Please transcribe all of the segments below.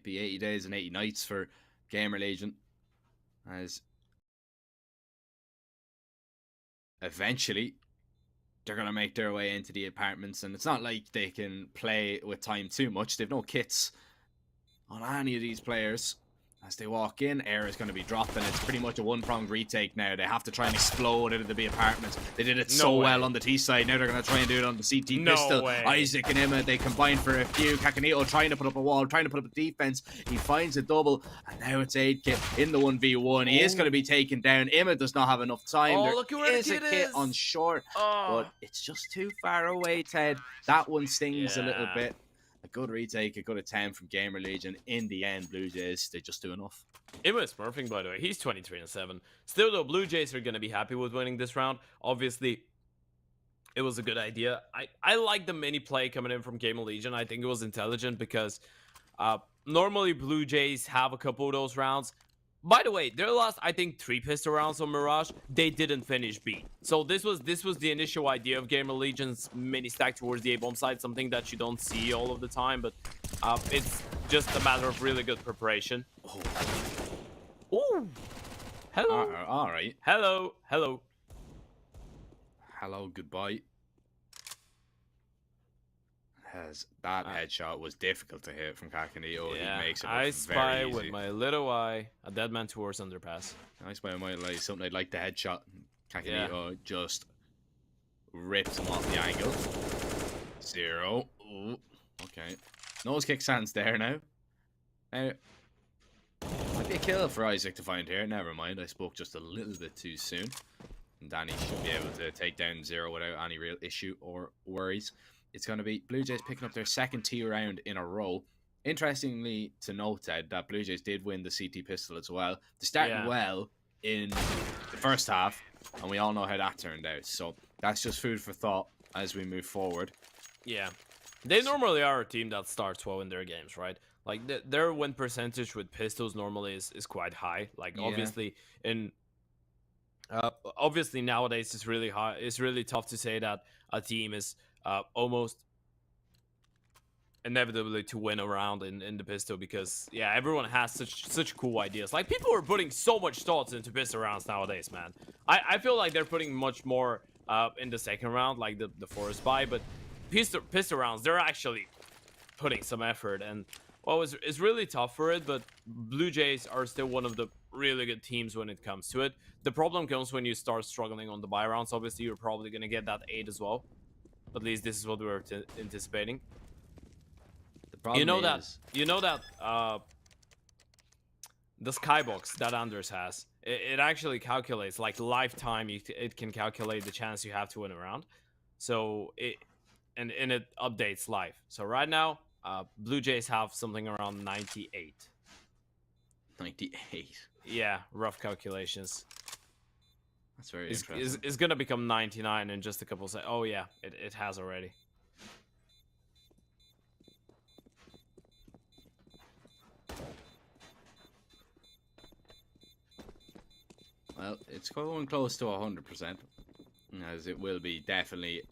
might be 80 days and 80 nights for GamerLegion, as eventually they're going to make their way into the apartments, and it's not like they can play with time too much. They've no kits on any of these players. As they walk in, air is going to be dropping. It's pretty much a one-pronged retake now. They have to try and explode into the apartments. They did it so well on the T side. Now they're going to try and do it on the CT pistol. Isaac and Emma, they combine for a few. Kakanito trying to put up a wall, trying to put up a defense. He finds a double, and now it's 8Kit in the 1v1. He is going to be taken down. Emma does not have enough time. There is a kit on short, but it's just too far away, Ted. That one stings a little bit. A good retake, a good attempt from GamerLegion. In the end, Blue Jays, they just do enough. It was smurfing, by the way. He's 23-7. Still, though, Blue Jays are going to be happy with winning this round. Obviously, it was a good idea. I like the mini play coming in from GamerLegion. I think it was intelligent because normally Blue Jays have a couple of those rounds. By the way, their last, I think, 3 pistol rounds on Mirage, they didn't finish B. So this was the initial idea of GamerLegion's mini stack towards the A-bomb side, something that you don't see all of the time, but it's just a matter of really good preparation. Oh, hello. All right. Hello, hello. Hello, goodbye. As that headshot was difficult to hit from Kakanito. Yeah, he makes it I spy very easy. with my little eye a dead man towards underpass. I spy with my light, something like the headshot. Kakanito just rips him off the angle. 0. Ooh, okay. Nose kick stands there now. Now, might be a kill for Isaac to find here. Never mind, I spoke just a little bit too soon. And Danny should be able to take down 0 without any real issue or worries. It's going to be Blue Jays picking up their second T round in a row. Interestingly to note, Ted, that Blue Jays did win the CT pistol as well. They started well in the first half, and we all know how that turned out. So that's just food for thought as we move forward. Yeah. They normally are a team that starts well in their games, right? Like, their win percentage with pistols normally is quite high. Like, obviously, obviously nowadays it's really hard. It's really tough to say that a team is almost inevitably to win a round in the pistol, because everyone has such cool ideas. Like, people are putting so much thoughts into pistol rounds nowadays, man. I feel like they're putting much more in the second round, like the forest buy, but pistol rounds, they're actually putting some effort, and well, it's really tough for it. But Blue Jays are still one of the really good teams when it comes to it. The problem comes when you start struggling on the buy rounds. Obviously, you're probably gonna get that 8 as well. At least this is what we were anticipating. The problem you know that the skybox that Anders has, it actually calculates like lifetime. It can calculate the chance you have to win a round. So it updates live. So right now, Blue Jays have something around 98. 98. Yeah, rough calculations. That's very interesting. It's gonna become 99 in just a couple seconds. Oh yeah, it has already. Well, it's going close to 100%, as it will be definitely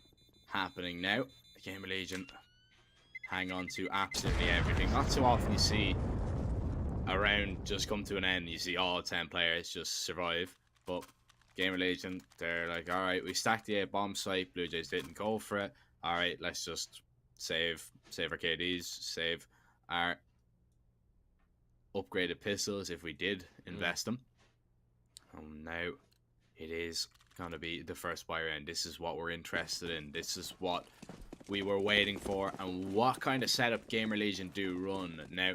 happening now. The GamerLegion hang on to absolutely everything. Not too often you see a round just come to an end. You see all 10 players just survive, but GamerLegion, they're like, all right, we stacked the bomb site. Blue Jays didn't go for it. All right, let's just save our KDs, save our upgraded pistols if we did invest them. Now it is going to be the first buy round. This is what we're interested in. This is what we were waiting for, and what kind of setup GamerLegion do run. Now,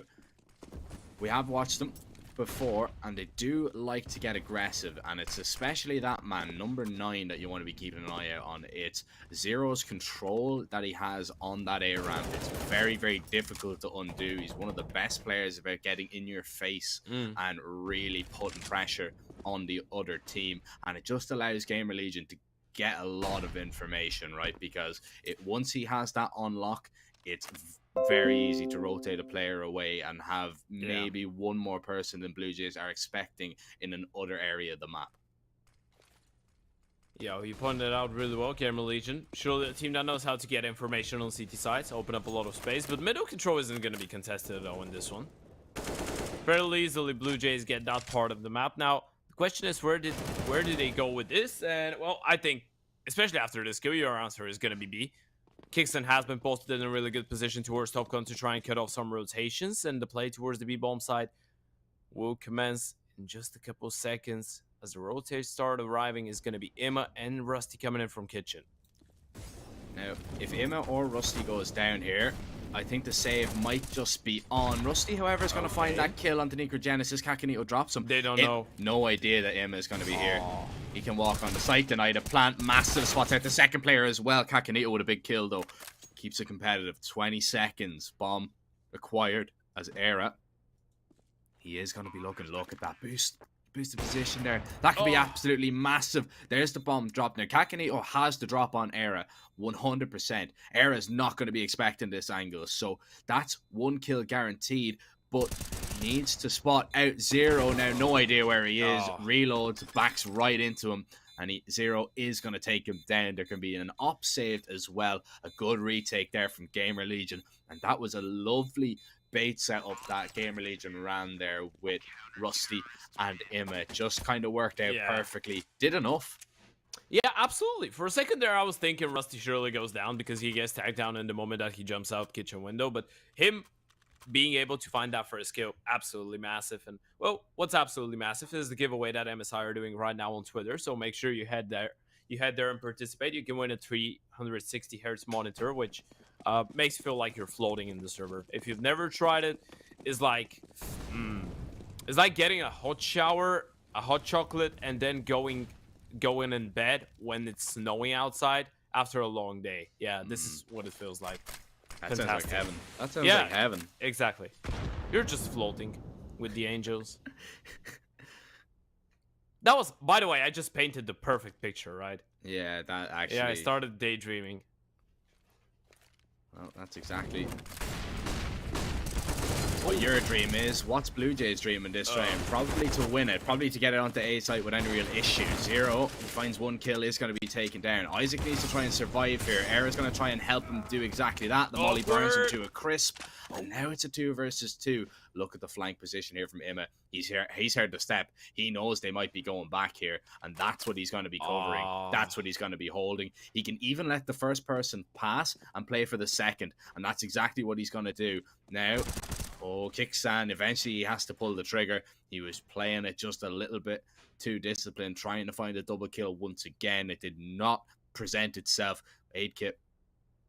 we have watched them before, and they do like to get aggressive, and it's especially that man, number 9, that you want to be keeping an eye out on. It's Zero's control that he has on that A ramp. It's very, very difficult to undo. He's one of the best players about getting in your face and really putting pressure on the other team, and it just allows GamerLegion to get a lot of information, right? Because once he has that unlock, it's very easy to rotate a player away and have maybe one more person than Blue Jays are expecting in an other area of the map. Yeah, you pointed it out really well, GamerLegion. Surely a team that knows how to get information on CT sites, open up a lot of space, but middle control isn't going to be contested at all in this one. Fairly easily, Blue Jays get that part of the map. Now, the question is, where did they go with this? And, well, I think, especially after this kill, your answer is going to be B. Kingston has been posted in a really good position towards Top Gun to try and cut off some rotations, and the play towards the B-bomb side will commence in just a couple seconds. As the rotates start arriving, is going to be Emma and Rusty coming in from kitchen. Now, if Emma or Rusty goes down here, I think the save might just be on. Rusty, however, is going to find that kill on the Necrogenesis. Kakanito drops him. They don't know. No idea that Emma is going to be here. He can walk on the site tonight. A plant massive spots out the second player as well. Kakanito with a big kill, though. Keeps it competitive. 20 seconds. Bomb acquired as Era. He is going to be looking. Look at that boost. Boosted position there. That could be absolutely massive. There's the bomb drop. Now, Kakanito has the drop on Era. 100%. Era's not going to be expecting this angle. So that's one kill guaranteed. But needs to spot out Zero. Now, no idea where he is. Reloads, backs right into him. And Zero is going to take him down. There can be an op saved as well. A good retake there from GamerLegion. And that was a lovely bait setup that GamerLegion ran there with Rusty and Emma. It just kind of worked out perfectly. Did enough. Yeah, absolutely. For a second there, I was thinking Rusty surely goes down because he gets tagged down in the moment that he jumps out kitchen window. But him being able to find that first kill, absolutely massive. And, well, what's absolutely massive is the giveaway that MSI are doing right now on Twitter. So make sure you head there. You head there and participate. You can win a 360 hertz monitor, which makes you feel like you're floating in the server. If you've never tried it, it's like getting a hot shower, a hot chocolate, and then going in bed when it's snowing outside after a long day. Yeah, this is what it feels like. That sounds like heaven. That sounds like heaven. Exactly. You're just floating with the angels. That was, by the way, I just painted the perfect picture, right? Yeah, that actually... Yeah, I started daydreaming. Well, that's exactly what your dream is. What's Blue Jays' dream in this round? Probably to win it. Probably to get it onto A site without any real issues. Zero, he finds one kill, is going to be taken down. Isaac needs to try and survive here. Era's going to try and help him do exactly that. The molly burns him to a crisp. And now it's a 2 versus 2. Look at the flank position here from Emma. He's heard the step. He knows they might be going back here. And that's what he's going to be covering. That's what he's going to be holding. He can even let the first person pass and play for the second. And that's exactly what he's going to do. Now... Kickstand, eventually he has to pull the trigger. He was playing it just a little bit too disciplined, trying to find a double kill once again. It did not present itself. 8-Kit,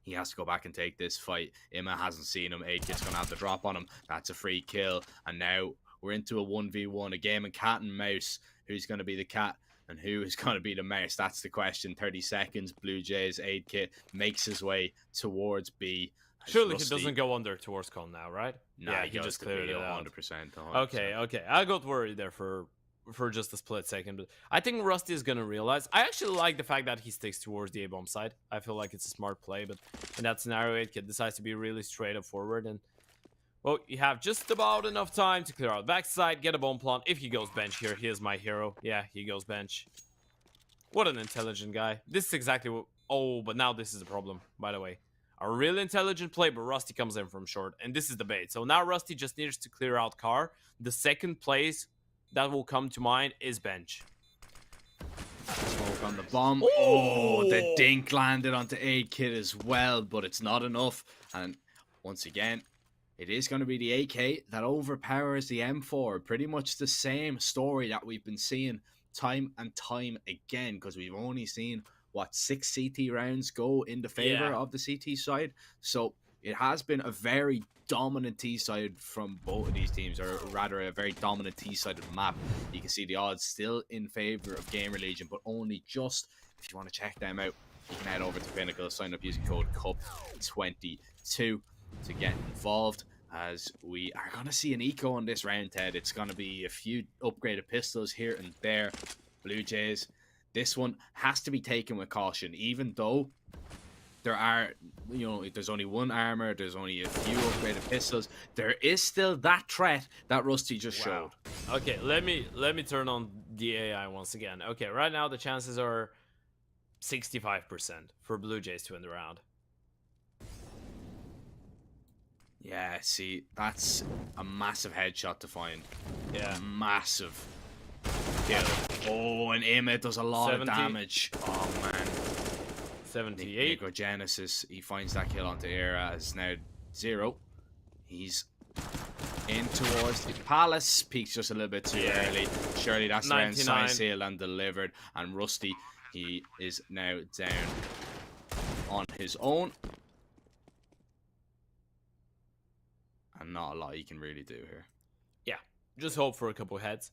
he has to go back and take this fight. Emma hasn't seen him. 8-Kit's going to have to drop on him. That's a free kill. And now we're into a 1v1, a game of cat and mouse. Who's going to be the cat and who is going to be the mouse? That's the question. 30 seconds. Blue Jays, 8-Kit makes his way towards B. Surely Rusty. He doesn't go under towards con now, right? Nah, yeah, he just cleared it out. 100%. Okay. I got worried there for just a split second, but I think Rusty is gonna realize. I actually like the fact that he sticks towards the A-bomb side. I feel like it's a smart play, but in that scenario, 8-Kit decides to be really straight up forward, and well, you have just about enough time to clear out backside, get a bomb plant. If he goes bench here, he is my hero. Yeah, he goes bench. What an intelligent guy. This is exactly what. Oh, but now this is a problem, by the way. A really intelligent play, but Rusty comes in from short. And this is the bait. So now Rusty just needs to clear out car. The second place that will come to mind is bench. Smoke on the bomb. Oh, the dink landed onto 8-Kit as well, but it's not enough. And once again, it is going to be the AK that overpowers the M4. Pretty much the same story that we've been seeing time and time again, because we've only seen... 6 CT rounds go in the favor of the CT side. So it has been a very dominant T side from both of these teams, or rather a very dominant T side of the map. You can see the odds still in favor of GamerLegion, but only just. If you want to check them out, you can head over to Pinnacle, sign up using code CUP22 to get involved, as we are going to see an eco on this round, Ted. It's going to be a few upgraded pistols here and there. Blue Jays, this one has to be taken with caution, even though there are, there's only one armor, there's only a few upgraded pistols. There is still that threat that Rusty just showed. Okay, let me turn on the AI once again. Okay, right now the chances are 65% for Blue Jays to win the round. Yeah, see, that's a massive headshot to find. Yeah. A massive kill. Oh, and Emma does a lot 70. of damage. Oh, man. 78. Genesis, he finds that kill onto Era as now 0. He's in towards the palace. Peaks just a little bit too early. Surely that's around 99. signed, sealed, and delivered. And Rusty, he is now down on his own. And not a lot he can really do here. Yeah, just hope for a couple heads.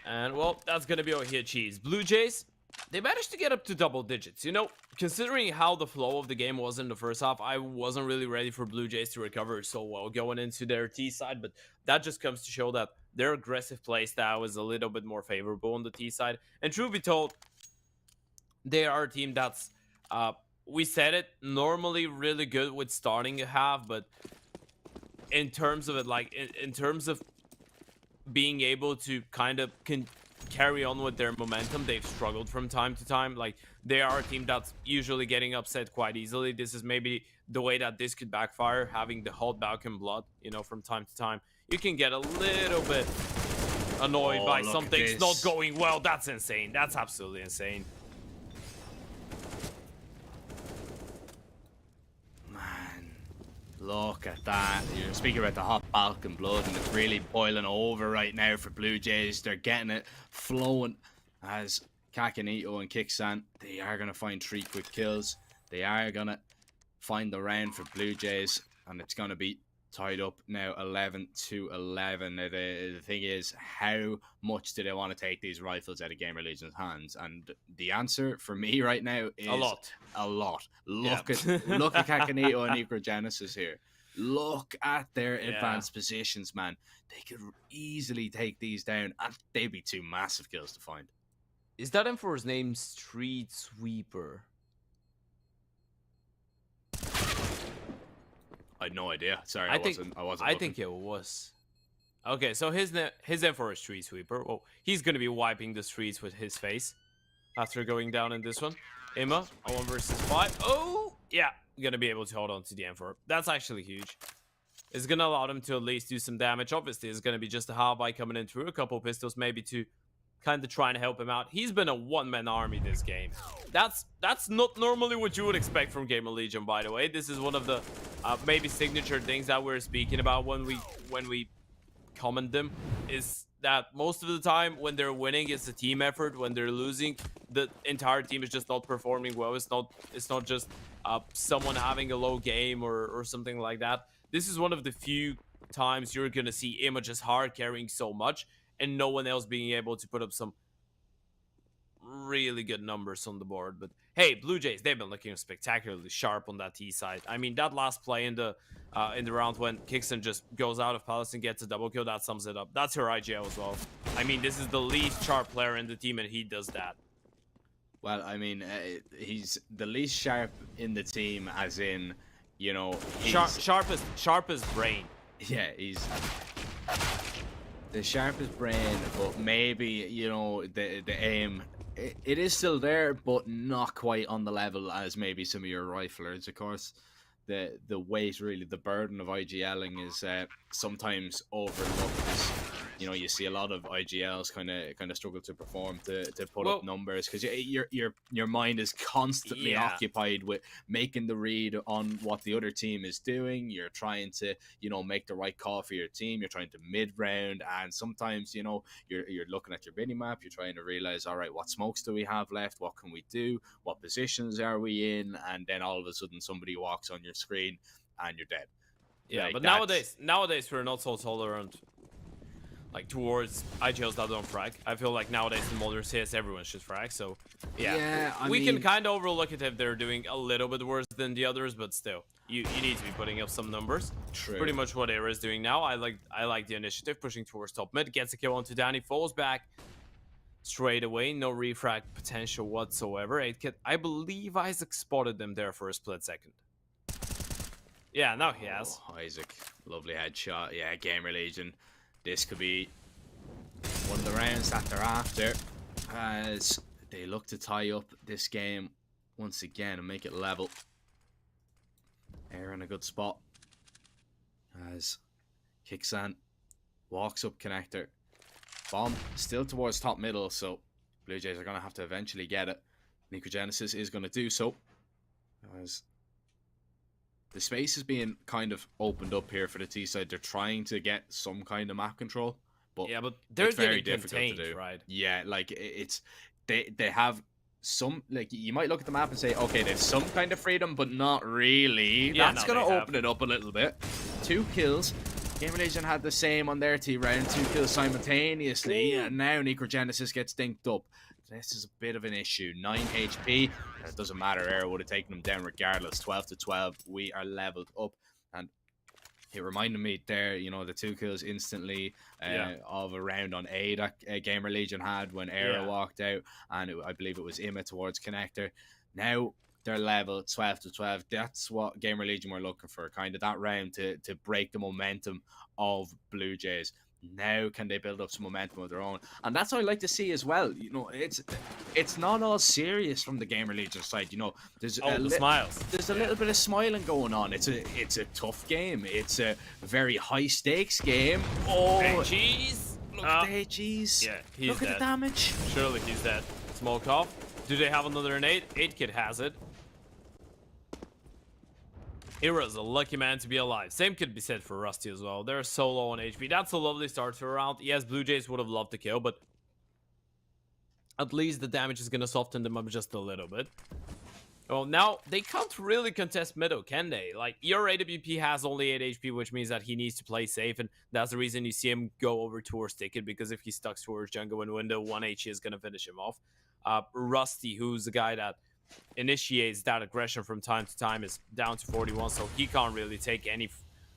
And, well, that's going to be our here, cheese. Blue Jays, they managed to get up to double digits. You know, considering how the flow of the game was in the first half, I wasn't really ready for Blue Jays to recover so well going into their T side, but that just comes to show that their aggressive play style is a little bit more favorable on the T side. And truth be told, they are a team that's, we said it, normally really good with starting a half, but in terms of it, like, in terms of being able to kind of carry on with their momentum, they've struggled from time to time. Like, they are a team that's usually getting upset quite easily. This is maybe the way that this could backfire, having the hold back in blood, you know, from time to time. You can get a little bit annoyed by something's not going well. That's insane. That's absolutely insane. Look at that. You're speaking about the hot Balkan blood, and it's really boiling over right now for Blue Jays. They're getting it flowing as Kakanito and Kicksan, they are going to find 3 quick kills. They are going to find the round for Blue Jays, and it's going to be tied up now 11-11. Now, the thing is, how much do they want to take these rifles out of GamerLegion's hands? And the answer for me right now is a lot. Look at Kakanito and Genesis here. Look at their advanced positions, man. They could easily take these down, and they'd be 2 massive kills to find. Is that him for his name, Street Sweeper? I had no idea. Sorry, I wasn't looking. think it was. Okay, so his name for a Street Sweeper. Well, he's gonna be wiping the streets with his face after going down in this one. Emma, 1 versus 5. Oh, yeah, gonna be able to hold on to the M4. That's actually huge. It's gonna allow them to at least do some damage. Obviously, it's gonna be just a half by coming in through a couple pistols, maybe to kind of trying to help him out. He's been a one-man army this game. That's not normally what you would expect from GamerLegion, by the way. This is one of the maybe signature things that we're speaking about when we comment them, is that most of the time when they're winning, it's a team effort. When they're losing, the entire team is just not performing well. It's not just someone having a low game or something like that. This is one of the few times you're gonna see Emma just hard carrying so much and no one else being able to put up some really good numbers on the board. But hey, Blue Jays, they've been looking spectacularly sharp on that T side. I mean, that last play in the round when Kickson just goes out of Palace and gets a double kill, that sums it up. That's her IGL as well. I mean, this is the least sharp player in the team, and he does that. Well, I mean, he's the least sharp in the team, as in, you know, he's sharpest brain. Yeah, he's the sharpest brain, but maybe, you know, the aim, it is still there, but not quite on the level as maybe some of your riflers. Of course, the weight, really, the burden of IGLing is sometimes overlooked. You know, you see a lot of IGLs kind of struggle to perform to put up numbers because your mind is constantly occupied with making the read on what the other team is doing. You're trying to, you know, make the right call for your team. You're trying to mid round, and sometimes, you know, you're looking at your mini map. You're trying to realize, all right, what smokes do we have left? What can we do? What positions are we in? And then all of a sudden, somebody walks on your screen, and you're dead. Yeah, like, but nowadays we're not so tolerant, like, towards IGLs that don't frag. I feel like nowadays in modern CS everyone should frag, so yeah, I mean, can kind of overlook it if they're doing a little bit worse than the others, but still, you need to be putting up some numbers. True. Pretty much what Era is doing now. I like the initiative, pushing towards top mid, gets a kill onto Danny, falls back straight away, no refrag potential whatsoever. 8-kit, I believe Isaac spotted them there for a split second. Yeah, now he has. Isaac, lovely headshot. Yeah, GamerLegion. This could be one of the rounds that they're after, as they look to tie up this game once again and make it level. They're in a good spot. as Kixan walks up connector. Bomb still towards top middle, so Blue Jays are going to have to eventually get it. Necrogenesis is going to do so, as the space is being kind of opened up here for the T side. They're trying to get some kind of map control, but yeah, but they're very getting difficult contained, to do. right? Yeah, like it's they have some, like, you might look at the map and say, okay, there's some kind of freedom, but not really. Yeah, That's no, going they to open it up a little bit. 2 kills. GamerLegion had the same on their T round, 2 kills simultaneously, and now Necrogenesis gets dinked up. This is a bit of an issue. 9 HP. It doesn't matter. Arrow would have taken them down regardless. 12 to 12. We are leveled up. And it reminded me there, you know, the 2 kills instantly of a round on A that GamerLegion had when Arrow walked out. And I believe it was Imma towards connector. Now they're level 12 to 12. That's what GamerLegion were looking for. Kind of that round to break the momentum of Blue Jays. Now can they build up some momentum of their own? And that's what I like to see as well. You know, it's not all serious from the GamerLegion side. You know, there's smiles. There's a little bit of smiling going on. It's a tough game. It's a very high stakes game. Oh, hey, cheese! Look at the HGs. Yeah, he's look dead. at the damage. Surely he's dead. Smoke off. Do they have another nade? 8kid has it. Ira's a lucky man to be alive. Same could be said for Rusty as well. They're so low on HP. That's a lovely start to a round. Yes, Blue Jays would have loved to kill, but at least the damage is going to soften them up just a little bit. Well, now, they can't really contest middle, can they? Like, your AWP has only 8 HP, which means that he needs to play safe, and that's the reason you see him go over towards Ticket, because if he stuck towards jungle and window, 1 HE is going to finish him off. Rusty, who's the guy that initiates that aggression from time to time, is down to 41, so he can't really take any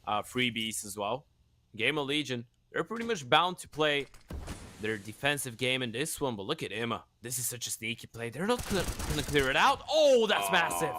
freebies as well. GamerLegion, they're pretty much bound to play their defensive game in this one, but look at Imma. This is such a sneaky play. They're not gonna clear it out. Oh, that's massive.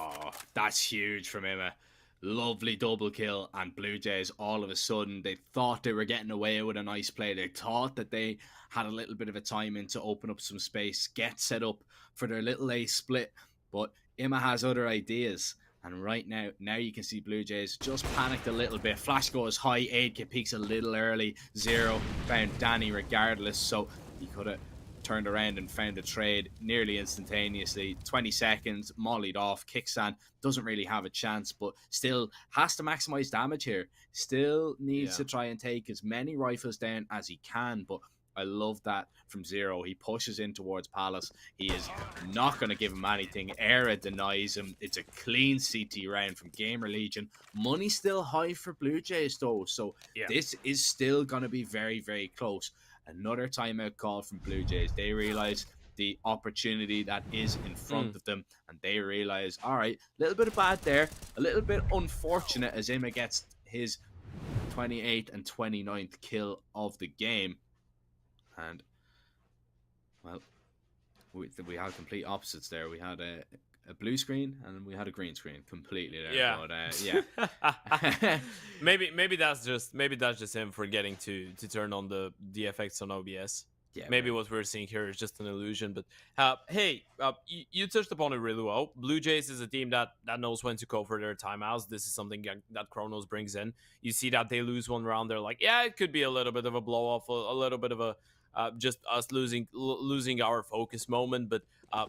That's huge from Imma. Lovely double kill, and Blue Jays, all of a sudden, they thought they were getting away with a nice play. They thought that they had a little bit of a time in to open up some space, get set up for their little A split, but Imma has other ideas. And right now you can see Blue Jays just panicked a little bit. Flash goes high, 8 peaks a little early. 0 found Danny regardless, so he could have turned around and found a trade nearly instantaneously. 20 seconds, mollied off. Kixan doesn't really have a chance, but still has to maximize damage here. Still needs to try and take as many rifles down as he can, but I love that from 0. He pushes in towards Palace. He is not going to give him anything. Era denies him. It's a clean CT round from GamerLegion. Money still high for Blue Jays though, so this is still going to be very, very close. Another timeout call from Blue Jays. They realize the opportunity that is in front of them, and they realize, all right, a little bit of bad there, a little bit unfortunate as Imma gets his 28th and 29th kill of the game. And, well, we had complete opposites there. We had a blue screen and we had a green screen completely there. Yeah, but, yeah. maybe that's just him forgetting to turn on the effects on OBS. Yeah, maybe what we're seeing here is just an illusion. But hey, you touched upon it really well. Blue Jays is a team that knows when to go for their timeouts. This is something that Chronos brings in. You see that they lose one round, they're like, yeah, it could be a little bit of a blow off, a little bit of a just us losing our focus moment, but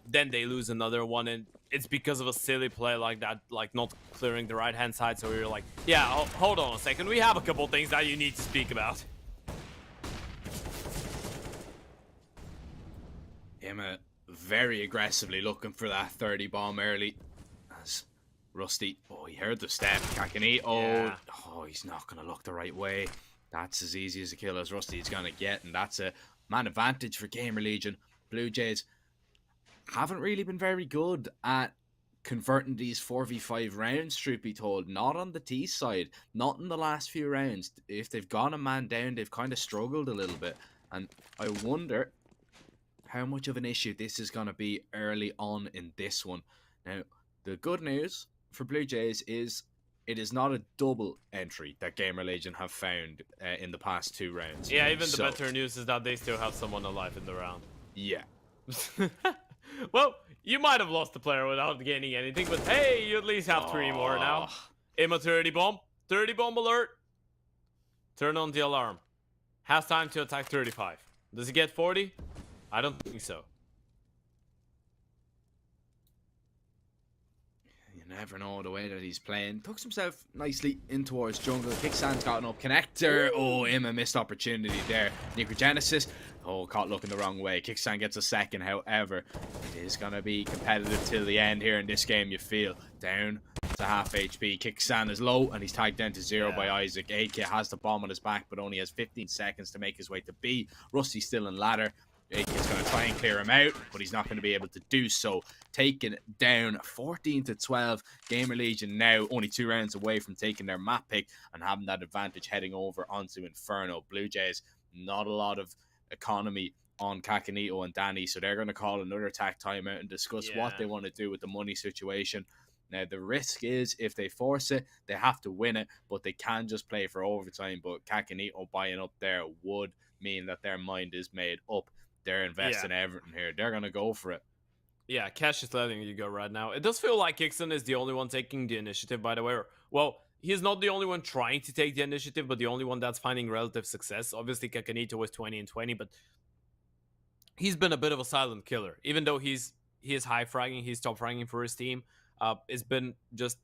then they lose another one, and it's because of a silly play like that, like not clearing the right hand side. So you're like, yeah, hold on a second, we have a couple things that you need to speak about. Imma very aggressively looking for that 30 bomb early as Rusty, he heard the step. Kakani, he's not gonna look the right way. That's as easy as a kill as Rusty is gonna get, and that's a man advantage for GamerLegion. Blue Jays haven't really been very good at converting these 4v5 rounds, truth be told. Not on the T side, not in the last few rounds. If they've gone a man down, they've kind of struggled a little bit, and I wonder how much of an issue this is going to be early on in this one. Now, the good news for Blue Jays is it is not a double entry that GamerLegion have found in the past 2 rounds. Yeah, even the better news is that they still have someone alive in the round. Yeah. Well, you might have lost the player without gaining anything, but hey, you at least have 3 more now. Imma 30 bomb. 30 bomb alert. Turn on the alarm. Has time to attack 35. Does he get 40? I don't think so. You never know the way that he's playing. Tucks himself nicely in towards jungle. Kickstand's got an up connector. Oh, him a missed opportunity there. Necrogenesis. Oh, caught looking the wrong way. Kickstand gets a second, however. It is going to be competitive till the end here in this game, you feel. Down to half HP. Kickstand is low, and he's tagged down to 0 by Isaac. 8K has the bomb on his back, but only has 15 seconds to make his way to B. Rusty's still in ladder. 8K's going to try and clear him out, but he's not going to be able to do so. Taken down 14 to 12. GamerLegion now only 2 rounds away from taking their map pick and having that advantage heading over onto Inferno. Blue Jays, not a lot of economy on Kakanito and Danny, so they're going to call another attack timeout and discuss what they want to do with the money situation. Now, the risk is if they force it, they have to win it, but they can just play for overtime. But Kakanito buying up there would mean that their mind is made up. They're investing everything here. They're going to go for it. Yeah, Cash is letting you go right now. It does feel like Kickson is the only one taking the initiative, by the way. Well, he's not the only one trying to take the initiative, but the only one that's finding relative success. Obviously, Kakanito was 20 and 20, but he's been a bit of a silent killer. Even though he is high fragging, he's top fragging for his team. It's been just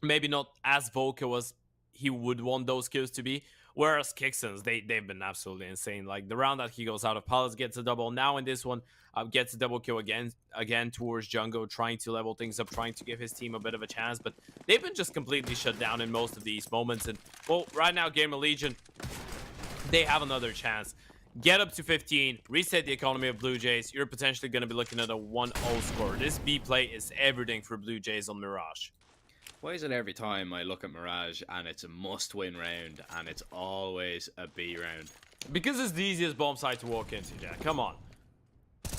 maybe not as vocal as he would want those kills to be. Whereas Kicksons, they've been absolutely insane. Like the round that he goes out of palace, gets a double. Now in this one, gets a double kill again towards Jungle, trying to level things up, trying to give his team a bit of a chance. But they've been just completely shut down in most of these moments. And well, right now, GamerLegion, they have another chance. Get up to 15, reset the economy of Blue Jays. You're potentially going to be looking at a 1-0 score. This B play is everything for Blue Jays on Mirage. Why is it every time I look at Mirage and it's a must-win round and it's always a B round? Because it's the easiest bomb site to walk into, Jack. Come on.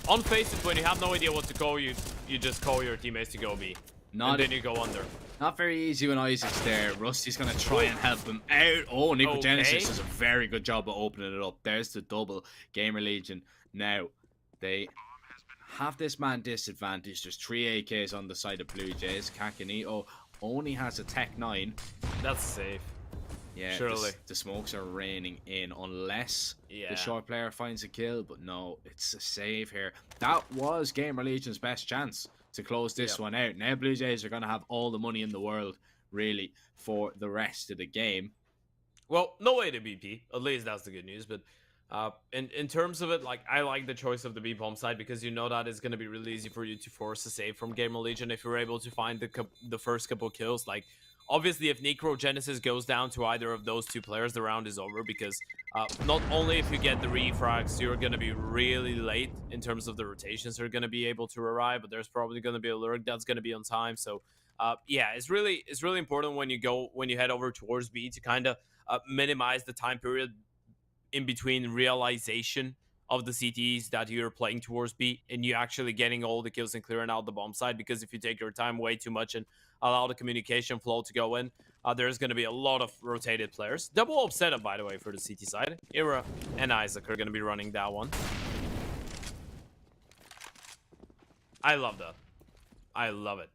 On faces, when you have no idea what to call, you just call your teammates to go B. And then you go under. Not very easy when Isaac's there. Rusty's going to try and help him out. Oh, Necrogenesis does a very good job of opening it up. There's the double. GamerLegion. Now, they have this man disadvantage. There's 3 AKs on the side of Blue Jays. Kakanito only has a Tech 9. That's safe. Yeah, surely. The smokes are raining in unless the short player finds a kill. But no, it's a save here. That was GamerLegion's best chance to close this one out. Now Blue Jays are going to have all the money in the world, really, for the rest of the game. Well, no way to BP. At least that's the good news. But in terms of it, like, I like the choice of the B bomb side because you know that it's going to be really easy for you to force a save from GamerLegion if you're able to find the first couple kills. Like, obviously, if Necrogenesis goes down to either of those 2 players, the round is over because not only if you get the refrags, you're going to be really late in terms of the rotations you're going to be able to arrive, but there's probably going to be a lurk that's going to be on time. So, yeah, it's really important when you head over towards B to kind of minimize the time period in between realization of the CTs that you're playing towards B and you actually getting all the kills and clearing out the bomb side. Because if you take your time way too much and allow the communication flow to go in, there's going to be a lot of rotated players. Double up setup, by the way, for the CT side. Ira and Isaac are going to be running that one. I love that. I love it.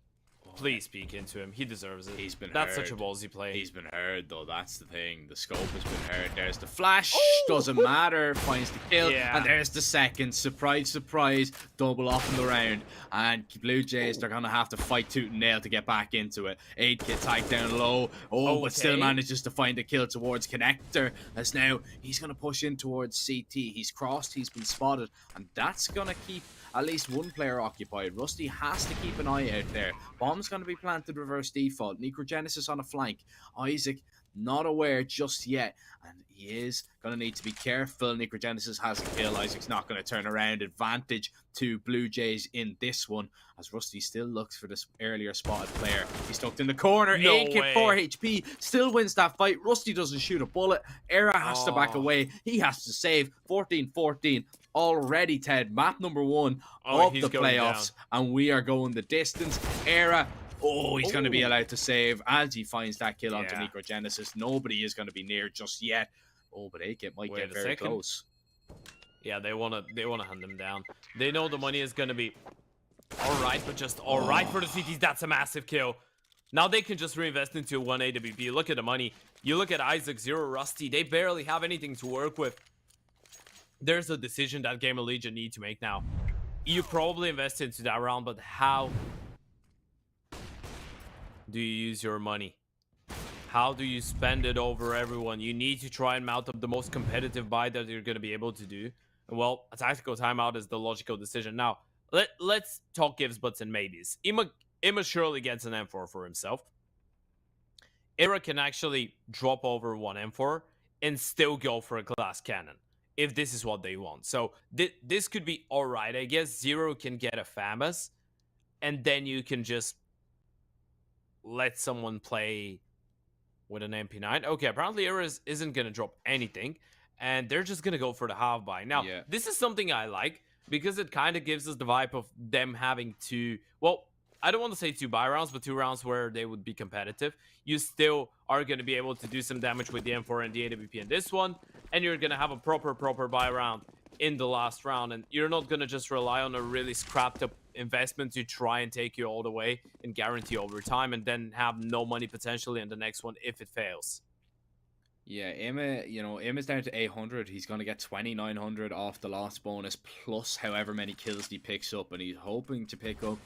Please peek into him. He deserves it. He's been That's heard. such a ballsy play. He's been heard, though. That's the thing. The scope has been heard. There's the flash. Doesn't matter. Finds the kill. And there's the second. Surprise, surprise. Double off in the round. And Blue Jays, they're going to have to fight tooth and nail to get back into it. 8 gets tagged down low. But still manages to find the kill towards Connector. As now, he's going to push in towards CT. He's crossed. He's been spotted. And that's going to keep at least one player occupied. Rusty has to keep an eye out there. Bomb's going to be planted reverse default. Necrogenesis on a flank. Isaac not aware just yet. And he is going to need to be careful. Necrogenesis has a kill. Isaac's not going to turn around. Advantage to Blue Jays in this one. As Rusty still looks for this earlier spotted player. He's tucked in the corner. 8 hit 4 HP. Still wins that fight. Rusty doesn't shoot a bullet. Era has to back away. He has to save. 14-14. Already, Ted. Map number 1 of the playoffs. And we are going the distance. Era. He's going to be allowed to save as he finds that kill onto Necrogenesis. Nobody is going to be near just yet. But AK might get very close. Yeah, they want to hunt him down. They know the money is going to be alright, but just alright for the CTs. That's a massive kill. Now they can just reinvest into 1 AWP. Look at the money. You look at Isaac, Zero, Rusty, they barely have anything to work with. There's a decision that GamerLegion need to make now. You probably invest into that round, but how do you use your money? How do you spend it over everyone? You need to try and mount up the most competitive buy that you're going to be able to do. And well, a tactical timeout is the logical decision. Now, let's talk gives, buts, and maybes. Ima surely gets an M4 for himself. Era can actually drop over one M4 and still go for a glass cannon if this is what they want. So this could be all right, I guess. Zero can get a FAMAS, and then you can just let someone play with an MP9. Okay, apparently Era isn't going to drop anything, and they're just going to go for the half buy. Now, this is something I like because it kind of gives us the vibe of them having to, well, I don't want to say 2 buy rounds, but 2 rounds where they would be competitive. You still are going to be able to do some damage with the M4 and the AWP in this one, and you're going to have a proper buy round in the last round, and you're not going to just rely on a really scrapped up investment to try and take you all the way and guarantee overtime and then have no money potentially in the next one if it fails. Yeah, Ima's down to 800. He's going to get 2,900 off the loss bonus plus however many kills he picks up, and he's hoping to pick up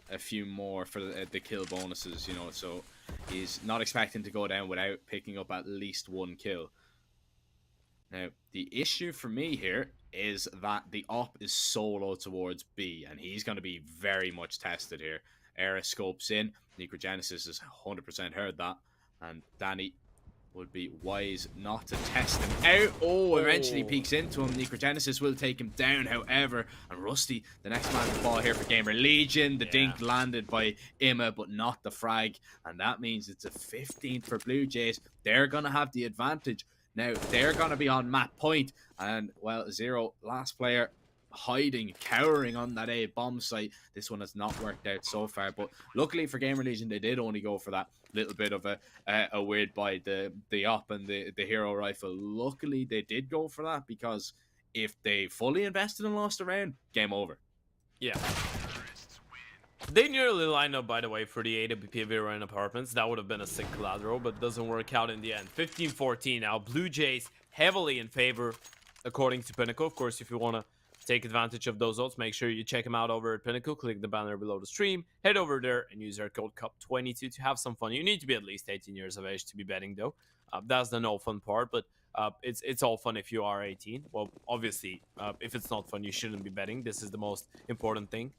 a few more for the kill bonuses, so he's not expecting to go down without picking up at least 1 kill. Now, the issue for me here is that the op is solo towards B, and he's going to be very much tested here. Era scopes in. Necrogenesis has 100% heard that, and Danny would be wise not to test him out. Oh, eventually peeks into him. Necrogenesis will take him down, however, and Rusty, the next man to fall here for GamerLegion. The dink landed by Ima, but not the frag, and that means it's a 15th for Blue Jays. They're going to have the advantage. Now, they're going to be on map point, and, well, Zero, last player, hiding, cowering on that A bomb site. This one has not worked out so far, but luckily for GamerLegion, they did only go for that little bit of a weird buy, the op and the hero rifle. Luckily, they did go for that, because if they fully invested and lost a round, game over. Yeah. They nearly lined up, by the way, for the AWP Vera in apartments. That would have been a sick collateral, but doesn't work out in the end. 15-14 now. Blue Jays heavily in favor, according to Pinnacle. Of course, if you want to take advantage of those odds, make sure you check them out over at Pinnacle. Click the banner below the stream. Head over there and use our code CUP22 to have some fun. You need to be at least 18 years of age to be betting, though. That's the no fun part, but it's all fun if you are 18. Well, obviously, if it's not fun, you shouldn't be betting. This is the most important thing.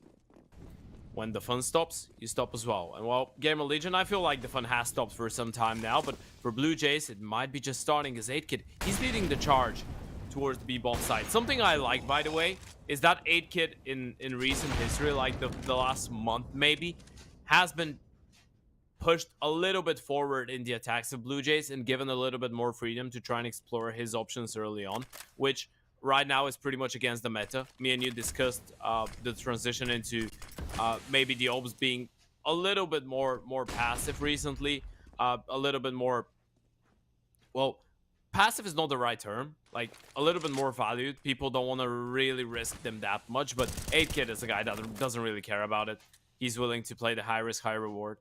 When the fun stops, you stop as well. And well, GamerLegion, I feel like the fun has stopped for some time now, but for Blue Jays, it might be just starting. As 8kid, he's leading the charge towards the B-bomb side. Something I like, by the way, is that 8kid in recent history, like the last month maybe, has been pushed a little bit forward in the attacks of Blue Jays and given a little bit more freedom to try and explore his options early on, which right now is pretty much against the meta. Me and you discussed the transition into maybe the ops being a little bit more passive recently, a little bit more, well, passive is not the right term, like a little bit more valued. People don't want to really risk them that much, but 8kid is a guy that doesn't really care about it. He's willing to play the high risk, high reward.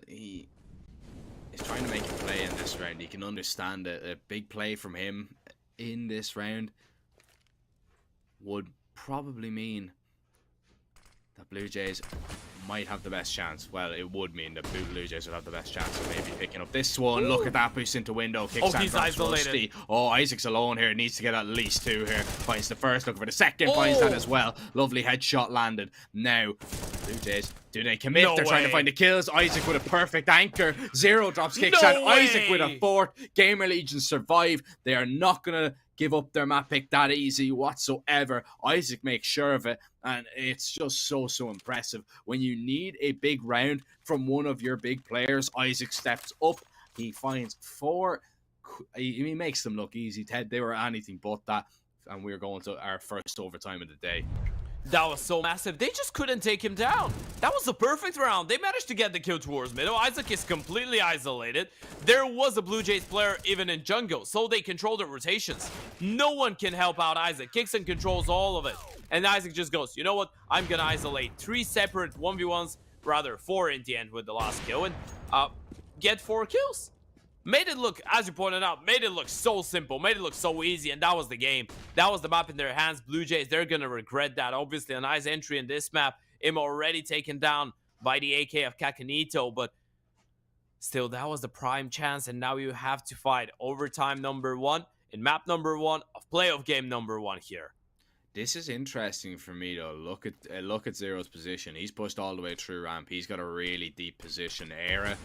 He is trying to make a play in this round. You can understand a big play from him in this round would probably mean that Blue Jays might have the best chance. Well, it would mean that Blue Jays would have the best chance of maybe picking up this one. Ooh. Look at that boost into window. Kicks he's isolated. Rusty. Oh, Isaac's alone here. Needs to get at least 2 here. Finds the first, looking for the second. Finds that as well. Lovely headshot landed. Now, Blue Jays, do they commit? No They're trying to find the kills. Isaac with a perfect anchor. Zero drops kicks No out. Isaac with a 4th. GamerLegion survive. They are not going to give up their map pick that easy whatsoever. Isaac makes sure of it, and it's just so impressive. When you need a big round from one of your big players, Isaac steps up. He finds 4. He makes them look easy, Ted. They were anything but that, and we're going to our first overtime of the day. That was so massive. They just couldn't take him down. That was the perfect round. They managed to get the kill towards middle. Isaac is completely isolated. There was a Blue Jays player even in jungle, so they control the rotations. No one can help out Isaac. Kicks and controls all of it. And Isaac just goes, you know what? I'm going to isolate 3 separate 1v1s, rather 4 in the end with the last kill, and get 4 kills. made it look, as you pointed out, made it look so simple, made it look so easy, and that was the game. That was the map in their hands. Blue Jays, they're gonna regret that. Obviously, a nice entry in this map. Him already taken down by the AK of Kakanito, but still, that was the prime chance, and now you have to fight overtime number 1 in map number 1 of playoff game number 1 here. This is interesting for me though. Look at Zero's position. He's pushed all the way through ramp. He's got a really deep position. Era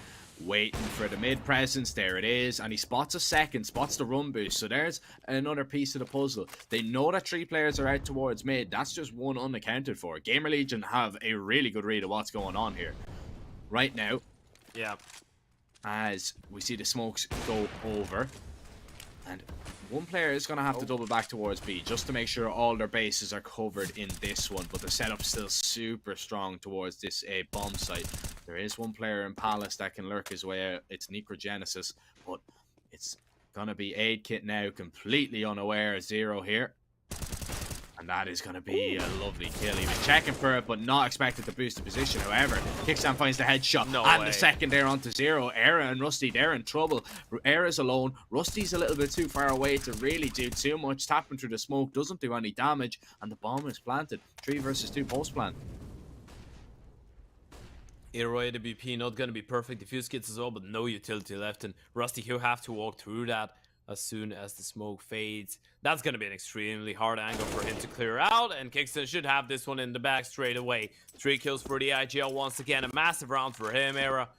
waiting for the mid presence. There it is, and he spots a second, spots the run boost. So there's another piece of the puzzle. They know that 3 players are out towards mid. That's just one unaccounted for. GamerLegion have a really good read of what's going on here right now. Yeah. As we see the smokes go over, and one player is going to have to double back towards B just to make sure all their bases are covered in this one. But the setup's still super strong towards this bomb site. There is one player in Palace that can lurk his way out. It's Necrogenesis, but it's going to be Aid Kit now, completely unaware of Zero here. And that is going to be a lovely kill. He was checking for it, but not expected to boost the position. However, Kickstand finds the headshot. The second there onto Zero. Era and Rusty, they're in trouble. Era's alone. Rusty's a little bit too far away to really do too much. Tapping through the smoke, doesn't do any damage. And the bomb is planted. 3 versus 2 post plant. Hero AWP not going to be perfect. The fuse kits as well, but no utility left. And Rusty, he'll have to walk through that as soon as the smoke fades. That's going to be an extremely hard angle for him to clear out, and Kickstand should have this one in the back straight away. 3 kills for the IGL once again. A massive round for him, Era.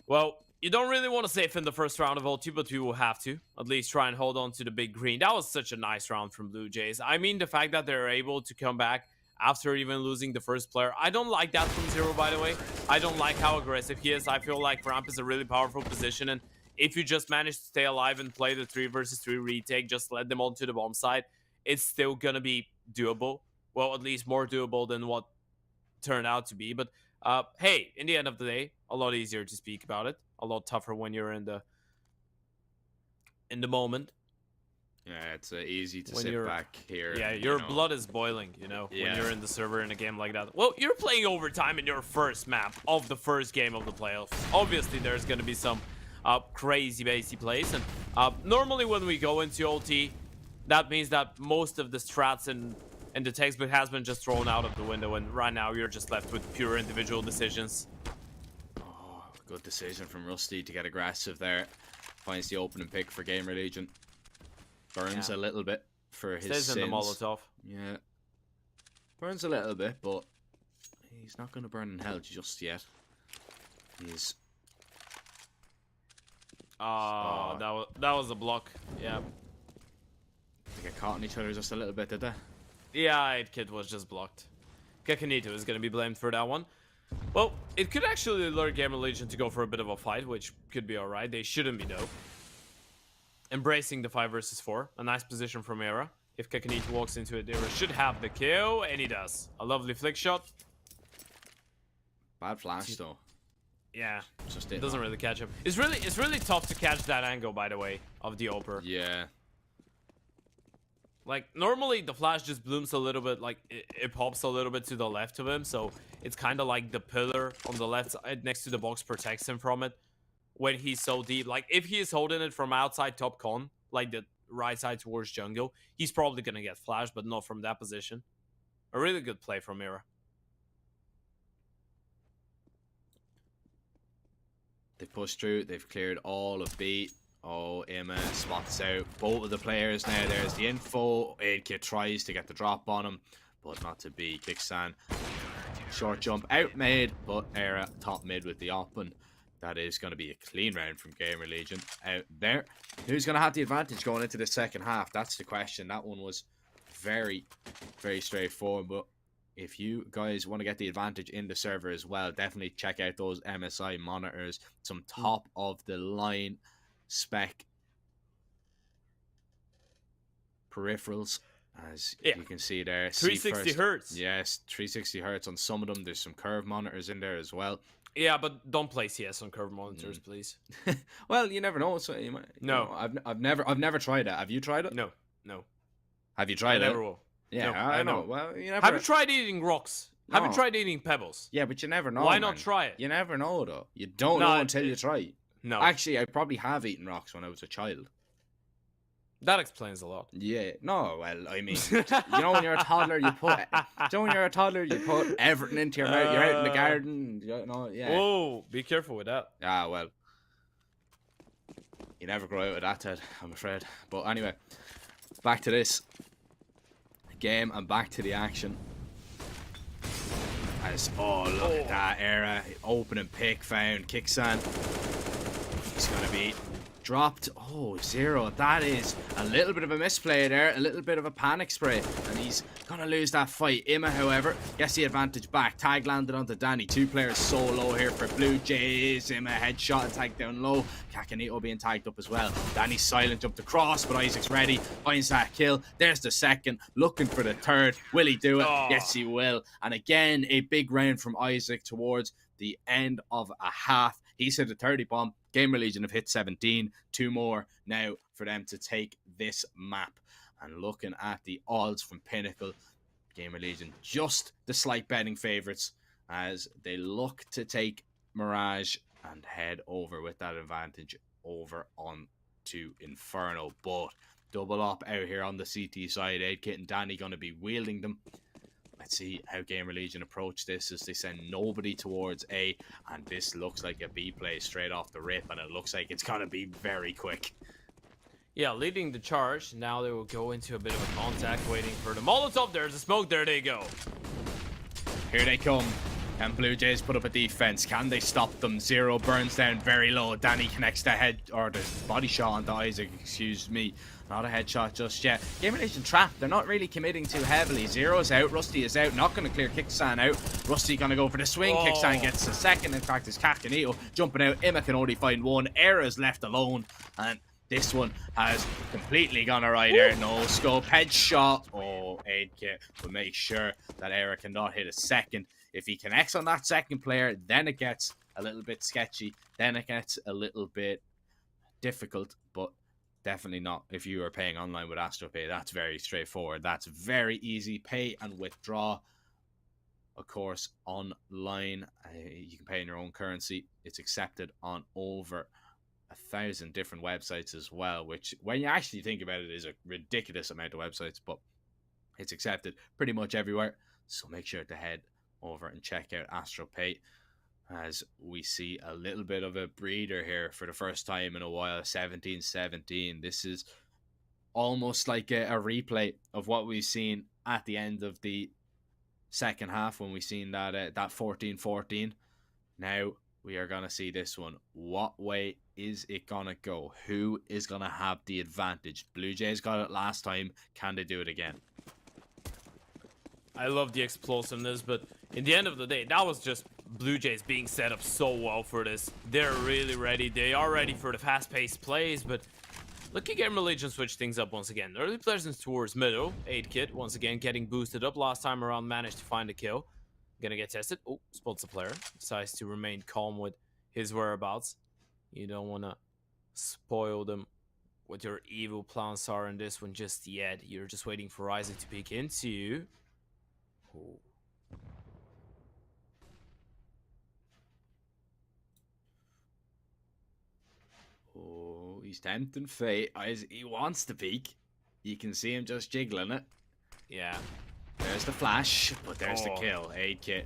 Well, you don't really want to save in the first round of OT, but you will have to at least try and hold on to the big green. That was such a nice round from Blue Jays. I mean, the fact that they're able to come back after even losing the first player. I don't like that from Zero, by the way. I don't like how aggressive he is. I feel like ramp is a really powerful position, and if you just manage to stay alive and play the 3 versus 3 retake, just let them onto the bomb side, it's still gonna be doable. Well, at least more doable than what turned out to be. But hey, in the end of the day, a lot easier to speak about it. A lot tougher when you're in the moment. Yeah, it's easy to sit back here. Yeah, your blood is boiling, you know, when you're in the server in a game like that. Well, you're playing overtime in your first map of the first game of the playoffs. Obviously, there's gonna be some crazy basic plays, and normally when we go into OT, that means that most of the strats in the textbook has been just thrown out of the window, and right now you're just left with pure individual decisions. Oh, good decision from Rusty to get aggressive there. Finds the opening pick for GamerLegion. Burns a little bit for his Stays sins. in the Molotov. Yeah, burns a little bit, but he's not going to burn in hell just yet. He's that was a block. Yeah. They get caught on each other just a little bit, did they? Yeah, Kid was just blocked. Kakanito is going to be blamed for that one. Well, it could actually lure GamerLegion to go for a bit of a fight, which could be alright. They shouldn't be, though. Embracing the 5 versus 4. A nice position from Era. If Kakanito walks into it, Era should have the kill, and he does. A lovely flick shot. Bad flash, though. Yeah, it doesn't really catch him. It's really tough to catch that angle, by the way, of the Oper. Yeah. Like, normally the flash just blooms a little bit, like, it pops a little bit to the left of him, so it's kind of like the pillar on the left side next to the box protects him from it when he's so deep. Like, if he is holding it from outside top con, like the right side towards jungle, he's probably going to get flashed, but not from that position. A really good play from Mira. They've pushed through. They've cleared all of B. Oh, Emma spots out both of the players now. There's the info. Aidkit tries to get the drop on him, but not to be. Kickstand. Short jump out mid, but Era top mid with the op, and that is going to be a clean round from GamerLegion out there. Who's going to have the advantage going into the second half? That's the question. That one was very, very straightforward, but if you guys want to get the advantage in the server as well, definitely check out those MSI monitors. Some top of the line spec peripherals, as you can see there. 360 hertz. Yes, 360 hertz on some of them. There's some curve monitors in there as well. Yeah, but don't play CS on curve monitors, please. Well, you never know. So you might, no, I've never tried it. Have you tried it? No. Have you tried it? I never will. Yeah, no, I know. Well, you never. Have you tried eating rocks? No. Have you tried eating pebbles? Yeah, but you never know. Why not try it? You never know, though. You don't know until you try. No. Actually, I probably have eaten rocks when I was a child. That explains a lot. Yeah. No, well, I mean, you know when you're a toddler, you put everything into your mouth. You're out in the garden, you know, yeah. Whoa, be careful with that. Ah, well. You never grow out of that, Ted, I'm afraid. But anyway, back to this game and back to the action. As, oh, look at that era. Opening pick found. Kicksan. He's going to be dropped. Oh, Zero. That is a little bit of a misplay there. A little bit of a panic spray. And he's going to lose that fight. Ima, however, gets the advantage back. Tag landed onto Danny. 2 players so low here for Blue Jays. Ima headshot and tag down low. Kakanito being tagged up as well. Danny's silent jumped across, but Isaac's ready. Finds that kill. There's the second. Looking for the third. Will he do it? Oh. Yes, he will. And again, a big round from Isaac towards the end of a half. He's hit a 30 bomb. GamerLegion have hit 17. 2 more now for them to take this map. And looking at the odds from Pinnacle, GamerLegion just the slight betting favourites as they look to take Mirage and head over with that advantage over on to Inferno. But double up out here on the CT side. 8kit and Danny going to be wielding them. Let's see how GamerLegion approach this as they send nobody towards A, and this looks like a B play straight off the rip, and it looks like it's going to be very quick. Yeah, leading the charge. Now they will go into a bit of a contact, waiting for the Molotov. There's a smoke. There they go. Here they come. Can Blue Jays put up a defense? Can they stop them? Zero burns down very low. Danny connects the head, or the body shot onto Isaac, excuse me. Not a headshot just yet. GamerLegion trapped. They're not really committing too heavily. Zero's out. Rusty is out. Not going to clear Kicksan out. Rusty going to go for the swing. Oh. Kicksan gets the second. In fact, it's Kakanito jumping out. Ima can only find one. Era's left alone. And this one has completely gone awry there. No scope. Headshot. Oh, 8kit will make sure that Era cannot hit a second. If he connects on that second player, then it gets a little bit sketchy. Then it gets a little bit difficult. But definitely not if you are paying online with AstroPay. That's very straightforward. That's very easy. Pay and withdraw. Of course, online, you can pay in your own currency. It's accepted on over 1,000 different websites as well, which, when you actually think about it, is a ridiculous amount of websites, but it's accepted pretty much everywhere. So make sure to head over and check out AstroPay, as we see a little bit of a breather here for the first time in a while. 17-17. This is almost like a replay of what we've seen at the end of the second half when we seen that 14-14. Now we are going to see this one. What way is it going to go? Who is going to have the advantage? Blue Jays got it last time. Can they do it again? I love the explosiveness, but in the end of the day, that was just Blue Jays being set up so well for this. They're really ready. They are ready for the fast-paced plays, but look at GamerLegion switch things up once again. Early presence towards middle. 8kit once again getting boosted up. Last time around managed to find a kill. Gonna get tested. Oh, spots a player. Decides to remain calm with his whereabouts. You don't want to spoil them what your evil plans are in this one just yet. You're just waiting for Isaac to peek into you. Oh. Oh, he's tempting fate. He wants to peek. You can see him just jiggling it. Yeah. There's the flash, but there's the kill. 8kit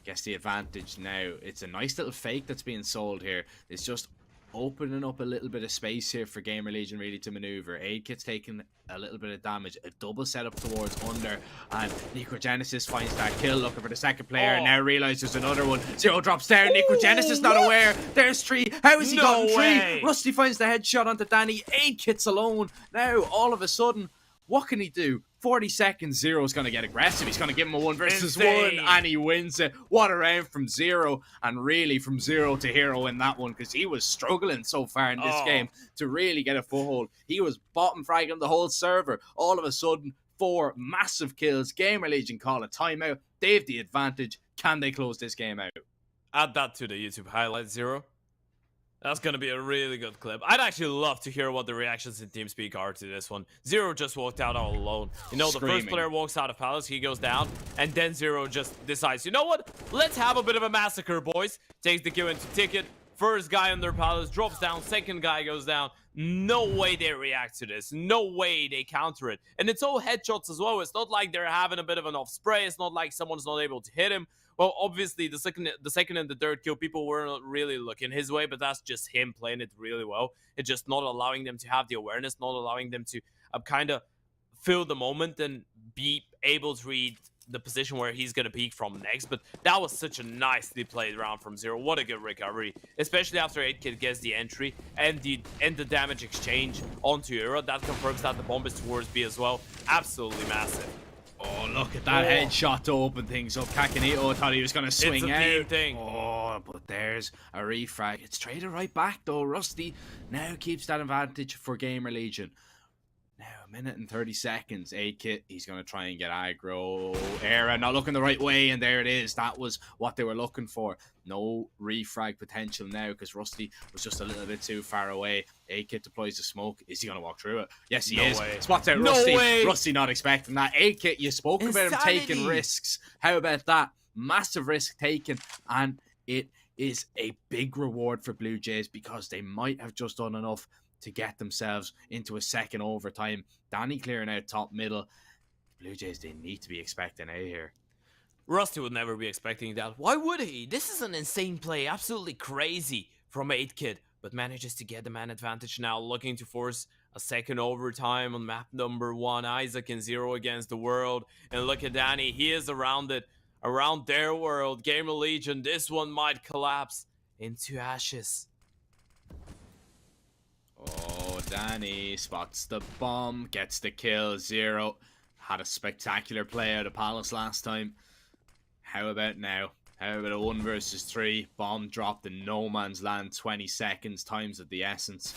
gets the advantage now. It's a nice little fake that's being sold here. It's just opening up a little bit of space here for GamerLegion really to maneuver. 8kit's taking a little bit of damage. A double setup towards under, and Necrogenesis finds that kill, looking for the second player, and now realizes there's another one. Zero drops down. Necrogenesis not aware. There's 3. How is he gotten 3? Rusty finds the headshot onto Danny. 8kit's alone. Now, all of a sudden, what can he do? 40 seconds, Zero's going to get aggressive. He's going to give him a 1 versus 1, and he wins it. What a round from Zero, and really from Zero to hero in that one, because he was struggling so far in this game to really get a foothold. He was bottom fragging the whole server. All of a sudden, 4 massive kills. GamerLegion call a timeout. They have the advantage. Can they close this game out? Add that to the YouTube highlight, Zero. That's going to be a really good clip. I'd actually love to hear what the reactions in TeamSpeak are to this one. Zero just walked out all alone. You know, Screaming. The first player walks out of Palace, he goes down, and then Zero just decides, you know what? Let's have a bit of a massacre, boys. Takes the kill into Ticket, First guy on their palace drops down, second guy goes down. No way they react to this. No way they counter it. And it's all headshots as well. It's not like they're having a bit of an off spray. It's not like someone's not able to hit him. Well, obviously, the second and the third kill, people weren't really looking his way, but that's just him playing it really well. It's just not allowing them to have the awareness, not allowing them to kind of feel the moment and be able to read the position where he's going to peek from next. But that was such a nicely played round from Zero. What a good recovery, especially after 8kid gets the entry and the damage exchange onto Era. That confirms that the bomb is towards B as well. Absolutely massive. Oh, look at that headshot to open things up. Kakanito thought he was going to swing out. Oh, but there's a refrag. It's traded right back, though. Rusty now keeps that advantage for GamerLegion. Now, a minute and 30 seconds. 8kit, he's going to try and get aggro. Era not looking the right way, and there it is. That was what they were looking for. No refrag potential now because Rusty was just a little bit too far away. 8kit deploys the smoke. Is he going to walk through it? Yes, he is. Spots out Rusty. Rusty not expecting that. 8kit, you spoke about him taking risks. How about that? Massive risk taken, and it is a big reward for Blue Jays because they might have just done enough to get themselves into a second overtime. Danny clearing out top middle. Blue Jays, they need to be expecting A here. Rusty would never be expecting that. Why would he? This is an insane play. Absolutely crazy from 8kid. But manages to get the man advantage now. Looking to force a second overtime on map number 1. Isaac and Zero against the world. And look at Danny. He is around it. Around their world. GamerLegion. This one might collapse into ashes. Oh, Danny spots the bomb, gets the kill. Zero had a spectacular play out of Palace last time. How about now? How about a 1 versus 3? Bomb dropped in no man's land. 20 seconds, times of the essence.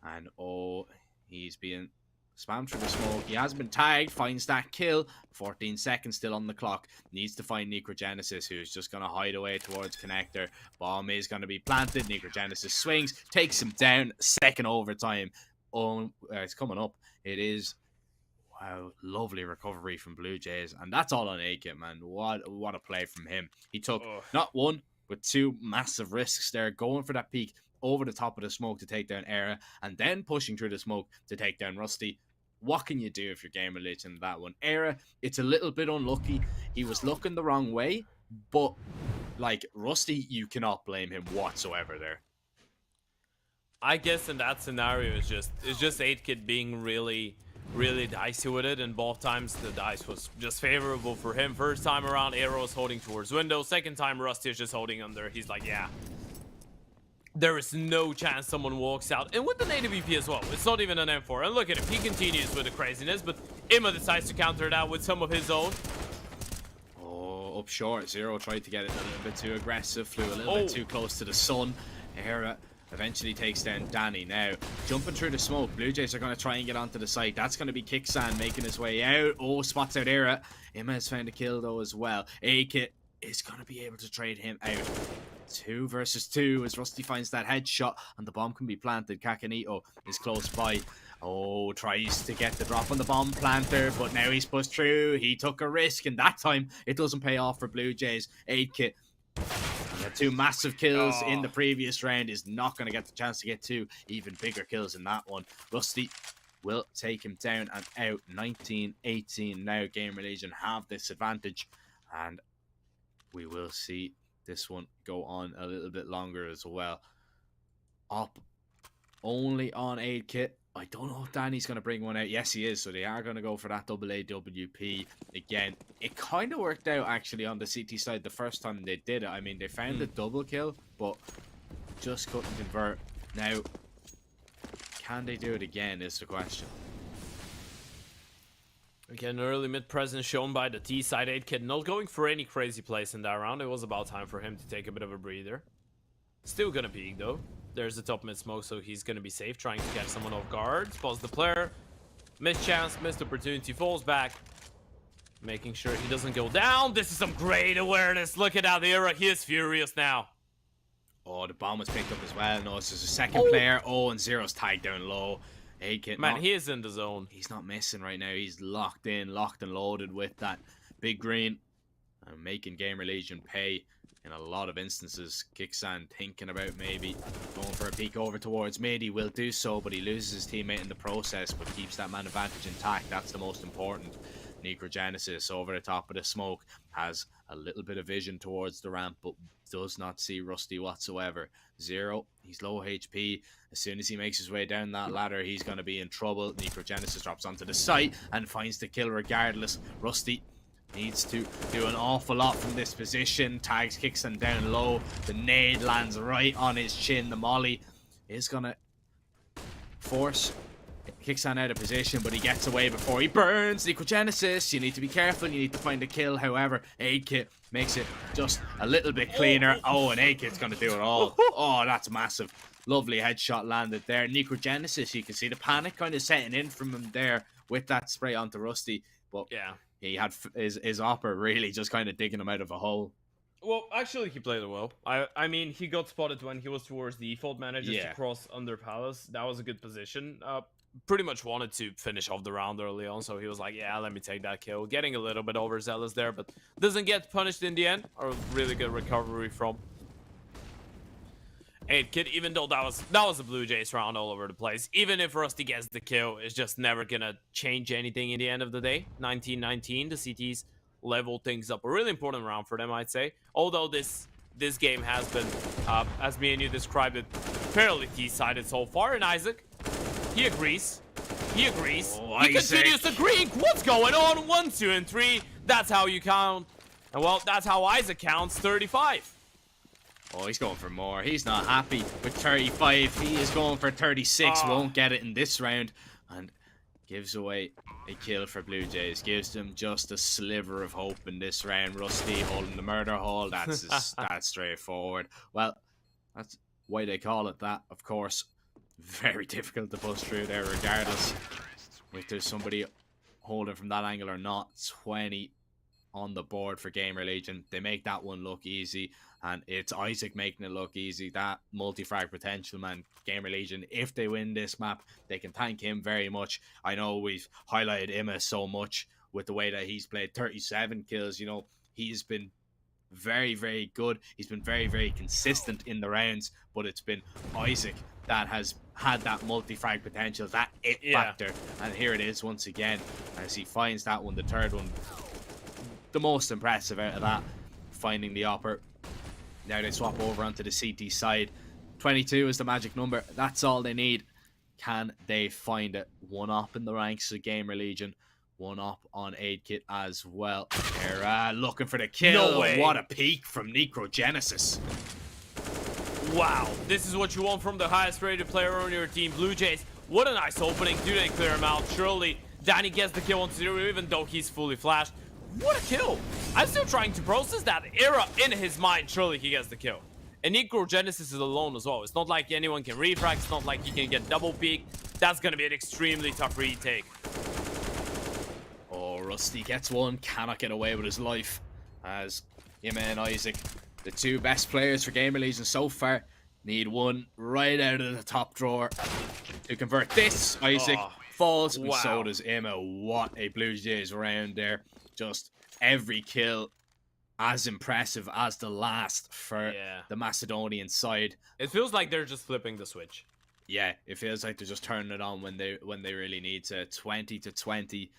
And oh, he's being spammed through the smoke. He has been tagged, finds that kill. 14 seconds still on the clock. Needs to find Necrogenesis, who's just going to hide away towards Connector. Bomb is going to be planted. Necrogenesis swings, takes him down. Second overtime. Oh, it's coming up. It is. Wow, lovely recovery from Blue Jays. And that's all on 8kit, man. What a play from him. He took not one, but 2 massive risks there. Going for that peak over the top of the smoke to take down Era. And then pushing through the smoke to take down Rusty. What can you do if you're GamerLegion in that one? Era, it's a little bit unlucky. He was looking the wrong way. But, like, Rusty, you cannot blame him whatsoever there. I guess in that scenario, it's just 8kid being really dicey with it, and both times the dice was just favorable for him. First time around, Arrow was holding towards window. Second time, Rusty is just holding under. He's like, yeah, there is no chance someone walks out. And with the native EP as well, it's not even an M4. And look at him, he continues with the craziness, but Imma decides to counter that with some of his own. Oh, up short. Zero tried to get it a little bit too aggressive, flew a little bit too close to the sun. Era eventually takes down Danny. Now, jumping through the smoke, Blue Jays are going to try and get onto the site. That's going to be Kicksan making his way out. Oh, spots out Era. Imma has found a kill, though, as well. 8kit is going to be able to trade him out. 2 versus 2 as Rusty finds that headshot, and the bomb can be planted. Kakanito is close by. Oh, tries to get the drop on the bomb planter, but now he's pushed through. He took a risk, and that time it doesn't pay off for Blue Jays. 8kit. He had 2 massive kills in the previous round. Is not going to get the chance to get 2 even bigger kills in that one. Rusty will take him down and out. 19-18 now. GamerLegion have this advantage, and we will see this one go on a little bit longer as well. Up only on 8kit. I don't know if Danny's going to bring one out. Yes, he is. So they are going to go for that double AWP again. It kind of worked out, actually, on the CT side the first time they did it. I mean, they found the double kill, but just couldn't convert. Now, can they do it again is the question. Again, early mid presence shown by the T side. 8kid not going for any crazy plays in that round. It was about time for him to take a bit of a breather. Still gonna peek though. There's the top mid smoke, so he's gonna be safe, trying to catch someone off guard. Spots the player. Missed chance, missed opportunity, falls back. Making sure he doesn't go down. This is some great awareness. Look at that Era. He is furious now. Oh, the bomb was picked up as well. No, this is a second player. Oh, and Zero's tagged down low. 8kit, man, he is in the zone. He's not missing right now. He's locked in, locked and loaded with that big green. And making GamerLegion pay in a lot of instances. Kixan thinking about maybe going for a peek over towards mid. He will do so, but he loses his teammate in the process, but keeps that man advantage intact. That's the most important. Necrogenesis over the top of the smoke has a little bit of vision towards the ramp, but does not see Rusty whatsoever. Zero, he's low HP. As soon as he makes his way down that ladder, he's going to be in trouble. Necrogenesis drops onto the site and finds the kill regardless. Rusty needs to do an awful lot from this position. Tags Kixan down low. The nade lands right on his chin. The molly is going to force Kixan out of position, but he gets away before he burns. Necrogenesis, you need to be careful. You need to find a kill. However, 8kit makes it just a little bit cleaner. Oh, and 8kit's going to do it all. Oh, that's massive. Lovely headshot landed there. Necrogenesis, you can see the panic kind of setting in from him there with that spray onto Rusty. But yeah, he had his opper really just kind of digging him out of a hole. Well, actually, he played it well. I mean, he got spotted when he was towards the default, managed to cross under Palace. That was a good position. Pretty much wanted to finish off the round early on, so he was like, yeah, let me take that kill. Getting a little bit overzealous there, but doesn't get punished in the end. A really good recovery from 8kit, even though that was a Blue Jays round all over the place. Even if Rusty gets the kill, it's just never gonna change anything in the end of the day. 19-19, the CTs level things up. A really important round for them, I'd say. Although this game has been, as me and you described it, fairly T-sided so far. And Isaac, he agrees. He agrees. Oh, he continues agreeing. What's going on? 1, 2, and 3. That's how you count. And well, that's how Isaac counts 35. Oh, he's going for more. He's not happy with 35. He is going for 36. Won't get it in this round. And gives away a kill for Blue Jays. Gives them just a sliver of hope in this round. Rusty holding the murder hole. That's straightforward. Well, that's why they call it that, of course. Very difficult to push through there regardless if there's somebody holding from that angle or not. 20 on the board for GamerLegion. They make that one look easy, and it's Isaac making it look easy. That multi-frag potential, man. GamerLegion, if they win this map, they can thank him very much. I know we've highlighted Imma so much with the way that he's played. 37 kills, you know, he's been very, very good. He's been very, very consistent in the rounds, but it's been Isaac that has had that multi-frag potential, that it factor. And here it is once again as he finds that one, the third one. The most impressive out of that, finding the opper. Now they swap over onto the CT side. 22 is the magic number. That's all they need. Can they find it? One up in the ranks of GamerLegion. One up on 8kit as well. They're looking for the kill. No way. What a peek from Necrogenesis. Wow, this is what you want from the highest rated player on your team, Blue Jays. What a nice opening. Do they clear him out? Surely Danny gets the kill on 0, even though he's fully flashed. What a kill. I'm still trying to process that era in his mind. Surely he gets the kill. And Necrogenesis is alone as well. It's not like anyone can refrag. It's not like he can get double peek. That's going to be an extremely tough retake. Oh, Rusty gets one. Cannot get away with his life. As Imma and Isaac, the two best players for GamerLegion so far, need one right out of the top drawer to convert this. Isaac falls, and so does Imma. What a Blue Jays round there. Just every kill as impressive as the last for the Macedonian side. It feels like they're just flipping the switch. Yeah, it feels like they're just turning it on when they really need to. 20-20,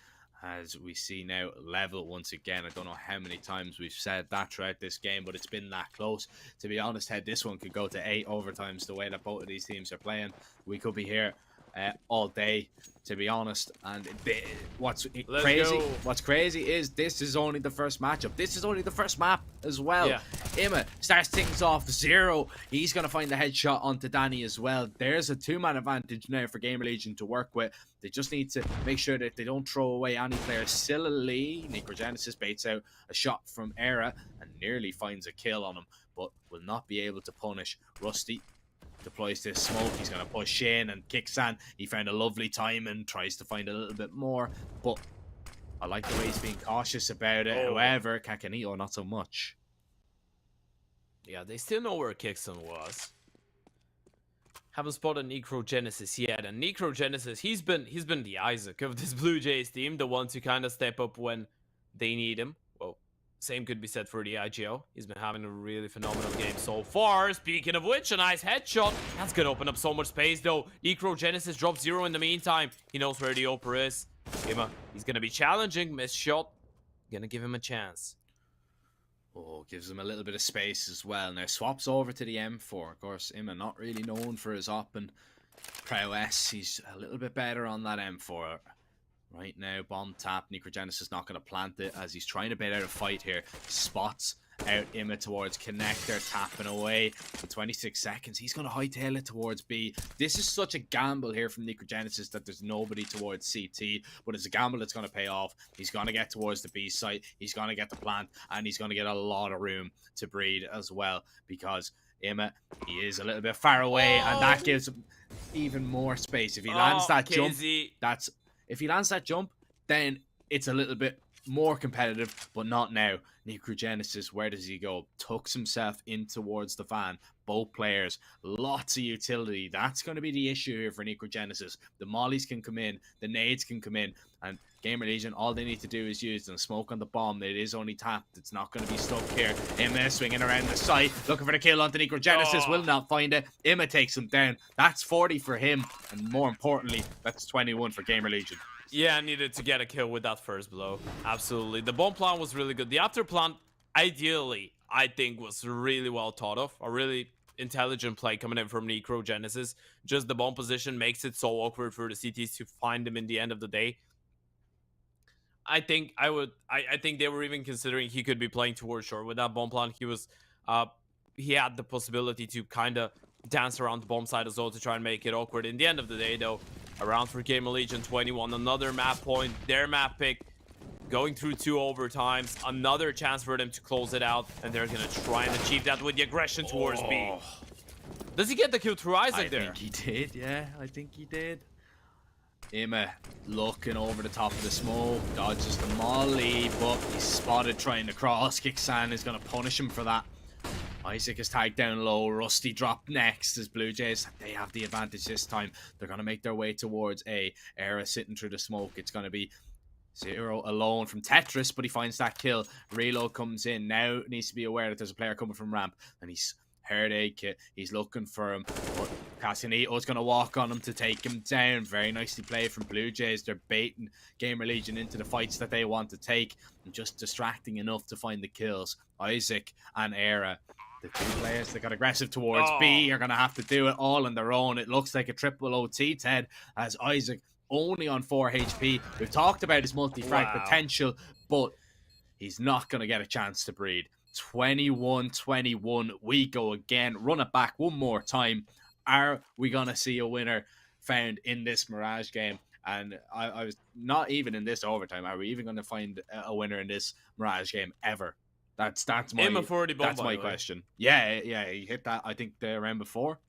as we see now, level once again. I don't know how many times we've said that throughout this game, but it's been that close. To be honest, Head, this one could go to 8 overtimes the way that both of these teams are playing. We could be here all day, to be honest. And what's crazy is this is only the first matchup. This is only the first map as well. Imma starts things off 0. He's gonna find the headshot onto Danny as well. There's a 2-man advantage now for GamerLegion to work with. They just need to make sure that they don't throw away any player sillily. Necrogenesis baits out a shot from Era and nearly finds a kill on him, but will not be able to punish Rusty. Deploys this smoke. He's going to push in and Kixan. He found a lovely time and tries to find a little bit more, but I like the way he's being cautious about it. However, Kakanito, not so much. Yeah, they still know where Kixan was. Haven't spotted Necrogenesis yet, and Necrogenesis, he's been the Isaac of this Blue Jays team, the one to kind of step up when they need him. Well, Same could be said for the IGO. He's been having a really phenomenal game so far. Speaking of which, a nice headshot. That's gonna open up so much space though. Necrogenesis drops 0 in the meantime. He knows where the Oper is. He's gonna be challenging. Missed shot. Gonna give him a chance. Oh, gives him a little bit of space as well. Now swaps over to the M4. Of course, Ima not really known for his op and prowess. He's a little bit better on that M4. Right now, bomb tap. Necrogenesis not going to plant it as he's trying to bait out a fight here. Spots out Ima towards connector, tapping away. In 26 seconds, he's going to hightail it towards B. This is such a gamble here from Necrogenesis that there's nobody towards CT, but it's a gamble that's going to pay off. He's going to get towards the B site, he's going to get the plant, and he's going to get a lot of room to breed as well, because Ima, he is a little bit far away, and that gives him even more space. If he lands that jump, if he lands that jump, then it's a little bit more competitive, but not now. Necrogenesis, where does he go? Tucks himself in towards the fan. Both players, lots of utility. That's going to be the issue here for Necrogenesis. The mollies can come in, the nades can come in, and GamerLegion, all they need to do is use them. Smoke on the bomb. It is only tapped. It's not going to be stuck here. Ima swinging around the side, looking for the kill onto Necrogenesis. Will not find it. Ima takes him down. That's 40 for him, and more importantly, that's 21 for GamerLegion. Yeah, I needed to get a kill with that first blow. Absolutely. The bomb plan was really good. The after plan, ideally, I think was really well thought of. A really intelligent play coming in from Necrogenesis. Just the bomb position makes it so awkward for the CTs to find him in the end of the day. I think they were even considering he could be playing towards short with that bomb plan. He had the possibility to kind of dance around the bomb side as well to try and make it awkward. In the end of the day, though, around for GamerLegion 21, another map point, their map pick, going through 2 overtimes, another chance for them to close it out, and they're gonna try and achieve that with the aggression towards B. Does he get the kill through Isaac there? I think he did, yeah, I think he did. Ima looking over the top of the smoke, dodges the molly, but he's spotted trying to cross. Kixan is going to punish him for that. Isaac is tagged down low. Rusty dropped next as BLUEJAYS, they have the advantage this time. They're going to make their way towards A. Era sitting through the smoke. It's going to be 0 alone from Tetris, but he finds that kill. Reload comes in. Now needs to be aware that there's a player coming from ramp, and he's heard A kit. He's looking for him, but Casanito's going to walk on him to take him down. Very nicely played from BLUEJAYS. They're baiting GamerLegion into the fights that they want to take, and just distracting enough to find the kills. Isaac and Era, the 2 players that got aggressive towards B, are going to have to do it all on their own. It looks like a triple OT, Ted, as Isaac only on 4 HP. We've talked about his multi-frag potential, but he's not going to get a chance to breed. 21-21, we go again. Run it back one more time. Are we going to see a winner found in this Mirage game? And I was not even in this overtime. Are we even going to find a winner in this Mirage game ever? That's my question. Yeah, he hit that, I think, the round before.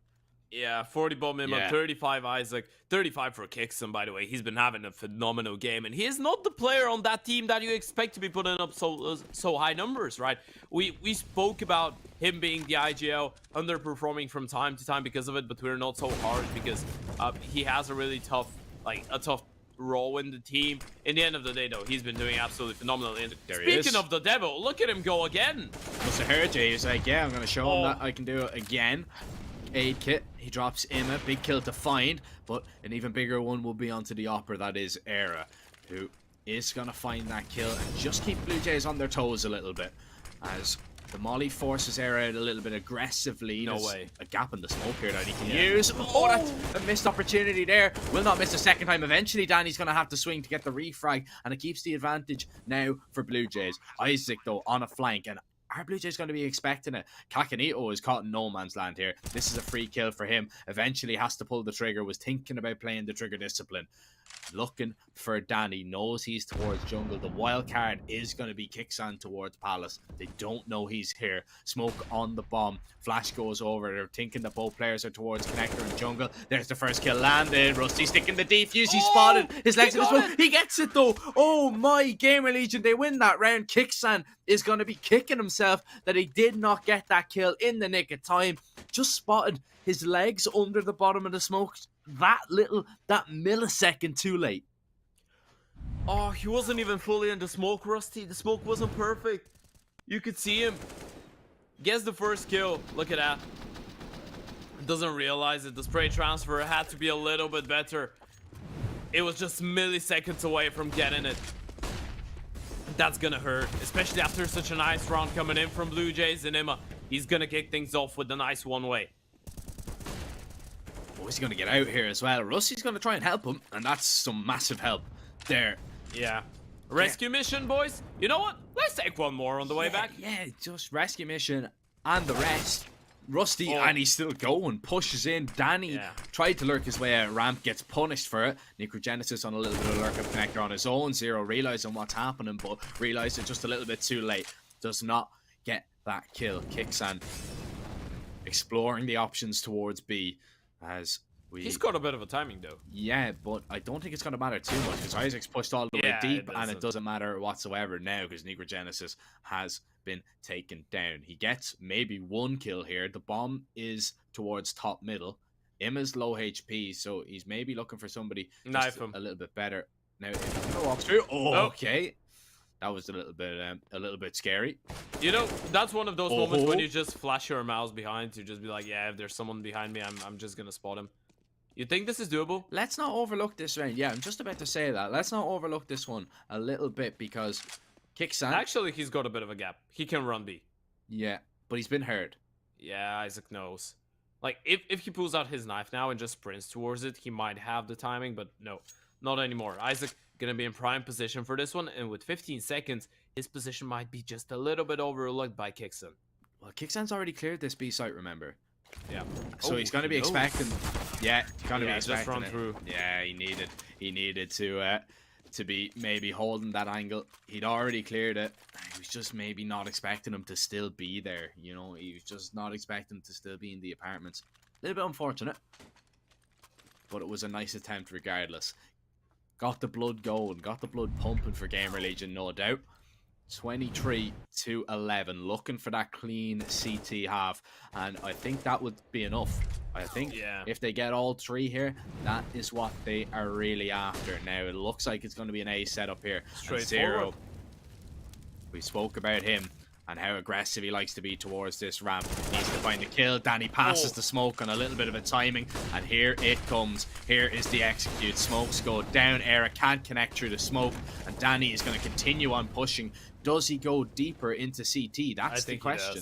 Yeah, 40 bomb Ima, 35 Isaac, 35 for Kixon, by the way. He's been having a phenomenal game, and he is not the player on that team that you expect to be putting up so high numbers, right? We spoke about him being the IGL, underperforming from time to time because of it, but we're not so hard because he has a really tough role in the team. In the end of the day, though, he's been doing absolutely phenomenal. Speaking of the devil, look at him go again. Must have heard you. He's like, yeah, I'm going to show him that I can do it again. Aid kit, he drops Ima, big kill to find, but an even bigger one will be onto the Opera, that is Era, who is going to find that kill and just keep BLUEJAYS on their toes a little bit, as the molly forces Era out a little bit aggressively. No way. A gap in the smoke here that he can use. Oh, that's a missed opportunity there. Will not miss a second time. Eventually, Danny's going to have to swing to get the refrag, and it keeps the advantage now for BLUEJAYS. Isaac, though, on a flank, and are BLUEJAYS going to be expecting it? Cacanito is caught in no man's land here. This is a free kill for him. Eventually has to pull the trigger. Was thinking about playing the trigger discipline. Looking for Danny. Knows he's towards jungle. The wild card is going to be Kixan towards Palace. They don't know he's here. Smoke on the bomb. Flash goes over. They're thinking that both players are towards connector and jungle. There's the first kill landed. Rusty sticking the defuse. He spotted his legs in the smoke. He gets it though. Oh my, GamerLegion, they win that round. Kixan is going to be kicking himself that he did not get that kill in the nick of time. Just spotted his legs under the bottom of the smoke. That millisecond too late. Oh, he wasn't even fully in the smoke, Rusty. The smoke wasn't perfect. You could see him gets the first kill. Look at that. Doesn't realize it. The spray transfer had to be a little bit better. It was just milliseconds away from getting it. That's gonna hurt, especially after such a nice round coming in from Blue Jays. And Emma, he's gonna kick things off with a nice one-way. Oh, is he gonna get out here as well? Rusty's gonna try and help him, and that's some massive help there. Yeah. Rescue mission, boys. You know what? Let's take one more on the way back. Yeah, just rescue mission and the rest. Rusty, and he's still going, pushes in. Danny tried to lurk his way out ramp, gets punished for it. Necrogenesis on a little bit of lurk up connector on his own. Zero realizing what's happening, but realized it just a little bit too late. Does not get that kill. Kixan exploring the options towards B as he's got a bit of a timing though. Yeah, but I don't think it's going to matter too much because Isaac's pushed all the way deep and it doesn't matter whatsoever now because Necrogenesis has been taken down. He gets maybe one kill here. The bomb is towards top middle. Emma's low HP, so he's maybe looking for somebody just a little bit better. Now, if Emma walks through, okay. That was a little bit scary. You know, that's one of those moments when you just flash your mouse behind to just be like, yeah, if there's someone behind me, I'm just gonna spot him. You think this is doable? Let's not overlook this round. Yeah, I'm just about to say that. Let's not overlook this one a little bit because Kixan... Actually, he's got a bit of a gap. He can run B. Yeah, but he's been hurt. Yeah, Isaac knows. Like, if he pulls out his knife now and just sprints towards it, he might have the timing, but no, not anymore. Isaac gonna be in prime position for this one, and with 15 seconds, his position might be just a little bit overlooked by Kixan. Well, Kixan's already cleared this B site, remember? Yeah. So he's going to be expecting... Yeah, going to be just expecting run through. Yeah, he needed to be maybe holding that angle. He'd already cleared it. He was just maybe not expecting him to still be there. You know, he was just not expecting him to still be in the apartments. A little bit unfortunate. But it was a nice attempt regardless. Got the blood going. Got the blood pumping for GamerLegion, no doubt. 23-11, looking for that clean CT half, and I think that would be enough. I think if they get all three here, that is what they are really after. Now it looks like it's going to be an A setup here. Zero. We spoke about him and how aggressive he likes to be towards this ramp. Needs to find a kill. Danny passes the smoke on a little bit of a timing, and here it comes. Here is the execute. Smokes go down. Era can't connect through the smoke, and Danny is going to continue on pushing. Does he go deeper into CT? That's the question.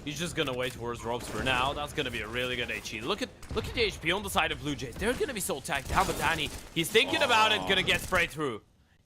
He's just gonna wait towards Robs for now. That's gonna be a really good HE. Look at the HP on the side of Blue Jays. They're gonna be so tagged. How about Danny? He's thinking about it. Gonna get sprayed through.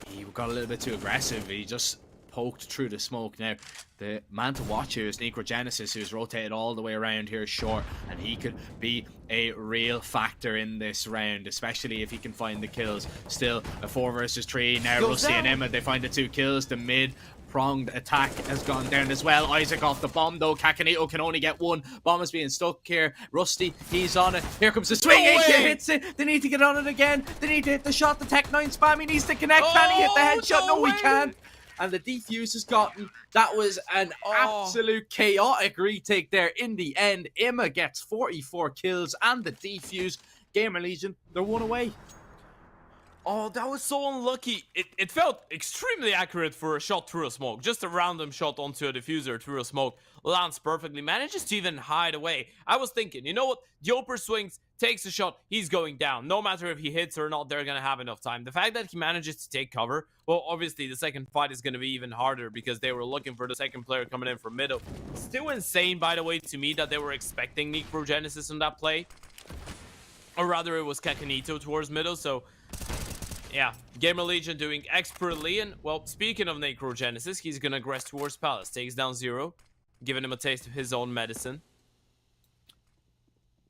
He got a little bit too aggressive. He just poked through the smoke. Now the man to watch here is Necrogenesis, who's rotated all the way around here short, and he could be a real factor in this round, especially if he can find the kills. Still a 4 versus 3 now. Rusty and Emma, they find the 2 kills. The mid pronged attack has gone down as well. Isaac off the bomb though. Kakanito can only get 1. Bomb is being stuck here. Rusty, he's on it. Here comes the swing. AK hits it. They need to get on it again. They need to hit the shot. The Tech 9 spam. He needs to connect. Can he hit the headshot? No, he can't. And the defuse has gotten. That was an absolute chaotic retake there. In the end, Emma gets 44 kills and the defuse. GamerLegion, they're 1 away. Oh, that was so unlucky. It felt extremely accurate for a shot through a smoke. Just a random shot onto a diffuser through a smoke. Lands perfectly. Manages to even hide away. I was thinking, you know what? Joper swings, takes a shot. He's going down. No matter if he hits or not, they're going to have enough time. The fact that he manages to take cover, well, obviously the second fight is going to be even harder because they were looking for the second player coming in from middle. Still insane, by the way, to me that they were expecting Necrogenesis on that play. Or rather, it was Kakanito towards middle, so... yeah, GamerLegion doing expertly, and, well, speaking of Necrogenesis, he's gonna aggress towards Palace. Takes down Zero, giving him a taste of his own medicine.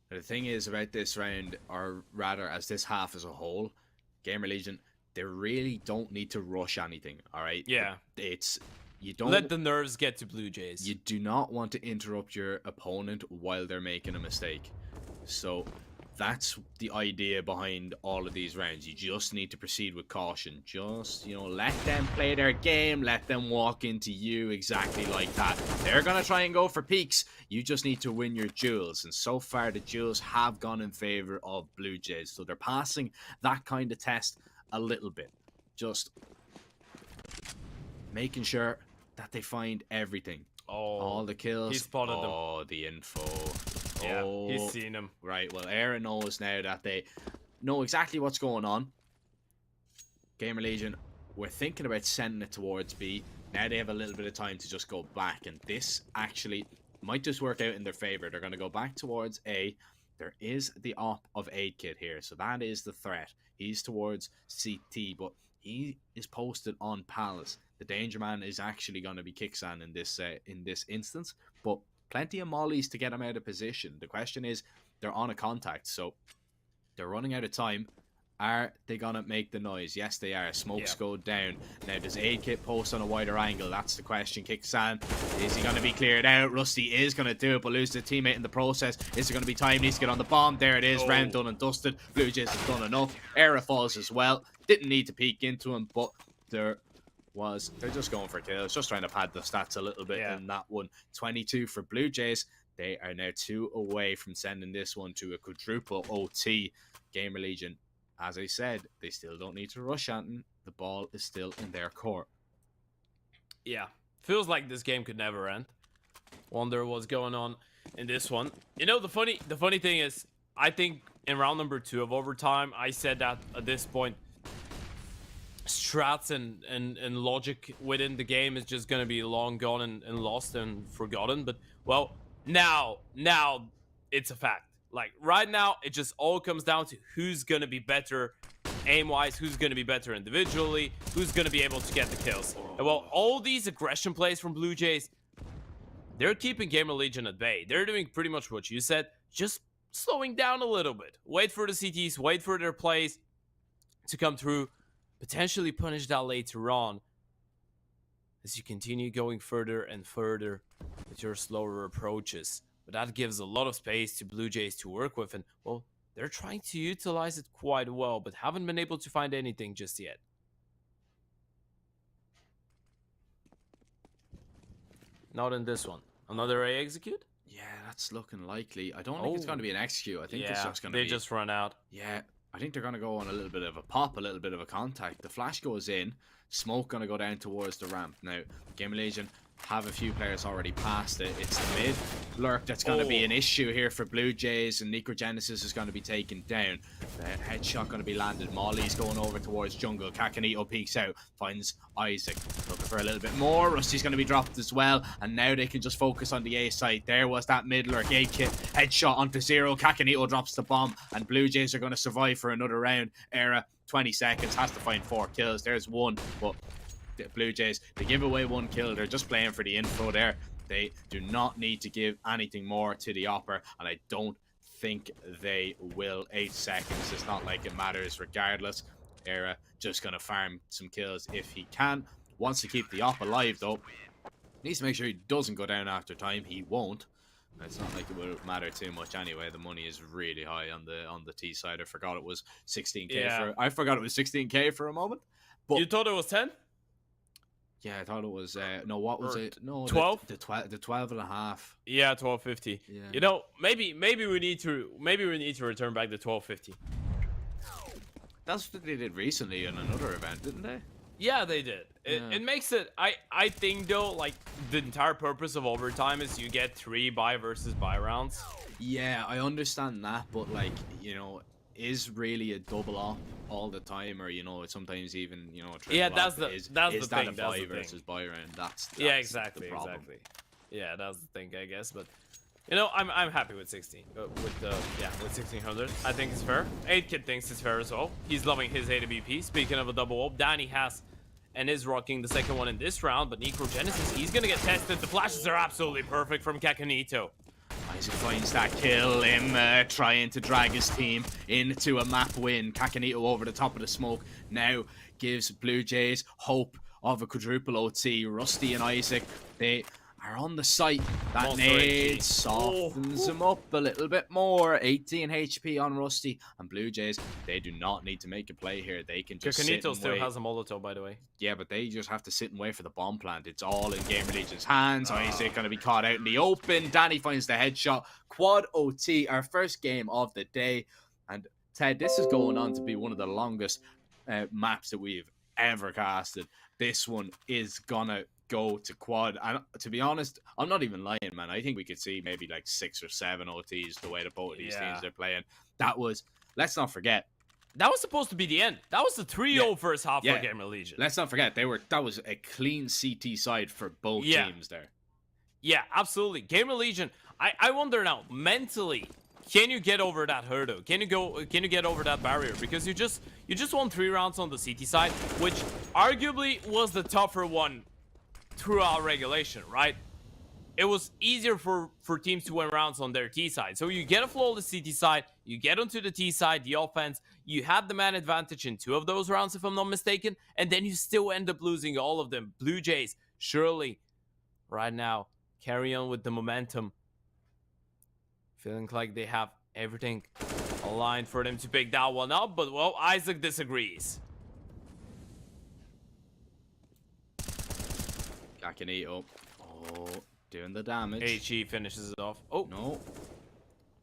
The thing is about this round, or rather as this half as a whole, GamerLegion, they really don't need to rush anything, alright? Yeah. You don't... let the nerves get to Blue Jays. You do not want to interrupt your opponent while they're making a mistake. So... that's the idea behind all of these rounds. You just need to proceed with caution. Just, you know, let them play their game. Let them walk into you exactly like that. They're going to try and go for peaks. You just need to win your duels. And so far, the duels have gone in favor of Blue Jays. So they're passing that kind of test a little bit. Just making sure that they find everything. Oh, All the kills. he spotted them. Oh, the info. Yeah, Oh, he's seen them. right. Well, Aaron knows now that they know exactly what's going on. GamerLegion, we're thinking about sending it towards B. Now they have a little bit of time to just go back, and this actually might just work out in their favor. They're going to go back towards A. There is the op of Aid Kit here, so that is the threat. He's towards CT, but he is posted on Palace. The Danger Man is actually going to be Kicksan in this instance, but plenty of mollies to get him out of position. The question is, they're on a contact, so they're running out of time. Are they gonna make the noise? Yes, they are. Smokes go down. Now, does Aid Kit post on a wider angle? That's the question. Kicksan, is he gonna be cleared out? Rusty is gonna do it, but loses a teammate in the process. Is there gonna be time? Needs to get on the bomb. There it is. Oh. Round done and dusted. Blue Jays have done enough. Era falls as well. Didn't need to peek into him, but they're just going for kills, just trying to pad the stats a little bit in that one. 22 for Blue Jays. They are now 2 away from sending this one to a quadruple OT. GamerLegion, as I said, they still don't need to rush Anton. The ball is still in their court. Yeah, feels like this game could never end. Wonder what's going on in this one. You know, the funny thing is, I think in round number 2 of overtime, I said that at this point, strats and logic within the game is just gonna be long gone and lost and forgotten. But well, now it's a fact. Like right now, it just all comes down to who's gonna be better aim-wise, who's gonna be better individually, who's gonna be able to get the kills. And well, all these aggression plays from Blue Jays, they're keeping GamerLegion at bay. They're doing pretty much what you said, just slowing down a little bit. Wait for the CTs, wait for their plays to come through, potentially punish that later on as you continue going further and further with your slower approaches. But that gives a lot of space to Blue Jays to work with, and well, they're trying to utilize it quite well, but haven't been able to find anything just yet. Not in this one. Another A execute? Yeah, that's looking likely. I don't think it's going to be an execute. I think it's just going to be... they just run out. Yeah, I think they're going to go on a little bit of a pop, a little bit of a contact. The flash goes in. Smoke going to go down towards the ramp. Now, GamerLegion have a few players already past it. It's the mid lurk that's going to be an issue here for Blue Jays, and Necrogenesis is going to be taken down. The headshot going to be landed. Molly's going over towards jungle. Kakanito peeks out, finds Isaac, looking for a little bit more. Rusty's going to be dropped as well, and now they can just focus on the A side. There was that mid lurk. A kit headshot onto 0. Kakanito drops the bomb, and Blue Jays are going to survive for another round. Era 20 seconds, has to find 4 kills. There's 1, but the Blue Jays, they give away 1 kill. They're just playing for the info there. They do not need to give anything more to the opper, and I don't think they will. 8 seconds, it's not like it matters regardless. Era just going to farm some kills if he can. Wants to keep the op alive though. Needs to make sure he doesn't go down after time. He won't. It's not like it would matter too much anyway. The money is really high on the T side. I forgot it was 16k I forgot it was 16k for a moment. But you thought it was 10? Yeah, I thought it was no, what was it? No, 12? The 12 and a half. Yeah, 1250. Yeah. You know, maybe we need to return back to 1250. That's what they did recently in another event, didn't they? Yeah, they did. It makes it I think though, like the entire purpose of overtime is you get 3 buy versus buy rounds. Yeah, I understand that, but like, you know, is really a double op all the time, or you know, sometimes even, you know, a triple that's op. the Is thing. That a buy versus buy round? That's yeah, exactly, the problem. exactly. Yeah, that's the thing, I guess. But you know, I'm happy with 16. With 1600, I think it's fair. 8kid thinks it's fair as well. He's loving his AWP. Speaking of a double op, Danny has and is rocking the second one in this round, but Necrogenesis, he's gonna get tested. The flashes are absolutely perfect from Kakanito. Isaac finds that kill, him trying to drag his team into a map win. Kakanito over the top of the smoke now gives Blue Jays hope of a quadruple OT. Rusty and Isaac, they are on the site. That nade softens him up a little bit more. 18 HP on Rusty, and Blue Jays, they do not need to make a play here. They can just sit and still wait. has a Molotov, by the way. Yeah, but they just have to sit and wait for the bomb plant. It's all in GamerLegion's hands. Isaac going to be caught out in the open. Danny finds the headshot. Quad OT, our first game of the day. And Ted, this is going on to be one of the longest maps that we've ever casted. This one is gonna go to quad. And to be honest, I'm not even lying, man. I think we could see maybe like 6 or 7 OTs the way that both of these teams are playing. That was, let's not forget, that was supposed to be the end. That was the 3-0 first half for GamerLegion. Let's not forget, that was a clean CT side for both teams there. Yeah, absolutely. GamerLegion, I wonder now, mentally, can you get over that hurdle? Can you get over that barrier? Because you just won 3 rounds on the CT side, which arguably was the tougher one throughout regulation, right? It was easier for teams to win rounds on their T side. So you get a flawless CT side, you get onto the T side, the offense, you had the man advantage in 2 of those rounds, if I'm not mistaken, and then you still end up losing all of them. Blue Jays, surely, right now, carry on with the momentum. Feeling like they have everything aligned for them to pick that one up, but, well, Isaac disagrees. Gakanito. Oh, doing the damage. HE finishes it off. Oh. No.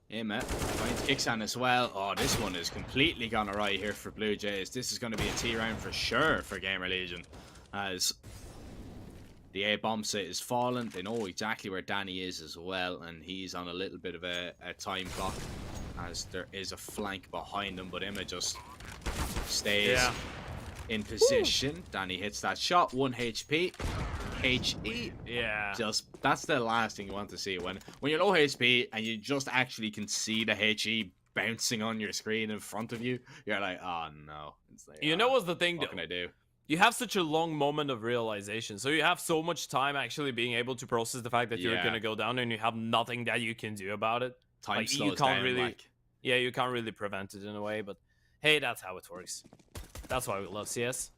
Emmett finds Kixan as well. Oh, this one is completely gone awry here for Blue Jays. This is going to be a T round for sure for GamerLegion, as the A bomb site is fallen. They know exactly where Danny is as well, and he's on a little bit of a time clock, as there is a flank behind him, but Emma just stays in position. Woo. Danny hits that shot. 1 HP. HE. Yeah. Just, that's the last thing you want to see. When you're low HP and you just actually can see the HE bouncing on your screen in front of you, you're like, oh no. It's like, you know what's the thing, what can I do? You have such a long moment of realization, so you have so much time actually being able to process the fact that you're gonna go down, and you have nothing that you can do about it. Time like, slows you can't down, really, like. yeah, you can't really prevent it in a way. But hey, that's how it works. That's why we love CS.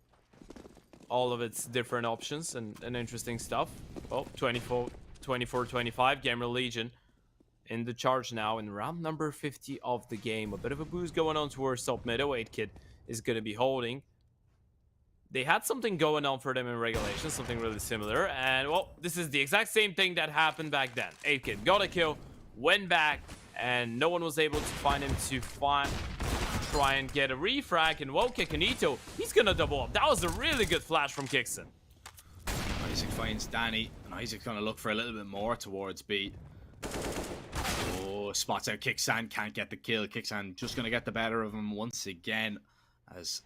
All of its different options and interesting stuff. Oh, 24-25, GamerLegion in the charge now in round number 50 of the game. A bit of a boost going on towards top mid. 8 Kid is gonna be holding. They had something going on for them in regulation, something really similar. And, well, this is the exact same thing that happened back then. 8 Kid got a kill, went back, and no one was able to find him to try and get a refrag. And, well, Gakanito, he's going to double up. That was a really good flash from Kixon. Isaac finds Danny, and Isaac's going to look for a little bit more towards B. Oh, spots out Kixan, can't get the kill. Kixan just going to get the better of him once again, as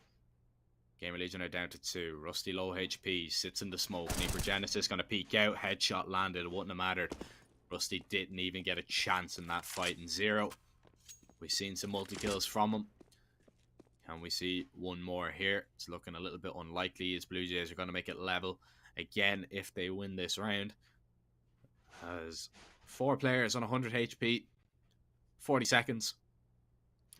GamerLegion are down to 2. Rusty low HP, sits in the smoke. Need for Genesis, gonna peek out. Headshot landed, it wouldn't have mattered. Rusty didn't even get a chance in that fight in 0. We've seen some multi-kills from him. Can we see one more here? It's looking a little bit unlikely, as Blue Jays are gonna make it level again if they win this round. As 4 players on 100 HP, 40 seconds.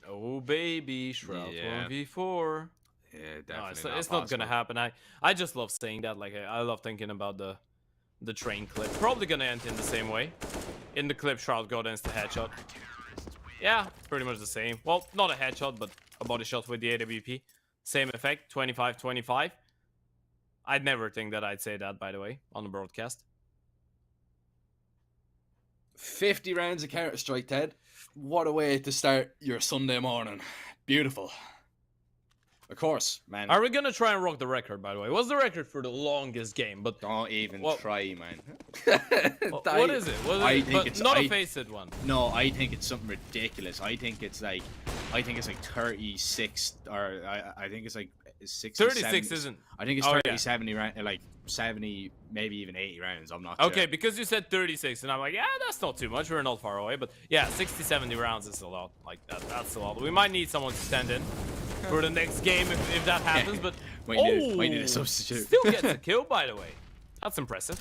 Oh baby, Shroud 1v4. Yeah, definitely. No, it's not gonna happen. I just love saying that. Like, I love thinking about the train clip. Probably gonna end in the same way. In the clip, Shroud got against the headshot. Yeah, pretty much the same. Well, not a headshot, but a body shot with the AWP. Same effect, 25-25. I'd never think that I'd say that, by the way, on the broadcast. 50 rounds of Counter-Strike, Ted. What a way to start your Sunday morning. Beautiful. Of course, man. Are we gonna try and rock the record, by the way? What's the record for the longest game? But don't even try, man. What is it? I think it's not a Faceit one. No, I think it's something ridiculous. I think it's like 36, or I think it's like 60. 36 isn't. I think it's 30, 70 round, like 70, maybe even 80 rounds. I'm not sure. Okay, because you said 36, and I'm like, yeah, that's not too much. We're not far away, but yeah, 60, 70 rounds is a lot. Like that's a lot. We might need someone to stand in for the next game if that happens, but might need a substitute. Still gets a kill, by the way. That's impressive.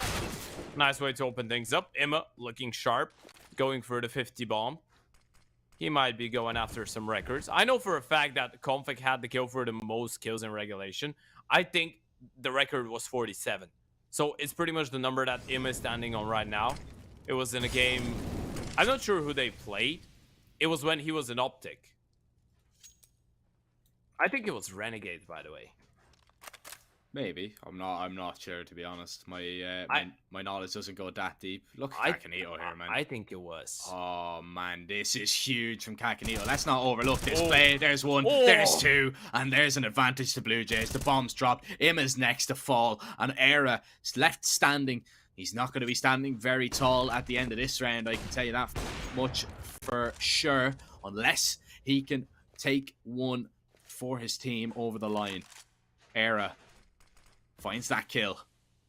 Nice way to open things up. Emma looking sharp, going for the 50 bomb. He might be going after some records. I know for a fact that Config had the kill for the most kills in regulation. I think the record was 47. So it's pretty much the number that Emma is standing on right now. It was in a game, I'm not sure who they played. It was when he was in Optic. I think it was Renegade, by the way. Maybe. I'm not sure, to be honest. My I my knowledge doesn't go that deep. Look I at Kakanito here, man. I think it was. Oh man, this is huge from Kakanito. Let's not overlook this Oh. play. There's one, Oh. there's two, and there's an advantage to Blue Jays. The bomb's dropped. Ima's next to fall, and Era is left standing. He's not going to be standing very tall at the end of this round. I can tell you that much for sure, unless he can take one for his team over the line. Era finds that kill,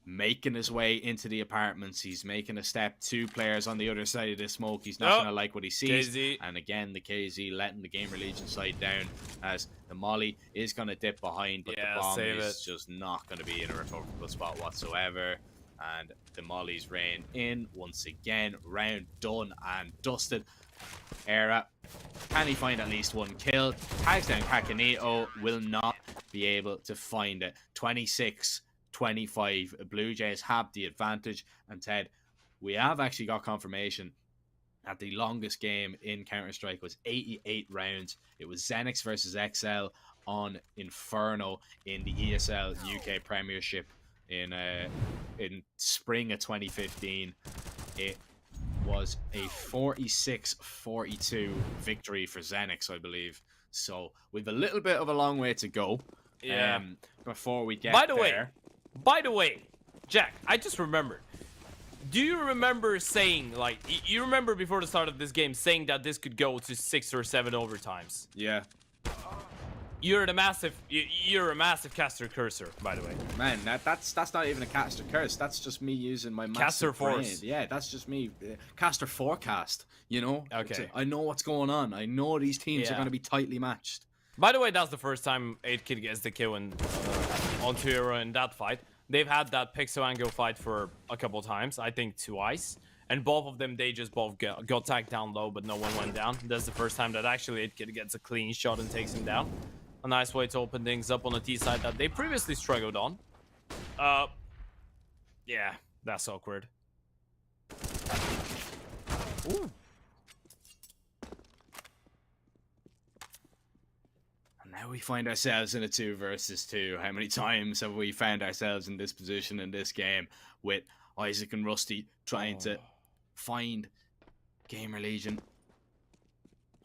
making his way into the apartments. He's making a step. Two players on the other side of the smoke. He's not going to like what he sees. KZ. And again, the KZ letting the GamerLegion side down, as the molly is going to dip behind, but the bomb is just not going to be in a recoverable spot whatsoever. And the mollies rain in once again. Round done and dusted. Era, can he find at least one kill? Tags down Kakanito, will not be able to find it. 26-25. Blue Jays have the advantage. And Ted, we have actually got confirmation that the longest game in Counter-Strike was 88 rounds. It was MOUZNXT versus XL on Inferno in the ESL UK Premiership in spring of 2015. It was a 46-42 victory for MOUZNXT, I believe. So we've a little bit of a long way to go. Yeah. Before we get By the way, Jack, I just remembered. Do you remember saying, like, you remember before the start of this game saying that this could go to 6 or 7 overtimes? Yeah. You're a massive caster cursor, by the way. Man, that's not even a caster curse. That's just me using my massive Caster force. brain. Yeah, that's just me. Caster forecast. You know. Okay. I know what's going on. I know these teams are going to be tightly matched. By the way, that's the first time 8kid gets the kill on Hero in that fight. They've had that Pixoango fight for a couple times, I think twice. And both of them, they just both got tagged down low, but no one went down. That's the first time that actually 8kid gets a clean shot and takes him down. A nice way to open things up on the T side that they previously struggled on. Yeah, that's awkward. Ooh. And now we find ourselves in a 2 versus 2. How many times have we found ourselves in this position in this game with Isaac and Rusty trying to find GamerLegion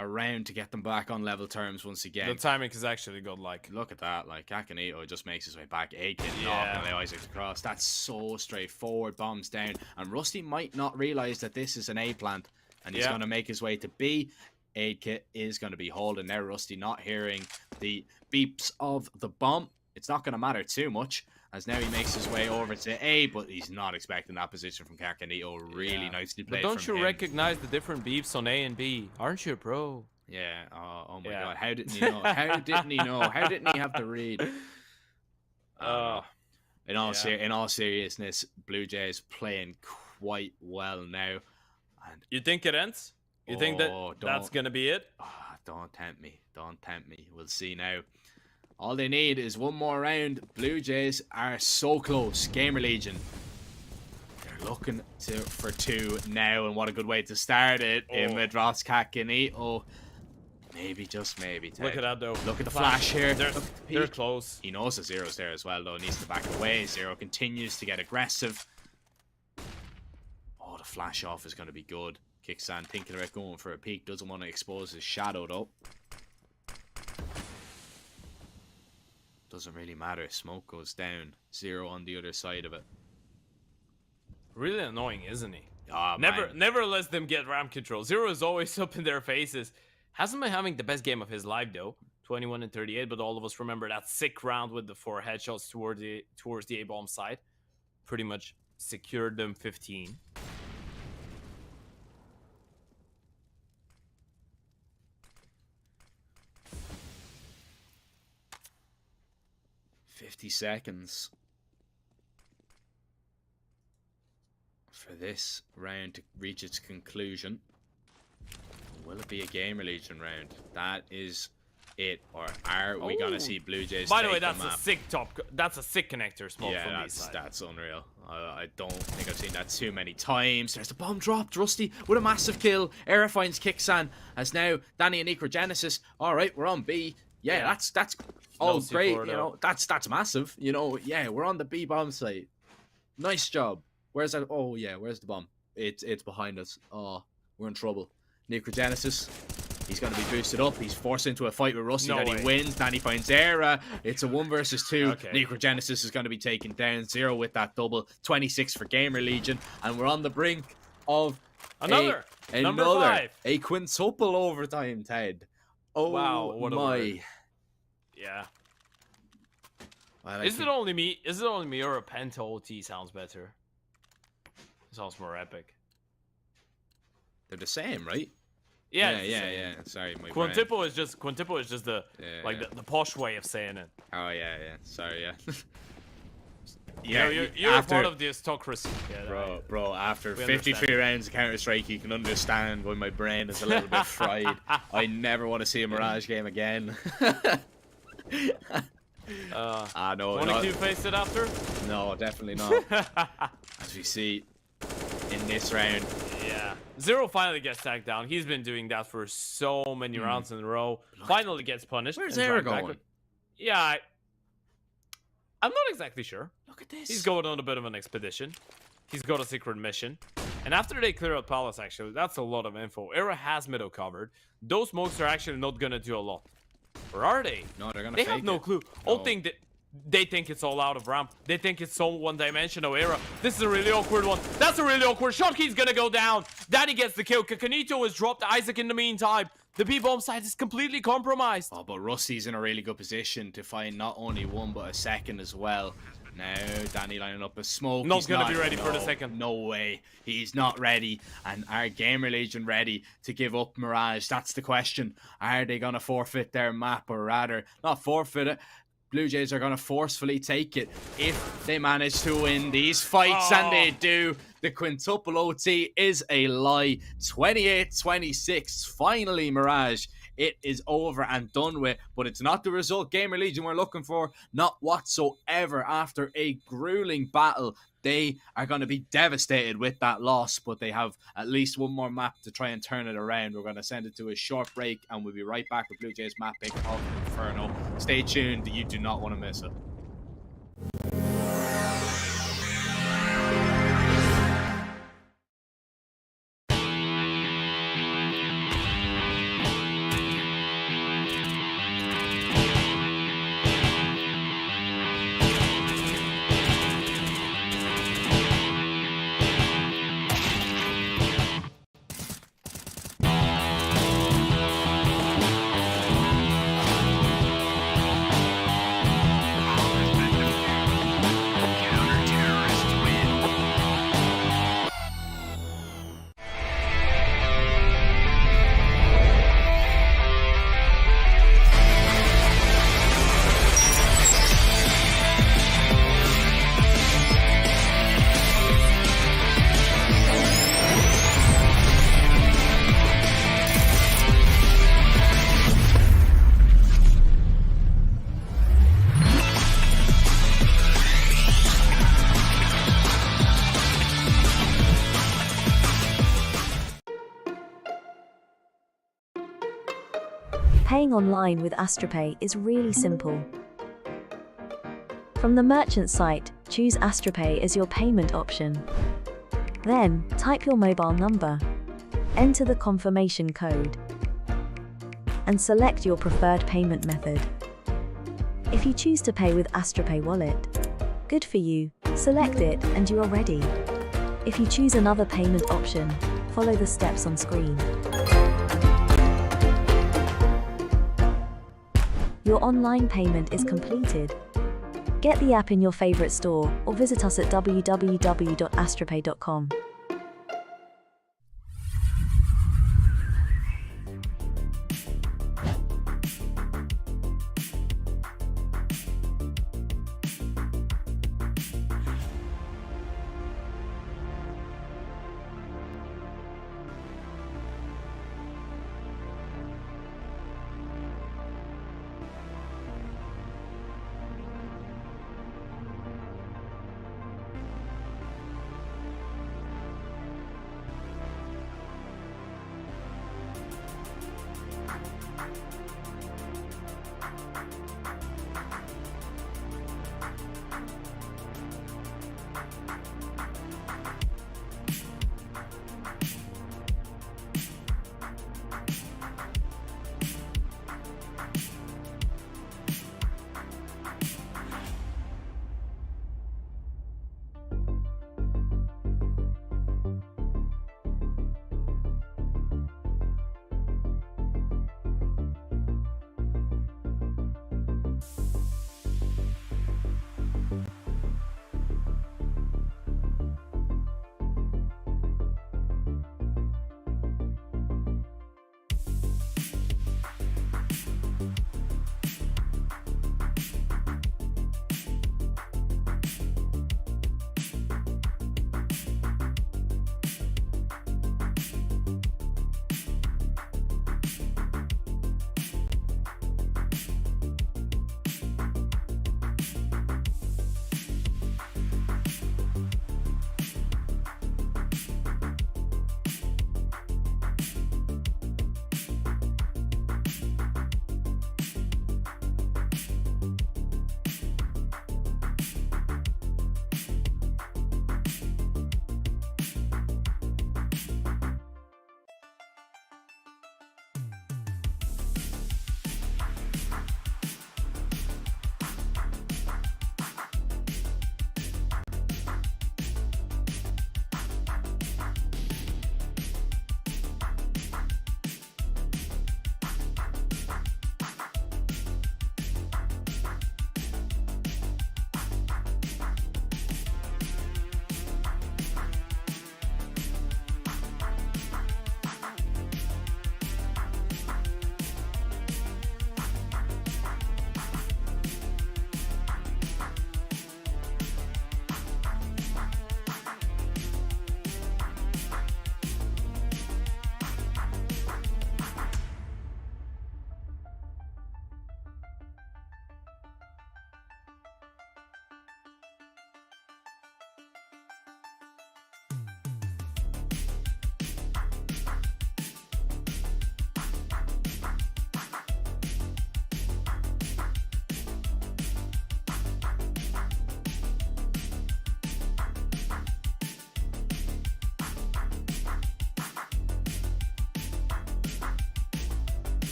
around to get them back on level terms once again. The timing is actually good. Like, look at that. Like, Kakanito just makes his way back. 8kid Yeah. and Isaac's across. That's so straightforward. Bombs down. And Rusty might not realize that this is an A plant. And he's going to make his way to B. 8kid is going to be holding there. Rusty not hearing the beeps of the bomb. It's not going to matter too much, as now he makes his way over to A, but he's not expecting that position from Kakanito. Really nicely played. But don't from you him. recognize the different beeps on A and B? Aren't you, bro? Yeah. Oh my god. How didn't he know? How didn't he know? How didn't he have to read? In all seriousness, Blue Jays playing quite well now. And you think it ends? You think that's gonna be it? Don't tempt me. Don't tempt me. We'll see now. All they need is one more round. Blue Jays are so close. GamerLegion, they're looking for 2 now, and what a good way to start it. Imidros Kakanito. Maybe, just maybe. Ted. Look at that, though. Look at the flash here. They're close. He knows the Zero's there as well, though. Needs to back away. Zero continues to get aggressive. Oh, the flash off is going to be good. Kicksan thinking about going for a peek. Doesn't want to expose his shadow, though. Doesn't really matter. Smoke goes down. Zero on the other side of it. Really annoying, isn't he? Oh, never lets them get ramp control. Zero is always up in their faces. Hasn't been having the best game of his life, though. 21 and 38, but all of us remember that sick round with the 4 headshots towards the A-bomb side. Pretty much secured them 15. Seconds for this round to reach its conclusion. Will it be a GamerLegion round? That is it, or are we gonna see Blue Jays? By the way, that's a sick that's a sick connector smoke from this side. That's unreal. I don't think I've seen that too many times. There's the bomb dropped. Rusty with a massive kill. Era finds Kicksan as now Danny and Necrogenesis. All right, we're on B. Yeah, Yeah. that's all C4 great. though. You know, that's massive. You know, yeah, we're on the B bomb site. Nice job. Where's that? Oh yeah, where's the bomb? It's behind us. Oh, we're in trouble. Necrogenesis. He's going to be boosted up. He's forced into a fight with Rusty that he wins. Danny finds Era. It's a 1 versus 2. Okay. Necrogenesis is going to be taken down. 0 with that double. 26 for GamerLegion. And we're on the brink of Another number 5. A quintuple overtime, Ted. Oh, wow, what my. A word. Yeah. Well, Is it only me? Is it only me or a Penta OT sounds better? It sounds more epic. They're the same, right? Yeah, yeah. Sorry, my Quintuple is just the the posh way of saying it. Oh yeah. Sorry, yeah. Yeah, you're part of the aristocracy. Yeah, bro, after 53 rounds of Counter-Strike, you can understand why my brain is a little bit fried. I never want to see a Mirage game again. No. Want to face it after? No, definitely not. As we see in this round. Yeah. Zero finally gets tagged down. He's been doing that for so many rounds in a row. Finally gets punished. Where's Zero going? Yeah, I'm not exactly sure. Look at this. He's going on a bit of an expedition. He's got a secret mission. And after they clear out Palace, actually, that's a lot of info. Era has middle covered. Those smokes are actually not going to do a lot. Or are they? No, they're going to They have no clue. All thing that they think it's all out of ramp. They think it's so one-dimensional. Era. This is a really awkward one. That's a really awkward. Shotkey's going to go down. Danny gets the kill. Kakanito has dropped Isaac in the meantime. The B-bomb side is completely compromised. Oh, but Rusty's in a really good position to find not only one, but a second as well. Now, Danny lining up a smoke. Not going to be ready for the second. No way. He's not ready. And are GamerLegion ready to give up Mirage? That's the question. Are they going to forfeit their map, or rather, not forfeit it? Blue Jays are going to forcefully take it if they manage to win these fights, and they do. The quintuple OT is a lie. 28-26. Finally, Mirage. It is over and done with, but it's not the result GamerLegion we're looking for, not whatsoever. After a grueling battle, they are going to be devastated with that loss, but they have at least one more map to try and turn it around. We're going to send it to a short break, and we'll be right back with Blue Jays map pick of Inferno. Stay tuned, you do not want to miss it. Paying online with AstroPay is really simple. From the merchant site, choose AstroPay as your payment option. Then, type your mobile number, enter the confirmation code, and select your preferred payment method. If you choose to pay with AstroPay Wallet, good for you, select it and you are ready. If you choose another payment option, follow the steps on screen. Your online payment is completed. Get the app in your favorite store or visit us at www.astropay.com.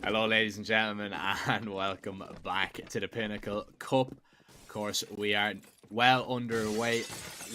Hello, ladies and gentlemen, and welcome back to the Pinnacle Cup. Of course, we are well underway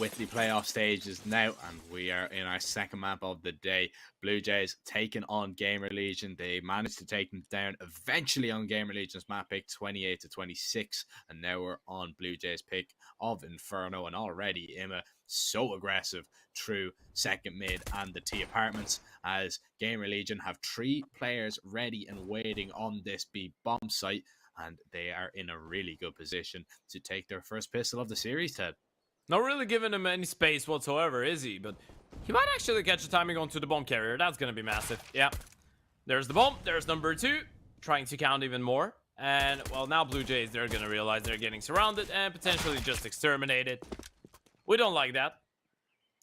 with the playoff stages now, and we are in our second map of the day. Blue Jays taking on GamerLegion. They managed to take them down eventually on GamerLegion's map pick 28-26, and now we're on Blue Jays' pick of Inferno, and already Emma so aggressive through second mid and the T apartments, as GamerLegion have 3 players ready and waiting on this B bomb site, and they are in a really good position to take their first pistol of the series, Ted. Not really giving him any space whatsoever, is he? But he might actually catch a timing onto the bomb carrier. That's going to be massive. Yeah. There's the bomb. There's number 2. Trying to count even more. And, well, now Blue Jays, they're going to realize they're getting surrounded and potentially just exterminated. We don't like that.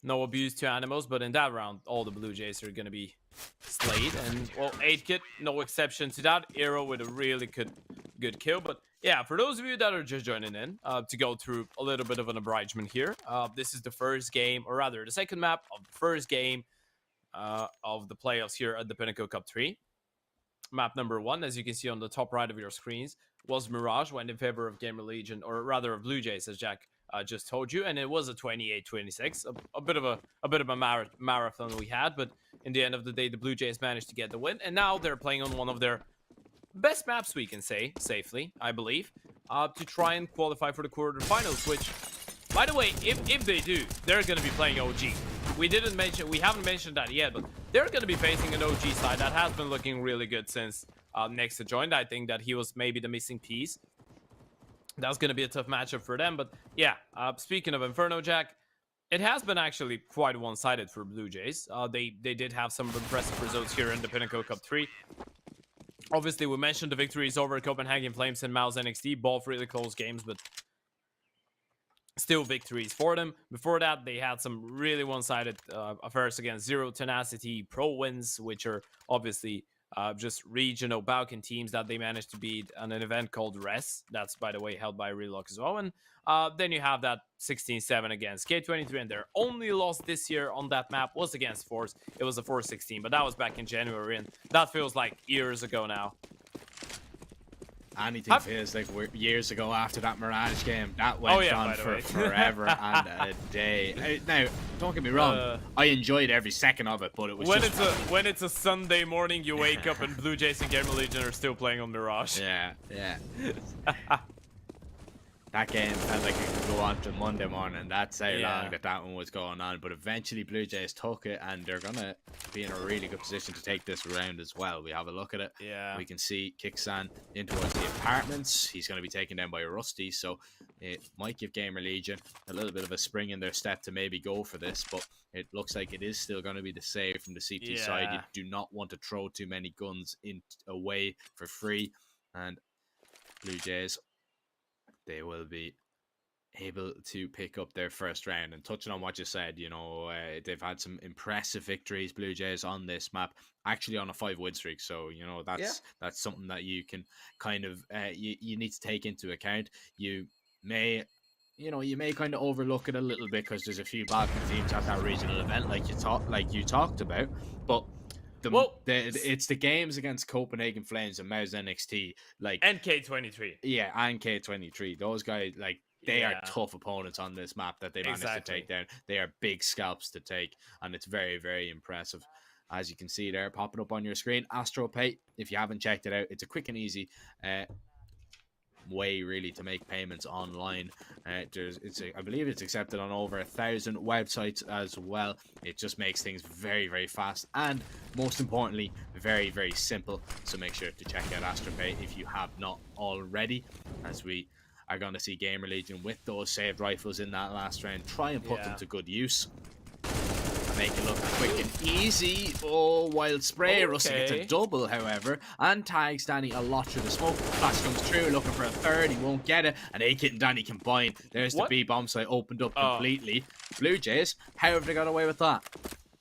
No abuse to animals, but in that round, all the Blue Jays are going to be slayed. And, well, 8-kit, no exception to that. Arrow with a really good kill. But, yeah, for those of you that are just joining in, to go through a little bit of an abridgment here, this is the first game, or rather, the second map of the first game of the playoffs here at the Pinnacle Cup 3. Map number 1, as you can see on the top right of your screens, was Mirage, went in favor of GamerLegion, or rather of Blue Jays, as Jack just told you, and it was a 28-26, a bit of a marathon we had, but in the end of the day, the Blue Jays managed to get the win, and now they're playing on one of their best maps, we can say safely, I believe, to try and qualify for the quarterfinals. Which, by the way, if they do, they're going to be playing OG. We haven't mentioned that yet, but they're going to be facing an OG side that has been looking really good since Next joined. I think that he was maybe the missing piece. That's going to be a tough matchup for them. But yeah, speaking of Inferno, Jack, it has been actually quite one-sided for Blue Jays. They did have some impressive results here in the Pinnacle Cup 3. Obviously, we mentioned the victories over Copenhagen Flames and MOUZNXT, both really close games, but still victories for them. Before that, they had some really one-sided affairs against Zero Tenacity Pro Wins, which are obviously just regional Balkan teams that they managed to beat on an event called Res. That's, by the way, held by Relock as well. And then you have that 16-7 against K23, and their only loss this year on that map was against Force. It was a 4-16, but that was back in January, and that feels like years ago now. Anything feels like years ago after that Mirage game. That went on for forever and a day. Now, don't get me wrong, I enjoyed every second of it, but it was when it's a Sunday morning, you wake up and Blue Jays and GamerLegion are still playing on Mirage. Yeah. That game felt like it could go on to Monday morning. That's how long that one was going on. But eventually Blue Jays took it, and they're going to be in a really good position to take this round as well. We have a look at it. Yeah. We can see Kicksan in towards the apartments. He's going to be taken down by Rusty, so it might give GamerLegion a little bit of a spring in their step to maybe go for this. But it looks like it is still going to be the save from the CT side. You do not want to throw too many guns away for free. And Blue Jays, they will be able to pick up their first round. And touching on what you said, you know, they've had some impressive victories, Blue Jays, on this map, actually on a 5-win streak. So, you know, that's something that you can kind of you need to take into account. You may kind of overlook it a little bit because there's a few Balkan teams at that regional event, like you talked about, but it's the games against Copenhagen Flames and MOUZNXT, like, and K23. Yeah, and K23. Those guys, like, they are tough opponents on this map that they managed to take down. They are big scalps to take, and it's very, very impressive. As you can see there, popping up on your screen, Entropiq. If you haven't checked it out, it's a quick and easy way really to make payments online. I believe it's accepted on over 1,000 websites as well. It just makes things very, very fast, and most importantly, very, very simple. So make sure to check out AstroPay if you have not already, as we are going to see GamerLegion with those saved rifles in that last round try and put them to good use. Make it look quick and easy. Oh, wild spray. Russell gets a double, however, and tags Danny a lot through the smoke. Flash comes through, looking for a third. He won't get it. And A-Kit and Danny combine. There's the B bomb site opened up completely. Blue Jays, how have they got away with that?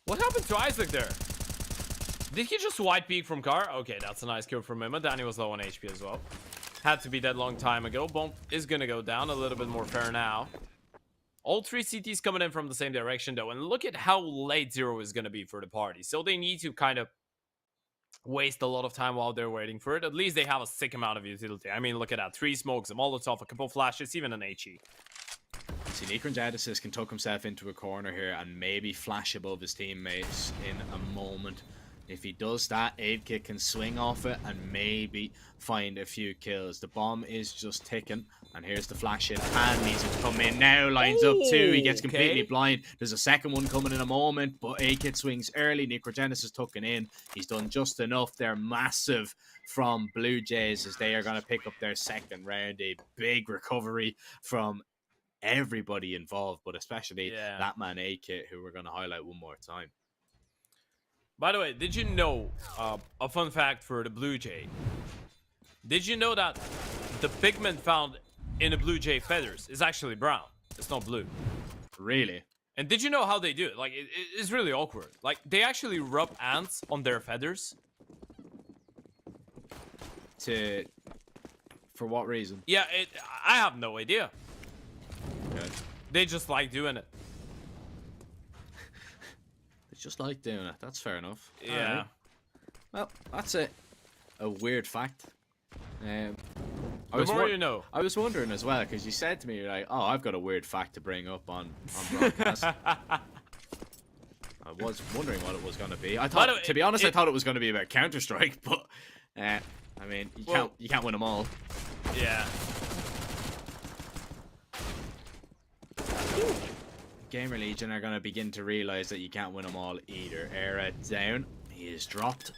What happened to Isaac there? Did he just white peek from car? Okay, that's a nice kill from him. Danny was low on HP as well. Had to be that long time ago. Bomb is gonna go down. A little bit more fair now. All 3 CTs coming in from the same direction, though. And look at how late 0 is going to be for the party. So they need to kind of waste a lot of time while they're waiting for it. At least they have a sick amount of utility. I mean, look at that. 3 smokes, a Molotov, a couple flashes, even an HE. See, Genesis can tuck himself into a corner here and maybe flash above his teammates in a moment. If he does that, A-Kit can swing off it and maybe find a few kills. The bomb is just ticking. And here's the flash in. And needs to come in now. Lines up too. He gets completely blind. There's a second one coming in a moment. But A-Kit swings early. Genesis tucking in. He's done just enough. They're massive from Blue Jays as they are going to pick up their second round. A big recovery from everybody involved. But especially that man A-Kit, who we're going to highlight one more time. By the way, did you know a fun fact for the Blue Jay? Did you know that the pigment found in the Blue Jay feathers is actually brown? It's not blue. Really? And did you know how they do it? Like, it's really awkward. Like, they actually rub ants on their feathers. For what reason? Yeah, I have no idea. Okay. They just like doing it. Just like doing it. That's fair enough. Yeah. Right. Well, that's a weird fact. The more you know. I was wondering as well, because you said to me, you're like, oh, I've got a weird fact to bring up on broadcast. I was wondering what it was going to be. I thought, to be honest, I thought it was going to be about Counter-Strike, but I mean, you can't win them all. Yeah. GamerLegion are going to begin to realize that you can't win them all either. Era down. He is dropped.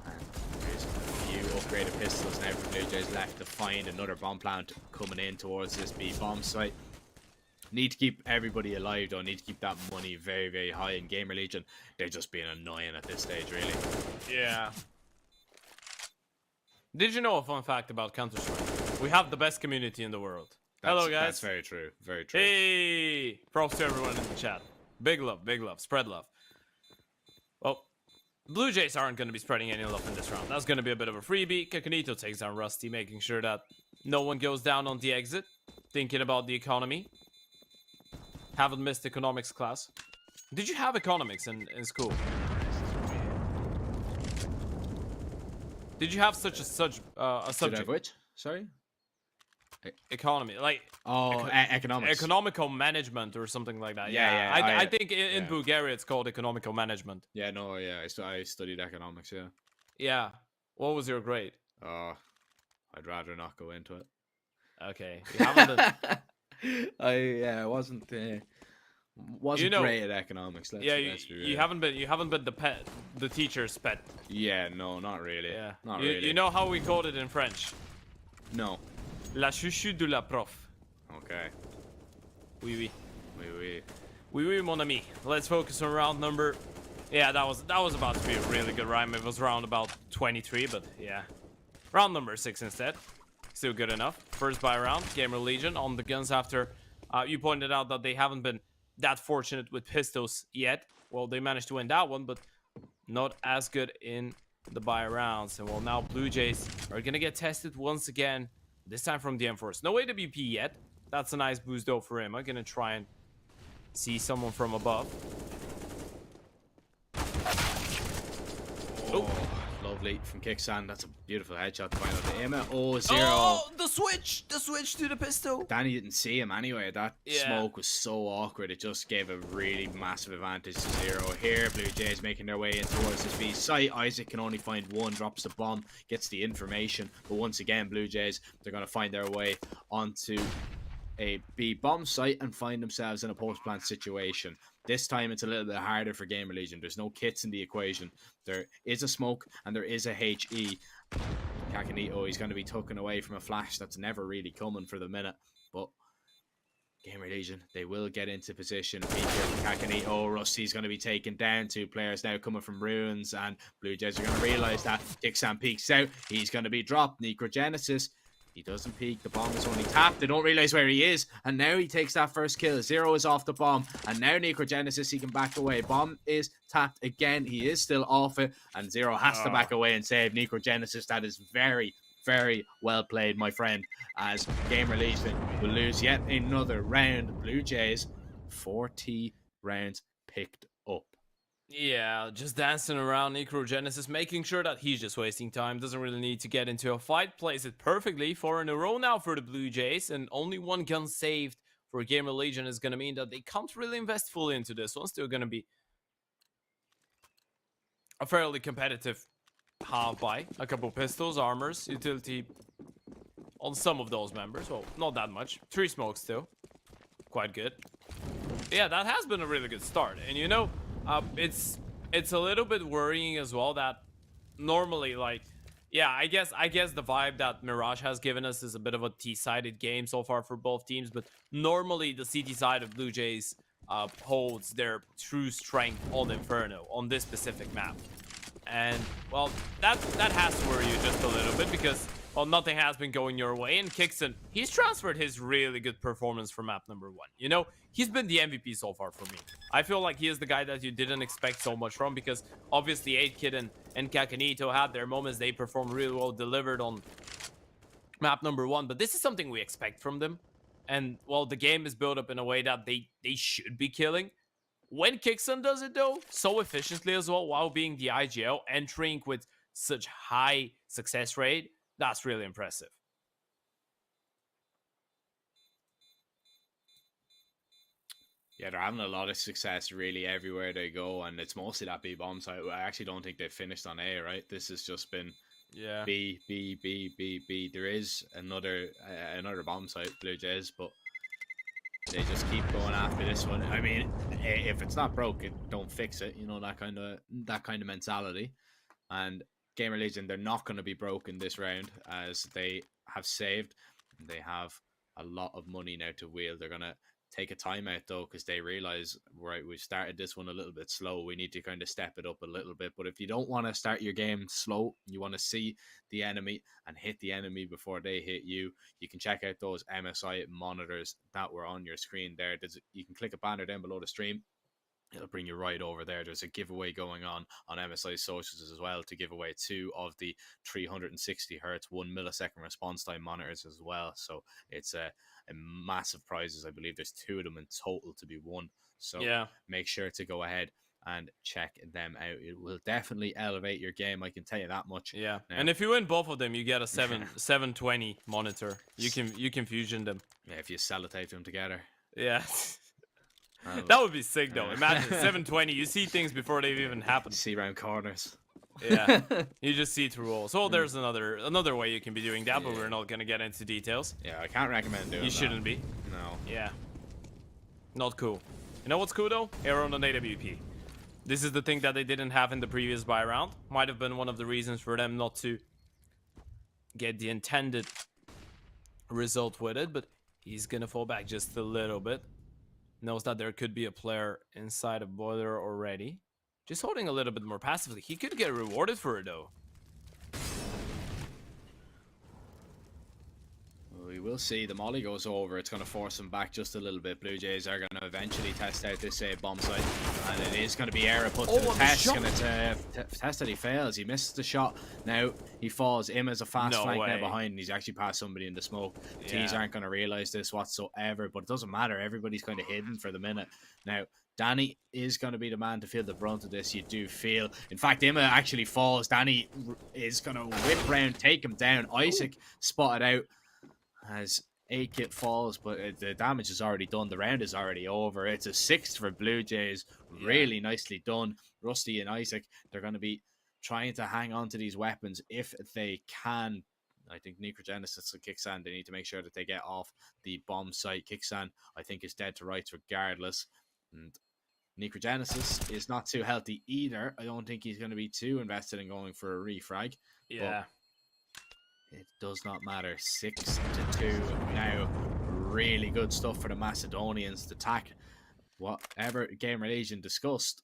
And there's a few upgraded pistols now for Blue Jays left to find another bomb plant coming in towards this B bomb site. Need to keep everybody alive, though. Need to keep that money very, very high in GamerLegion. They're just being annoying at this stage, really. Yeah. Did you know a fun fact about Counter-Strike? We have the best community in the world. Hello, guys. That's very true. Very true. Hey! Props to everyone in the chat. Big love, spread love. Well, Blue Jays aren't going to be spreading any love in this round. That's going to be a bit of a freebie. Kakanito takes down Rusty, making sure that no one goes down on the exit. Thinking about the economy. Haven't missed economics class. Did you have economics in school? Did you have such a subject? Did I have which? Sorry? Economy, like economics, economical management or something like that. Yeah. I think in Bulgaria it's called economical management. Yeah, no, yeah, I studied economics. Yeah. What was your grade? I'd rather not go into it. Okay. You haven't been... I wasn't great at economics. Let's be real. You haven't been the teacher's pet. Yeah, no, not really. Yeah, not really. You know how we called it in French? No. La chouchou de la prof. Okay. Oui. Oui, mon ami. Let's focus on round number. Yeah, that was about to be a really good rhyme. It was round about 23, but yeah. Round number 6 instead. Still good enough. First buy round. GamerLegion on the guns after you pointed out that they haven't been that fortunate with pistols yet. Well, they managed to win that one, but not as good in the buy rounds. And well, now Blue Jays are gonna get tested once again. This time from the M4. No AWP yet. That's a nice boost though for him. I'm gonna try and see someone from above. Oh, lovely. beautifully from Kickstand. That's a beautiful headshot to find out the aim at. Oh, Zero. Oh, the switch to the pistol. Danny didn't see him anyway. That Yeah. smoke was so awkward. It just gave a really massive advantage to Zero. Here, Blue Jays making their way in towards his B site. Isaac can only find one, drops the bomb, gets the information. But once again, Blue Jays, they're going to find their way onto a B bomb site and find themselves in a post-plant situation. This time it's a little bit harder for GamerLegion. There's no kits in the equation. There is a smoke and there is a HE. Kakanito, he's going to be tucking away from a flash that's never really coming for the minute. But GamerLegion, they will get into position. Kakanito, Rusty's going to be taken down. 2 players now coming from Ruins, and Blue Jays are going to realize that. Dixon peeks out. He's going to be dropped. Necrogenesis. He doesn't peek. The bomb is only tapped. They don't realize where he is. And now he takes that first kill. Zero is off the bomb. And now Necrogenesis, he can back away. Bomb is tapped again. He is still off it. And Zero has to back away and save Necrogenesis. That is very, very well played, my friend. As GamerLegion will lose yet another round. Blue Jays, 40 rounds picked up. Yeah, just dancing around Necrogenesis, making sure that he's just wasting time, doesn't really need to get into a fight, plays it perfectly. 4 in a row now for the Blue Jays, and only 1 gun saved for GamerLegion is going to mean that they can't really invest fully into this one. Still going to be a fairly competitive half by a couple pistols, armors, utility on some of those members. Well, not that much. 3 smokes still. Quite good. Yeah, that has been a really good start. And you know, it's a little bit worrying as well that normally, like, yeah, I guess the vibe that Mirage has given us is a bit of a T-sided game so far for both teams, but normally the CT side of Blue Jays holds their true strength on Inferno on this specific map. And well, that has to worry you just a little bit because, well, nothing has been going your way. And Kixon, he's transferred his really good performance from map number 1. You know, he's been the MVP so far for me. I feel like he is the guy that you didn't expect so much from because obviously 8kid and Kakanito had their moments. They performed really well, delivered on map number 1. But this is something we expect from them. And, well, the game is built up in a way that they should be killing. When Kixon does it, though, so efficiently as well, while being the IGL, entering with such high success rate, that's really impressive. Yeah, they're having a lot of success really everywhere they go, and it's mostly that B bomb site. I actually don't think they've finished on A, right? This has just been B, B, B, B, B. There is another bomb site, Blue Jays, but they just keep going after this one. I mean, if it's not broken, don't fix it. You know, that kind of mentality. And GamerLegion, they're not going to be broken this round as they have saved. They have a lot of money now to wheel. They're going to take a timeout though because they realize, right, we've started this one a little bit slow. We need to kind of step it up a little bit. But if you don't want to start your game slow, you want to see the enemy and hit the enemy before they hit you, you can check out those MSI monitors that were on your screen there. You can click a banner down below the stream. It'll bring you right over there. There's a giveaway going on MSI socials as well to give away 2 of the 360 hertz 1 millisecond response time monitors as well. So it's a massive prizes. I believe there's 2 of them in total to be won. So yeah, make sure to go ahead and check them out. It will definitely elevate your game, I can tell you that much. Yeah, now, and if you win both of them, you get a 720 monitor. You can fusion them. Yeah, if you sellotape them together. Yeah. That would be sick though. Imagine 720. You see things before they've even happened. See around corners. Yeah, you just see through walls. So there's another way you can be doing that, but we're not gonna get into details. Yeah, I can't recommend doing that. You shouldn't be. No. Yeah. Not cool. You know what's cool though? Arrow on the AWP. This is the thing that they didn't have in the previous buy round. Might have been one of the reasons for them not to get the intended result with it, but he's gonna fall back just a little bit. Knows that there could be a player inside a boiler already. Just holding a little bit more passively. He could get rewarded for it though. we will see. The molly goes over. It's going to force him back just a little bit. Blue Jays are going to eventually test out this bomb site. And it is going to be Era put to the test. And it's a test that he fails. He misses the shot. Now he falls. Imma's a fast flank now behind. And he's actually passed somebody in the smoke. T's aren't going to realize this whatsoever. But it doesn't matter. Everybody's kind of hidden for the minute. Now, Danny is going to be the man to feel the brunt of this, you do feel. In fact, Imma actually falls. Danny is going to whip round, take him down. Isaac spotted out as A-Kit falls, but the damage is already done. The round is already over. It's a 6th for Blue Jays. Really nicely done. Rusty and Isaac, they're going to be trying to hang on to these weapons if they can. I think Necrogenesis and Kicksan, they need to make sure that they get off the bomb site. Kicksan, I think, is dead to rights regardless. And Necrogenesis is not too healthy either. I don't think he's going to be too invested in going for a refrag. Yeah. It does not matter. 6-2 now. Really good stuff for the Macedonians to attack. Whatever GamerLegion discussed,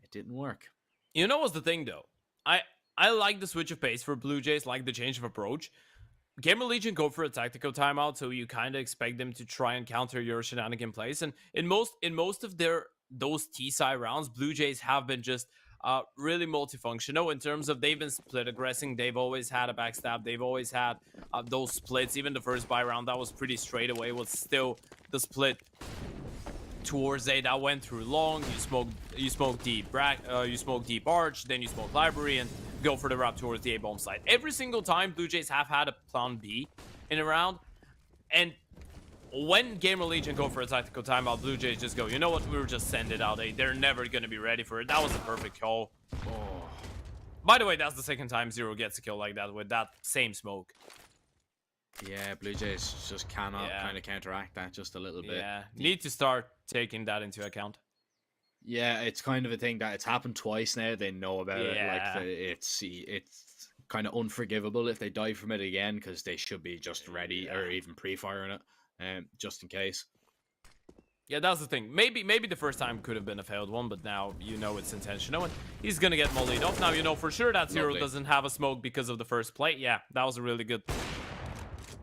it didn't work. You know what's the thing, though? I like the switch of pace for Blue Jays, like the change of approach. GamerLegion go for a tactical timeout, so you kind of expect them to try and counter your shenanigan plays. And in most of those T-side rounds, Blue Jays have been just really multifunctional in terms of they've been split aggressing. They've always had a backstab. They've always had those splits. Even the first buy round, that was pretty straight away. Was still the split towards A that went through long. You smoke deep arch, then you smoke library, and go for the wrap towards the A bomb site. Every single time, Blue Jays have had a plan B in a round, and when GamerLegion go for a tactical timeout, Blue Jays just go, you know what, we'll just send it out. They're never going to be ready for it. That was a perfect call. Oh. By the way, that's the second time Zero gets a kill like that with that same smoke. Yeah, Blue Jays just cannot kind of counteract that just a little bit. Yeah, need to start taking that into account. Yeah, it's kind of a thing that it's happened twice now. They know about it. Like it's kind of unforgivable if they die from it again, because they should be just ready or even pre-firing it, just in case. Yeah, that's the thing. Maybe the first time could have been a failed one, but now you know it's intentional, and he's gonna get mollied off. Now you know for sure that Zero doesn't have a smoke because of the first play. Yeah, that was a really good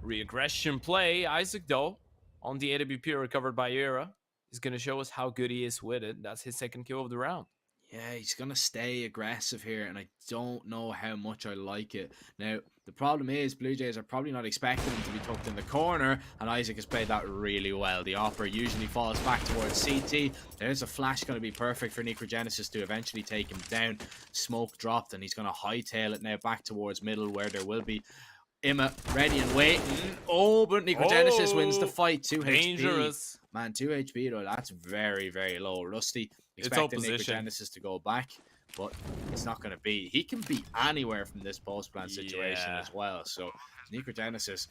re-aggression play. Isaac, though, on the AWP recovered by Era, is going to show us how good he is with it. That's his second kill of the round. Yeah, he's going to stay aggressive here, and I don't know how much I like it. Now, the problem is Blue Jays are probably not expecting him to be tucked in the corner, and Isaac has played that really well. The Opera usually falls back towards CT. There's a flash going to be perfect for Necrogenesis to eventually take him down. Smoke dropped, and he's going to hightail it now back towards middle, where there will be Imma ready and waiting. Oh, but Necrogenesis wins the fight. 2 dangerous. HP. Man, 2 HP though. That's very, very low. Rusty expecting Necrogenesis to go back, but it's not going to be. He can be anywhere from this post plant situation as well. So Necrogenesis,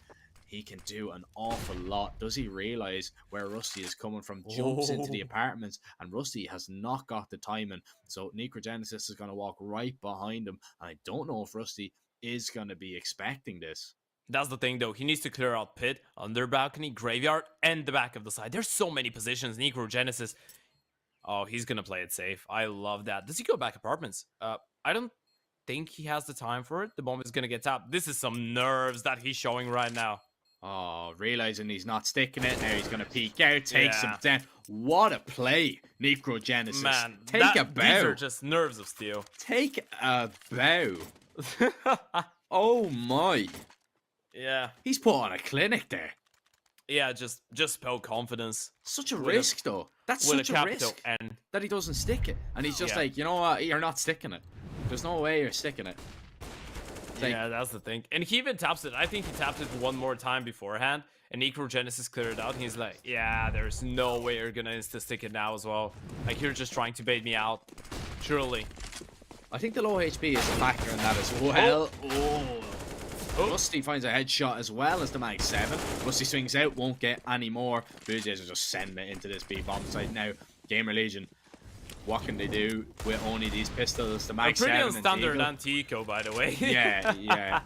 he can do an awful lot. Does he realize where Rusty is coming from? Jumps into the apartments, and Rusty has not got the timing. So Necrogenesis is going to walk right behind him, and I don't know if Rusty is going to be expecting this. That's the thing, though. He needs to clear out pit, under balcony, graveyard, and the back of the side. There's so many positions. Necrogenesis, oh, he's going to play it safe. I love that. Does he go back apartments? I don't think he has the time for it. The bomb is going to get tapped. This is some nerves that he's showing right now. Oh, realizing he's not sticking it. Now he's going to peek out, takes him down. What a play, Necrogenesis. Man, take a bow. These are just nerves of steel. Take a bow. Oh my. Yeah. He's put on a clinic there. Yeah, just spell confidence. Such a risk, though. That's such a risk that he doesn't stick it. And he's just like, you know what? You're not sticking it. There's no way you're sticking it. Yeah, that's the thing. And he even taps it. I think he tapped it one more time beforehand. And Necrogenesis cleared it out. And he's like, yeah, there's no way you're going to insta-stick it now as well. Like, you're just trying to bait me out. Surely. I think the low HP is a factor in that as well. Rusty finds a headshot as well as the Mag 7. Rusty swings out, won't get any more. Blue Jays are just sending it into this B bomb site now. GamerLegion, what can they do with only these pistols? The Mag 7 pretty standard Antico, by the way. Yeah.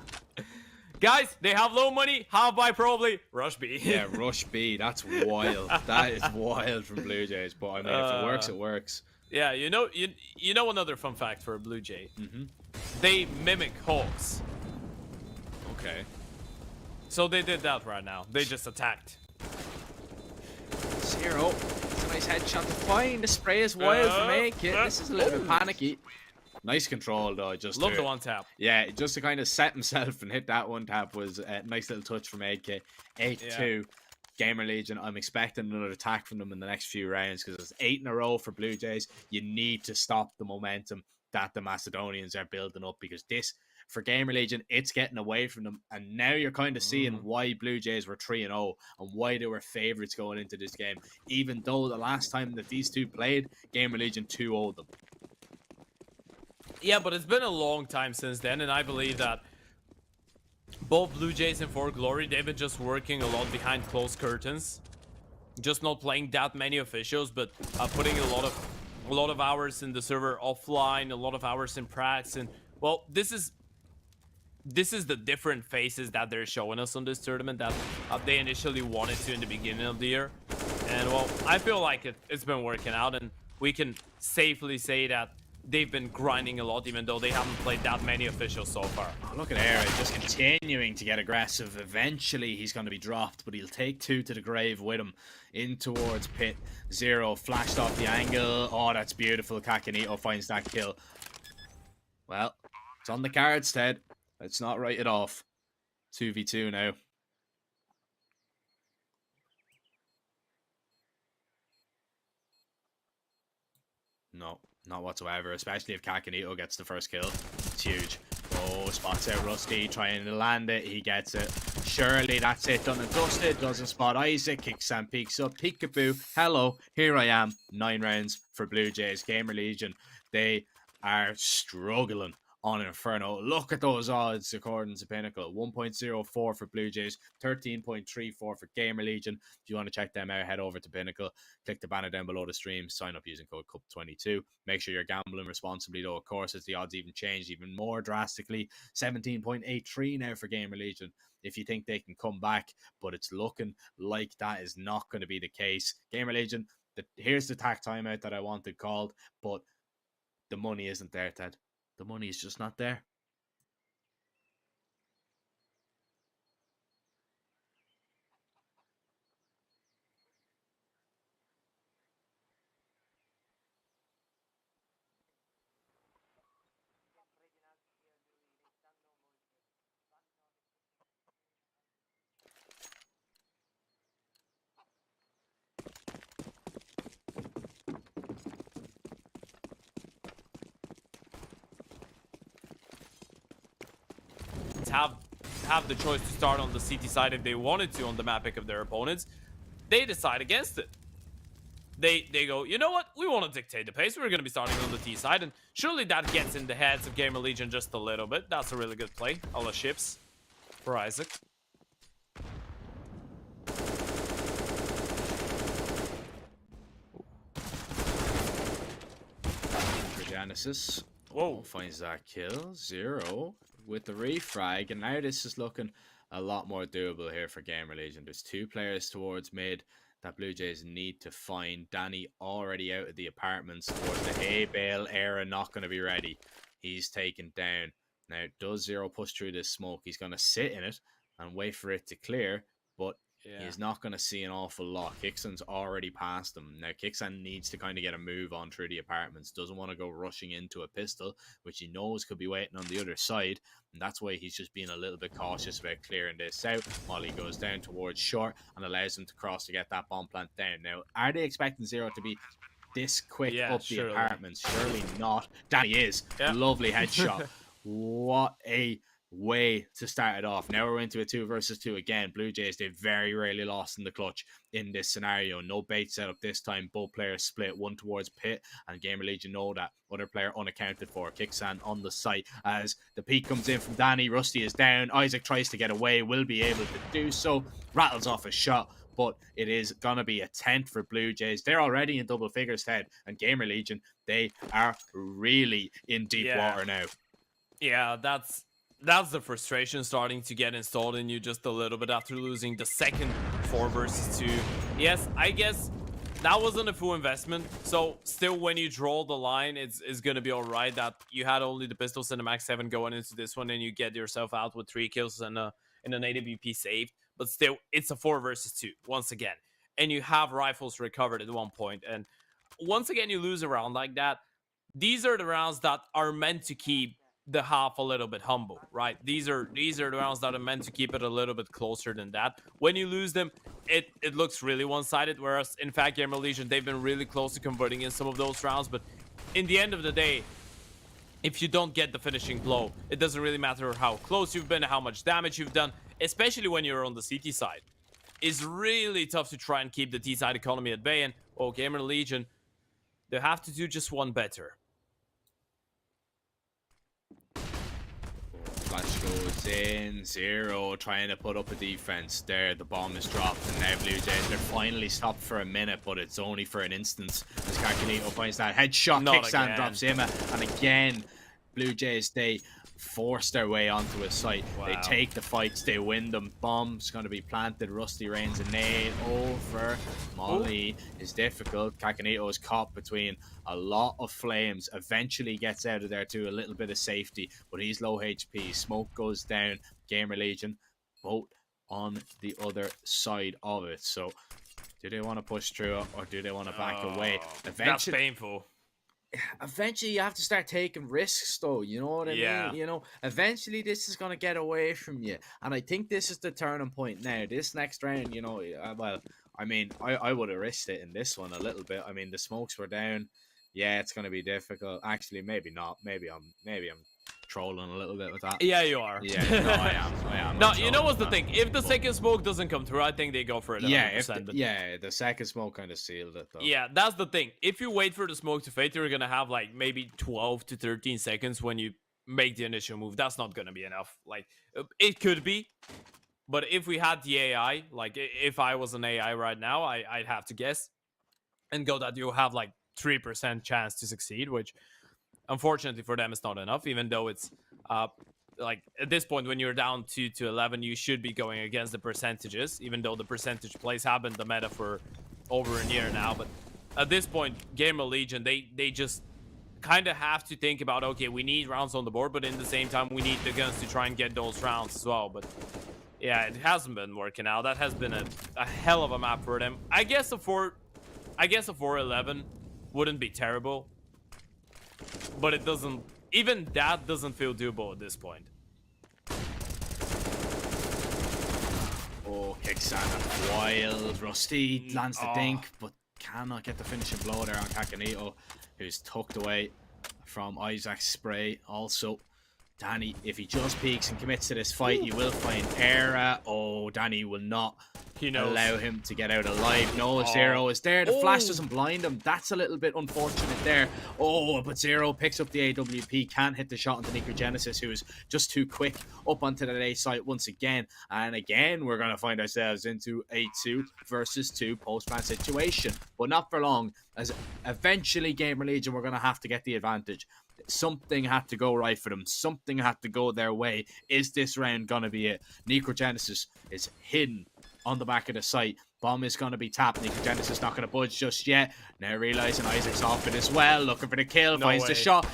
Guys, they have low money. How about probably Rush B? Yeah, Rush B. That's wild. That is wild from Blue Jays. But I mean, if it works, it works. Yeah, you know another fun fact for a Blue Jay. They mimic Hawks. Okay. So they did that right now. They just attacked. Zero. It's a nice headshot to find. The spray is wild from AK. This is a little bit panicky. Nice control though. Just Love the one tap. Yeah, just to kind of set himself and hit that one tap was a nice little touch from AK. 8-2. GamerLegion. I'm expecting another attack from them in the next few rounds because it's 8 in a row for Blue Jays. You need to stop the momentum that the Macedonians are building up, because this, for GamerLegion, it's getting away from them. And now you're kind of seeing why Blue Jays were 3-0 and why they were favourites going into this game, even though the last time that these two played, GamerLegion 2-0'd them. Yeah, but it's been a long time since then, and I believe that both Blue Jays and 4glory, they've been just working a lot behind closed curtains, just not playing that many officials, but putting a lot of hours in the server offline, a lot of hours in practice. And well, this is the different faces that they're showing us on this tournament that they initially wanted to in the beginning of the year. And well, I feel like it's been working out, and we can safely say that they've been grinding a lot, even though they haven't played that many officials so far. Oh, look at Era, just continuing to get aggressive. Eventually, he's going to be dropped, but he'll take 2 to the grave with him. In towards Pit. Zero flashed off the angle. Oh, that's beautiful. Kakanito finds that kill. Well, it's on the cards, Ted. Let's not write it off. 2v2 now. No, not whatsoever, especially if Kakanito gets the first kill. It's huge. Oh, spots out Rusty, trying to land it. He gets it. Surely that's it, done and dusted. Doesn't spot Isaac. Kicks and peeks up. Peekaboo. Hello, here I am. 9 rounds for Blue Jays. GamerLegion, they are struggling on Inferno. Look at those odds according to Pinnacle. 1.04 for Blue Jays, 13.34 for GamerLegion. If you want to check them out, head over to Pinnacle. Click the banner down below the stream. Sign up using code CUP22. Make sure you're gambling responsibly though, of course, as the odds even changed even more drastically. 17.83 now for GamerLegion. If you think they can come back, but it's looking like that is not going to be the case. GamerLegion, here's the tack timeout that I wanted called, but the money isn't there, Ted. The money is just not there. Have the choice to start on the CT side if they wanted to on the map pick of their opponents. They decide against it. They go, you know what? We want to dictate the pace. We're going to be starting on the T side, and surely that gets in the heads of GamerLegion just a little bit. That's a really good play. All the ships for Isaac. Genesis. Whoa. Finds that kill. Zero with the refrag, and now this is looking a lot more doable here for GamerLegion. There's 2 players towards mid that Blue Jays need to find. Danny already out of the apartments towards the hay bale. Era not going to be ready. He's taken down. Now, does Zero push through this smoke? He's going to sit in it and wait for it to clear, but he's not going to see an awful lot. Kixan's already past him. Now, Kixan needs to kind of get a move on through the apartments. Doesn't want to go rushing into a pistol, which he knows could be waiting on the other side. And that's why he's just being a little bit cautious about clearing this out while he goes down towards short and allows him to cross to get that bomb plant down. Now, are they expecting Zero to be this quick up the apartments? Surely not. Danny is. Lovely headshot. What a way to start it off. Now we're into a 2 versus 2 again. Blue Jays, they very rarely lost in the clutch in this scenario. No bait setup this time. Both players split, one towards Pit, and GamerLegion know that. Other player unaccounted for. Kixan on the site as the peek comes in from Danny. Rusty is down. Isaac tries to get away, will be able to do so. Rattles off a shot, but it is gonna be a 10th for Blue Jays. They're already in double figures, Ted, and GamerLegion, they are really in deep water now. Yeah, that's the frustration starting to get installed in you just a little bit after losing the second 4 versus 2. Yes, I guess that wasn't a full investment. So still, when you draw the line, it's going to be all right that you had only the pistols and the Max 7 going into this one, and you get yourself out with 3 kills and and an AWP saved, but still, it's a 4 versus 2 once again. And you have rifles recovered at one point, and once again, you lose a round like that. These are the rounds that are meant to keep the half a little bit humble, right? These are the rounds that are meant to keep it a little bit closer than that. When you lose them, it looks really one-sided, whereas in fact GamerLegion, they've been really close to converting in some of those rounds. But in the end of the day, if you don't get the finishing blow, it doesn't really matter how close you've been, how much damage you've done, especially when you're on the CT side. It's really tough to try and keep the T side economy at bay, and GamerLegion, they have to do just one better. Flash goes in, Zero trying to put up a defense there. The bomb is dropped, and now Blue Jays, they're finally stopped for a minute, but it's only for an instance. As Kakanito finds that headshot, kickstand drops him, and again, Blue Jays, they force their way onto his site. Wow. They take the fights, they win them. Bomb's going to be planted. Rusty rains a nade over. Molly is difficult. Kakanito is caught between a lot of flames. Eventually gets out of there to a little bit of safety, but he's low HP. Smoke goes down. GamerLegion both on the other side of it. So do they want to push through it, or do they want to back away? Eventually, that's painful. Eventually you have to start taking risks, though, you know what I mean? You know, eventually this is going to get away from you, and I think this is the turning point now. This next round, you know, well, I mean, I would have risked it in this one a little bit. I mean, the smokes were down. Yeah, it's going to be difficult. Actually, maybe not. Maybe I'm trolling a little bit with that. Yeah, you are. Yeah, no, I am. No, you know what's the thing? If the second smoke doesn't come through, I think they go for it 100%. Yeah, the second smoke kind of sealed it, though. Yeah, that's the thing. If you wait for the smoke to fade, you're going to have like maybe 12 to 13 seconds when you make the initial move. That's not going to be enough. Like, it could be, but if we had the AI, like if I was an AI right now, I'd have to guess and go that you have like 3% chance to succeed, which unfortunately for them, it's not enough, even though it's like at this point when you're down 2-11, you should be going against the percentages, even though the percentage plays have been the meta for over a year now. But at this point, GamerLegion, they just kind of have to think about, okay, we need rounds on the board, but in the same time, we need the guns to try and get those rounds as well. But yeah, it hasn't been working out. That has been a hell of a map for them. I guess a 4-11 wouldn't be terrible, but it doesn't, even that doesn't feel doable at this point. Oh, kickstand, wild. Rusty lands the dink, but cannot get the finishing blow there on Kakanito, who's tucked away from Isaac's spray. Also, Danny, if he just peeks and commits to this fight, you will find Era. Oh, Danny will not allow him to get out alive. No, Zero is there. The flash doesn't blind him. That's a little bit unfortunate there. Oh, but Zero picks up the AWP. Can't hit the shot into Genesis, who is just too quick up onto that A site once again. And again, we're going to find ourselves into a 2 versus 2 post-ban situation. But not for long, as eventually GamerLegion, we're going to have to get the advantage. Something had to go right for them. Something had to go their way. Is this round going to be it? Genesis is hidden on the back of the site. Bomb is going to be tapped. Genesis not going to budge just yet. Now realizing Isaac's off it as well. Looking for the kill. Finds the shot.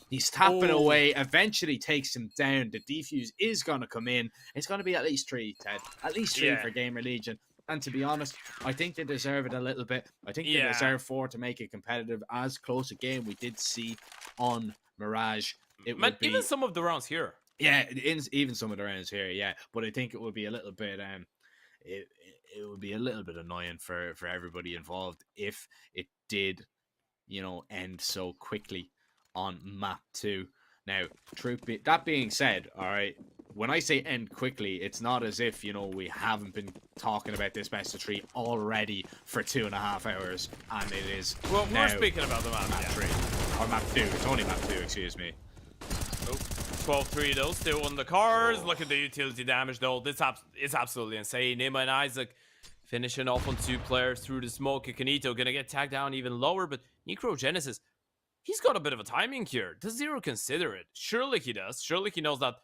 He's tapping away. Eventually takes him down. The defuse is going to come in. It's going to be at least 3, Ted. At least 3 for GamerLegion. And to be honest, I think they deserve it a little bit. I think they deserve 4 to make it competitive. As close a game we did see on Mirage. It would be, even some of the rounds here. Yeah, even some of the rounds here, yeah. But I think it would be a little bit it would be a little bit annoying for everybody involved if it did, you know, end so quickly on map 2. Now, that being said, all right, when I say end quickly, it's not as if, you know, we haven't been talking about this best of 3 already for 2.5 hours, and it is. Well, we're speaking about the map 3 or map 2. It's only map 2, excuse me. 12-3 though, still on the cars. Look at the utility damage though. It's absolutely insane. Nima and Isaac finishing off on 2 players through the smoke. Kakanito gonna get tagged down even lower, but Genesis, he's got a bit of a timing here. Does Zero consider it? Surely he does. Surely he knows that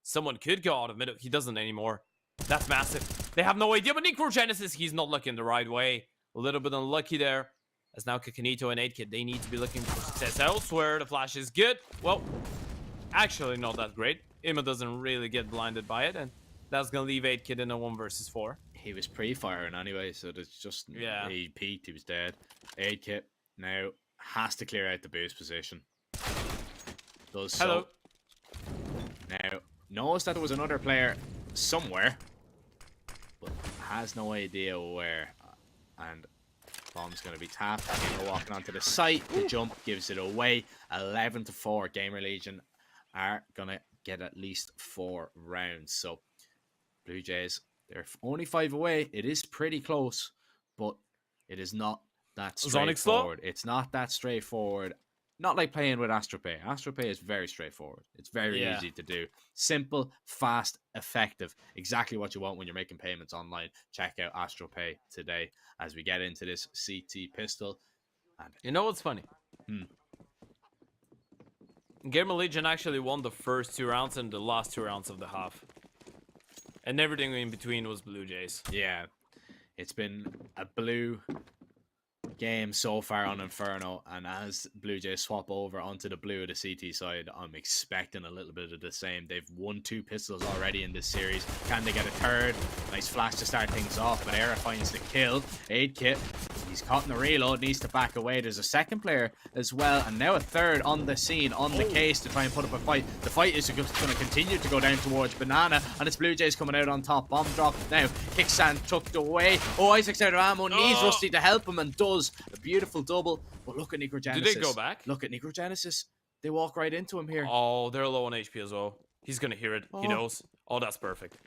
someone could go out of middle. He doesn't anymore. That's massive. They have no idea, but Genesis, he's not looking the right way. A little bit unlucky there. As now Kakanito and 8kid, they need to be looking for success elsewhere. The flash is good. Well, actually not that great. Ima doesn't really get blinded by it, and That's gonna leave 8kid in a 1 versus 4. He was pre-firing anyway, so it's just he peaked, he was dead. 8kit now has to clear out the boost position. Does Hello. so. Now knows that there was another player somewhere, but has no idea where. And bomb's gonna be tapped. They're walking onto the site. The jump gives it away. 11-4. GamerLegion are gonna get at least 4 rounds. So Blue Jays, they're only 5 away. It is pretty close, but it is not that straightforward. It's not that straightforward. Not like playing with AstroPay. AstroPay is very straightforward. It's very easy to do. Simple, fast, effective. Exactly what you want when you're making payments online. Check out AstroPay today as we get into this CT pistol. And you know what's funny? GamerLegion actually won the first 2 rounds and the last 2 rounds of the half. And everything in between was Blue Jays. Yeah, it's been a blue game so far on Inferno, and as Blue Jays swap over onto the blue of the CT side, I'm expecting a little bit of the same. They've won 2 pistols already in this series. Can they get a third? Nice flash to start things off, but Era finds the kill. 8kit, he's caught in the reload, needs to back away. There's a second player as well, and now a third on the scene, on the case to try and put up a fight. The fight is going to continue to go down towards Banana, and it's Blue Jays coming out on top. Bomb drop now. Kickstand tucked away. Oh, Isaac's out of ammo. Needs Rusty to help him, and does. A beautiful double. But look at Necrogenesis. Did they go back? Look at Necrogenesis. They walk right into him here. Oh, they're low on HP as well. He's gonna hear it. He knows. Oh, that's perfect.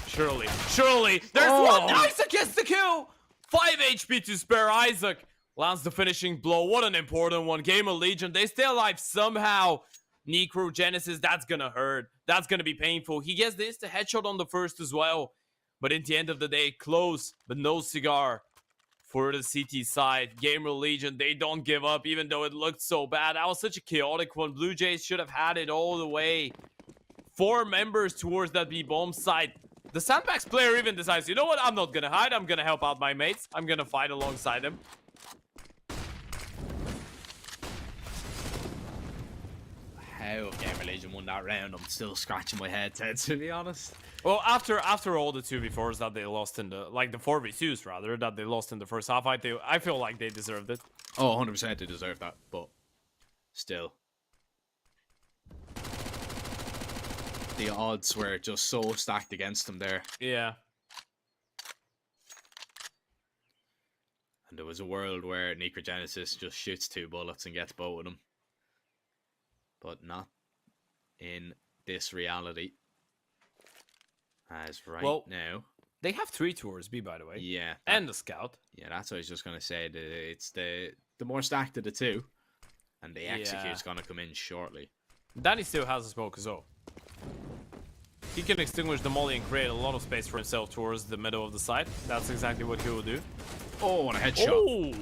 Surely. There's one. Isaac gets the kill. 5 HP to spare. Isaac lands the finishing blow. What an important one. GamerLegion, they stay alive somehow. Necrogenesis, that's gonna hurt. That's gonna be painful. He gets the insta headshot on the first as well. But in the end of the day, close, but no cigar. For the CT side, GamerLegion, they don't give up, even though it looked so bad. That was such a chaotic one. Blue Jays should have had it all the way. 4 members towards that B-bomb side. The Sandbags player even decides, you know what? I'm not going to hide. I'm going to help out my mates. I'm going to fight alongside them. How GamerLegion won that round, I'm still scratching my head, Ted, to be honest. Well, after all the 2v4s that they lost in the, like the 4v2s rather, that they lost in the first half, I feel like they deserved it. Oh, 100% they deserve that, but still. The odds were just so stacked against them there. Yeah. And there was a world where Necrogenesis just shoots 2 bullets and gets both of them. But not in this reality. As now. They have 3 tours B, by the way. Yeah. And the scout. Yeah, that's what I was just going to say. It's the more stacked of the 2. And the execute's going to come in shortly. Danny still has a smoke as well. He can extinguish the molly and create a lot of space for himself towards the middle of the site. That's exactly what he will do. Oh, what a headshot. Oh!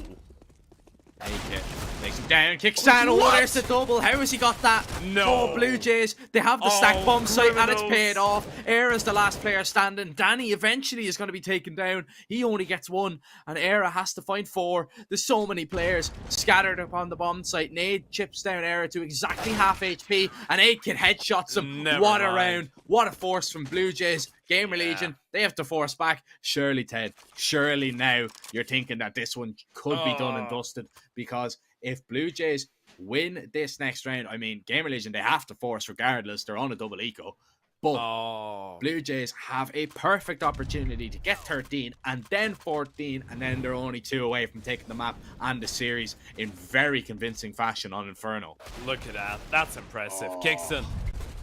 Takes him down, kickstand. Oh, there's the double. How has he got that? No. Oh, Blue Jays, they have the stack bomb site and it's paid off. Era's the last player standing. Danny eventually is going to be taken down. He only gets 1, and Era has to find 4. There's so many players scattered upon the bomb site. Nade chips down Era to exactly half HP, and 8kid headshots him. What a round. What a force from Blue Jays. GamerLegion, they have to force back. Surely, Ted, surely now you're thinking that this one could be done and dusted, because if Blue Jays win this next round, I mean, GamerLegion, they have to force regardless. They're on a double eco. But Blue Jays have a perfect opportunity to get 13 and then 14, and then they're only 2 away from taking the map and the series in very convincing fashion on Inferno. Look at that. That's impressive. Kingston.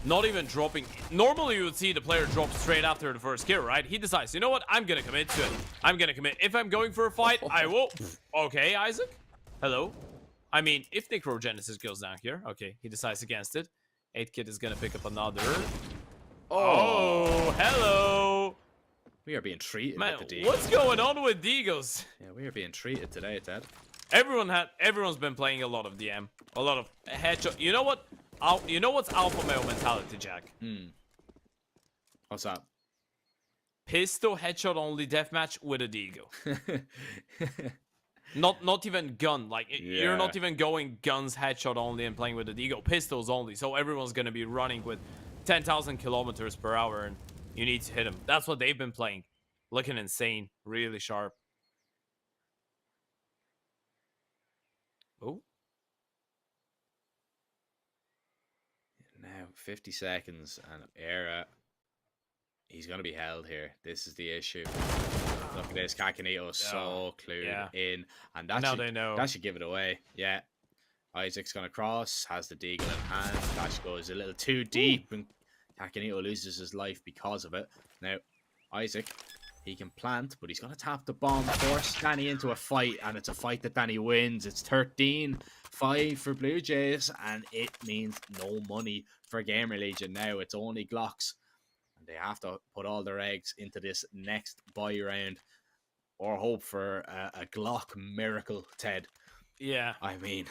Not even dropping. Normally you would see the player drop straight after the first kill, right? He decides, you know what? I'm gonna commit to it. I'm gonna commit. If I'm going for a fight, I will. Okay, Isaac. Hello. I mean, if Necrogenesis goes down here, okay, he decides against it. 8kid is gonna pick up another. Oh, hello. We are being treated Man, with the Deagles. what's going on with Deagles? Yeah, we are being treated today, Ted. Everyone's been playing a lot of DM, a lot of headshot. You know what? You know what's alpha male mentality, Jack? What's that? Pistol headshot only deathmatch with a Deagle. Not even gun. Like you're not even going guns headshot only and playing with a Deagle. Pistols only. So everyone's gonna be running with 10,000 kilometers per hour. And you need to hit him. That's what they've been playing. Looking insane. Really sharp. Oh. Now 50 seconds and Era. He's going to be held here. This is the issue. Look at this. Kakanito so clued in. And that, now they know. That should give it away. Yeah. Isaac's going to cross. Has the deagle in hand. That goes a little too deep. And Kakanito loses his life because of it. Now, Isaac, he can plant, but he's going to tap the bomb, force Danny into a fight. And it's a fight that Danny wins. It's 13-5 for Blue Jays. And it means no money for GamerLegion now. It's only Glocks. They have to put all their eggs into this next buy round or hope for a Glock miracle, Ted. Yeah. I mean,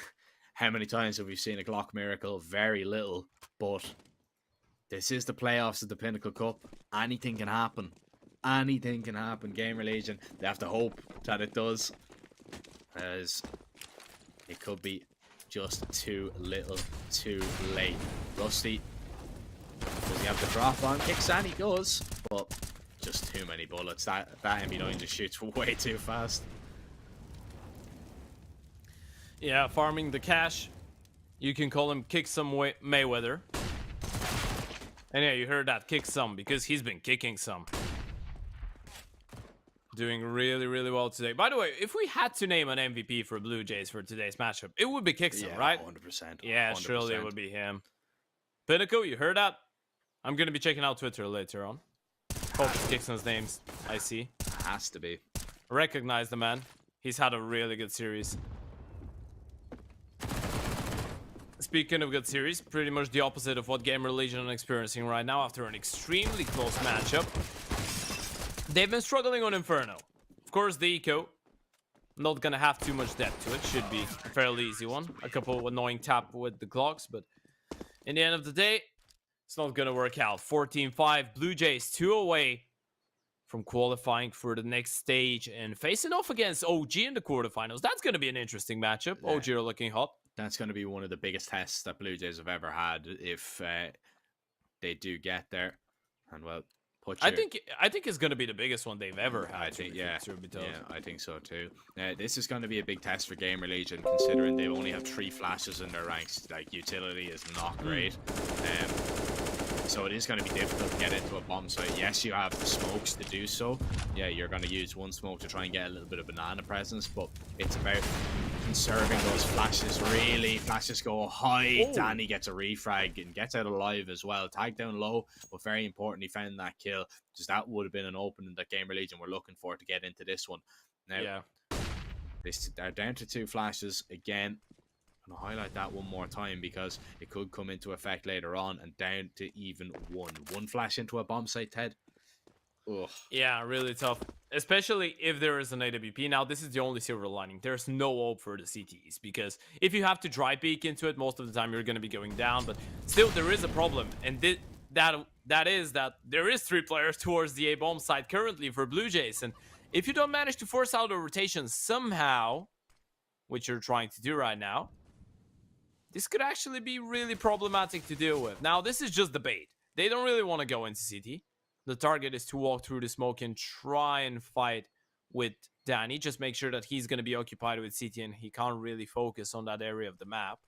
how many times have we seen a Glock miracle? Very little, but this is the playoffs of the Pinnacle Cup. Anything can happen. Anything can happen. GamerLegion, they have to hope that it does, as it could be just too little, too late. Rusty, does he have the drop on? Kicks and he does, but just too many bullets. That MB9 just shoots way too fast. Yeah, farming the cash. You can call him Kick Some Mayweather. And yeah, you heard that, kick some, because he's been kicking some. Doing really, really well today. By the way, if we had to name an MVP for Blue Jays for today's matchup, it would be Kickson, Yeah, right? 100%. Yeah, 100%. surely it would be him. Pinnacle, you heard that? I'm going to be checking out Twitter later on. Hope it's Kickson's names. I see. Has to be. Recognize the man. He's had a really good series. Speaking of good series, pretty much the opposite of what GamerLegion are experiencing right now after an extremely close matchup. They've been struggling on Inferno. Of course, the eco, not gonna have too much depth to it. Should be a fairly easy one. A couple of annoying tap with the Glocks, but in the end of the day, it's not gonna work out. 14-5, Blue Jays 2 away from qualifying for the next stage and facing off against OG in the quarterfinals. That's gonna be an interesting matchup. Yeah. OG are looking hot. That's going to be one of the biggest tests that Blue Jays have ever had if they do get there. And well, I think it's going to be the biggest one they've ever had. I think, yeah, yeah, I think so too. This is going to be a big test for GamerLegion, considering they only have 3 flashes in their ranks. Like, utility is not great. So it is going to be difficult to get into a bomb site. Yes, you have the smokes to do so. Yeah, you're going to use one smoke to try and get a little bit of banana presence, but it's about conserving those flashes. Really, flashes go high. Danny gets a refrag and gets out alive as well. Tag down low, but very important, he found that kill. Just that would have been an opening that GamerLegion were looking for to get into this one. Now, yeah, they're down to 2 flashes again. I'm going to highlight that one more time because it could come into effect later on, and down to even 1. 1 flash into a bomb site, Ted. Ugh. Yeah, really tough. Especially if there is an AWP. Now, this is the only silver lining. There's no hope for the CTs, because if you have to dry peek into it, most of the time you're going to be going down. But still, there is a problem. And that is that there is 3 players towards the A bomb site currently for Blue Jays. And if you don't manage to force out a rotation somehow, which you're trying to do right now, this could actually be really problematic to deal with. Now, this is just the bait. They don't really want to go into CT. The target is to walk through the smoke and try and fight with Danny. Just make sure that he's going to be occupied with CT and he can't really focus on that area of the map.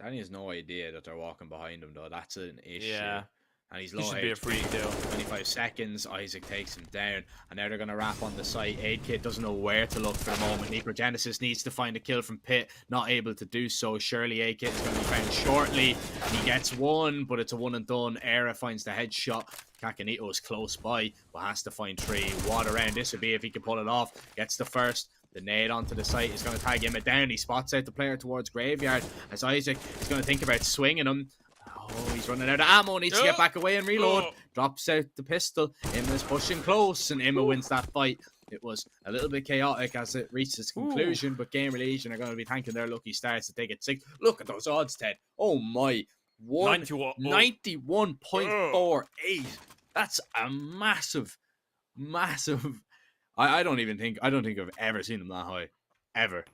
Danny has no idea that they're walking behind him, though. That's an issue. Yeah. And he's He low should be a freak, though. 25 seconds, Isaac takes him down, and now they're going to wrap on the site. 8Kit doesn't know where to look for the moment. Necrogenesis needs to find a kill from Pit, not able to do so. Surely 8Kit is going to be found shortly. He gets 1, but it's a 1 and done. Era finds the headshot. Kakanito is close by, but has to find 3. What around this would be if he can pull it off. Gets the first. The nade onto the site is going to tag him down. He spots out the player towards Graveyard as Isaac is going to think about swinging him. Oh, he's running out of ammo. Needs to get back away and reload. Drops out the pistol. Imma's pushing close, and Imma wins that fight. It was a little bit chaotic as it reached its conclusion, but GamerLegion are going to be thanking their lucky stars to take it 6. Look at those odds, Ted. Oh my. 91.48. That's a massive. I don't think I've ever seen them that high. Ever.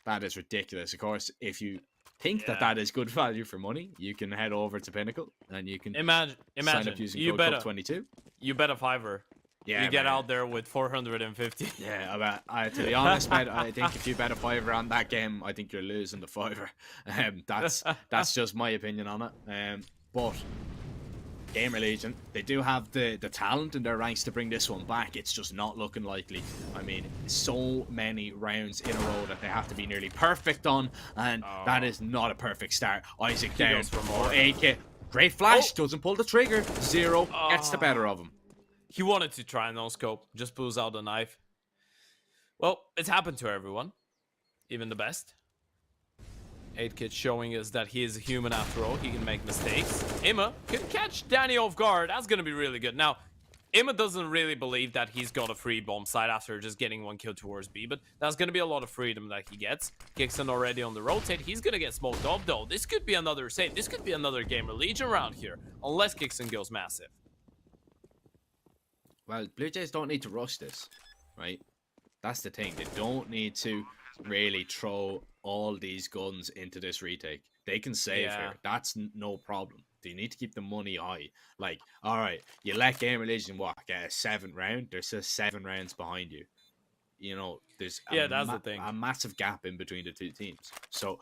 That is ridiculous. Of course, if you think that is good value for money, you can head over to Pinnacle and you can Imagine sign up using you code bet 22. You bet a $5. Yeah, you get man. out there with 450. Yeah, to be honest, man, I think if you bet a $5 on that game, I think you're losing the $5. That's just my opinion on it. But GamerLegion, they do have the talent in their ranks to bring this one back. It's just not looking likely. I mean, so many rounds in a row that they have to be nearly perfect on, and that is not a perfect start. Isaac down for more. 8K. Great flash, doesn't pull the trigger. Zero gets the better of him. He wanted to try no scope, just pulls out the knife. Well, it's happened to everyone, even the best. 8Kid showing us that he is a human after all. He can make mistakes. Imma can catch Danny off guard. That's going to be really good. Now, Imma doesn't really believe that he's got a free bomb site after just getting one kill towards B, but that's going to be a lot of freedom that he gets. Kixon already on the rotate. He's going to get smoked off, though. This could be another save. This could be another GamerLegion round here, unless Kixon goes massive. Well, Blue Jays don't need to rush this, right? That's the thing. They don't need to really throw all these guns into this retake. They can save here. That's no problem. They need to keep the money high. Like, all right, you let GamerLegion get a 7th round. There's just 7 rounds behind you. You know, there's that's the thing. A massive gap in between the two teams. So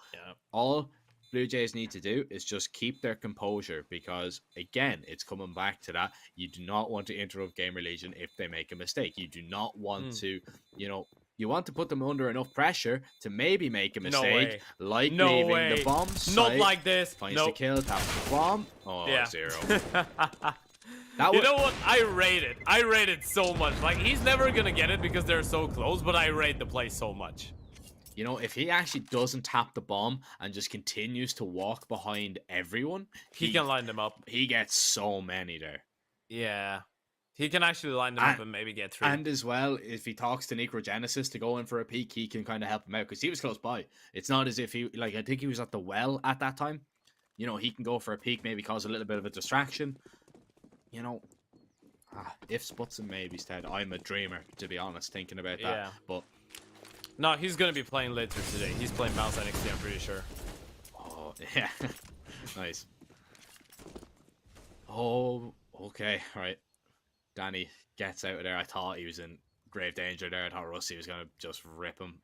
all Blue Jays need to do is just keep their composure, because again, it's coming back to that. You do not want to interrupt GamerLegion if they make a mistake. You do not want to, you want to put them under enough pressure to maybe make a mistake, like leaving the bomb site. Not like this. Finds the kill, taps the bomb. Oh, 0. You know what? I rate it so much. Like, he's never gonna get it because they're so close, but I rate the play so much. You know, if he actually doesn't tap the bomb and just continues to walk behind everyone, he can line them up. He gets so many there. Yeah. He can actually line them up and maybe get through. And as well, if he talks to Necrogenesis to go in for a peek, he can kind of help him out, because he was close by. It's not as if he, like, I think he was at the well at that time. You know, he can go for a peek, maybe cause a little bit of a distraction. You know, ifs, buts, and maybes, Ted. I'm a dreamer, to be honest, thinking about that. Yeah. But no, he's going to be playing later today. He's playing MOUZNXT, I'm pretty sure. Oh, yeah. Nice. Oh, okay. All right. Danny gets out of there. I thought he was in grave danger there. I thought Rusty was going to just rip him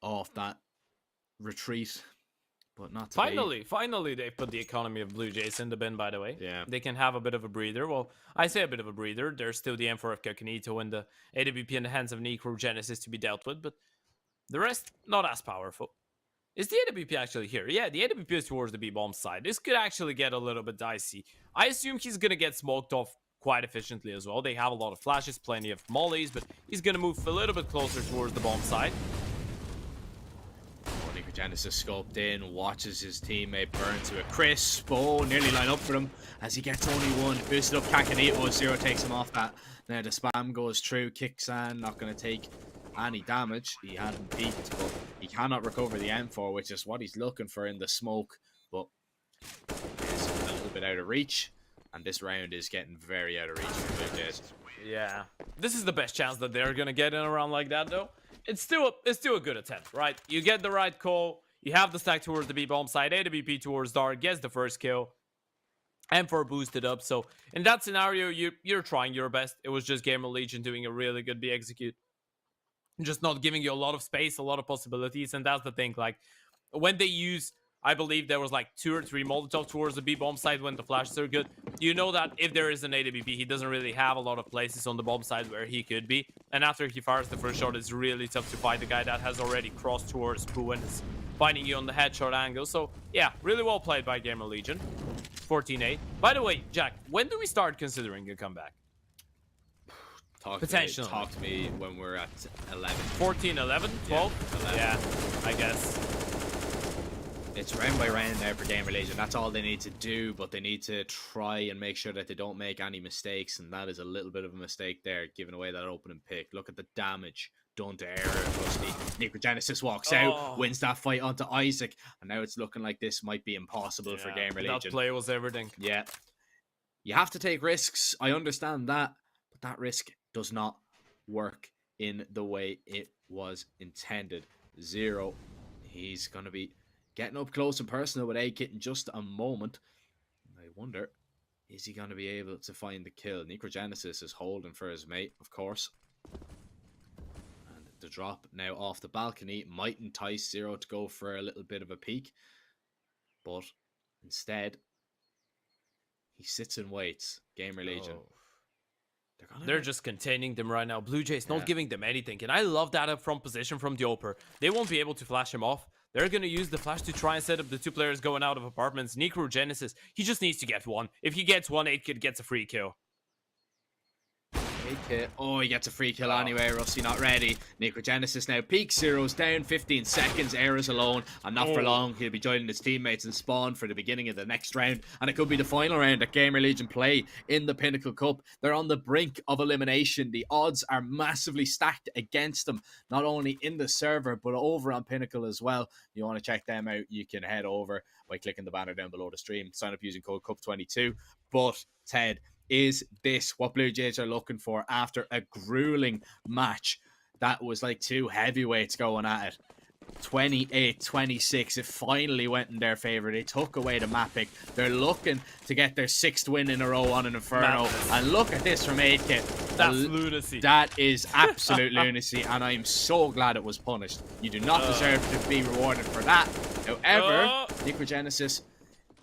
off that retreat. But not to Finally, they put the economy of Blue Jays in the bin, by the way. Yeah. They can have a bit of a breather. Well, I say a bit of a breather. There's still the M4 of Cognito and the AWP in the hands of Necrogenesis to be dealt with, but the rest, not as powerful. Is the AWP actually here? Yeah, the AWP is towards the B-bomb side. This could actually get a little bit dicey. I assume he's going to get smoked off quite efficiently as well. They have a lot of flashes, plenty of mollies, but he's going to move a little bit closer towards the bomb side. Genesis scoped in, watches his teammate burn to a crisp. Oh, nearly line up for him as he gets only one. Boosted up Kakanito, 0 takes him off that. Now the spam goes through. Kixan not going to take any damage. He hadn't peaked, but he cannot recover the M4, which is what he's looking for in the smoke. But it's a little bit out of reach, and this round is getting very out of reach for Blue Jays. Yeah, this is the best chance that they're going to get in a round like that, though. It's still a good attempt, right? You get the right call. You have the stack towards the B-bomb side. AWP towards Dark gets the first kill. M4 boosted up. So in that scenario, you're trying your best. It was just GamerLegion doing a really good B execute. Just not giving you a lot of space, a lot of possibilities. And that's the thing. Like, when they use, I believe there was like 2 or 3 Molotov towards the B-bomb side when the flashes are good. You know that if there is an AWP, he doesn't really have a lot of places on the bomb side where he could be. And after he fires the first shot, it's really tough to find the guy that has already crossed towards Poo and is finding you on the headshot angle. So, yeah, really well played by GamerLegion. 14-8. By the way, Jack, when do we start considering a comeback? Potentially. Talk to me when we're at 11. 14, 11, 12? Yeah, 11. Yeah, I guess. It's round by round now for GamerLegion. That's all they need to do, but they need to try and make sure that they don't make any mistakes, and that is a little bit of a mistake there, giving away that opening pick. Look at the damage done to Era. Necrogenesis walks out, wins that fight onto Isaac, and now it's looking like this might be impossible for GamerLegion. That play was everything. Yeah. You have to take risks. I understand that, but that risk does not work in the way it was intended. 0. He's going to be getting up close and personal with A-Kit in just a moment. I wonder, is he going to be able to find the kill? Necrogenesis is holding for his mate, of course. And the drop now off the balcony might entice Zero to go for a little bit of a peek. But instead, he sits and waits. GamerLegion. Oh. They're just containing them right now. BLUEJAYS not giving them anything. And I love that up front position from the Oper. They won't be able to flash him off. They're going to use the flash to try and set up the two players going out of apartments. Necrogenesis, he just needs to get one. If he gets one, 8kid gets a free kill. 8kit. Oh, he gets a free kill anyway. Rusty not ready. Necrogenesis now peaks. Zero's down. 15 seconds. Era's alone. And not for long. He'll be joining his teammates in spawn for the beginning of the next round. And it could be the final round that GamerLegion play in the Pinnacle Cup. They're on the brink of elimination. The odds are massively stacked against them. Not only in the server, but over on Pinnacle as well. You want to check them out, you can head over by clicking the banner down below the stream. Sign up using code CUP22. But, Ted, is this what BLUEJAYS are looking for after a grueling match that was like two heavyweights going at it? 28-26, it finally went in their favor. They took away the map pick. They're looking to get their 6th win in a row on an Inferno. Madness. And look at this from 8kit. That's lunacy. That is absolute lunacy, and I'm so glad it was punished. You do not deserve to be rewarded for that. However, Necrogenesis,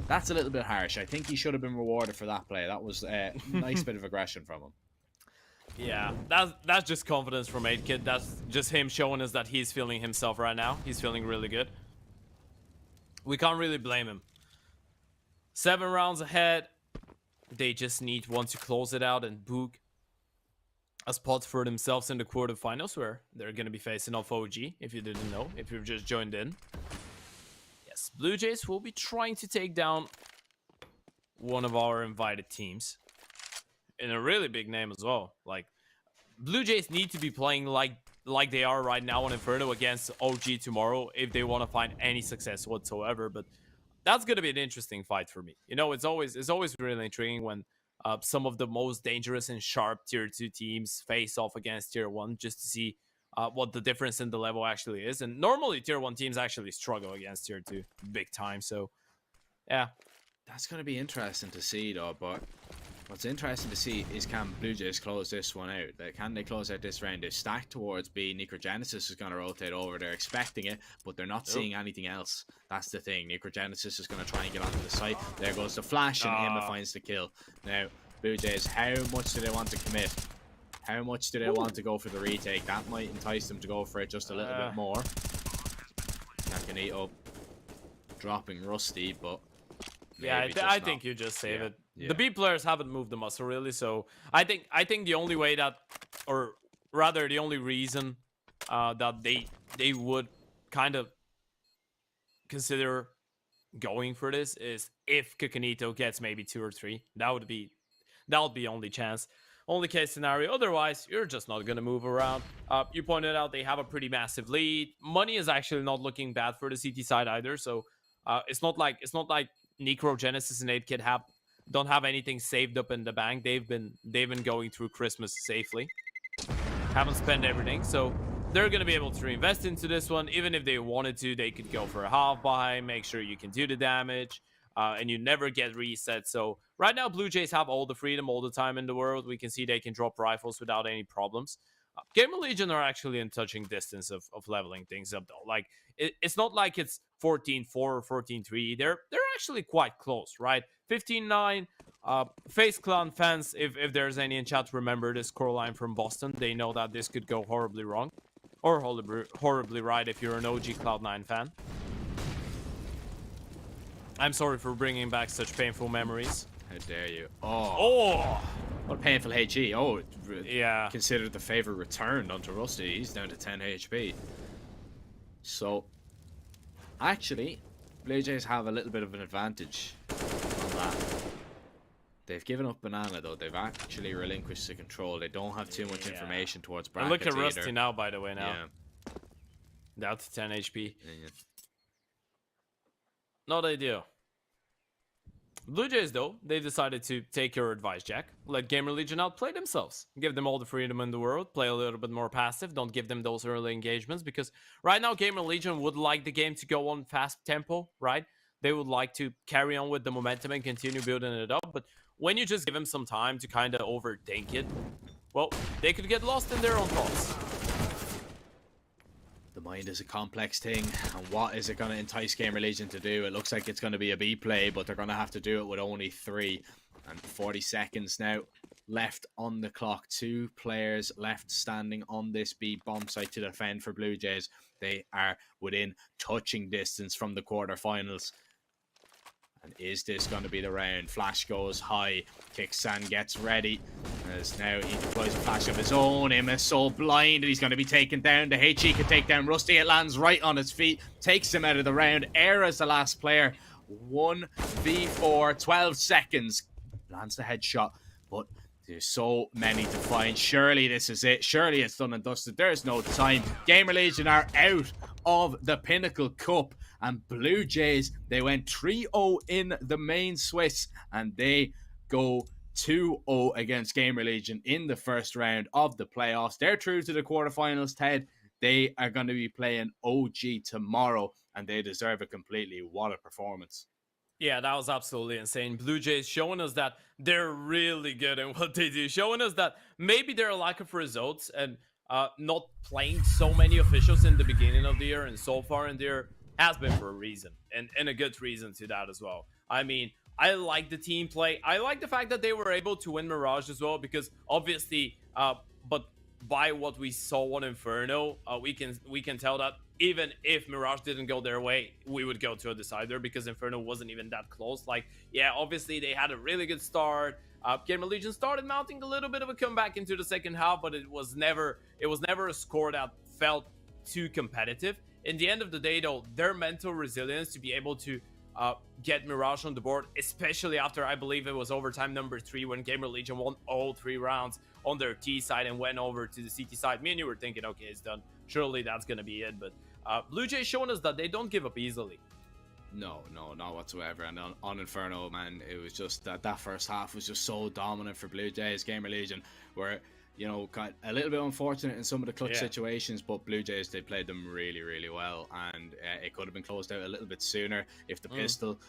that's a little bit harsh. I think he should have been rewarded for that play. That was a nice bit of aggression from him. Yeah, that's just confidence from 8kit. That's just him showing us that he's feeling himself right now. He's feeling really good. We can't really blame him. 7 rounds ahead. They just need one to close it out and book a spot for themselves in the quarterfinals, where they're going to be facing off OG, if you didn't know, if you've just joined in. Yes, BLUEJAYS will be trying to take down one of our invited teams. In a really big name as well. Like, BLUEJAYS need to be playing like they are right now on Inferno against OG tomorrow if they want to find any success whatsoever. But that's going to be an interesting fight for me. You know, it's always really intriguing when some of the most dangerous and sharp tier 2 teams face off against tier 1, just to see what the difference in the level actually is. And normally tier 1 teams actually struggle against tier 2 big time. So yeah, that's going to be interesting to see though. But what's interesting to see is, can BLUEJAYS close this one out? Can they close out this round? They're stacked towards B. Necrogenesis is going to rotate over. They're expecting it, but they're not seeing anything else. That's the thing. Necrogenesis is going to try and get onto the site. There goes the flash, and Emma finds the kill. Now, BLUEJAYS, how much do they want to commit? How much do they want to go for the retake? That might entice them to go for it just a little bit more. That can eat up dropping Rusty, but yeah, I think you just save it. Yeah. The B players haven't moved the muscle really, so I think the only way that, or rather the only reason that they would kind of consider going for this is if Coconito gets maybe 2 or 3. That would be only chance, only case scenario. Otherwise, you're just not gonna move around. You pointed out they have a pretty massive lead. Money is actually not looking bad for the CT side either, so it's not like Necrogenesis and 8kit don't have anything saved up in the bank. They've been going through Christmas safely. Haven't spent everything, so they're gonna be able to reinvest into this one. Even if they wanted to, they could go for a half buy, make sure you can do the damage, and you never get reset. So right now, BLUEJAYS have all the freedom, all the time in the world. We can see they can drop rifles without any problems. GamerLegion are actually in touching distance of leveling things up though. Like, it's not like it's 14-4 or 14-3. They're actually quite close, right? 15-9. Face Clan fans, if there's any in chat, remember this scoreline from Boston. They know that this could go horribly wrong, or horribly right if you're an OG Cloud9 fan. I'm sorry for bringing back such painful memories. How dare you? Oh! What a painful HE. Oh, yeah. Considered the favor returned onto Rusty. He's down to 10 HP. So, actually, BLUEJAYS have a little bit of an advantage on that. They've given up Banana, though. They've actually relinquished the control. They don't have too much information towards brackets. And look at Rusty now, by the way, now. Yeah. Down to 10 HP. Yeah. Not ideal. BLUEJAYS, though, they decided to take your advice, Jack. Let GamerLegion outplay themselves. Give them all the freedom in the world. Play a little bit more passive. Don't give them those early engagements. Because right now, GamerLegion would like the game to go on fast tempo, right? They would like to carry on with the momentum and continue building it up. But when you just give them some time to kind of overthink it, well, they could get lost in their own thoughts. The mind is a complex thing, and what is it going to entice GamerLegion to do? It looks like it's going to be a B play, but they're going to have to do it with only 3 and 40 seconds now left on the clock. 2 players left standing on this B bomb site to defend for BLUEJAYS. They are within touching distance from the quarterfinals. And is this going to be the round? Flash goes high. Kicksan gets ready. As now he deploys a flash of his own. Im is so blind, and he's going to be taken down. The HE can take down Rusty. It lands right on his feet. Takes him out of the round. Air is the last player. 1v4. 12 seconds. Lands the headshot. But there's so many to find. Surely this is it. Surely it's done and dusted. There's no time. GamerLegion are out of the Pinnacle Cup. And BLUEJAYS, they went 3-0 in the main Swiss. And they go 2-0 against GamerLegion in the first round of the playoffs. They're through to the quarterfinals, Ted. They are going to be playing OG tomorrow. And they deserve it completely. What a performance. Yeah, that was absolutely insane. BLUEJAYS showing us that they're really good in what they do. Showing us that maybe they're a lack of results and not playing so many officials in the beginning of the year and so far in the year has been for a reason. And a good reason to that as well. I mean, I like the team play. I like the fact that they were able to win Mirage as well because obviously, but by what we saw on Inferno, we can tell that even if Mirage didn't go their way, we would go to a decider because Inferno wasn't even that close. Like, yeah, obviously they had a really good start. GamerLegion started mounting a little bit of a comeback into the second half, but it was never a score that felt too competitive. In the end of the day, though, their mental resilience to be able to get Mirage on the board, especially after I believe it was overtime number 3 when GamerLegion won all 3 rounds on their T side and went over to the CT side. Me and you were thinking, okay, it's done. Surely that's going to be it. But BLUEJAYS showing us that they don't give up easily. No, not whatsoever. And on Inferno, man, it was just that first half was just so dominant for BLUEJAYS. GamerLegion were, you know, a little bit unfortunate in some of the clutch situations, but BLUEJAYS, they played them really, really well, and it could have been closed out a little bit sooner if the pistol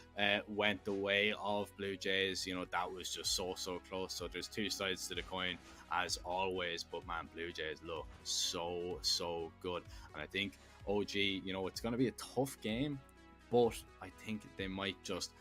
went the way of BLUEJAYS. You know, that was just so close. So there's 2 sides to the coin as always, but man, BLUEJAYS look so good. And I think OG, you know, it's going to be a tough game, but I think they might just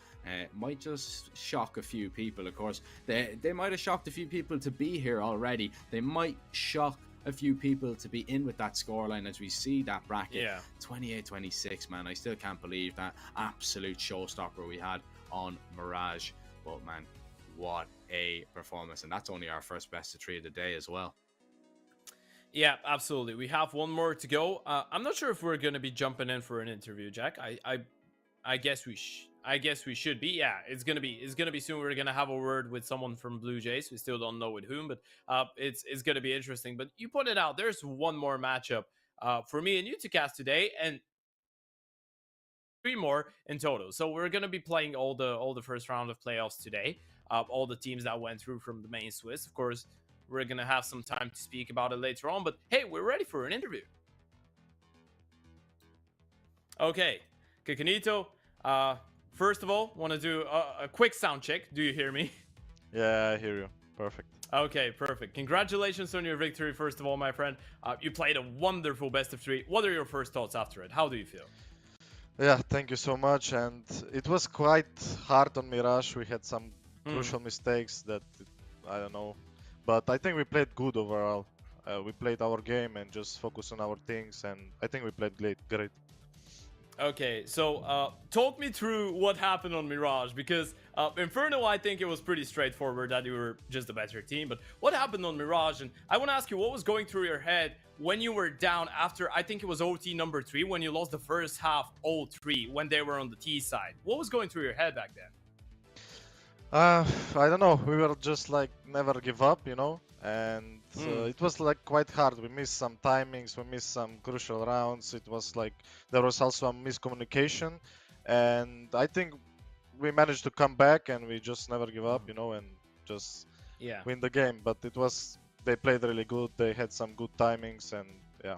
shock a few people. Of course, they might have shocked a few people to be here already. They might shock a few people to be in with that scoreline as we see that bracket. 28-26, man. I still can't believe that absolute showstopper we had on Mirage. But man, what a performance. And that's only our first best of 3 of the day as well. Yeah, absolutely. We have one more to go. I'm not sure if we're going to be jumping in for an interview, Jack. I guess we should be. Yeah, it's gonna be soon. We're gonna have a word with someone from BLUEJAYS. We still don't know with whom, but it's gonna be interesting. But you put it out. There's one more matchup for me and you to cast today, and 3 more in total. So we're gonna be playing all the first round of playoffs today. All the teams that went through from the main Swiss. Of course, we're gonna have some time to speak about it later on. But hey, we're ready for an interview. Okay, Kakanito. First of all, want to do a quick sound check. Do you hear me? Yeah, I hear you. Perfect. Okay, perfect. Congratulations on your victory, first of all, my friend. You played a wonderful best of 3. What are your first thoughts after it? How do you feel? Yeah, thank you so much. And it was quite hard on Mirage. We had some crucial mistakes that, I don't know. But I think we played good overall. We played our game and just focused on our things. And I think we played great. Okay, so talk me through what happened on Mirage, because Inferno, I think it was pretty straightforward that you were just a better team, but what happened on Mirage? And I want to ask you, what was going through your head when you were down after, I think it was OT number 3, when you lost the first half 0-3 when they were on the T side? What was going through your head back then? I don't know. We were just like never give up, you know, and it was like quite hard. We missed some timings, we missed some crucial rounds. It was like there was also a miscommunication, and I think we managed to come back and we just never give up, you know, and just Yeah. win the game. But they played really good. They had some good timings, and yeah.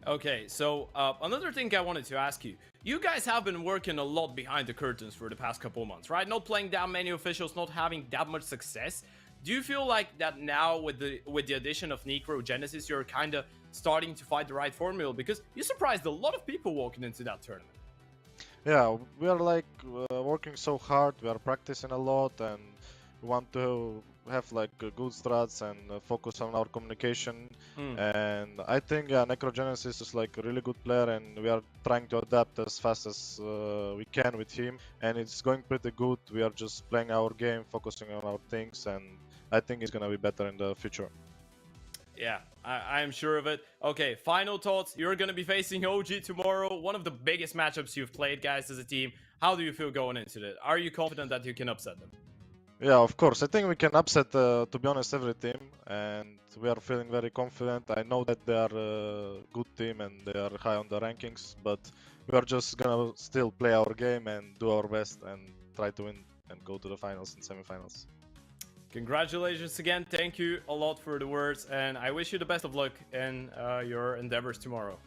Okay, so another thing I wanted to ask you. You guys have been working a lot behind the curtains for the past couple of months, right? Not playing that many officials, not having that much success. Do you feel like that now with the addition of NecroGenesis, you're kind of starting to find the right formula? Because you surprised a lot of people walking into that tournament. Yeah, we are like working so hard. We are practicing a lot, and we want to have like good strats and focus on our communication. And I think NecroGenesis is like a really good player, and we are trying to adapt as fast as we can with him. And it's going pretty good. We are just playing our game, focusing on our things, and I think it's gonna be better in the future. Yeah, I am sure of it. Okay, final thoughts. You're going to be facing OG tomorrow. One of the biggest matchups you've played, guys, as a team. How do you feel going into it? Are you confident that you can upset them? Yeah, of course. I think we can upset, to be honest, every team. And we are feeling very confident. I know that they are a good team and they are high on the rankings. But we are just going to still play our game and do our best and try to win and go to the finals and semifinals. Congratulations again. Thank you a lot for the words, and I wish you the best of luck in your endeavors tomorrow.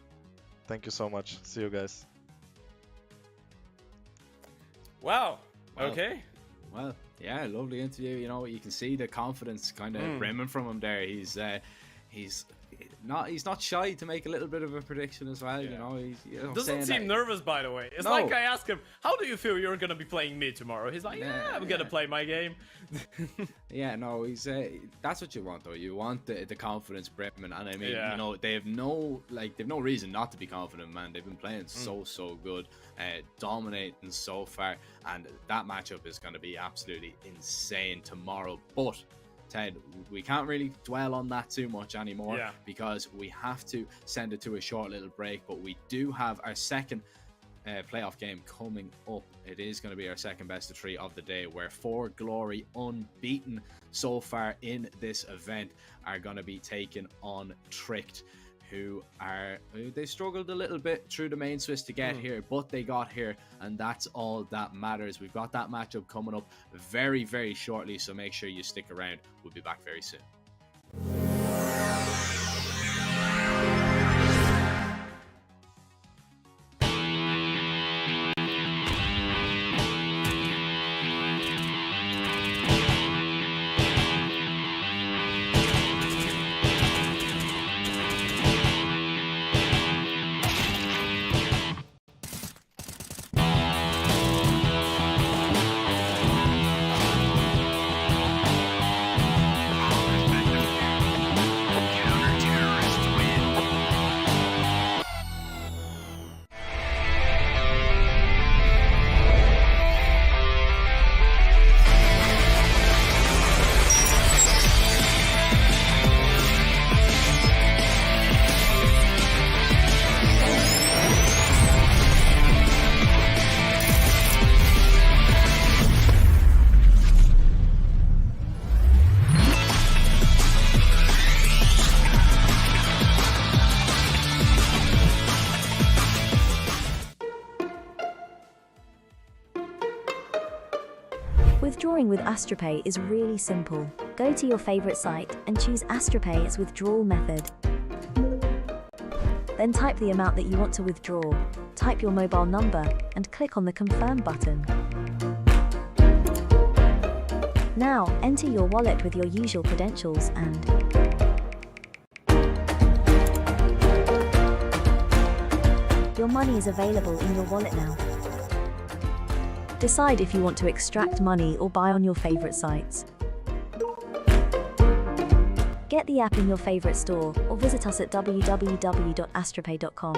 Thank you so much. See you guys. Wow. Okay. Well, yeah, lovely interview. You know, you can see the confidence kind of brimming from him there. He's not shy to make a little bit of a prediction as well. You know, Doesn't seem nervous, by the way. It's like I asked him, "How do you feel you're gonna be playing me tomorrow?" He's like, "Yeah, I'm gonna play my game." Yeah, no, he's that's what you want though. You want the confidence brimming, and I mean, you know, they've no reason not to be confident, man. They've been playing so good, dominating so far, and that matchup is going to be absolutely insane tomorrow. But Ted, we can't really dwell on that too much anymore because we have to send it to a short little break. But we do have our second playoff game coming up. It is going to be our second best of 3 of the day, where 4glory, unbeaten so far in this event, are going to be taking on Tricked, who they struggled a little bit through the main Swiss to get here, but they got here, and that's all that matters. We've got that matchup coming up very, very shortly, so make sure you stick around. We'll be back very soon. Withdrawing with AstroPay is really simple. Go to your favorite site and choose AstroPay as withdrawal method. Then type the amount that you want to withdraw, type your mobile number, and click on the Confirm button. Now, enter your wallet with your usual credentials and your money is available in your wallet now. Decide if you want to extract money or buy on your favorite sites. Get the app in your favorite store or visit us at www.astropay.com.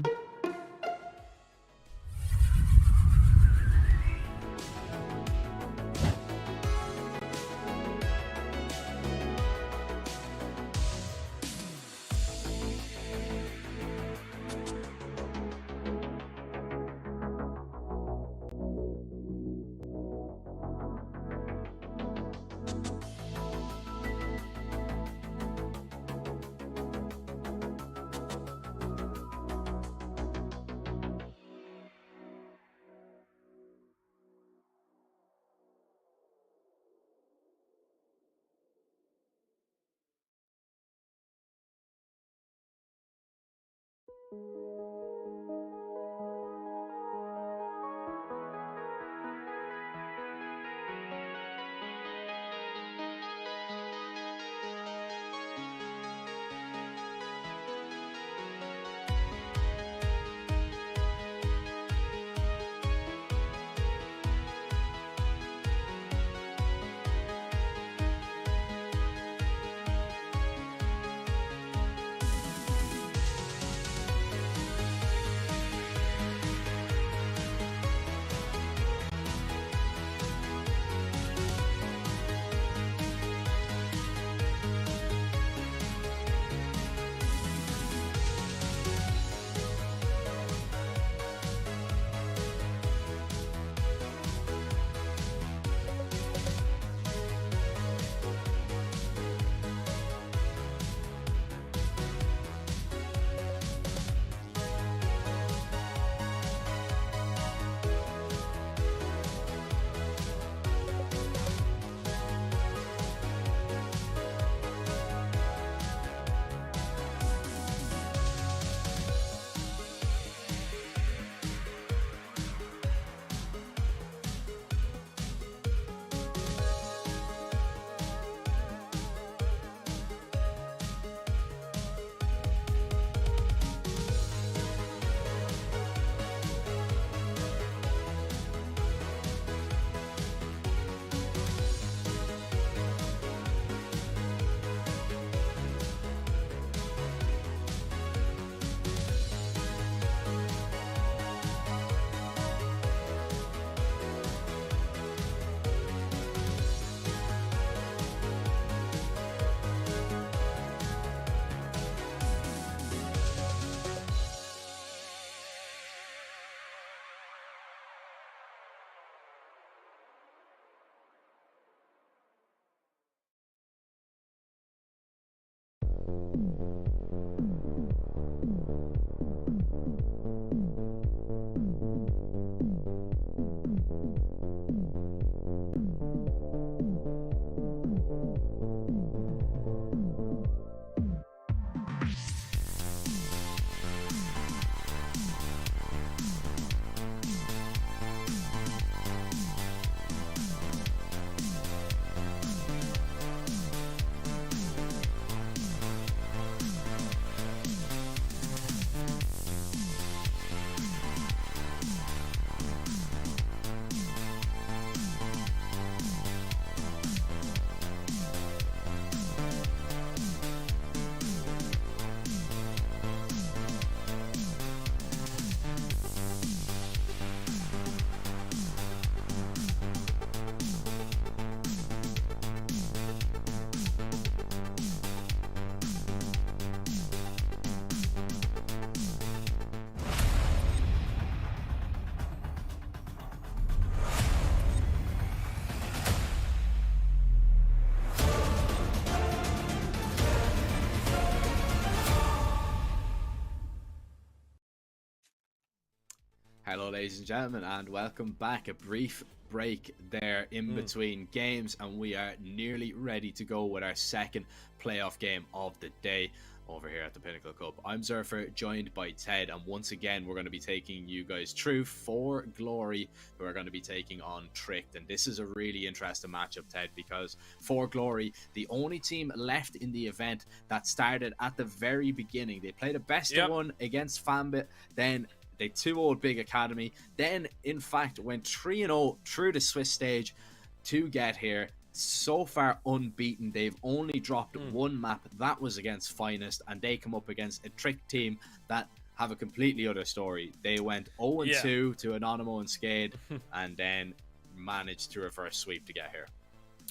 Hello ladies and gentlemen, and welcome back. A brief break there in between games, and we are nearly ready to go with our second playoff game of the day over here at the Pinnacle Cup. I'm Zerfer, joined by Ted, and once again we're going to be taking you guys through 4glory, who are going to be taking on Tricked. And this is a really interesting matchup, Ted, because 4glory, the only team left in the event that started at the very beginning. They played a best of one against Fambit, then they 2-0'd Big Academy, then in fact went 3-0 through the Swiss stage to get here. So far unbeaten. They've only dropped one map, that was against Finest, and they come up against a Trick team that have a completely other story. They went 0-2 to Anonymo and SKADE and then managed to reverse sweep to get here.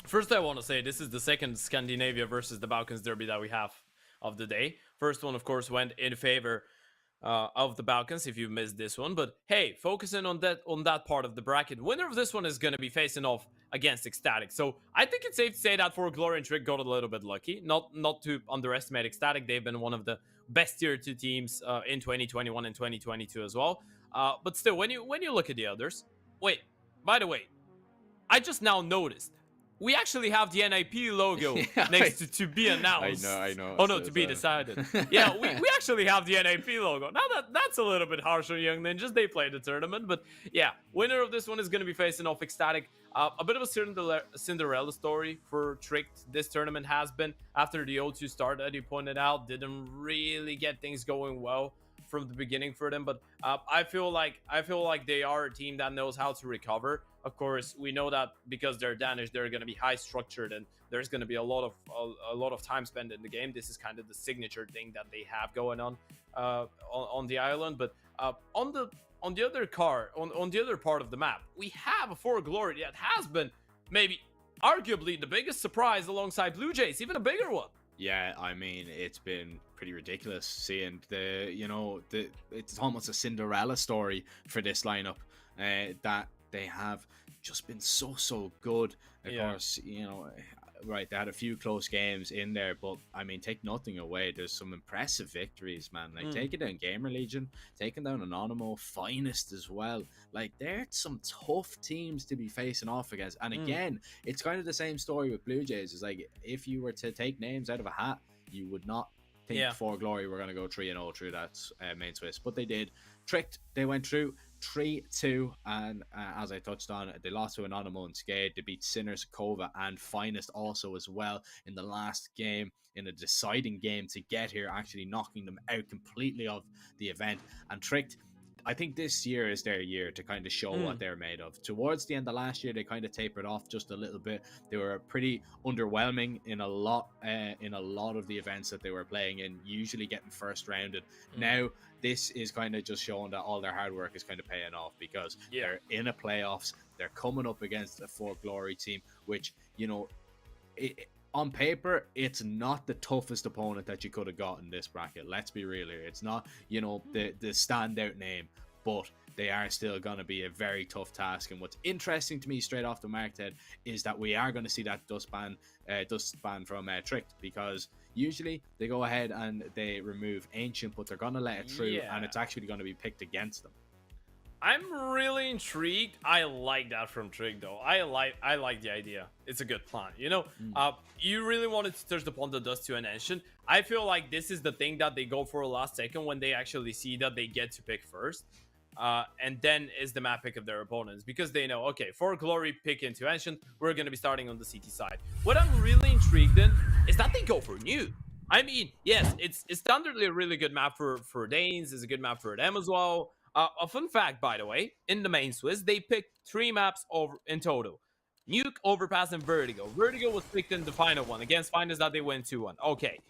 First, I want to say this is the second Scandinavia versus the Balkans derby that we have of the day. First one, of course, went in favor of the Balkans, if you missed this one. But hey, focusing on that part of the bracket, winner of this one is going to be facing off against Ecstatic. So I think it's safe to say that 4glory and Trick got a little bit lucky. Not to underestimate Ecstatic. They've been one of the best tier 2 teams in 2021 and 2022 as well. But still, when you look at the others, wait, by the way, I just now noticed we actually have the NIP logo Yeah, next to be announced. I know. Oh no, to be decided. Yeah, we actually have the NIP logo. Now that's a little bit harsh on Young Ninjas. They played the tournament, but yeah, winner of this one is going to be facing off Ecstatic. A bit of a Cinderella story for Tricked. This tournament has been after the 0-2 start that you pointed out. Didn't really get things going well from the beginning for them, but I feel like they are a team that knows how to recover. Of course, we know that because they're Danish, they're going to be high structured, and there's going to be a lot of time spent in the game. This is kind of the signature thing that they have going on the island. But on the other part of the map, we have a 4glory that has been maybe arguably the biggest surprise alongside BLUEJAYS, even a bigger one. Yeah, I mean, it's been pretty ridiculous seeing it's almost a Cinderella story for this lineup, that they have just been so good. Of course, right, they had a few close games in there, but I mean, take nothing away, there's some impressive victories, man. Like taking down GamerLegion, taking down Anonymo, Finest as well. Like, they're some tough teams to be facing off against. And again, it's kind of the same story with BLUEJAYS. It's like, if you were to take names out of a hat, you would not think 4glory were going to go 3-0 through that main Swiss, but they did. Tricked, they went through 3-2, and as I touched on, they lost to Anonymo and SKADEvs. They beat Sinners, Kova, and Finest also as well in the last game, in a deciding game to get here, actually knocking them out completely of the event. And Tricked, I think this year is their year to kind of show what they're made of. Towards the end of last year, they kind of tapered off just a little bit. They were pretty underwhelming in a lot of the events that they were playing in, usually getting first rounded. Now, this is kind of just showing that all their hard work is kind of paying off, because they're in a playoffs. They're coming up against a 4glory team, which, on paper, it's not the toughest opponent that you could have got in this bracket. Let's be real here. It's not, the standout name, but they are still going to be a very tough task. And what's interesting to me straight off the mark, Ted, is that we are going to see that dust ban from Tricked, because usually they go ahead and they remove Ancient, but they're going to let it through, and it's actually going to be picked against them. I'm really intrigued. I like that from Trick, though. I like the idea. It's a good plan. You really wanted to touch upon the dust to an Ancient. I feel like this is the thing that they go for last second when they actually see that they get to pick first. And then is the map pick of their opponents, because they know, okay, 4glory pick into Ancient, we're going to be starting on the CT side. What I'm really intrigued in is that they go for Nuke. I mean, yes, it's standardly a really good map for Danes. It's a good map for them as well. A fun fact, by the way, in the main Swiss, they picked 3 maps over in total. Nuke, Overpass, and Vertigo. Vertigo was picked in the final one. Against Finest that they went 2-1. Okay.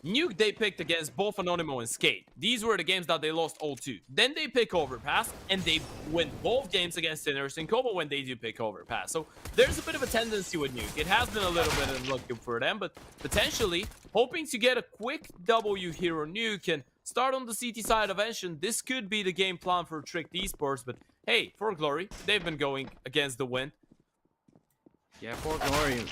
Nuke they picked against both Anonymo and SKADEvs. These were the games that they lost 0-2. Then they pick Overpass, and they win both games against Sinners and Kova when they do pick Overpass. So there's a bit of a tendency with Nuke. It has been a little bit unlucky for them, but potentially hoping to get a quick W here on Nuke and start on the CT side of Ancient. This could be the game plan for Tricked Esports, but hey, 4glory, they've been going against the wind. Yeah, 4glory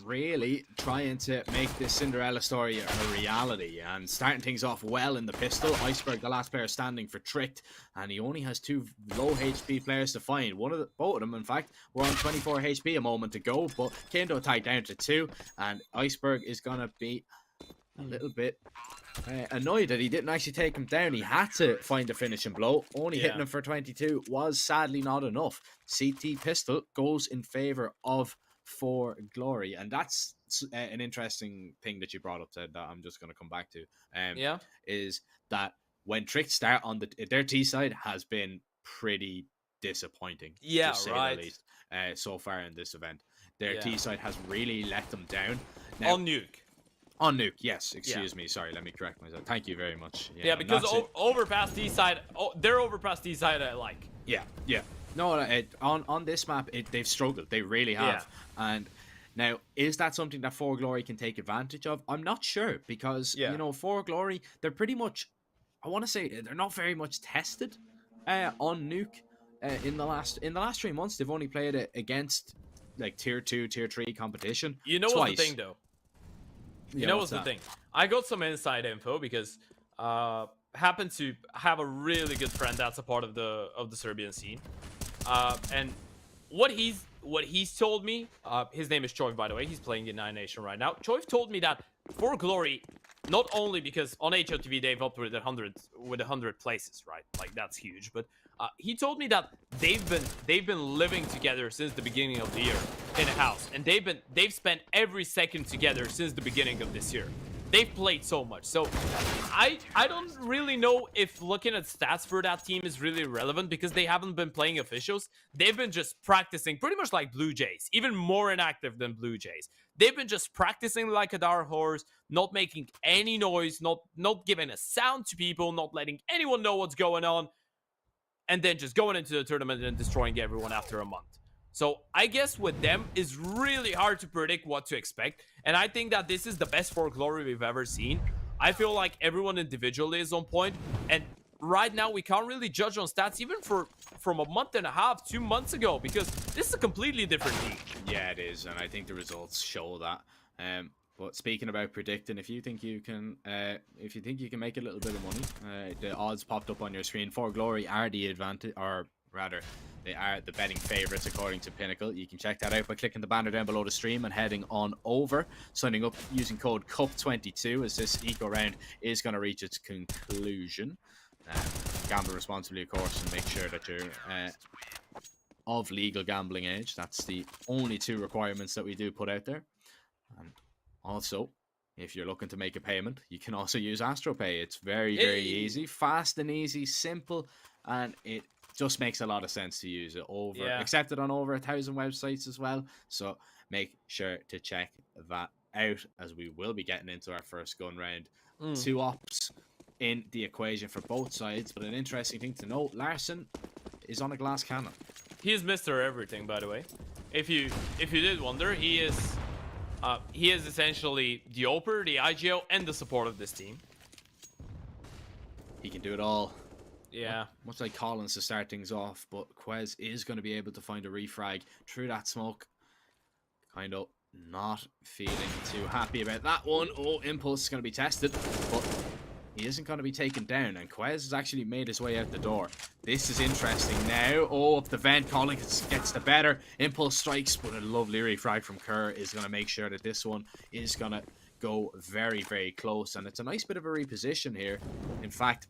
really trying to make this Cinderella story a reality, and starting things off well in the pistol. Iceberg, the last player standing for Tricked, and he only has 2 low HP players to find. Both of them, in fact, were on 24 HP a moment ago, but came to a tie down to 2, and Iceberg is gonna be a little bit annoyed that he didn't actually take him down. He had to find a finishing blow. Only hitting him for 22 was sadly not enough. CT pistol goes in favor of 4glory, and that's an interesting thing that you brought up, Ted, that I'm just going to come back to. Is that when Tricked start on their T side has been pretty disappointing, to say the least, so far in this event. Their T side has really let them down. Now, on Nuke, yes. Excuse me. Sorry, let me correct myself. Thank you very much. Yeah, because Overpass T side, their Overpass T side I like. Yeah. No, on this map, they've struggled. They really have. And now, is that something that 4glory can take advantage of? I'm not sure, because 4glory, they're pretty much, I want to say, they're not very much tested on Nuke. In the last 3 months, they've only played it against like tier 2, tier 3 competition. You know what's the thing, though? You know what's the thing? I got some inside info because happen to have a really good friend that's a part of the Serbian scene, and what he's told me, his name is Choiv, by the way. He's playing in Nine Nation right now. Choiv told me that 4glory, not only because on HOTV they've upped with 100 places, right? Like that's huge. But he told me that they've been living together since the beginning of the year in a house, and they've spent every second together since the beginning of this year. They've played so much. So I don't really know if looking at stats for that team is really relevant because they haven't been playing officials. They've been just practicing pretty much like BLUEJAYS, even more inactive than BLUEJAYS. They've been just practicing like a dark horse, not making any noise, not giving a sound to people, not letting anyone know what's going on, and then just going into the tournament and destroying everyone after a month. So I guess with them, it's really hard to predict what to expect. And I think that this is the best 4glory we've ever seen. I feel like everyone individually is on point. And right now, we can't really judge on stats even from a month and a half, 2 months ago, because this is a completely different league. Yeah, it is. And I think the results show that. But speaking about predicting, if you think you can make a little bit of money, the odds popped up on your screen. 4glory are the advantage, or rather, they are the betting favorites according to Pinnacle. You can check that out by clicking the banner down below the stream and heading on over, signing up using code CUP22 as this eco round is going to reach its conclusion. Gamble responsibly, of course, and make sure that you're of legal gambling age. That's the only 2 requirements that we do put out there. And also, if you're looking to make a payment, you can also use AstroPay. It's very, very easy, fast and easy, simple, and it just makes a lot of sense to use it accepted on over 1,000 websites as well. So make sure to check that out as we will be getting into our first gun round. 2 ops in the equation for both sides, but an interesting thing to note, Larson is on a glass cannon. He is Mr. Everything, by the way. If you did wonder, he is essentially the OPER, the IGO, and the support of this team. He can do it all. Yeah. Much like Collins to start things off, but Quez is going to be able to find a refrag through that smoke. Kind of not feeling too happy about that one. Oh, Impulse is going to be tested, but he isn't going to be taken down, and Quez has actually made his way out the door. This is interesting now. Oh, up the vent, Collins gets the better. Impulse strikes, but a lovely refrag from Kerr is going to make sure that this one is going to go very, very close, and it's a nice bit of a reposition here. In fact,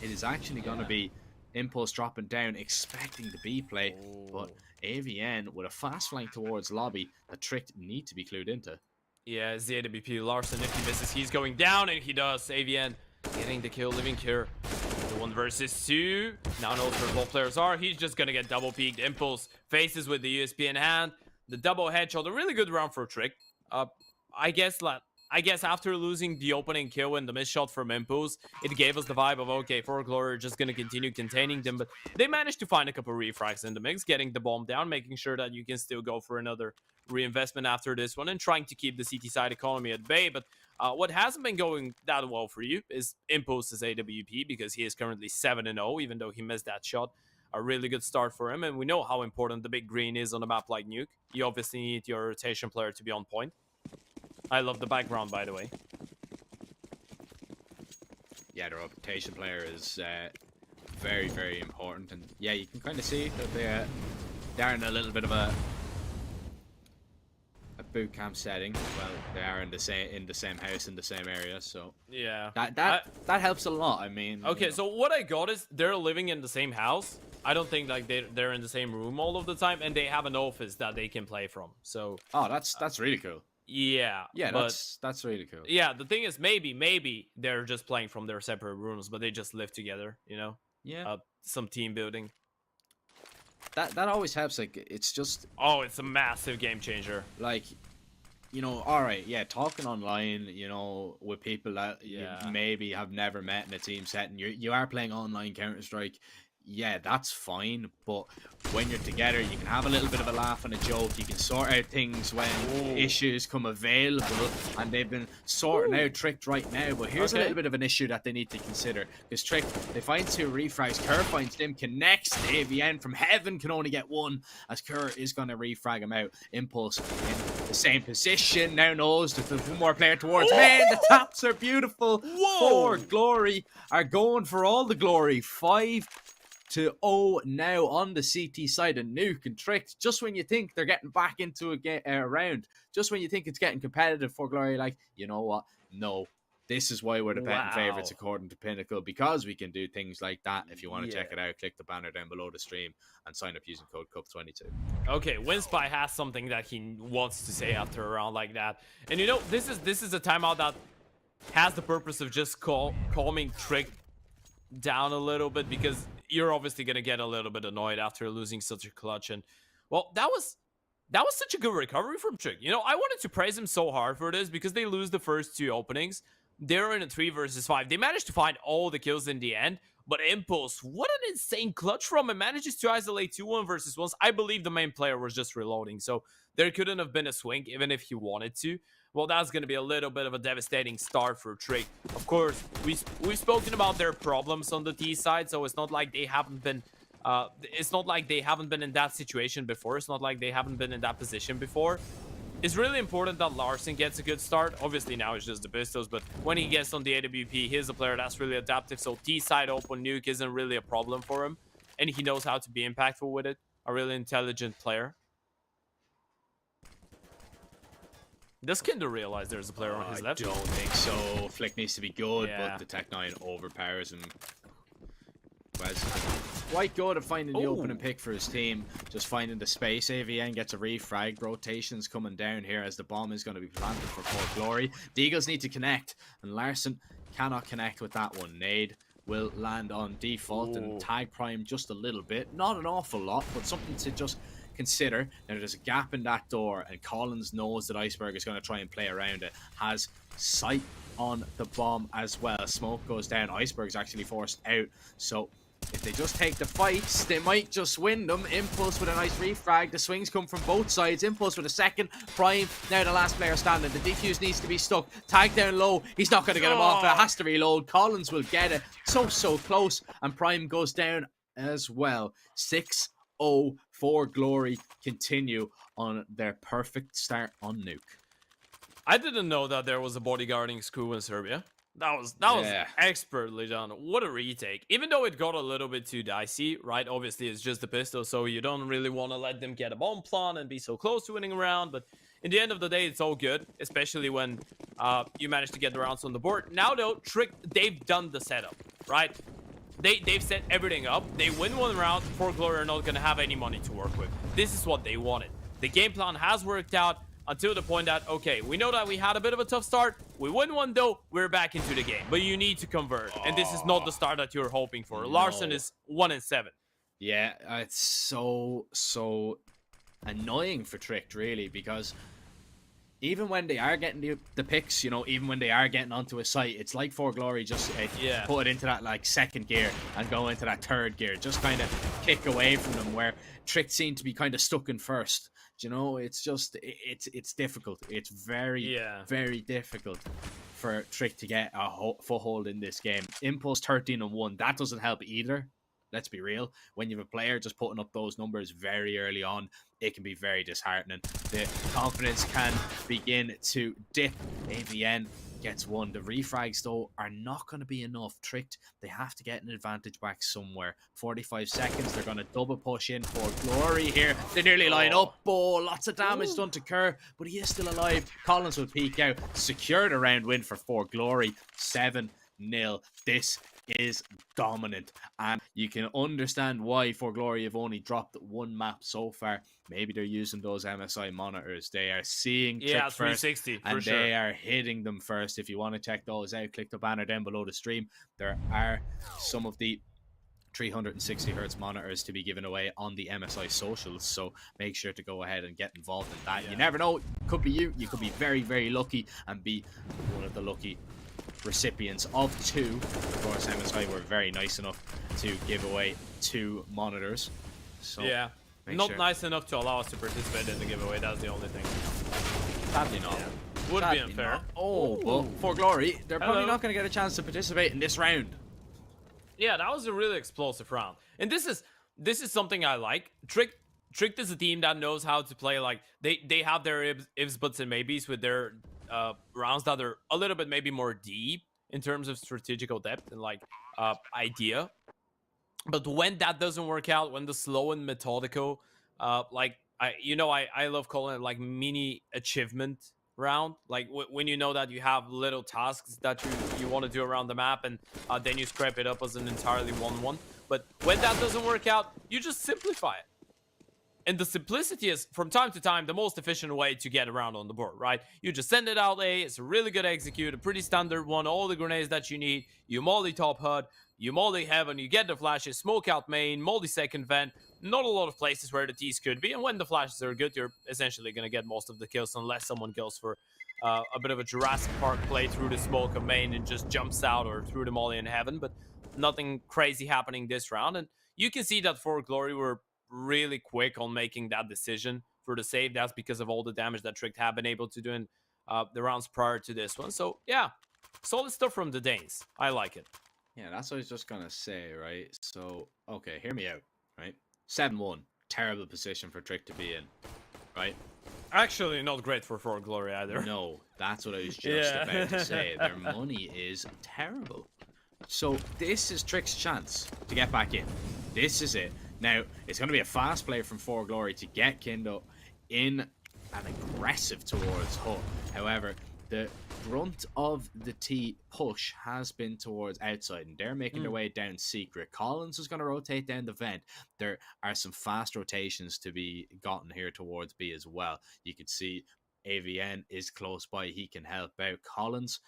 it is actually going to be Impulse dropping down, expecting the B play, but AVN with a fast flank towards lobby that Trick need to be clued into. Yeah, it's the AWP. Larson, if he misses, he's going down, and he does. AVN getting the kill, living here. The 1 versus 2. Now knows where both players are. He's just going to get double peeked. Impulse faces with the USP in hand. The double headshot, a really good round for Trick. I guess after losing the opening kill and the miss shot from Impulse, it gave us the vibe of, okay, 4glory are just going to continue containing them, but they managed to find a couple refrags in the mix, getting the bomb down, making sure that you can still go for another reinvestment after this one, and trying to keep the CT side economy at bay. But what hasn't been going that well for you is Impulse's AWP, because he is currently 7-0, even though he missed that shot. A really good start for him, and we know how important the big green is on a map like Nuke. You obviously need your rotation player to be on point. I love the background, by the way. Yeah, the rotation player is very, very important, and yeah, you can kind of see that they're in a little bit of a boot camp setting. Well, they are in the same house in the same area, so yeah, that helps a lot. I mean, okay, so what I got is they're living in the same house. I don't think like they're in the same room all of the time, and they have an office that they can play from. So that's really cool. Yeah, but that's really cool. Yeah, the thing is, maybe they're just playing from their separate rooms, but they just live together, you know? Yeah. Some team building. That always helps. Like, it's just... Oh, it's a massive game changer. Like, you know, alright, yeah, talking online, you know, with people that you maybe have never met in a team setting, you are playing online Counter-Strike. Yeah, that's fine, but when you're together, you can have a little bit of a laugh and a joke. You can sort out things when issues come available, and they've been sorting out Trick right now. But here's a little bit of an issue that they need to consider. Because Trick, they find 2 refrags. Kerr finds them, connects. AVN from heaven can only get 1, as Kerr is going to refrag him out. Impulse in the same position, now knows that there's 1 more player towards. Man, the taps are beautiful. 4glory are going for all the glory. 5 to 0 now on the CT side of Nuke and Tricked. Just when you think they're getting back into a round, just when you think it's getting competitive for Glory, like, you know what? No. This is why we're the betting favorites according to Pinnacle, because we can do things like that. If you want to check it out, click the banner down below the stream and sign up using code CUP22. Okay, WinSpy has something that he wants to say after a round like that. And you know, this is a timeout that has the purpose of just calming Trick down a little bit, because you're obviously going to get a little bit annoyed after losing such a clutch. And well, that was such a good recovery from Trick. You know, I wanted to praise him so hard for this, because they lose the first 2 openings. They're in a 3 versus 5. They managed to find all the kills in the end, but Impulse, what an insane clutch from him. Manages to isolate 2-1 versus 1s. I believe the main player was just reloading, so there couldn't have been a swing even if he wanted to. Well, that's going to be a little bit of a devastating start for Trick. Of course, we've spoken about their problems on the T side, so it's not like they haven't been in that situation before. It's not like they haven't been in that position before. It's really important that Larson gets a good start. Obviously, now it's just the Pistols, but when he gets on the AWP, he's a player that's really adaptive, so T-side open Nuke isn't really a problem for him, and he knows how to be impactful with it. A really intelligent player. Does Kinder realize there's a player on his left? I don't think so. Flick needs to be good, but the Tech-9 overpowers him. Quite good at finding the opening pick for his team, just finding the space. AVN gets a refrag. Rotations coming down here as the bomb is going to be planted for 4glory. The Eagles need to connect, and Larson cannot connect with that one. Nade will land on default and tag Prime just a little bit. Not an awful lot, but something to just consider. Now there's a gap in that door, and Collins knows that Iceberg is going to try and play around it. Has sight on the bomb as well. Smoke goes down. Iceberg's actually forced out, so if they just take the fights, they might just win them. Impulse with a nice refrag. The swings come from both sides. Impulse with a second. Prime, now the last player standing. The defuse needs to be stuck. Tag down low. He's not going to get him off. It has to reload. Collins will get it. So close. And Prime goes down as well. 6-0 for Glory. Continue on their perfect start on Nuke. I didn't know that there was a bodyguarding school in Serbia. That was expertly done. What a retake. Even though it got a little bit too dicey, right? Obviously, it's just the pistol, so you don't really want to let them get a bomb plant and be so close to winning a round. But in the end of the day, it's all good, especially when you manage to get the rounds on the board. Now, though, Trick, they've done the setup, right? They've set everything up. They win one round. 4glory are not going to have any money to work with. This is what they wanted. The game plan has worked out until the point that, okay, we know that we had a bit of a tough start. We win one, though. We're back into the game. But you need to convert. And this is not the start that you're hoping for. No. Larson is 1-7. Yeah, it's so annoying for Tricked, really, because even when they are getting the picks, you know, even when they are getting onto a site, it's like 4glory just put it into that, like, second gear and go into that third gear. Just kind of kick away from them, where Tricked seem to be kind of stuck in first. You know, it's just, it's difficult. It's very difficult for Trick to get a foothold in this game. Impulse 13-1, that doesn't help either. Let's be real. When you have a player just putting up those numbers very early on, it can be very disheartening. The confidence can begin to dip. AVN gets one. The refrags, though, are not going to be enough. Tricked, they have to get an advantage back somewhere. 45 seconds. They're going to double push in for Glory here. They nearly line up. Oh, lots of damage done to Kerr, but he is still alive. Collins will peek out. Secured a round win for 4glory. 7-0. This is dominant, and you can understand why 4glory have only dropped one map so far. Maybe they're using those MSI monitors. They are seeing Trick 360 first, and they are hitting them first. If you want to check those out, click the banner down below the stream. There are some of the 360 hertz monitors to be given away on the MSI socials, so make sure to go ahead and get involved in that. You never know, could be you could be very lucky and be one of the lucky recipients of 2. Of course, MSI were very nice enough to give away 2 monitors. So not nice enough to allow us to participate in the giveaway. That's the only thing. Sadly not. Would be unfair. Not. Oh, well, 4glory, they're probably not going to get a chance to participate in this round. Yeah, that was a really explosive round, and this is something I like. Tricked is a team that knows how to play. Like they have their ifs, buts, and maybes with their rounds that are a little bit maybe more deep in terms of strategical depth and like idea. But when that doesn't work out, when the slow and methodical, like I love calling it like mini achievement round. Like when you know that you have little tasks that you want to do around the map, and then you scrap it up as an entirely 1-1. But when that doesn't work out, you just simplify it. And the simplicity is, from time to time, the most efficient way to get around on the board, right? You just send it out A, it's a really good execute, a pretty standard one, all the grenades that you need, you molly top HUD, you molly heaven, you get the flashes, smoke out main, molly second vent, not a lot of places where the T's could be, and when the flashes are good, you're essentially going to get most of the kills, unless someone goes for a bit of a Jurassic Park play through the smoke of main and just jumps out, or through the molly in heaven, but nothing crazy happening this round. And you can see that 4glory were really quick on making that decision for the save. That's because of all the damage that Tricked have been able to do in the rounds prior to this one. So yeah, solid stuff from the Danes. I like it. Yeah, that's what I was just gonna say, right? So, okay, hear me out, right? 7-1, terrible position for Trick to be in, right? Actually, not great for 4glory either. No, that's what I was just about to say. Their money is terrible. So this is Trick's chance to get back in. This is it. Now, it's going to be a fast play from 4glory to get Kindo in an aggressive towards HUD. However, the brunt of the T push has been towards outside, and they're making their way down secret. Collins is going to rotate down the vent. There are some fast rotations to be gotten here towards B as well. You can see AVN is close by. He can help out. Collins,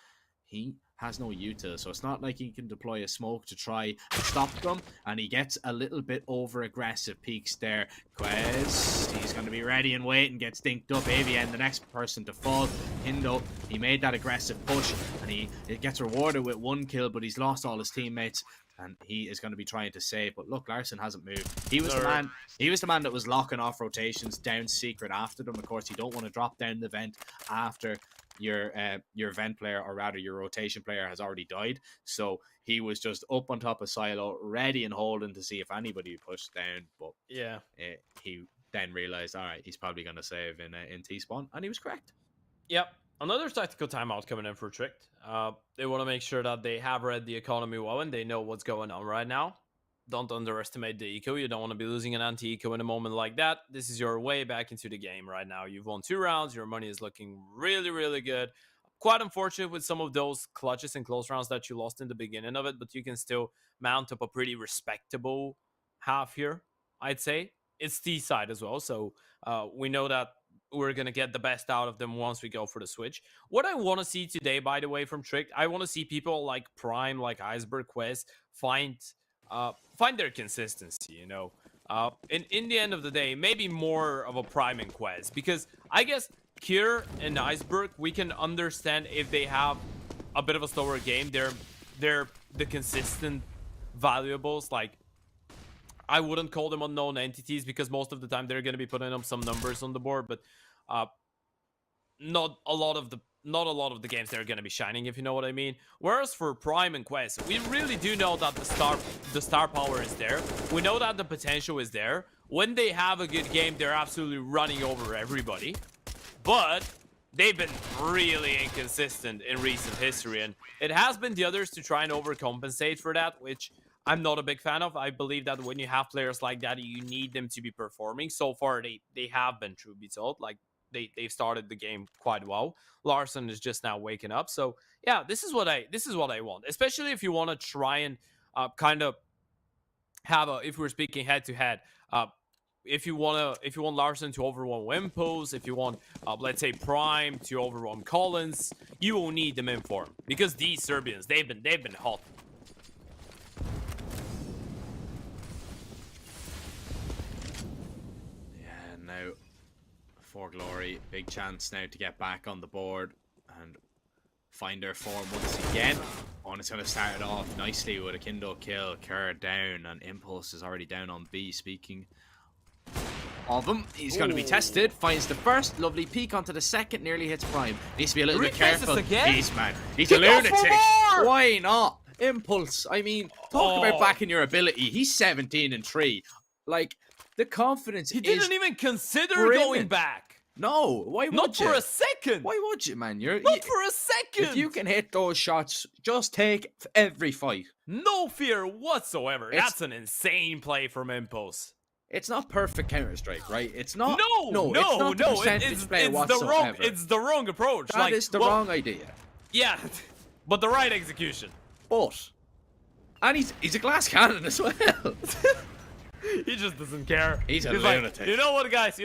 he has no util, so it's not like he can deploy a smoke to try and stop them, and he gets a little bit over aggressive. Peeks there. Quez, he's going to be ready and wait and gets dinked up. AVN, the next person to fall. Hindo, he made that aggressive push, and he gets rewarded with 1 kill, but he's lost all his teammates, and he is going to be trying to save. But look, Larson hasn't moved. He was the man. He was the man that was locking off rotations down secret after them. Of course, you don't want to drop down the vent after your vent player, or rather your rotation player, has already died. So he was just up on top of silo, ready and holding to see if anybody pushed down. But yeah, he then realized, all right, he's probably going to save in T-spawn, and he was correct. Yep. Another tactical timeout coming in for Tricked. They want to make sure that they have read the economy well and they know what's going on right now. Don't underestimate the eco. You don't want to be losing an anti-eco in a moment like that. This is your way back into the game right now. You've won 2 rounds. Your money is looking really, really good. Quite unfortunate with some of those clutches and close rounds that you lost in the beginning of it, but you can still mount up a pretty respectable half here, I'd say. It's T side as well, so we know that we're going to get the best out of them once we go for the switch. What I want to see today, by the way, from Tricked, I want to see people like Prime, like Iceberg Quest, find their consistency, you know. In the end of the day, maybe more of a Prime and Quest, because I guess Kier and Iceberg, we can understand if they have a bit of a slower game. They're the consistent valuables. Like, I wouldn't call them unknown entities, because most of the time they're going to be putting up some numbers on the board, but not a lot of the games they're going to be shining, if you know what I mean. Whereas for Prime and Quest, we really do know that the star power is there. We know that the potential is there. When they have a good game, they're absolutely running over everybody. But they've been really inconsistent in recent history, and it has been the others to try and overcompensate for that, which I'm not a big fan of. I believe that when you have players like that, you need them to be performing. So far, they have been, truth be told. Like, they've started the game quite well. Larson is just now waking up. So yeah, this is what I want. Especially if you want to try and kind of have a, if we're speaking head to head, if you want Larson to overwhelm Wimpos, if you want let's say Prime to overwhelm Collins, you will need them in form, because these Serbians, they've been hot. Now, 4glory, big chance now to get back on the board and find their form once again. Oh, and it's going to start it off nicely with a Kindo kill. Kerr down, and Impulse is already down on B. Speaking of him, he's going to be tested. Finds the first, lovely peek onto the second, nearly hits Prime. Needs to be a little bit careful. He's a lunatic. Why not? Impulse, I mean, talk about backing your ability. He's 17-3. Like, the confidence he didn't even consider going back. No, why would Not you? for a second. Why would you, man? Not for a second. If you can hit those shots, just take every fight. No fear whatsoever. It's- That's an insane play from Impulse. It's not perfect Counter-Strike, right? It's not. No, it's not the percentage it's play the whatsoever. wrong. It's the wrong approach. That is the wrong idea. Yeah, but the right execution. And he's a glass cannon as well. He just doesn't care. He's a like, lunatic. You know what, guys?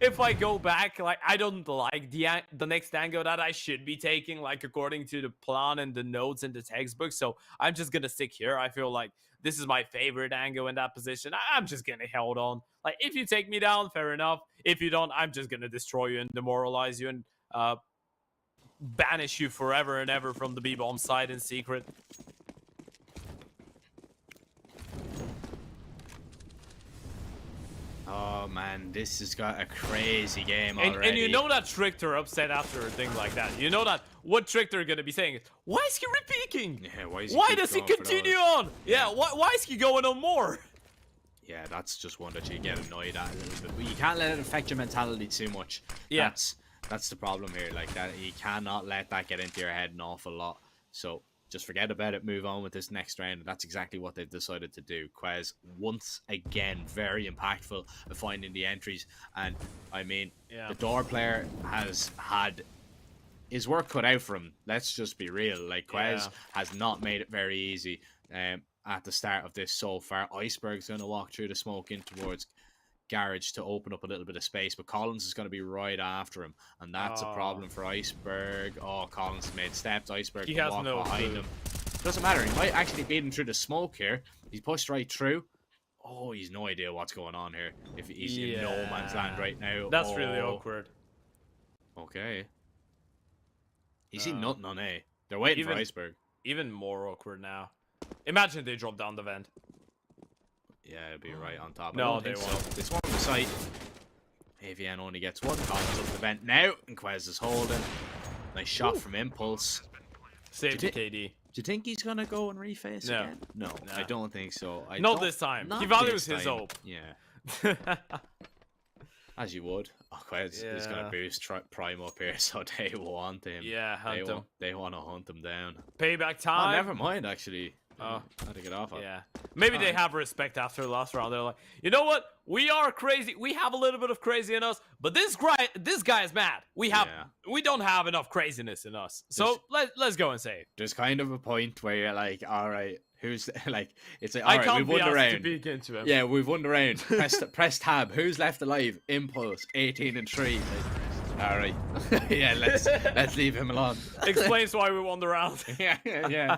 If I go back, like, I don't like the next angle that I should be taking, like, according to the plan and the notes in the textbook. So I'm just gonna stick here. I feel like this is my favorite angle in that position. I'm just gonna hold on. Like, if you take me down, fair enough. If you don't, I'm just gonna destroy you and demoralize you and banish you forever and ever from the B-bomb side in secret. Oh man, this has got a crazy game already. And you know that Trickter upset after a thing like that. You know that what Trickter gonna be saying is, why is he repeaking? Yeah, why does he continue on? Yeah, why is he going on more? Yeah, that's just one that you get annoyed at a little bit. But you can't let it affect your mentality too much. Yeah. That's the problem here. Like that, you cannot let that get into your head an awful lot. So just forget about it, move on with this next round. And that's exactly what they've decided to do. Quez, once again, very impactful at finding the entries. And, I mean, the door player has had his work cut out for him. Let's just be real. Like, Quez has not made it very easy at the start of this so far. Iceberg's going to walk through the smoke in towards Garage to open up a little bit of space, but Collins is going to be right after him, and that's a problem for Iceberg. Oh, Collins made steps. Iceberg can walk behind him. Doesn't matter. He might actually beat him through the smoke here. He's pushed right through. Oh, he's no idea what's going on here. If he's in no man's land right now. That's really awkward. Okay. He's seen nothing on A. They're waiting for Iceberg. Even more awkward now. Imagine they drop down the vent. Yeah, it'll be right on top. No, they won't. This one on the site. AVN only gets one. Collins up the vent now, and Quez is holding. Nice shot from Impulse. Save the KD. Do you think he's gonna go and reface again? No, I don't think so. Not this time. He values his hope. Yeah. As you would. Oh, Quez is gonna boost Prime up here, so they want him. Yeah, hunt him. They want to hunt him down. Payback time. Oh, never mind, actually. Oh, I had to get off of. Yeah. Maybe they have respect after the last round. They're like, you know what? We are crazy. We have a little bit of crazy in us, but this guy is mad. We don't have enough craziness in us. So let's go and save. There's kind of a point where you're like, all right, who's like, it's like, all right, we've won the round. To peek into him. Yeah, we've won the round. Press tab. Who's left alive? Impulse 18-3. Like, all right. Yeah, let's leave him alone. Explains why we won the round. Yeah.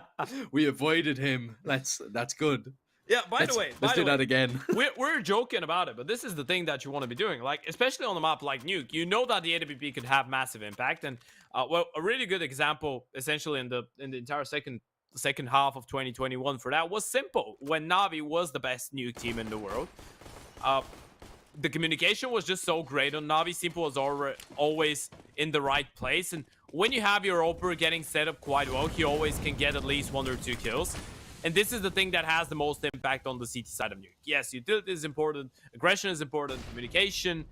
We avoided him. That's good. Yeah, by the way, let's do that again. we're joking about it, but this is the thing that you want to be doing. Like, especially on a map like Nuke, you know that the AWP could have massive impact. And well, a really good example, essentially in the entire second half of 2021 for that was Simple, when Na'Vi was the best Nuke team in the world. The communication was just so great on Na'Vi. Simple was always in the right place, and when you have your Oper getting set up quite well, he always can get at least 1 or 2 kills. And this is the thing that has the most impact on the CT side of Nuke. Yes, utility is important, aggression is important, communication,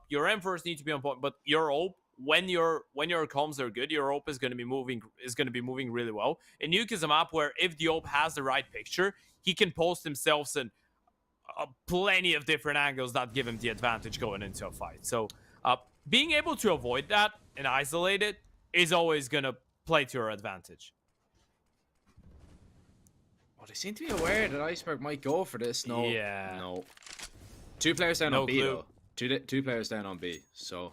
your M1s need to be on point, but your OP, when your comms are good, your OP is going to be moving really well. And Nuke is a map where if the OP has the right picture, he can post himself in plenty of different angles that give him the advantage going into a fight. So being able to avoid that and isolate it is always going to play to your advantage. Oh, they seem to be aware that Iceberg might go for this. No. Yeah. No. 2 players down on B, clue. though. Two players down on B. So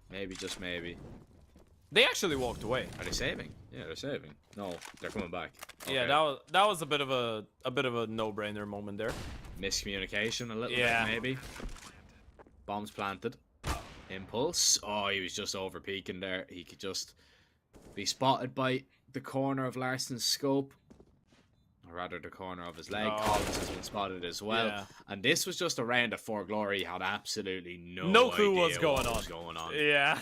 maybe, just maybe. They actually walked away. Are they saving? Yeah, they're saving. No, they're coming back. Okay. Yeah, that was a bit of a no-brainer moment there. Miscommunication a little bit, maybe. Bombs planted. Impulse. Oh, he was just over peeking there. He could just be spotted by the corner of Larson's scope. Or rather, the corner of his leg. Collins has been spotted as well. Yeah. And this was just a round of 4glory. Had absolutely no clue idea what's going on. Yeah.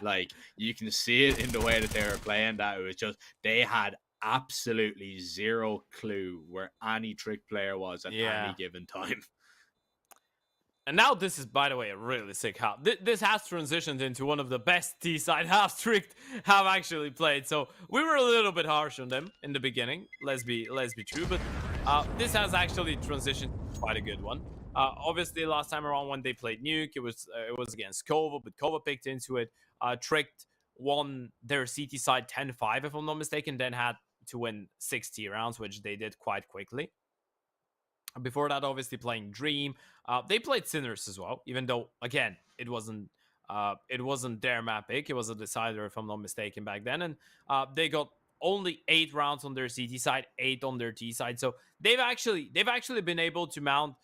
Like, you can see it in the way that they were playing that. It was just, they had absolutely zero clue where any trick player was at any given time. And now this is, by the way, a really sick half. This has transitioned into one of the best T-side halves Tricked have actually played. So we were a little bit harsh on them in the beginning. Let's be true, but this has actually transitioned to quite a good one. Obviously, last time around when they played Nuke, it was against Kova, but Kova picked into it. Tricked won their CT side 10-5, if I'm not mistaken, then had to win 60 rounds, which they did quite quickly. Before that, obviously playing Dream. They played Sinners as well, even though, again, it wasn't their map pick. It was a decider, if I'm not mistaken, back then. And they got only 8 rounds on their CT side, 8 on their T side. So they've actually been able to mount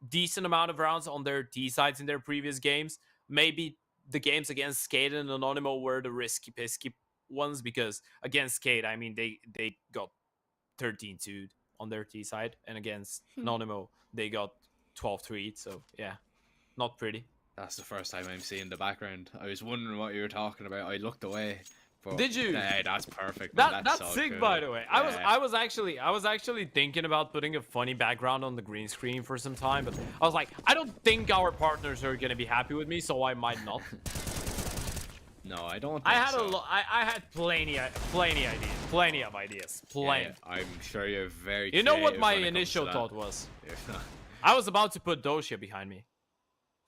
decent amount of rounds on their T sides in their previous games. Maybe the games against SKADE and Anonymo were the risky pisky ones, because against SKADE, I mean, they got 13-2 on their T side, and against Anonymo they got 12-3. So yeah, not pretty. That's the first time I'm seeing the background. I was wondering what you were talking about. I looked away. But, did you? Hey, that's perfect. Man. That's so sick, cool. by the way. Yeah. I was actually thinking about putting a funny background on the green screen for some time, but I was like, I don't think our partners are gonna be happy with me, so I might not. No, I don't. I had so. I had plenty of ideas. Yeah, I'm sure you're very. You know what my when it comes to initial that. thought was? Yeah. I was about to put Dosia behind me.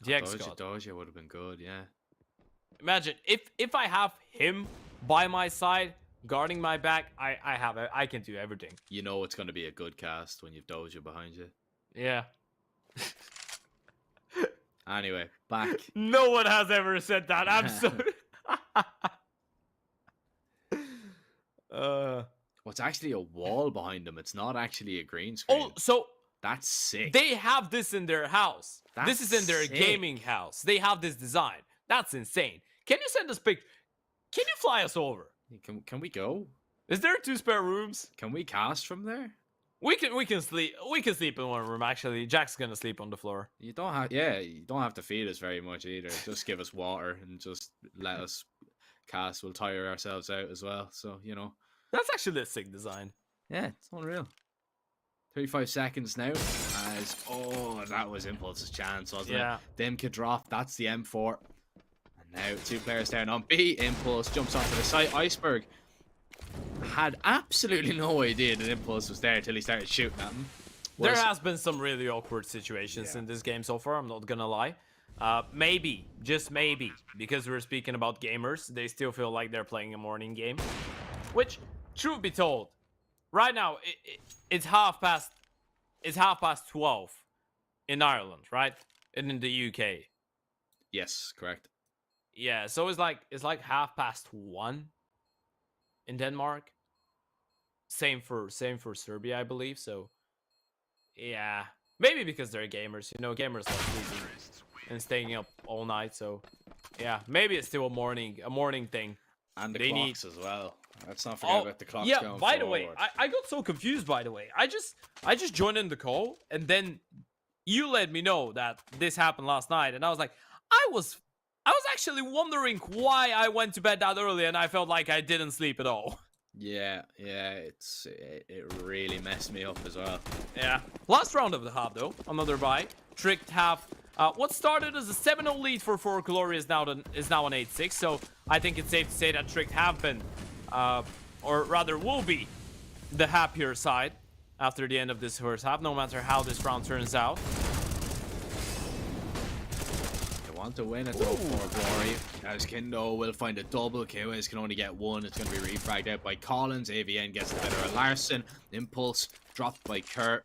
Doja would have been good, yeah. Imagine if I have him by my side, guarding my back, I can do everything. You know it's going to be a good cast when you've Doja behind you. Yeah. Anyway, back. No one has ever said that. I'm sorry. What's actually a wall behind them? It's not actually a green screen. Oh, so that's sick. they have this in their house. This is in their sick. gaming house. They have this design. That's insane. Can you send us pic? Can you fly us over? Can we go? Is there 2 spare rooms? Can we cast from there? We can sleep in one room. Actually, Jack's gonna sleep on the floor. You don't have to feed us very much either. Just give us water and just let us cast. We'll tire ourselves out as well. So, you know. That's actually a sick design. Yeah, it's unreal. 35 seconds now. That was Impulse's chance, wasn't it? Them could drop. That's the M4. And now 2 players down on B. Impulse jumps onto the site. Iceberg had absolutely no idea that Impulse was there until he started shooting at him. There has been some really awkward situations in this game so far, I'm not gonna lie. Maybe, just maybe, because we're speaking about gamers, they still feel like they're playing a morning game. Which, truth be told, right now, it's half past 12 in Ireland, right? And in the UK. Yes, correct. Yeah, so it's like 1:30 in Denmark. Same for Serbia, I believe. So yeah, maybe because they're gamers, you know, gamers like sleeping and staying up all night. So yeah, maybe it's still a morning thing. And the they clocks as well. Let's not forget about the clocks. Yeah, going by the forward. way, I got so confused. By the way, I just joined in the call, and then you let me know that this happened last night, and I was like, I was actually wondering why I went to bed that early, and I felt like I didn't sleep at all. Yeah, it really messed me up as well. Yeah. Last round of the half, though. Another bye. Tricked half. What started as a 7-0 lead for 4glory is now an 8-6. So I think it's safe to say that Tricked have been, or rather will be, the happier side after the end of this first half, no matter how this round turns out. Want to win it though, 4glory. As Kindo will find a double kill. As can only get one. It's going to be refragged out by Collins. AVN gets the better of Larson. Impulse dropped by Kurt.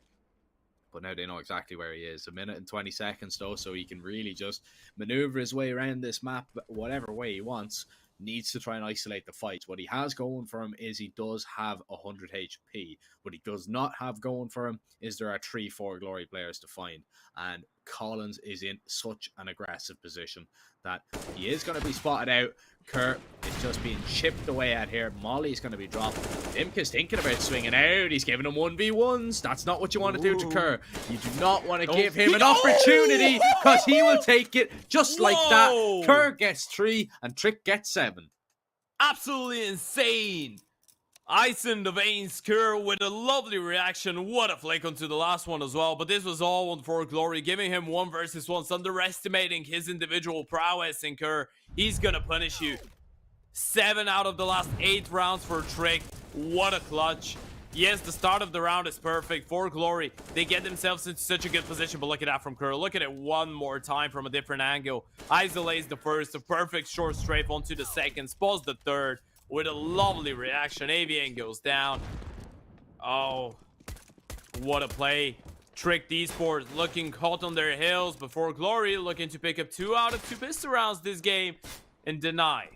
But now they know exactly where he is. 1 minute and 20 seconds though, so he can really just maneuver his way around this map whatever way he wants. Needs to try and isolate the fights. What he has going for him is he does have 100 HP. What he does not have going for him is there are 3 4glory players to find. And Collins is in such an aggressive position that he is going to be spotted out. Kurt is just being chipped away at here. Molly's going to be dropped. Dimka's thinking about swinging out. He's giving him 1v1s. That's not what you want to do to Kurt. You do not want to give him an opportunity because he will take it just like that. Kurt gets 3 and Trick gets 7. Absolutely insane. Ice in the veins, Kerr with a lovely reaction. What a flick onto the last one as well. But this was all on 4glory, giving him 1 versus 1, underestimating his individual prowess. And Kerr, he's gonna punish you. 7 out of the last 8 rounds for Trick. What a clutch. Yes, the start of the round is perfect. 4glory, they get themselves into such a good position. But look at that from Kerr. Look at it one more time from a different angle. Isolates the first, a perfect short strafe onto the second, spots the third. With a lovely reaction, Avian goes down. Oh, what a play. Trick Esports looking hot on their heels, but 4glory looking to pick up 2 out of 2 pistol rounds this game and deny.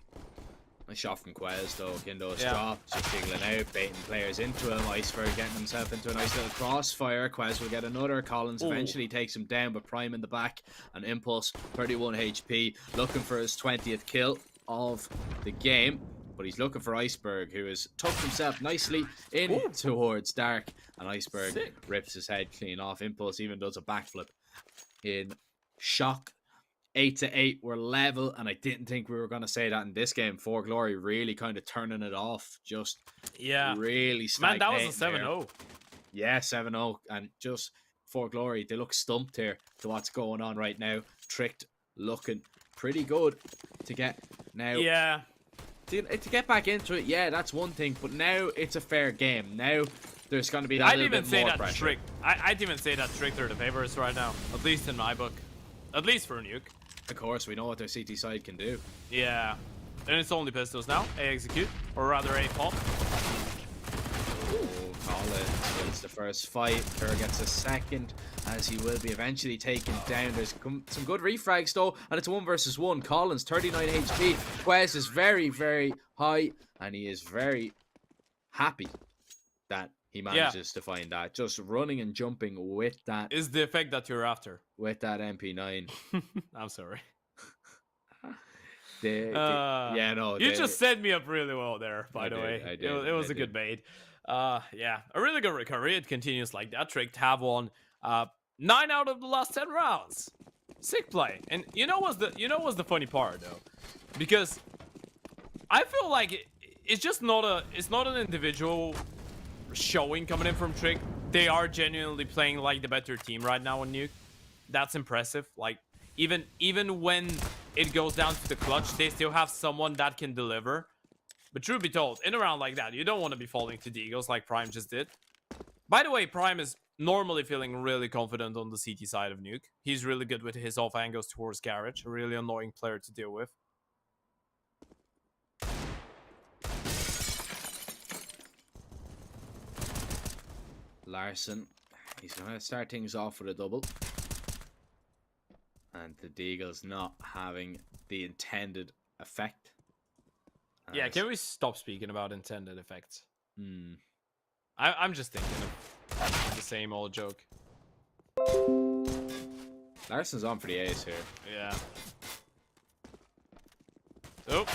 Nice shot from Quez though. Kindo's drop, just jiggling out, baiting players into him. Iceberg getting himself into a nice little crossfire. Quez will get another. Collins eventually takes him down, but Prime in the back. And Impulse, 31 HP, looking for his 20th kill of the game. But he's looking for Iceberg, who has tucked himself nicely in towards Dark. And Iceberg rips his head clean off. Impulse even does a backflip in shock. 8-8, we're level, and I didn't think we were going to say that in this game. 4glory really kind of turning it off. Just really man, that was a 7-0. Yeah, 7-0. And just 4glory, they look stumped here to what's going on right now. Tricked, looking pretty good to get now. Yeah. To get back into it, yeah, that's one thing. But now it's a fair game. Now there's going to be that little bit more pressure. I'd even say that Trick are the favorites right now, at least in my book. At least for Nuke. Of course, we know what their CT side can do. Yeah. And it's only pistols now. A execute, or rather a pop. Oh, Collins wins the first fight. Kerr gets a second, as he will be eventually taken down. There's some good refrags though, and it's 1 versus 1. Collins, 39 HP. Quez is very, very high, and he is very happy that he manages to find that. Just running and jumping with that. Is the effect that you're after. With that MP9. I'm sorry. Yeah, no. You just set me up really well there, by the way. It was a good bait. Yeah, a really good recovery. It continues like that. Trick have won 9 out of the last 10 rounds. Sick play. And you know what's the funny part though? Because I feel like it's just not an individual showing coming in from Trick. They are genuinely playing like the better team right now on Nuke. That's impressive. Like even when it goes down to the clutch, they still have someone that can deliver. But truth be told, in a round like that, you don't want to be falling to Deagles like Prime just did. By the way, Prime is normally feeling really confident on the CT side of Nuke. He's really good with his off angles towards Garage. A really annoying player to deal with. Larson, he's going to start things off with a double. And the Deagle's not having the intended effect. Yeah, can we stop speaking about intended effects? I'm just thinking of the same old joke. Larson's on for the ace here. Yeah. Oh.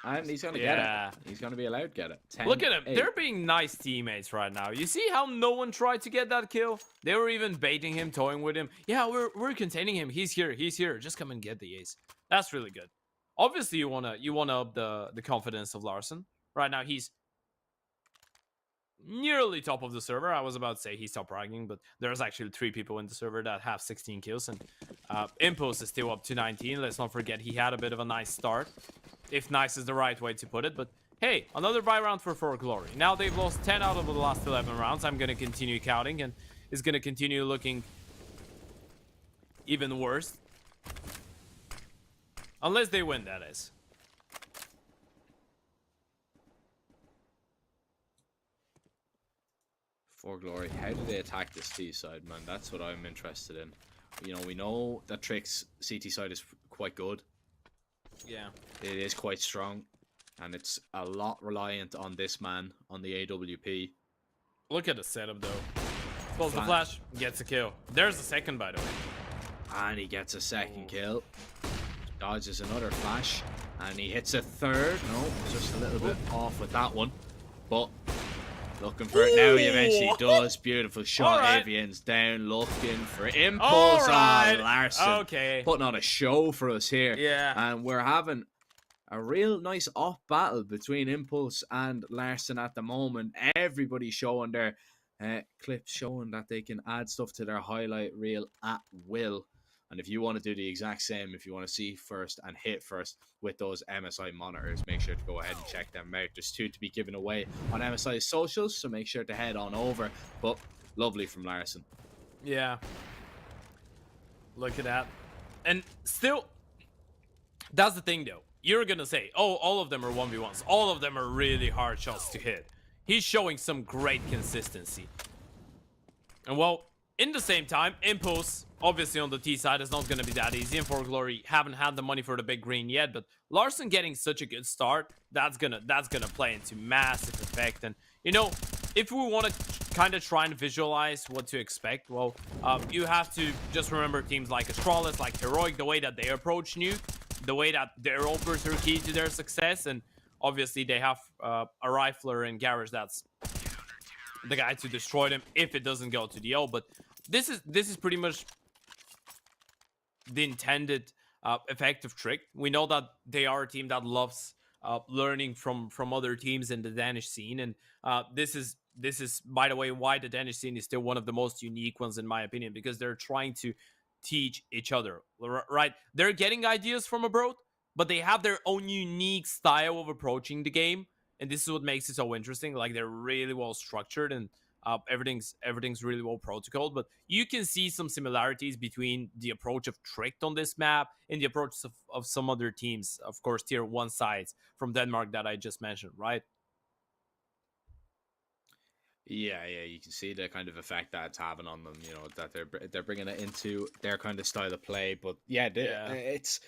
And he's going to get it. He's going to be allowed to get it. 10, Look at him. 8. They're being nice teammates right now. You see how no one tried to get that kill? They were even baiting him, toying with him. Yeah, we're containing him. He's here. He's here. Just come and get the ace. That's really good. Obviously, you wanna up the confidence of Larson. Right now, he's nearly top of the server. I was about to say he's top ranking, but there's actually 3 people in the server that have 16 kills, and Impulse is still up to 19. Let's not forget he had a bit of a nice start, if nice is the right way to put it. But hey, another buy round for 4glory. Now they've lost 10 out of the last 11 rounds. I'm gonna continue counting, and it's gonna continue looking even worse. Unless they win, that is. 4glory, how do they attack this T side, man? That's what I'm interested in. You know, we know that Trick's CT side is quite good. Yeah. It is quite strong. And it's a lot reliant on this man, on the AWP. Look at the setup, though. Pulls the flash, gets a kill. There's the second, by the way. And he gets a second kill. Dodges another flash. And he hits a third. No, just a little bit off with that one. But looking for it now. He eventually does. Beautiful shot. Avian's down. Looking for impulse. Larson. Okay. Putting on a show for us here. Yeah. And we're having a real nice off battle between Impulse and Larson at the moment. Everybody showing their clips, showing that they can add stuff to their highlight reel at will. And if you want to do the exact same, if you want to see first and hit first with those MSI monitors, make sure to go ahead and check them out. There's 2 to be given away on MSI's socials, so make sure to head on over. But lovely from Larson. Yeah. Look at that. And still, that's the thing though. You're gonna say, oh, all of them are 1v1s. All of them are really hard shots to hit. He's showing some great consistency. And well, in the same time, Impulse, obviously on the T side, is not gonna be that easy. And 4glory haven't had the money for the big green yet. But Larson getting such a good start, that's gonna play into massive effect. And you know, if we want to kind of try and visualize what to expect, well, you have to just remember teams like Astralis, like Heroic, the way that they approach Nuke, the way that their opers are key to their success, and obviously they have a rifler in Garage that's the guy to destroy them if it doesn't go to the O. But this is pretty much the intended effect of Trick. We know that they are a team that loves learning from other teams in the Danish scene, and this is, by the way, why the Danish scene is still one of the most unique ones in my opinion, because they're trying to teach each other, right? They're getting ideas from abroad, but they have their own unique style of approaching the game, and this is what makes it so interesting. Like, they're really well structured, and everything's really well protocoled. But you can see some similarities between the approach of Tricked on this map and the approach of some other teams, of course, tier 1 sides from Denmark that I just mentioned, right? Yeah, you can see the kind of effect that it's having on them. You know, that they're bringing it into their kind of style of play. But yeah, it's.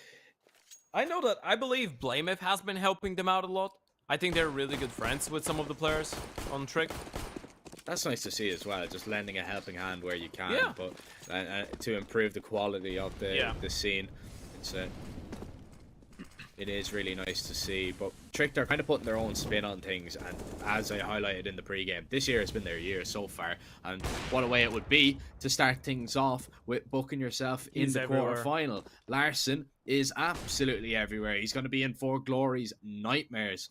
I know that I believe BLUEJAYS has been helping them out a lot. I think they're really good friends with some of the players on Trick. That's nice to see as well. Just lending a helping hand where you can, yeah. But to improve the quality of the scene, it is really nice to see. But Trick, they're kind of putting their own spin on things, and as I highlighted in the pregame, this year has been their year so far, and what a way it would be to start things off with booking yourself in the quarterfinal. Larson is absolutely everywhere. He's going to be in 4glory's Nightmares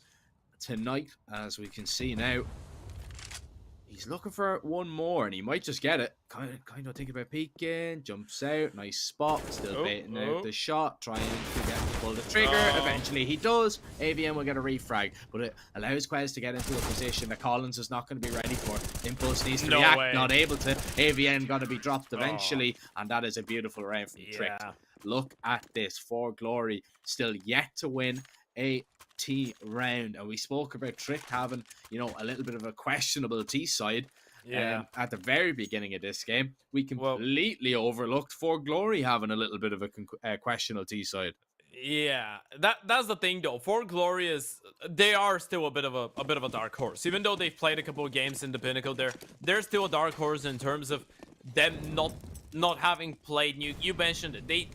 tonight, as we can see now. He's looking for one more, and he might just get it. Kind of thinking about peeking. Jumps out. Nice spot. Still baiting out the shot. Trying to get to pull the trigger. Eventually he does. AVM will get a refrag, but it allows Quez to get into a position that Collins is not going to be ready for. Impulse needs to react. Not able to. AVM going to be dropped eventually, and that is a beautiful round from Trick. Look at this. 4glory still yet to win a T round, and we spoke about Trick having, you know, a little bit of a questionable T side. At the very beginning of this game, we completely overlooked 4glory having a little bit of a questionable T side. Yeah, that's the thing though. 4glory they are still a bit of a dark horse, even though they've played a couple of games in the Pinnacle. They're still a dark horse in terms of them not having played Nuke. You mentioned it.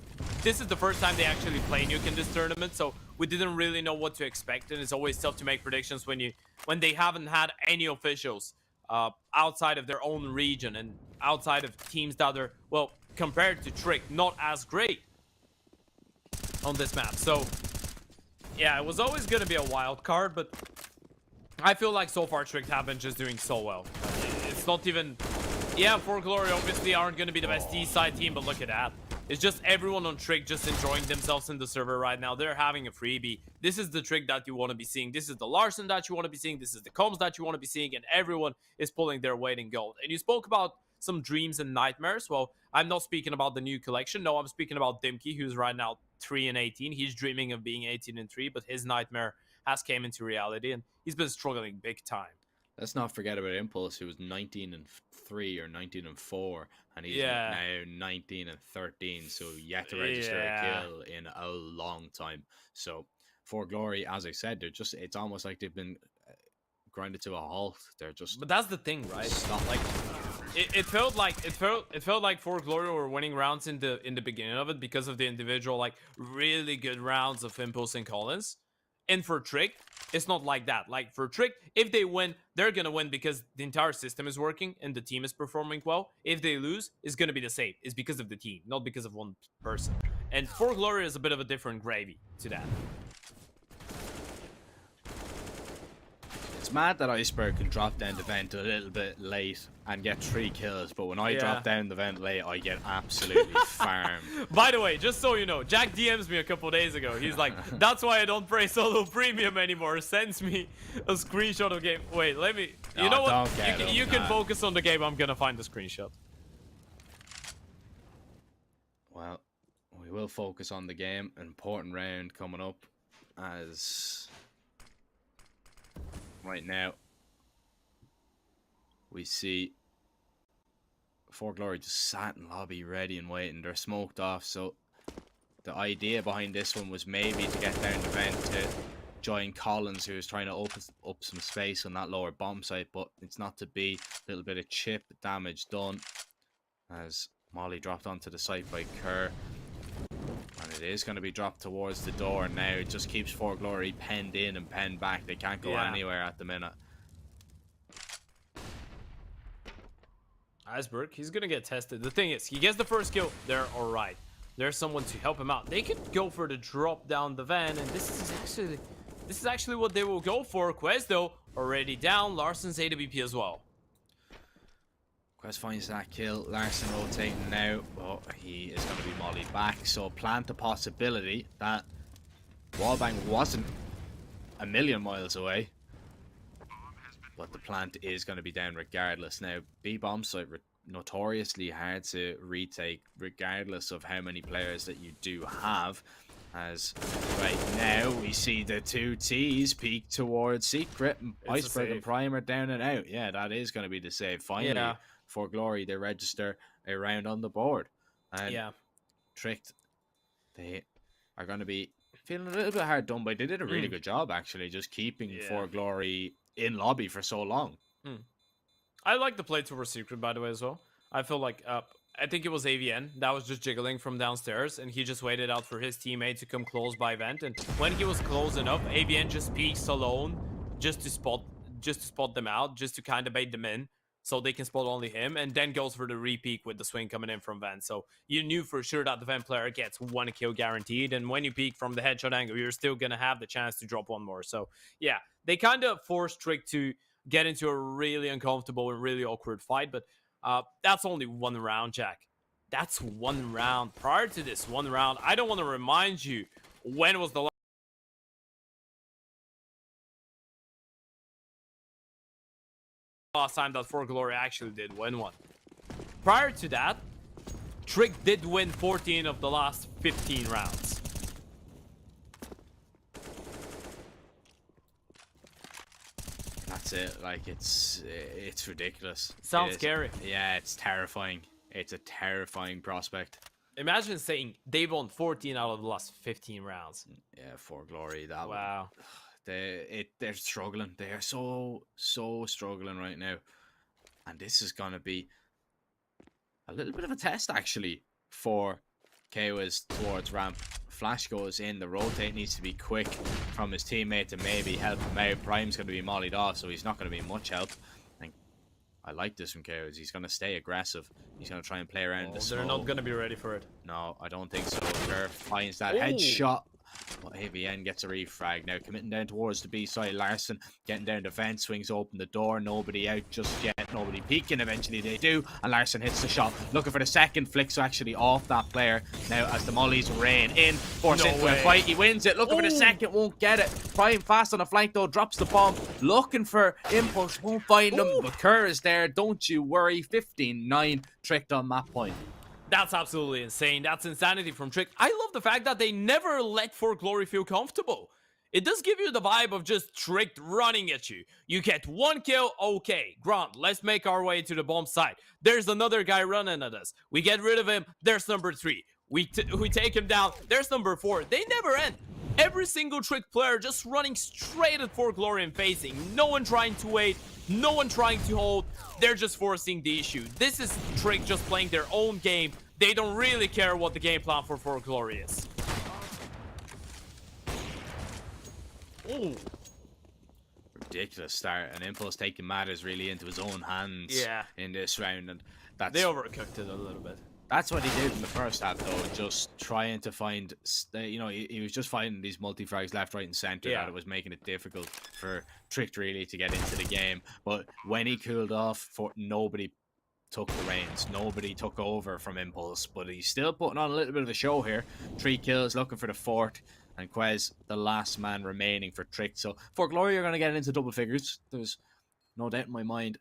This is the first time they actually play Nuke in this tournament, so we didn't really know what to expect, and it's always tough to make predictions when they haven't had any officials outside of their own region and outside of teams that are, well, compared to Trick, not as great on this map. So yeah, it was always going to be a wild card, but I feel like so far Trick have been just doing so well. It's not even... Yeah, 4glory obviously aren't going to be the best T-side team, but look at that. It's just everyone on Trick just enjoying themselves in the server right now. They're having a freebie. This is the Trick that you want to be seeing. This is the Larson that you want to be seeing. This is the Combs that you want to be seeing. And everyone is pulling their weight in gold. And you spoke about some dreams and nightmares. Well, I'm not speaking about the new collection. No, I'm speaking about Dimki, who's right now 3-18. He's dreaming of being 18-3, but his nightmare has came into reality. And he's been struggling big time. Let's not forget about Impulse, who was 19-3 or 19-4, and he's now 19-13, so yet to register a kill in a long time. So 4glory, as I said, it's almost like they've been grinded to a halt. They're just... But that's the thing, right? Stop. Like, it felt like 4glory were winning rounds in the beginning of it because of the individual, like, really good rounds of Impulse and Collins. And for Trick, it's not like that. Like, for Trick, if they win, they're going to win because the entire system is working and the team is performing well. If they lose, it's going to be the same. It's because of the team, not because of one person. And 4glory is a bit of a different gravy to that. It's mad that Iceberg can drop down the vent a little bit late and get 3 kills, but when I Yeah. drop down the vent late, I get absolutely farmed. By the way, just so you know, Jack DMs me a couple days ago. He's like, that's why I don't play solo premium anymore. Sends me a screenshot of game. Wait, let me. You Oh, know what? don't get You him, can nah. focus on the game. I'm gonna find the screenshot. Well, we will focus on the game. An important round coming up, as right now we see 4glory just sat in lobby ready and waiting. They're smoked off, so the idea behind this one was maybe to get down the vent to join Collins, who was trying to open up some space on that lower bomb site, but it's not to be. A little bit of chip damage done as Molly dropped onto the site by Kerr. And it is going to be dropped towards the door now. It just keeps 4glory penned in and penned back. They can't go anywhere at the minute. Iceberg, he's gonna get tested. The thing is, he gets the first kill. They're alright. There's someone to help him out. They could go for the drop down the van, and this is actually what they will go for. Quest though already down. Larsen's AWP as well. Quest finds that kill. Larsen rotating now, but he is going to be mollied back. So plant the possibility that wallbang wasn't a million miles away, but the plant is going to be down regardless. Now, B bomb site notoriously hard to retake, regardless of how many players that you do have. As right now we see the 2 T's peek towards Secret. Iceberg and Primer down and out. Yeah, that is going to be the save. Finally, Yeah. 4glory, they register a round on the board. And Yeah. Tricked, they are going to be feeling a little bit hard done by. They did a really good job, actually, just keeping 4glory in lobby for so long. I like the play towards Secret, by the way, as well. I feel like, I think it was AVN that was just jiggling from downstairs, and he just waited out for his teammate to come close by vent. And when he was close enough, AVN just peeks alone, just to spot them out, just to kind of bait them in, so they can spot only him, and then goes for the re-peek with the swing coming in from vent. So you knew for sure that the vent player gets 1 kill guaranteed, and when you peek from the headshot angle, you're still gonna have the chance to drop 1 more. So yeah, they kind of forced Trick to get into a really uncomfortable and really awkward fight, but that's only 1 round, Jack. That's 1 round. Prior to this 1 round, I don't want to remind you when was the last time that 4glory actually did win one. Prior to that, Trick did win 14 of the last 15 rounds. That's it. Like, it's ridiculous. Sounds It is. scary. Yeah, it's terrifying. It's a terrifying prospect. Imagine saying they won 14 out of the last 15 rounds. Yeah, 4glory. That Wow. they're struggling. They are so struggling right now, and this is gonna be a little bit of a test actually for Kaywa's towards ramp. Flash goes in. The rotate needs to be quick from his teammate to maybe help him out. Prime's going to be mollied off, so he's not going to be much help. And I like this from Kaywa's. He's going to stay aggressive. He's going to try and play around the smoke. They're not going to be ready for it. No, I don't think so. Kerr finds that Ooh. headshot. But AVN gets a refrag now, committing down towards the B side. Larsen getting down the vent, swings open the door. Nobody out just yet, nobody peeking. Eventually they do, and Larsen hits the shot, looking for the second. Flicks actually off that player now as the mollies rain in, force into a fight. He wins it, looking for the second, won't get it. Prime fast on the flank though, drops the bomb, looking for impulse, won't find him. But Kerr is there, don't you worry. 15-9, tricked on that point. That's absolutely insane. That's insanity from Trick. I love the fact that they never let 4glory feel comfortable. It does give you the vibe of just Trick running at you. You get 1 kill, okay. Grant, let's make our way to the bomb site. There's another guy running at us. We get rid of him. There's number 3. We take him down. There's number 4. They never end. Every single Trick player just running straight at 4glory and facing. No one trying to wait. No one trying to hold. They're just forcing the issue. This is Trick just playing their own game. They don't really care what the game plan for 4glory is. Ooh. Ridiculous start, and Impulse taking matters really into his own hands in this round, and that's They overcooked it a little bit. That's what he did in the first half, though. Just trying to find, you know, he was just finding these multi-frags left, right, and center that it was making it difficult for Tricked really to get into the game. But when he cooled off, nobody took the reins. Nobody took over from Impulse. But he's still putting on a little bit of a show here. 3 kills, looking for the 4th. And Quez, the last man remaining for Tricked. So 4glory are going to get into double figures. There's no doubt in my mind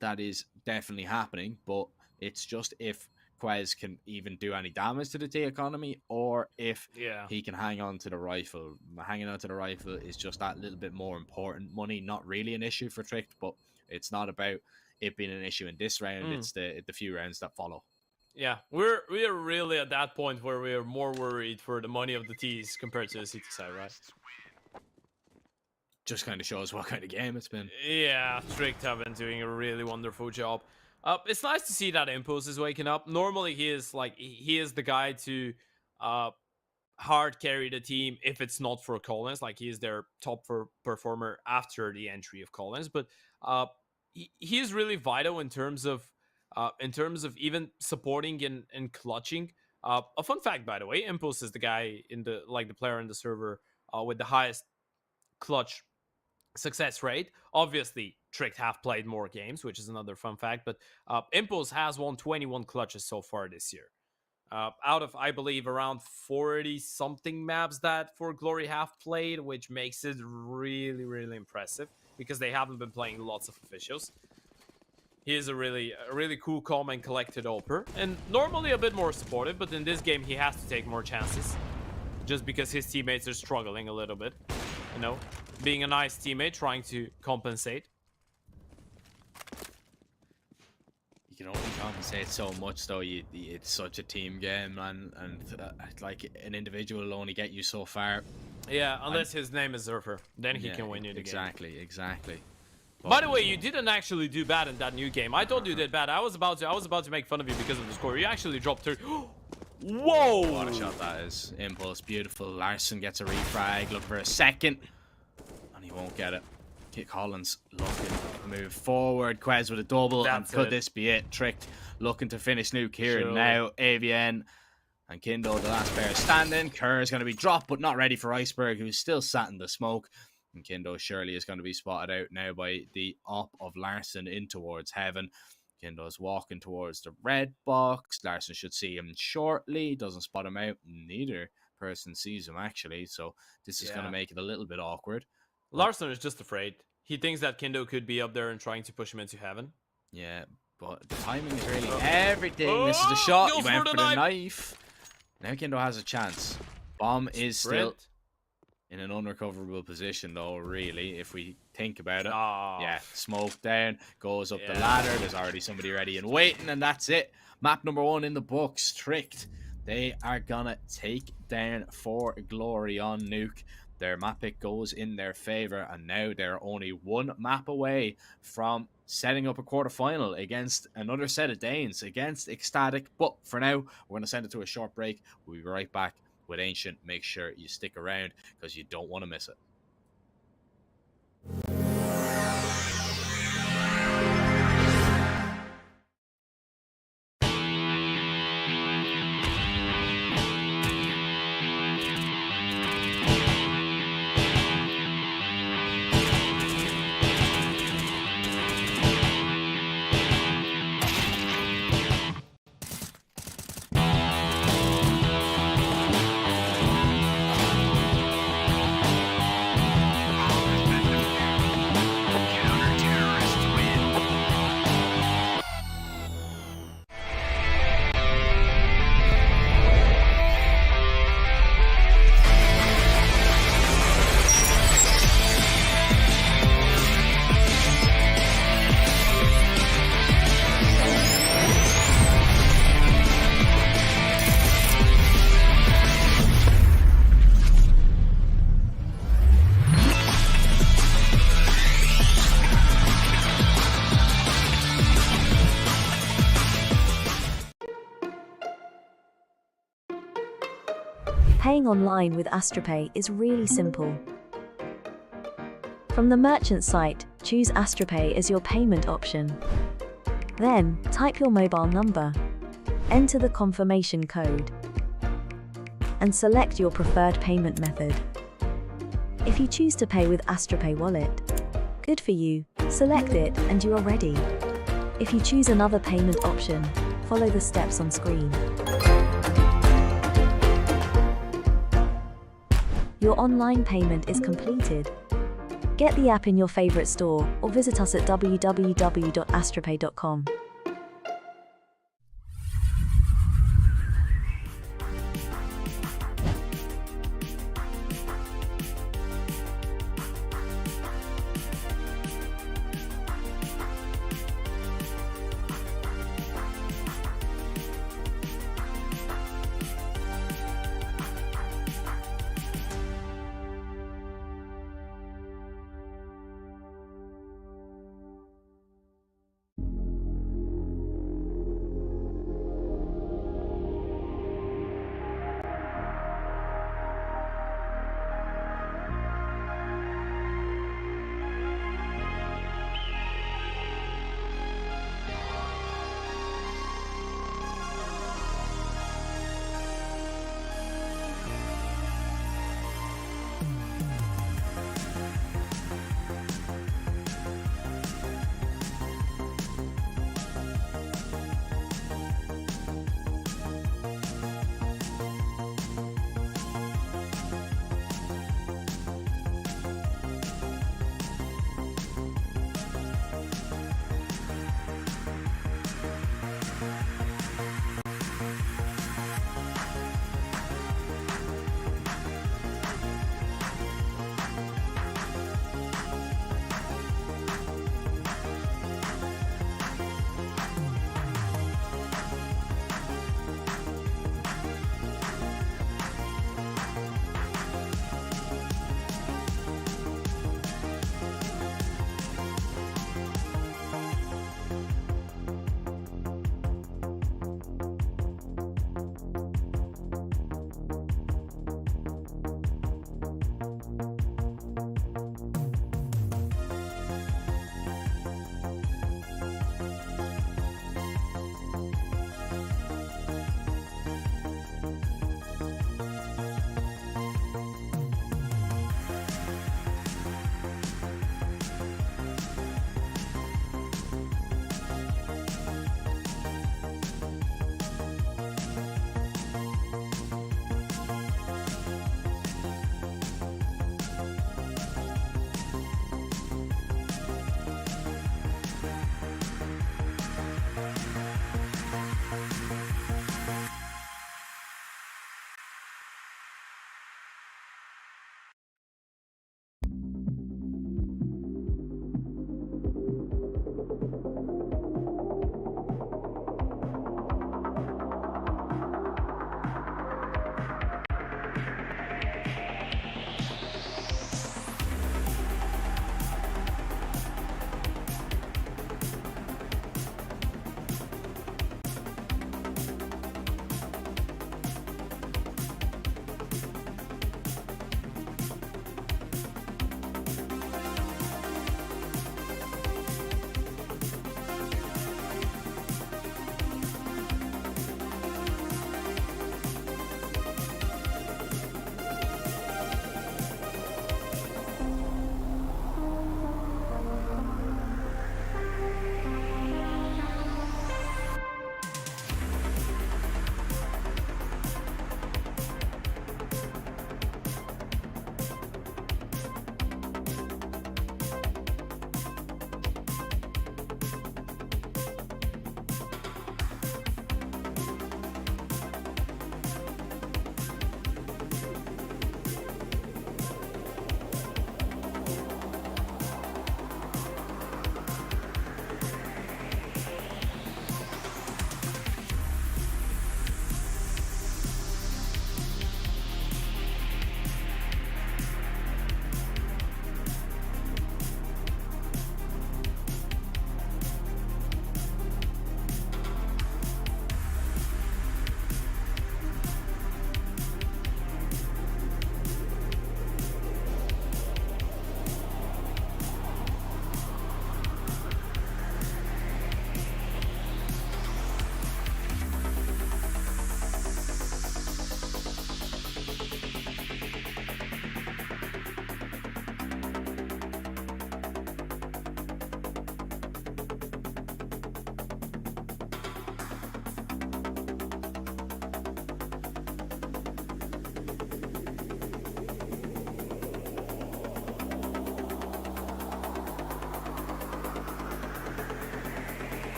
that is definitely happening. But it's just if Quez can even do any damage to the T economy, or if he can hang on to the rifle. Hanging on to the rifle is just that little bit more important. Money, not really an issue for Tricked, but it's not about it being an issue in this round. It's the few rounds that follow. Yeah, we're really at that point where we are more worried for the money of the T's compared to the CT side, right? Just kind of shows what kind of game it's been. Yeah, Tricked have been doing a really wonderful job. It's nice to see that Impulse is waking up. Normally, he is the guy to hard carry the team if it's not for Collins. Like, he is their top performer after the entry of Collins. But he is really vital in terms of even supporting and clutching. A fun fact, by the way, Impulse is the guy in the player in the server with the highest clutch success rate. Obviously, Tricked have played more games, which is another fun fact, but Impulse has won 21 clutches so far this year. Out of, I believe, around 40-something maps that 4glory have played, which makes it really, really impressive, because they haven't been playing lots of officials. He is a really cool, calm, and collected oper, and normally a bit more supportive, but in this game, he has to take more chances, just because his teammates are struggling a little bit. You know, being a nice teammate, trying to compensate. You can only compensate so much, though. It's such a team game, and like an individual will only get you so far. Yeah, unless his name is Zerfer, then he can win you the game. Exactly. By the way, you didn't actually do bad in that new game. I told you did bad. I was about to make fun of you because of the score. You actually dropped 3. Whoa! What a shot that is. Impulse, beautiful. Larson gets a refrag, looking for a second, and he won't get it. Collins looking to move forward. Quez with a double. And could this be it? Tricked, looking to finish Nuke here. Sure. Now AVN and Kindo, the last pair standing. Kerr is going to be dropped, but not ready for Iceberg, who's still sat in the smoke. And Kindo surely is going to be spotted out now by the op of Larson in towards Heaven. Kindo's walking towards the red box. Larson should see him shortly. Doesn't spot him out. Neither person sees him, actually. So this is going to make it a little bit awkward. Larson is just afraid. He thinks that Kindo could be up there and trying to push him into Heaven. Yeah, but the timing is really everything. This is the shot. He went for the knife. Now Kindo has a chance. Bomb is still in an unrecoverable position, though, really, if we think about it. Yeah, smoke down, goes up the ladder. There's already somebody ready and waiting, and that's it. Map number 1 in the books. Tricked. They are gonna take down 4glory on Nuke. Their map pick goes in their favor, and now they're only 1 map away from setting up a quarterfinal against another set of Danes, against Ecstatic. But for now, we're going to send it to a short break. We'll be right back with Ancient. Make sure you stick around, because you don't want to miss it. Paying online with AstroPay is really simple. From the merchant site, choose AstroPay as your payment option. Then, type your mobile number. Enter the confirmation code and select your preferred payment method. If you choose to pay with AstroPay wallet, good for you, select it and you are ready. If you choose another payment option, follow the steps on screen. Your online payment is completed. Get the app in your favorite store or visit us at www.astropay.com.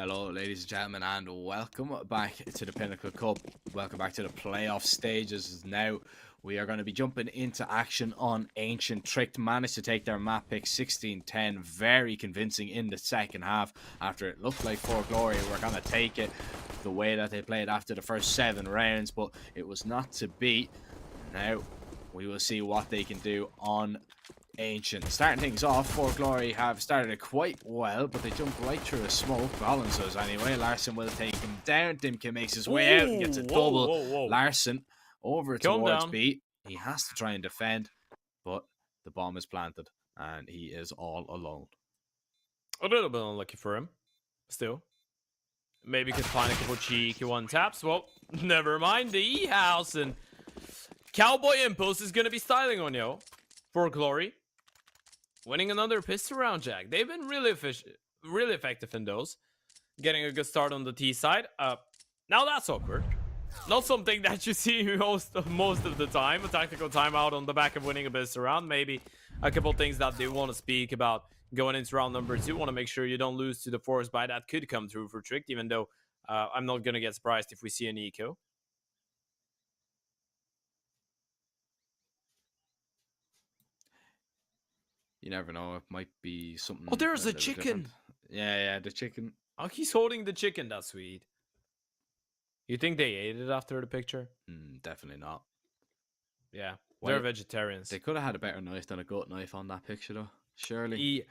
Hello, ladies and gentlemen, and welcome back to the Pinnacle Cup. Welcome back to the playoff stages. Now, we are going to be jumping into action on Ancient. Tricked managed to take their map pick 16-10, very convincing in the second half, after it looked like 4glory were going to take it the way that they played after the first 7 rounds, but it was not to be. Now, we will see what they can do on Ancient. Starting things off, 4glory have started it quite well, but they jumped right through a smoke. Rollins does anyway. Larson will take him down. Dimka makes his way out and gets a double. Larson over towards B. He has to try and defend, but the bomb is planted and he is all alone. A little bit unlucky for him, still. Maybe could find a couple cheeky one taps. Well, never mind. The E-House and Cowboy Impulse is going to be styling on you. 4glory winning another pistol round, Jack. They've been really effective in those. Getting a good start on the T side. Now that's awkward. Not something that you see most of the time. A tactical timeout on the back of winning a pistol round. Maybe a couple things that they want to speak about going into round number 2. Want to make sure you don't lose to the force buy that could come through for Tricked, even though I'm not going to get surprised if we see an eco. You never know, it might be something. Oh, there's a chicken. Different. Yeah, the chicken. Oh, he's holding the chicken. That's sweet. You think they ate it after the picture? Definitely not. Yeah, they're vegetarians. They could have had a better knife than a gut knife on that picture, though. Surely.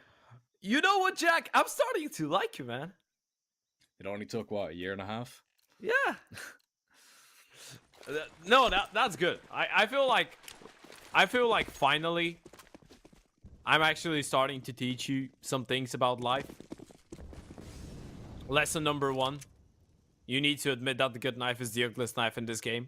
You know what, Jack? I'm starting to like you, man. It only took, what, a year and a half? Yeah. No, that's good. I feel like finally I'm actually starting to teach you some things about life. Lesson number 1. You need to admit that the good knife is the ugliest knife in this game.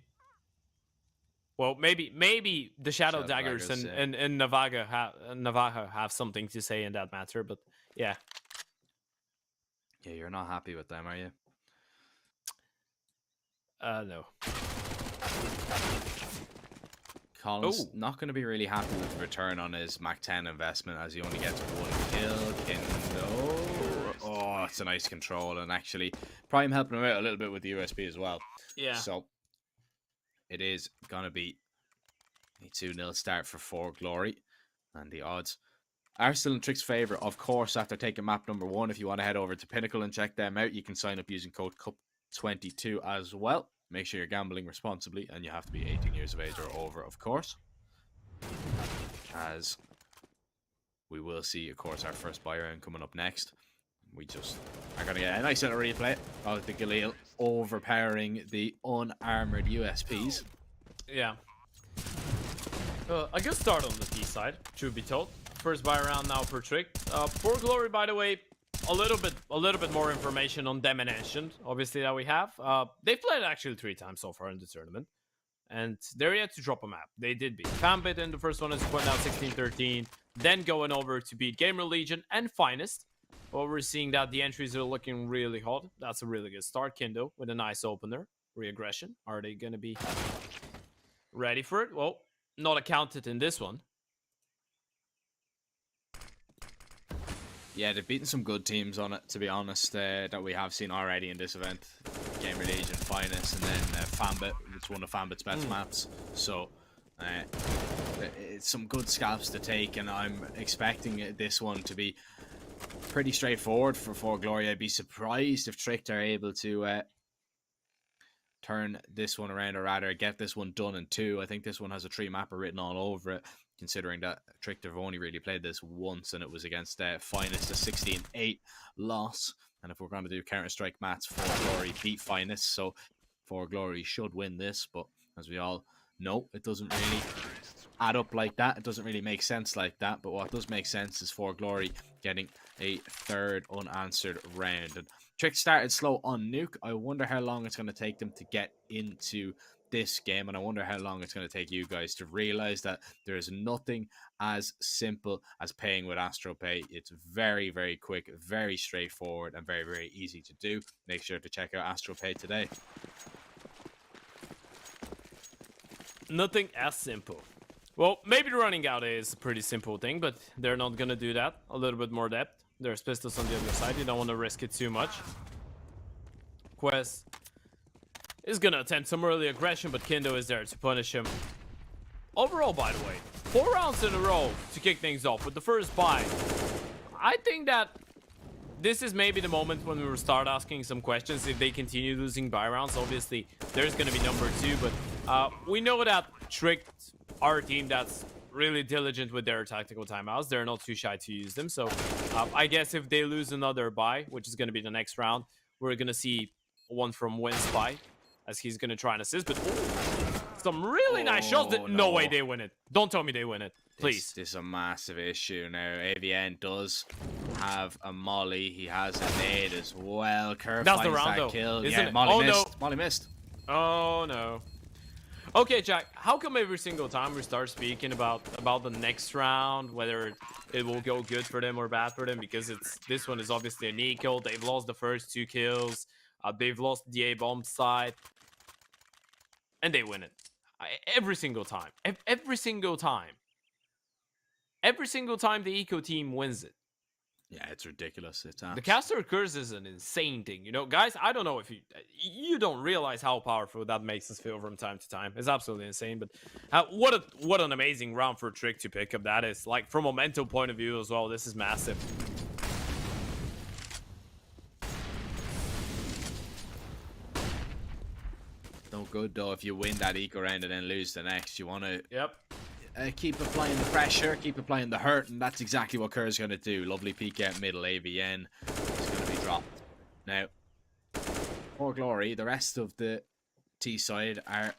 Well, maybe the Shadow Daggers and Navaja have something to say in that matter, but yeah. Yeah, you're not happy with them, are you? No. Colin's not going to be really happy with the return on his Mach 10 investment, as he only gets 1 kill. Oh, it's a nice control, and actually Prime helping him out a little bit with the USB as well. Yeah. So it is going to be a 2-0 start for 4glory, and the odds are still in Trick's favour, of course, after taking map number 1. If you want to head over to Pinnacle and check them out, you can sign up using code CUP22 as well. Make sure you're gambling responsibly, and you have to be 18 years of age or over, of course. As we will see, of course, our first buy round coming up next. We just are going to get a nice little replay of the Galil overpowering the unarmored USPs. Yeah. A good start on the T side, truth be told. First buy round now for Trick. 4glory, by the way, a little bit more information on them and Ancient, obviously, that we have. They've played actually 3 times so far in the tournament, and they're yet to drop a map. They did beat Fambit in the first one, as pointed out, 16-13, then going over to beat GamerLegion and Finest. Well, we're seeing that the entries are looking really hot. That's a really good start. Kindo with a nice opener. Reaggression. Are they going to be ready for it? Well, not accounted in this one. Yeah, they've beaten some good teams on it, to be honest, that we have seen already in this event. GamerLegion, Finest, and then Fambit. It's one of Fambit's best maps. So, it's some good scalps to take, and I'm expecting this one to be pretty straightforward for 4glory. I'd be surprised if Tricked are able to turn this one around, or rather get this one done in 2. I think this one has a 3 mapper written all over it, considering that Tricked have only really played this once, and it was against Finest, a 16-8 loss. And if we're going to do Counter-Strike mats, 4glory beat Finest, so 4glory should win this, but as we all know, it doesn't really add up like that. It doesn't really make sense like that, but what does make sense is 4glory getting a 3rd unanswered round. And Trick started slow on Nuke. I wonder how long it's going to take them to get into this game, and I wonder how long it's going to take you guys to realize that there is nothing as simple as paying with AstroPay. It's very, very quick, very straightforward, and very, very easy to do. Make sure to check out AstroPay today. Nothing as simple. Well, maybe the running out is a pretty simple thing, but they're not going to do that. A little bit more depth. There's pistols on the other side. You don't want to risk it too much. Quest is gonna attempt some early aggression, but Kindo is there to punish him. Overall, by the way, 4 rounds in a row to kick things off with the first buy. I think that this is maybe the moment when we will start asking some questions if they continue losing buy rounds. Obviously, there's going to be number 2, but we know that Tricked are a team that's really diligent with their tactical timeouts. They're not too shy to use them. So I guess if they lose another buy, which is going to be the next round, we're going to see one from MOUZNXT as he's going to try and assist. But some really nice shots. No way they win it. Don't tell me they win it. Please. This is a massive issue now. AVN does have a molly. He has a nade as well. Kerr That's the finds round, that though, kill. isn't Yeah, it? Molly Oh, missed. no. Molly missed. Oh, no. Okay, Jack, how come every single time we start speaking about the next round, whether it will go good for them or bad for them, because this one is obviously a Nico. They've lost the first 2 kills. They've lost the A-bomb side. And they win it. Every single time. Every single time. Every single time the Eco team wins it. Yeah, it's ridiculous. It's The caster curse is an insane thing, you know, guys. I don't know if you don't realize how powerful that makes us feel from time to time. It's absolutely insane. But what an amazing round for Trick to pick up. That is, like, from a mental point of view as well. This is massive. no good though if you win that eco round and then lose the next. You want to keep applying the pressure, keep applying the hurt, and that's exactly what Kerr's going to do. Lovely peek out middle. AVN is going to be dropped. Now, 4glory, the rest of the T side are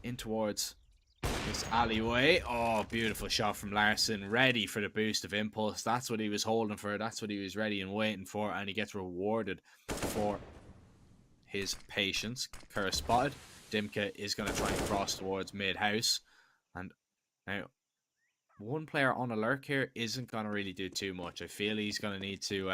in towards this alleyway. Oh, beautiful shot from Larson, ready for the boost of impulse. That's what he was holding for. That's what he was ready and waiting for, and he gets rewarded for his patience. Kerr spotted. Dimka is going to try and cross towards mid-house, and now one player on alert here isn't going to really do too much. I feel he's going to need to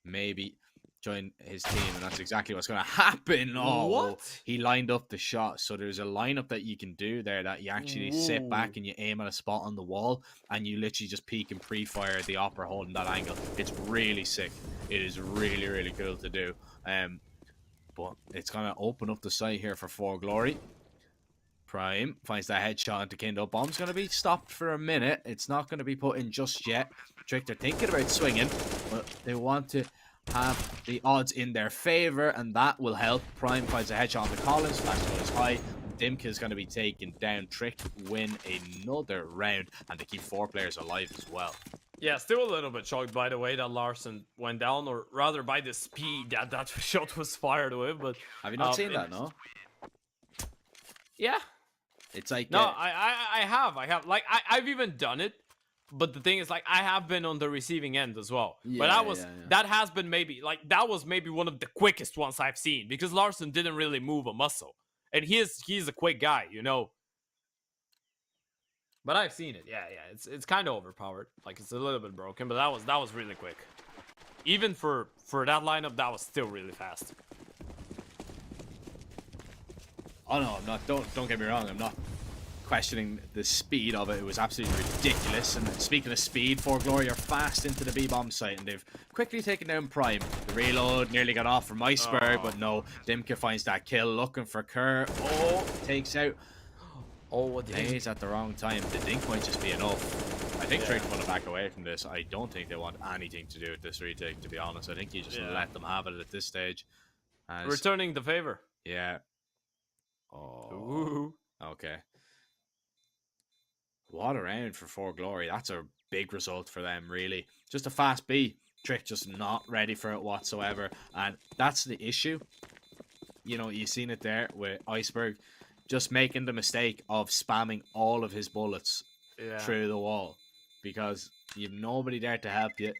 maybe join his team, and that's exactly what's going to happen. Oh, what? He lined up the shot. So there's a lineup that you can do there that you actually sit back and you aim at a spot on the wall, and you literally just peek and pre-fire the opera holding that angle. It's really sick. It is really, really cool to do. But it's going to open up the site here for 4glory. Prime finds that headshot into Kindle. Bomb's going to be stopped for a minute. It's not going to be put in just yet. Trick, they're thinking about swinging, but they want to have the odds in their favor, and that will help. Prime finds a headshot on the Collins. Flash goes high. Dimka is going to be taken down. Trick win another round, and they keep 4 players alive as well. Yeah, still a little bit shocked by the way that Larson went down, or rather by the speed that that shot was fired with. But have you not seen that? No. Yeah. It's like no, I have. Like I've even done it, but the thing is, like, I have been on the receiving end as well. Yeah, but that was that has been maybe like that was maybe one of the quickest ones I've seen, because Larson didn't really move a muscle, and he's a quick guy, you know. But I've seen it. Yeah, it's kind of overpowered. Like, it's a little bit broken, but that was really quick. Even for that lineup, that was still really fast. Oh no, I'm not. Don't get me wrong. I'm not questioning the speed of it. It was absolutely ridiculous. And speaking of speed, 4glory are fast into the B-bomb site, and they've quickly taken down Prime. The reload nearly got off from Iceberg, but no. Dimka finds that kill, looking for Kerr. Oh, takes out. Oh, He's at the wrong time. The dink might just be enough. I think Trick want to back away from this. I don't think they want anything to do with this retake, to be honest. I think you just let them have it at this stage. Returning the favor. Yeah. Oh. Ooh. Okay. What a round for 4glory. That's a big result for them, really. Just a fast B. Trick just not ready for it whatsoever. And that's the issue. You know, you've seen it there with Iceberg just making the mistake of spamming all of his bullets through the wall, because you've nobody there to help you.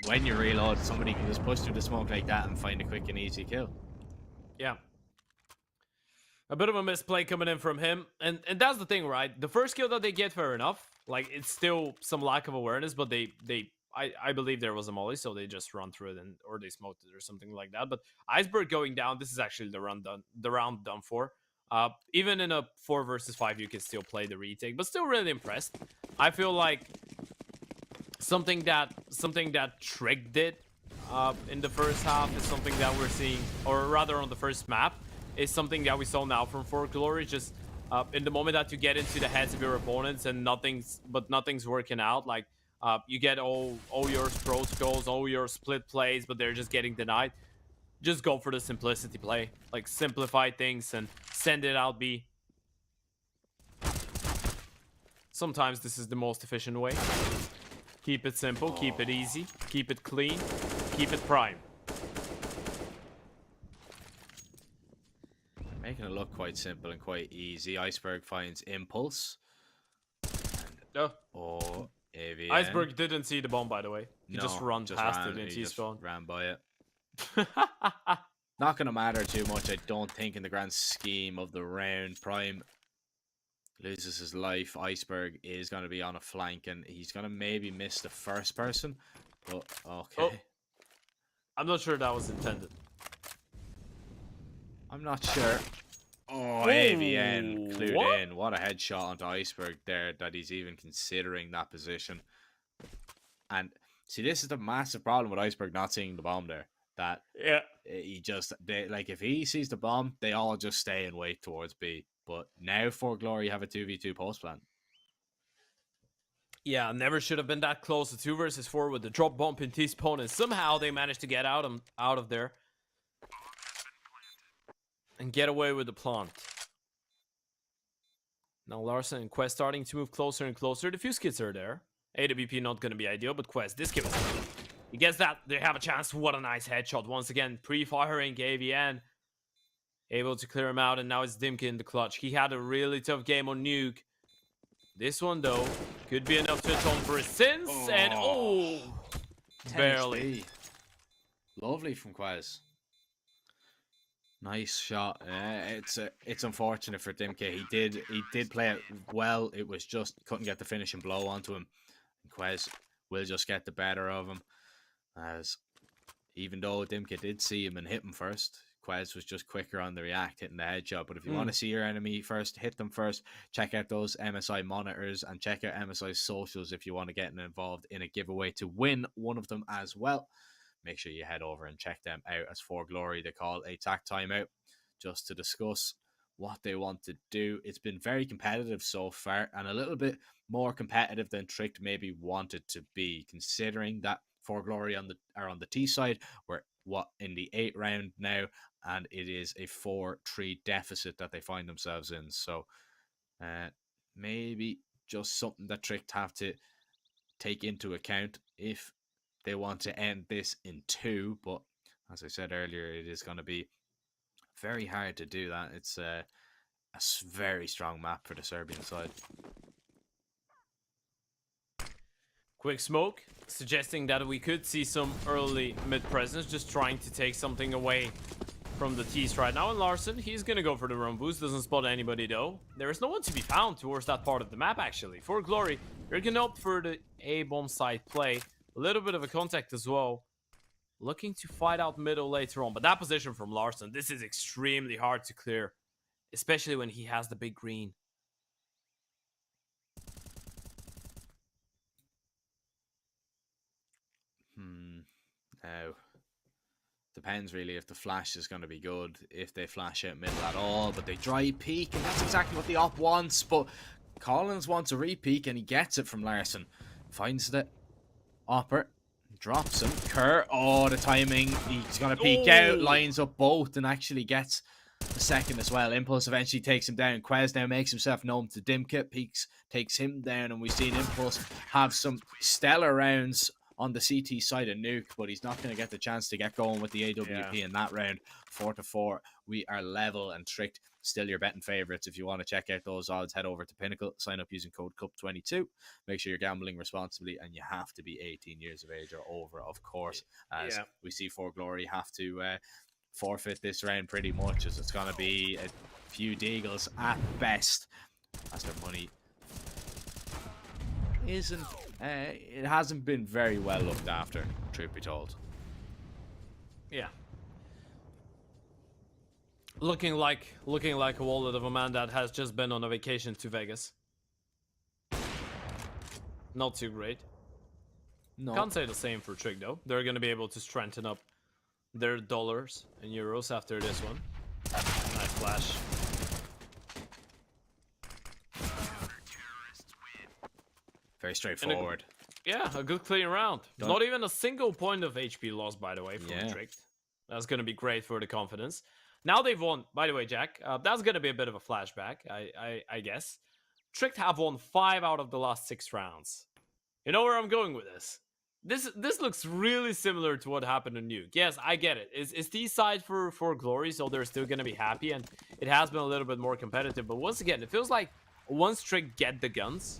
When you reload, somebody can just push through the smoke like that and find a quick and easy kill. Yeah. A bit of a misplay coming in from him, and that's the thing, right? The first kill that they get, fair enough. Like, it's still some lack of awareness, but I believe there was a molly, so they just run through it, or they smoked it or something like that. But Iceberg going down, this is actually the round done for. Even in a 4 versus 5, you can still play the retake, but still really impressed. I feel like something that Trick did in the first half is something that we're seeing, or rather on the first map, is something that we saw now from 4glory. Just in the moment that you get into the heads of your opponents and nothing's working out, like you get all your protocols, all your split plays, but they're just getting denied. Just go for the simplicity play, like simplify things and send it out B. Sometimes this is the most efficient way. Keep it simple, keep it easy, keep it clean, keep it prime. Making it look quite simple and quite easy. Iceberg finds Impulse. Oh, AVN. Iceberg didn't see the bomb, by the way. He just ran past it into his phone. Ran by it. Not gonna matter too much, I don't think, in the grand scheme of the round. Prime loses his life. Iceberg is gonna be on a flank, and he's gonna maybe miss the first person. But okay. Oh, I'm not sure that was intended. I'm not sure. Oh, AVN clued in. What a headshot onto Iceberg there, that he's even considering that position. And see, this is the massive problem with Iceberg not seeing the bomb there. That he just, like, if he sees the bomb, they all just stay and wait towards B. But now 4glory have a 2v2 post plan. Yeah, never should have been that close to 2 versus 4 with the drop bump into his opponent. Somehow they managed to get out of there and get away with the plant. Now Larson and Quest starting to move closer and closer. The few skits are there. AWP not going to be ideal, but Quest, this kid, he gets that. They have a chance. What a nice headshot. Once again, pre-firing AVN. Able to clear him out, and now it's Dimka in the clutch. He had a really tough game on Nuke. This one, though, could be enough to atone for his sins. And, barely. Lovely from Quez. Nice shot. It's unfortunate for Dimka. He did play it well. It was just couldn't get the finishing blow onto him. And Quez will just get the better of him. As even though Dimka did see him and hit him first, Quez was just quicker on the react, hitting the headshot. But if you want to see your enemy first, hit them first. Check out those MSI monitors and check out MSI's socials if you want to get involved in a giveaway to win one of them as well. Make sure you head over and check them out. As 4glory, they call a TAC timeout just to discuss what they want to do. It's been very competitive so far, and a little bit more competitive than Tricked maybe wanted to be, considering that 4glory are on the T side. We're in the 8th round now, and it is a 4-3 deficit that they find themselves in. So maybe just something that Tricked have to take into account if they want to end this in 2. But as I said earlier, it is going to be very hard to do that. It's a very strong map for the Serbian side. Quick smoke, suggesting that we could see some early mid presence, just trying to take something away from the T's right now. And Larson, he's gonna go for the run boost, doesn't spot anybody though. There is no one to be found towards that part of the map actually. 4glory, they're gonna opt for the A-bomb side play. A little bit of a contact as well. Looking to fight out middle later on, but that position from Larson, this is extremely hard to clear, especially when he has the big green. Now, depends really if the flash is going to be good, if they flash out middle at all, but they dry peek, and that's exactly what the op wants. But Collins wants a re-peek, and he gets it from Larson. Finds the opper, drops him. Kerr, the timing, he's going to peek out, lines up both, and actually gets the second as well. Impulse eventually takes him down. Quez now makes himself known to Dimka. Peeks takes him down, and we've seen Impulse have some stellar rounds on the CT side of Nuke, but he's not going to get the chance to get going with the AWP in that round. 4-4. We are level, and Tricked still your betting favorites. If you want to check out those odds, head over to Pinnacle, sign up using code CUP22. Make sure you're gambling responsibly, and you have to be 18 years of age or over, of course, as we see 4glory have to forfeit this round pretty much, as it's going to be a few deagles at best, as their money isn't it hasn't been very well looked after, truth be told. Yeah, looking like a wallet of a man that has just been on a vacation to Vegas. Not too great. No. Can't say the same for Trick though. They're gonna be able to strengthen up their dollars and euros after this one. Nice flash. Very straightforward. Yeah, a good clean round. Done. Not even a single point of HP lost, by the way, from Yeah. Trick. That's gonna be great for the confidence. Now they've won. By the way, Jack, that's gonna be a bit of a flashback, I guess. Trick have won 5 out of the last 6 rounds. You know where I'm going with this? This looks really similar to what happened in Nuke. Yes, I get it. It's D-side for Glory, so they're still gonna be happy, and it has been a little bit more competitive. But once again, it feels like once Trick get the guns,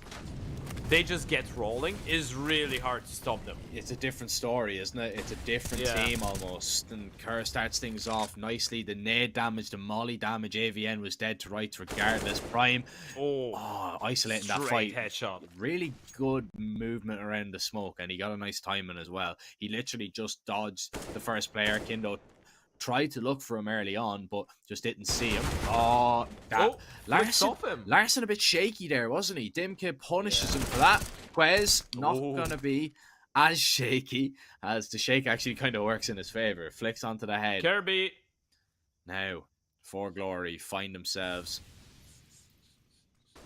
they just get rolling. It's really hard to stop them. It's a different story, isn't it? It's a different team almost. And Kerr starts things off nicely. The nade damage, the molly damage, AVN was dead to rights regardless. Prime, isolating that fight. Headshot. Really good movement around the smoke, and he got a nice timing as well. He literally just dodged the first player. Kindo tried to look for him early on, but just didn't see him. Larson a bit shaky there, wasn't he? Dimkid punishes him for that. Quez not gonna be as shaky, as the shake actually kind of works in his favor. Flicks onto the head. Kirby. Now, 4glory find themselves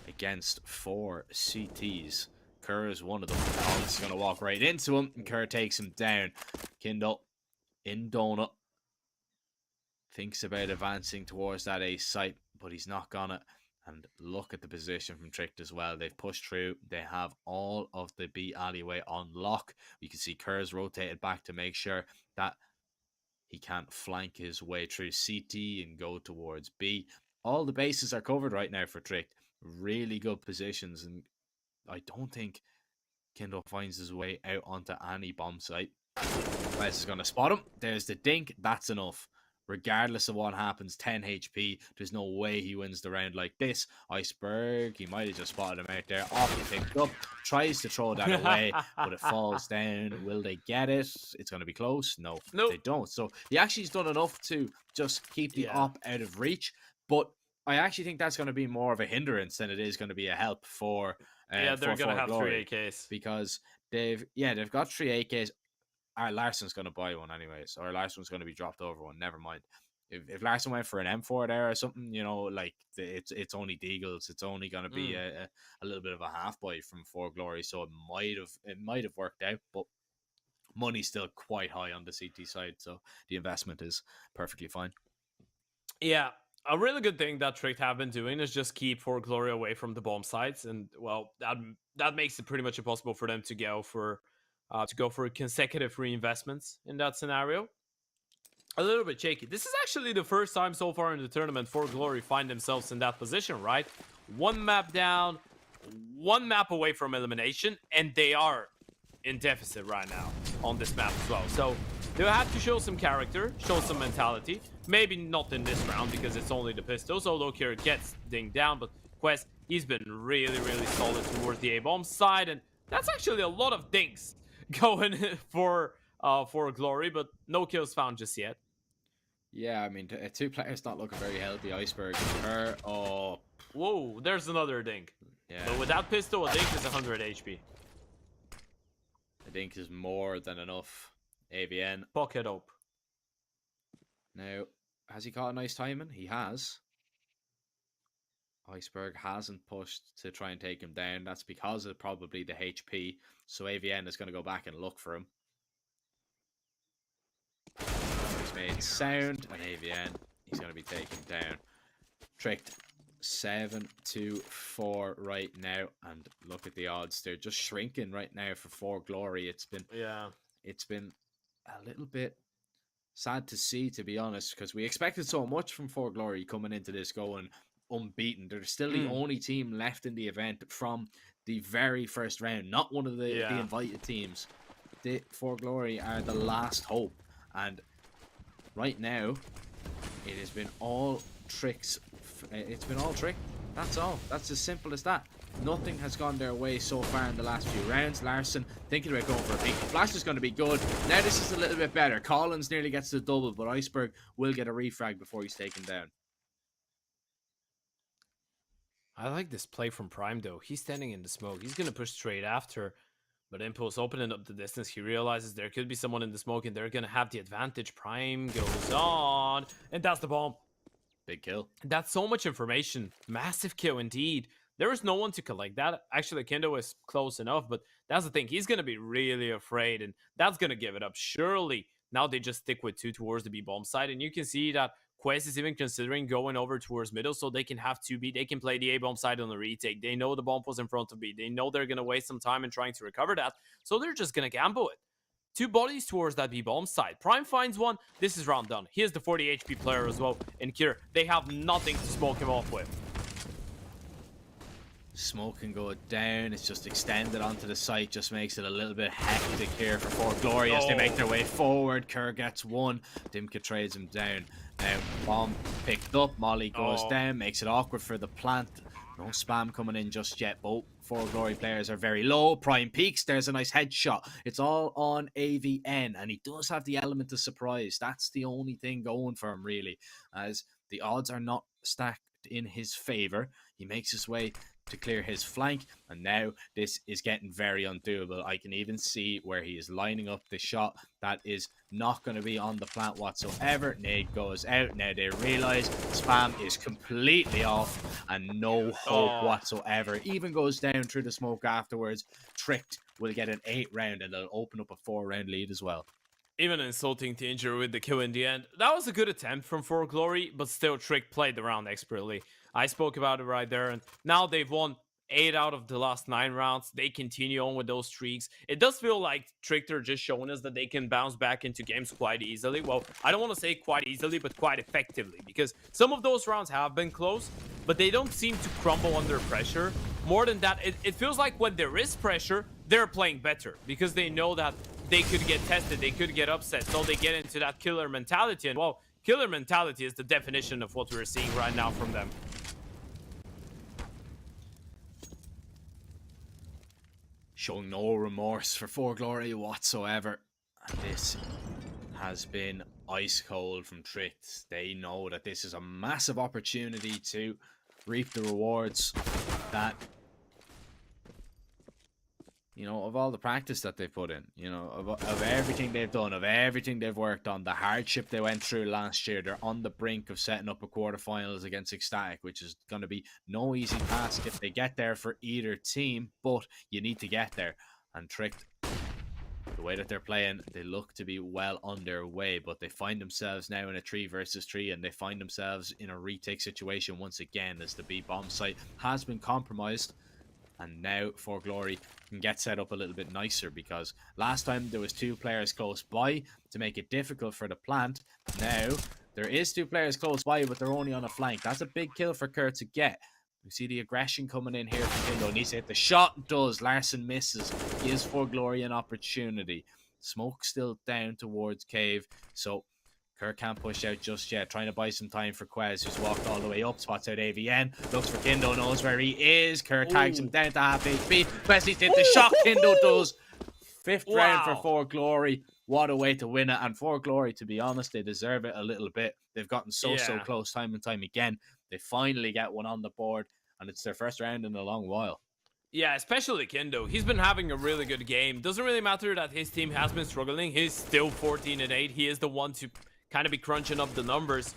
against 4 CTs. Kerr is one of them. Oh, this is gonna walk right into him, and Kerr takes him down. Kindle in donut. Thinks about advancing towards that ace site, but he's not gonna. And look at the position from Tricked as well. They've pushed through. They have all of the B alleyway on lock. You can see Kerr's rotated back to make sure that he can't flank his way through CT and go towards B. All the bases are covered right now for Tricked. Really good positions, and I don't think Kindle finds his way out onto any bomb site. Wes is going to spot him. There's the dink. That's enough. Regardless of what happens, 10 HP. There's no way he wins the round like this. Iceberg, he might have just spotted him out there. Off he picked up. Tries to throw that away, but it falls down. Will they get it? It's going to be close. No, nope. They don't. So he actually's done enough to just keep the op out of reach. But I actually think that's going to be more of a hindrance than it is going to be a help for they're going to have 3 4glory, AKs. because they've got 3 AKs. Larson's going to buy one anyways, or Larson's going to be dropped over one. Never mind. If Larson went for an M4 there or something, you know, like it's only Deagles. It's only going to be a little bit of a half buy from 4glory, so it might have worked out, but money's still quite high on the CT side, so the investment is perfectly fine. Yeah, a really good thing that Trick have been doing is just keep 4glory away from the bomb sites, and well, that makes it pretty much impossible for them to go for consecutive reinvestments in that scenario. A little bit shaky. This is actually the first time so far in the tournament 4glory find themselves in that position, right? 1 map down, 1 map away from elimination, and they are in deficit right now on this map as well. So they'll have to show some character, show some mentality. Maybe not in this round because it's only the pistols, although Kira gets dinged down, but Quest, he's been really, really solid towards the A-bomb side, and that's actually a lot of dinks going for Glory, but no kills found just yet. Yeah, I mean, 2 players not looking very healthy. Iceberg, her, whoa, there's another dink. Yeah. But with that pistol, a dink is 100 HP. A dink is more than enough. AVN. Pocket up. Now, has he caught a nice timing? He has. Iceberg hasn't pushed to try and take him down. That's because of probably the HP. So AVN is going to go back and look for him. He's made sound, and AVN, he's going to be taken down. Tricked 7-4 right now, and look at the odds. They're just shrinking right now for 4glory. It's been a little bit sad to see, to be honest, because we expected so much from 4glory coming into this going unbeaten. They're still the only team left in the event from the very first round, not one of the invited teams. The 4glory are the last hope, and right now it has been all tricks. It's been all trick. That's all. That's as simple as that. Nothing has gone their way so far in the last few rounds. Larson thinking about going for a peek. Flash is going to be good. Now this is a little bit better. Collins nearly gets the double, but Iceberg will get a refrag before he's taken down. I like this play from Prime, though. He's standing in the smoke. He's going to push straight after. But Impulse opening up the distance, he realizes there could be someone in the smoke and they're gonna have the advantage. Prime goes on, and that's the bomb. Big kill. That's so much information. Massive kill indeed. There is no one to collect that. Actually, Kendo is close enough, but that's the thing. He's going to be really afraid, and that's going to give it up. Surely, now they just stick with 2 towards the B-bomb side, and you can see that Quest is even considering going over towards middle so they can have 2B. They can play the A-bomb side on the retake. They know the bomb was in front of B. They know they're going to waste some time in trying to recover that, so they're just going to gamble it. 2 bodies towards that B-bomb side. Prime finds one. This is round done. Here's the 40 HP player as well. And Kier, they have nothing to smoke him off with. Smoke can go down. It's just extended onto the site. Just makes it a little bit hectic here for 4glory as they make their way forward. Kerr gets one. Dimka trades him down. Now, bomb picked up. Molly goes down. Makes it awkward for the plant. No spam coming in just yet. Both 4glory players are very low. Prime peaks. There's a nice headshot. It's all on AVN, and he does have the element of surprise. That's the only thing going for him, really, as the odds are not stacked in his favor. He makes his way to clear his flank, and now this is getting very undoable. I can even see where he is lining up the shot that is not going to be on the plant whatsoever. Nade goes out. Now they realize spam is completely off and no hope whatsoever. Even goes down through the smoke afterwards. Tricked will get an 8 round, and they'll open up a 4 round lead as well. Even insulting to injure with the kill in the end. That was a good attempt from 4glory, but still Trick played the round expertly. I spoke about it right there, and now they've won 8 out of the last 9 rounds. They continue on with those streaks. It does feel like Trick are just showing us that they can bounce back into games quite easily. Well, I don't want to say quite easily, but quite effectively, because some of those rounds have been close, but they don't seem to crumble under pressure. More than that, it feels like when there is pressure, they're playing better, because they know that they could get tested, they could get upset, so they get into that killer mentality. And well, killer mentality is the definition of what we're seeing right now from them. Showing no remorse for 4glory whatsoever. And this has been ice cold from Tricked. They know that this is a massive opportunity to reap the rewards that, you know, of all the practice that they've put in, you know, of everything they've done, of everything they've worked on, the hardship they went through last year. They're on the brink of setting up a quarterfinals against SKADEvs, which is going to be no easy task if they get there for either team, but you need to get there. And Tricked, the way that they're playing, they look to be well on their way, but they find themselves now in a 3 versus 3, and they find themselves in a retake situation once again as the B-bomb site has been compromised. And now 4glory can get set up a little bit nicer, because last time there was 2 players close by to make it difficult for the plant. Now there is 2 players close by, but they're only on a flank. That's a big kill for Kurt to get. We see the aggression coming in here from Kindo. Needs to hit the shot. Does. Larson misses. Gives 4glory an opportunity. Smoke still down towards Cave, so Kirk can't push out just yet. Trying to buy some time for Quez, who's walked all the way up. Spots out AVN. Looks for Kindo. Knows where he is. Kirk tags him down to half HP. Wesley's hit the shot. Kindo does. 5th round for 4glory. What a way to win it. And 4glory, to be honest, they deserve it a little bit. They've gotten so close time and time again. They finally get one on the board, and it's their first round in a long while. Yeah, especially Kendo. He's been having a really good game. Doesn't really matter that his team has been struggling. He's still 14-8. He is the one to kind of be crunching up the numbers.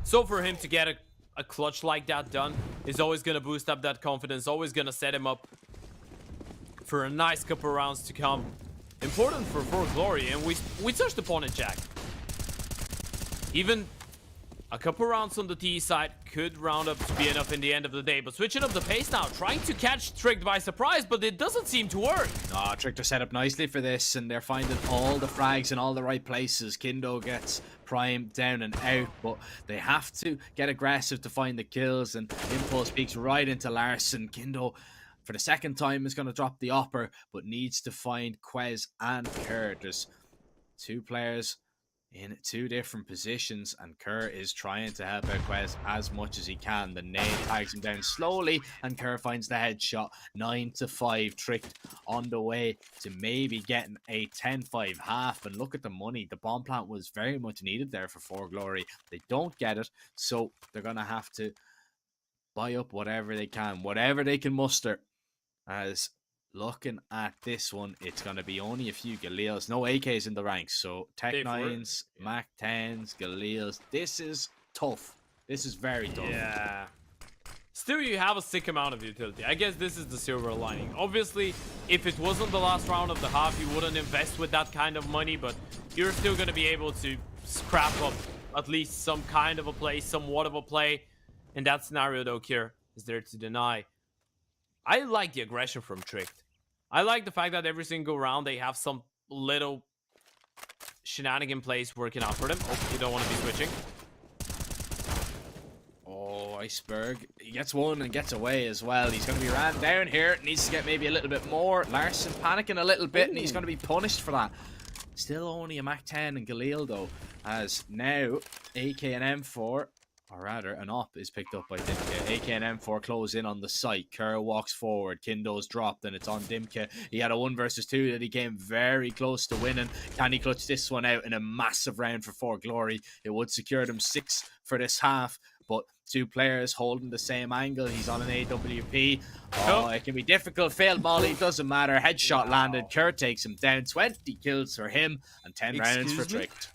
So for him to get a clutch like that done is always going to boost up that confidence, always going to set him up for a nice couple rounds to come. Important for 4glory, and we touched upon it, Jack. Even a couple rounds on the T side could round up to be enough in the end of the day, but switching up the pace now, trying to catch Tricked by surprise, but it doesn't seem to work. Oh, Tricked are set up nicely for this, and they're finding all the frags in all the right places. Kindo gets Prime down and out, but they have to get aggressive to find the kills, and Impulse peeks right into Larson. Kindo, for the second time, is going to drop the upper, but needs to find Quez and Kerr. There's 2 players in 2 different positions, and Kerr is trying to help out Quez as much as he can. The nade tags him down slowly, and Kerr finds the headshot. 9-5. Tricked on the way to maybe getting a 10-5 half. And look at the money. The bomb plant was very much needed there for 4glory. They don't get it, so they're going to have to buy up whatever they can, whatever they can muster, as looking at this one, it's going to be only a few Galeals. No AKs in the ranks. So Tech Day four. 9s, Mac 10s, Galeals. This is tough. This is very tough. Yeah. Still, you have a sick amount of utility. I guess this is the silver lining. Obviously, if it wasn't the last round of the half, you wouldn't invest with that kind of money, but you're still going to be able to scrap up at least some kind of a play, somewhat of a play. In that scenario, though, Kier is there to deny. I like the aggression from Tricked. I like the fact that every single round they have some little shenanigan plays working out for them. Oh, you don't want to be switching. Oh, Iceberg. He gets one and gets away as well. He's going to be ran down here. Needs to get maybe a little bit more. Larson panicking a little bit, and he's going to be punished for that. Still only a Mac 10 and Galil, though, as now AK and M4, or rather, an op is picked up by Dimke. AK and M4 close in on the site. Kerr walks forward. Kindo's dropped, and it's on Dimke. He had a 1 versus 2 that he came very close to winning. Can he clutch this one out in a massive round for 4glory? It would secure them 6 for this half, but 2 players holding the same angle. He's on an AWP. Oh, it can be difficult. Failed molly, doesn't matter. Headshot landed. Kerr takes him down. 20 kills for him and 10 rounds for Tricked.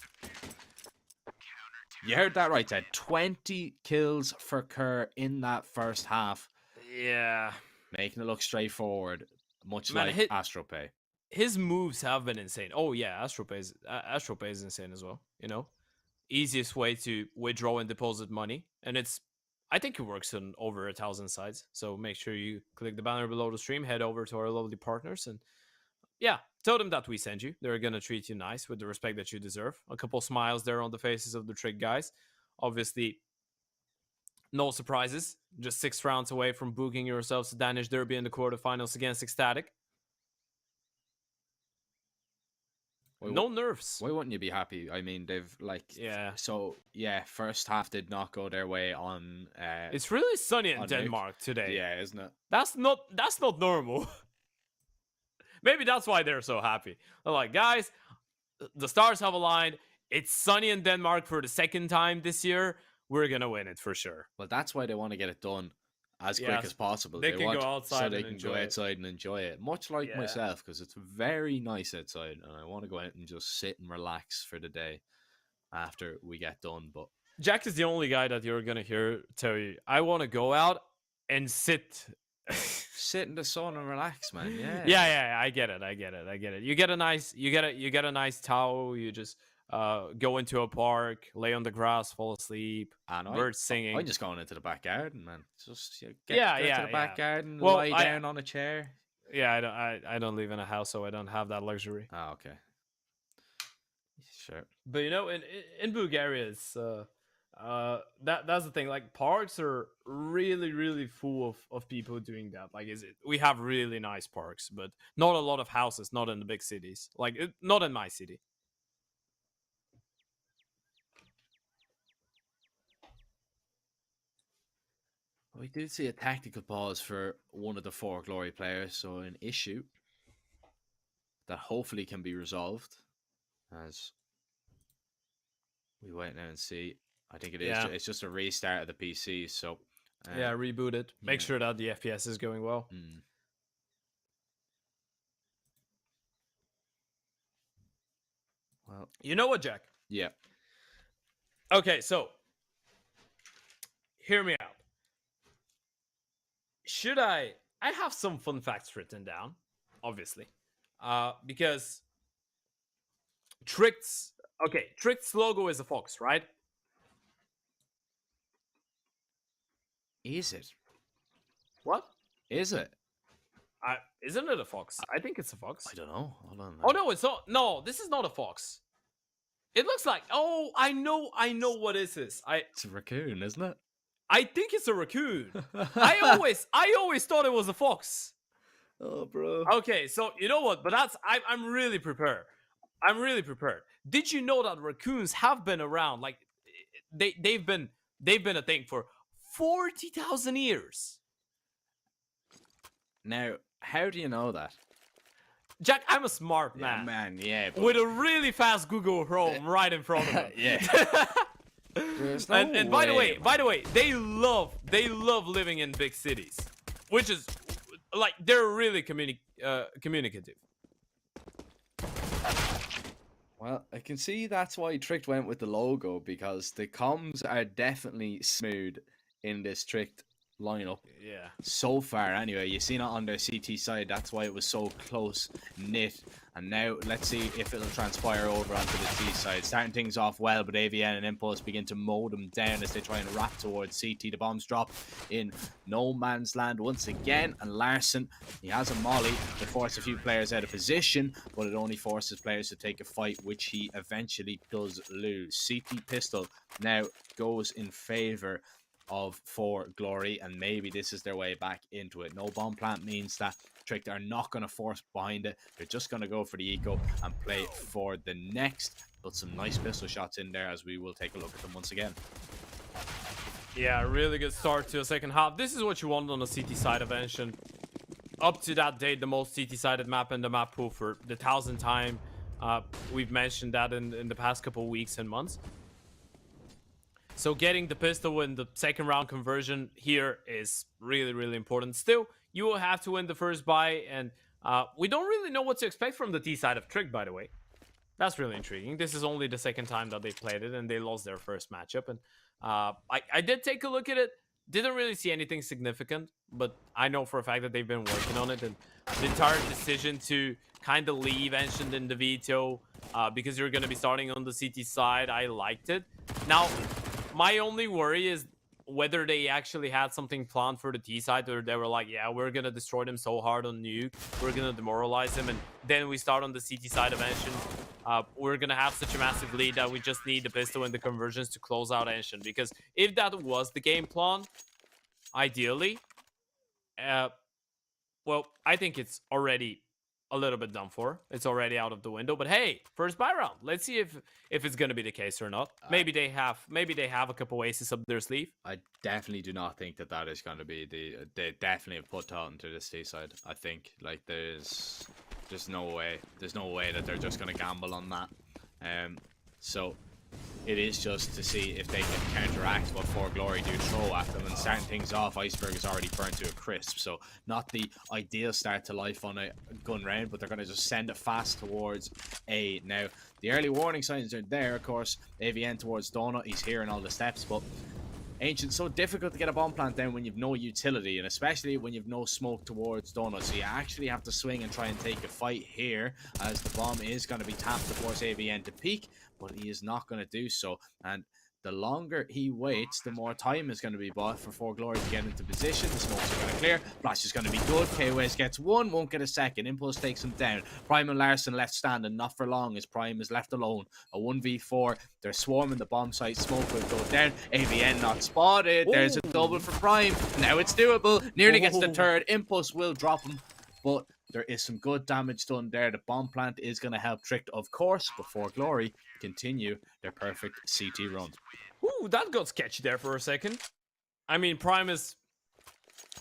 You heard that right, Ted. 20 kills for Kerr in that first half. Yeah. Making it look straightforward, much Man, like AstroPay. His moves have been insane. Oh, yeah, AstroPay is insane as well, you know? Easiest way to withdraw and deposit money. And I think it works on over 1,000 sites. So make sure you click the banner below the stream, head over to our lovely partners, and yeah, tell them that we sent you. They're gonna treat you nice with the respect that you deserve. A couple smiles there on the faces of the Trick guys. Obviously, no surprises. Just 6 rounds away from booking yourselves to Danish Derby in the quarterfinals against Ecstatic. No nerfs. Why wouldn't you be happy? I mean, they've first half did not go their way on. It's really sunny in Denmark today. Yeah, isn't it? That's not normal. Maybe that's why they're so happy. They're like, guys, the stars have aligned. It's sunny in Denmark for the 2nd time this year. We're gonna win it for sure. Well, that's why they want to get it done as quick as possible. They can go outside so they can go outside and enjoy it. Much like myself, because it's very nice outside, and I want to go out and just sit and relax for the day after we get done. But Jack is the only guy that you're gonna hear tell you, I want to go out and sit. Sit in the sun and relax, man. Yeah. I get it. You get a nice towel. You just go into a park, lay on the grass, fall asleep. Birds singing. I'm just going into the back garden, man. Just get to the back garden, lie down on a chair. Yeah, I don't live in a house, so I don't have that luxury. Oh, okay. Sure. But you know, in Bulgaria, it's that's the thing. Like, parks are really full of people doing that. Like, we have really nice parks, but not a lot of houses. Not in the big cities. Like, not in my city. We did see a tactical pause for one of the 4glory players, so an issue that hopefully can be resolved as we wait now and see. I think it is. It's just a restart of the PC, so reboot it. Make sure that the FPS is going well. Well, you know what, Jack? Yeah. Okay, so hear me out. Should I have some fun facts written down, obviously, because Tricked's logo is a fox, right? Is it? What? Is it? Isn't it a fox? I think it's a fox. I don't know. Hold on. Oh no, it's not. No, this is not a fox. It looks like. Oh, I know what this is. It's a raccoon, isn't it? I think it's a raccoon. I always thought it was a fox. Oh, bro. Okay, so you know what? But I'm really prepared. Did you know that raccoons have been around? Like, they've been a thing for 40,000 years. Now, how do you know that? Jack, I'm a smart man. But with a really fast Google Chrome right in front of me. Yeah. And by the way, they love living in big cities, which is like they're really communicative. Well, I can see that's why Tricked went with the logo, because the comms are definitely smooth in this Tricked lineup. Yeah. So far, anyway. You've seen it on their CT side. That's why it was so close knit. And now let's see if it'll transpire over onto the T side. Starting things off well, but AVN and Impulse begin to mow them down as they try and wrap towards CT. The bombs drop in no man's land once again. And Larson, he has a molly to force a few players out of position, but it only forces players to take a fight, which he eventually does lose. CT Pistol now goes in favor of 4glory, and maybe this is their way back into it. No bomb plant means that Tricked are not going to force behind it. They're just going to go for the eco and play for the next. But some nice pistol shots in there, as we will take a look at them once again. Yeah, really good start to a second half. This is what you want on a CT side of Ancient. Up to that date, the most CT-sided map in the map pool for the 1000th time. We've mentioned that in the past couple weeks and months. So getting the pistol in the second round conversion here is really, really important. Still, you will have to win the first buy, and we don't really know what to expect from the T side of Trick, by the way. That's really intriguing. This is only the second time that they played it, and they lost their first matchup. And I did take a look at it. Didn't really see anything significant, but I know for a fact that they've been working on it. And the entire decision to kind of leave Ancient in the veto because you're going to be starting on the CT side, I liked it. Now, my only worry is whether they actually had something planned for the T side, or they were like, yeah, we're going to destroy them so hard on nuke, we're going to demoralize them, and then we start on the CT side of Ancient. We're going to have such a massive lead that we just need the pistol and the conversions to close out Ancient. Because if that was the game plan, ideally, well, I think it's already a little bit done for. It's already out of the window. But hey, first buy round. Let's see if it's going to be the case or not. Maybe they have a couple aces up their sleeve. I definitely do not think that is going to be they definitely have put thought into this T side. I think like there's no way that they're just going to gamble on that. So it is just to see if they can counteract what 4glory do throw at them. And starting things off, Iceberg is already burnt to a crisp, so not the ideal start to life on a gun round, but they're going to just send it fast towards A. Now, the early warning signs are there, of course. AVN towards Donut, he's hearing all the steps, but Ancient's so difficult to get a bomb plant down when you've no utility, and especially when you've no smoke towards Donut. So you actually have to swing and try and take a fight here, as the bomb is going to be tapped to force AVN to peek, but he is not going to do so. And the longer he waits, the more time is going to be bought for 4glory to get into position. The smokes are going to clear. Flash is going to be good. KOS gets one, won't get a second. Impulse takes him down. Prime and Larson left standing, not for long, as Prime is left alone. A 1v4. They're swarming the bomb site. Smoke will go down. AVN not spotted. There's a double for Prime. Now it's doable. Nearly gets the third. Impulse will drop him, but there is some good damage done there. The bomb plant is going to help Tricked, of course, but 4glory continue their perfect CT run. Ooh, that got sketchy there for a second. I mean, Prime is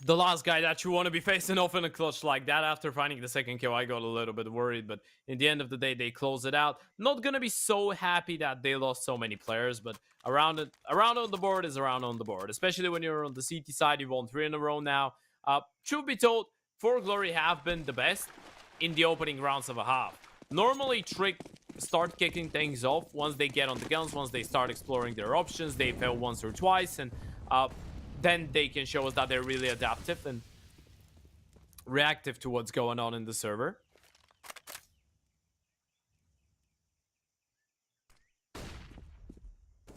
the last guy that you want to be facing off in a clutch like that. After finding the second kill, I got a little bit worried, but in the end of the day, they close it out. Not gonna be so happy that they lost so many players, but around on the board is around on the board. Especially when you're on the CT side, you won 3 in a row now. Truth be told, 4glory have been the best in the opening rounds of a half. Normally, Trick start kicking things off once they get on the guns, once they start exploring their options. They fail once or twice, and then they can show us that they're really adaptive and reactive to what's going on in the server.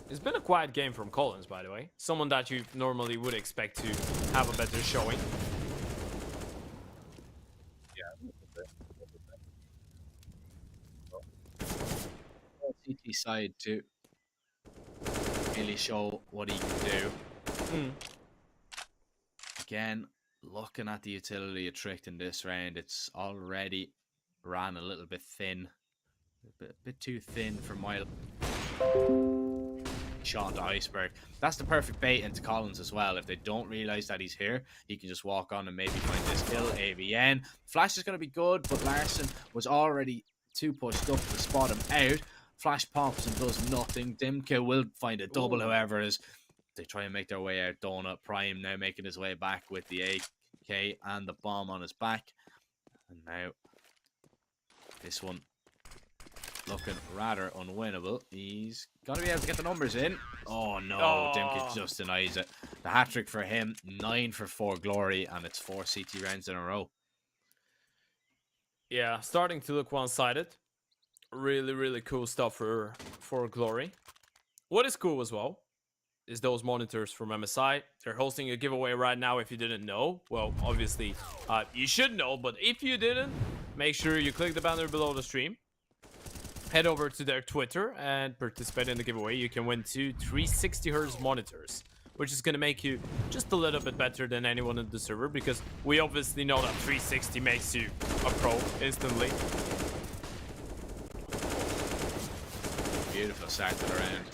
It's been a quiet game from Collins, by the way. Someone that you normally would expect to have a better showing. CT side to really show what he can do. Again, looking at the utility of Tricked in this round, it's already ran a little bit thin. A bit too thin for my shot to Iceberg. That's the perfect bait into Collins as well. If they don't realize that he's here, he can just walk on and maybe find this kill. AVN. Flash is going to be good, but Larson was already too pushed up to spot him out. Flash pops and does nothing. Dimka will find a double, however, as they try and make their way out. Donut. Prime now making his way back with the A. AK and the bomb on his back. And now this one looking rather unwinnable. He's got to be able to get the numbers in. Oh no, Dimkit just denies it. The hat-trick for him, 9 for 4glory, and it's 4 CT rounds in a row. Yeah, starting to look one-sided. Really, really cool stuff for 4glory. What is cool as well is those monitors from MSI. They're hosting a giveaway right now if you didn't know. Well, obviously, you should know, but if you didn't, make sure you click the banner below the stream. Head over to their Twitter and participate in the giveaway. You can win 2 360Hz monitors, which is going to make you just a little bit better than anyone in the server, because we obviously know that 360 makes you a pro instantly. Beautiful start to the round.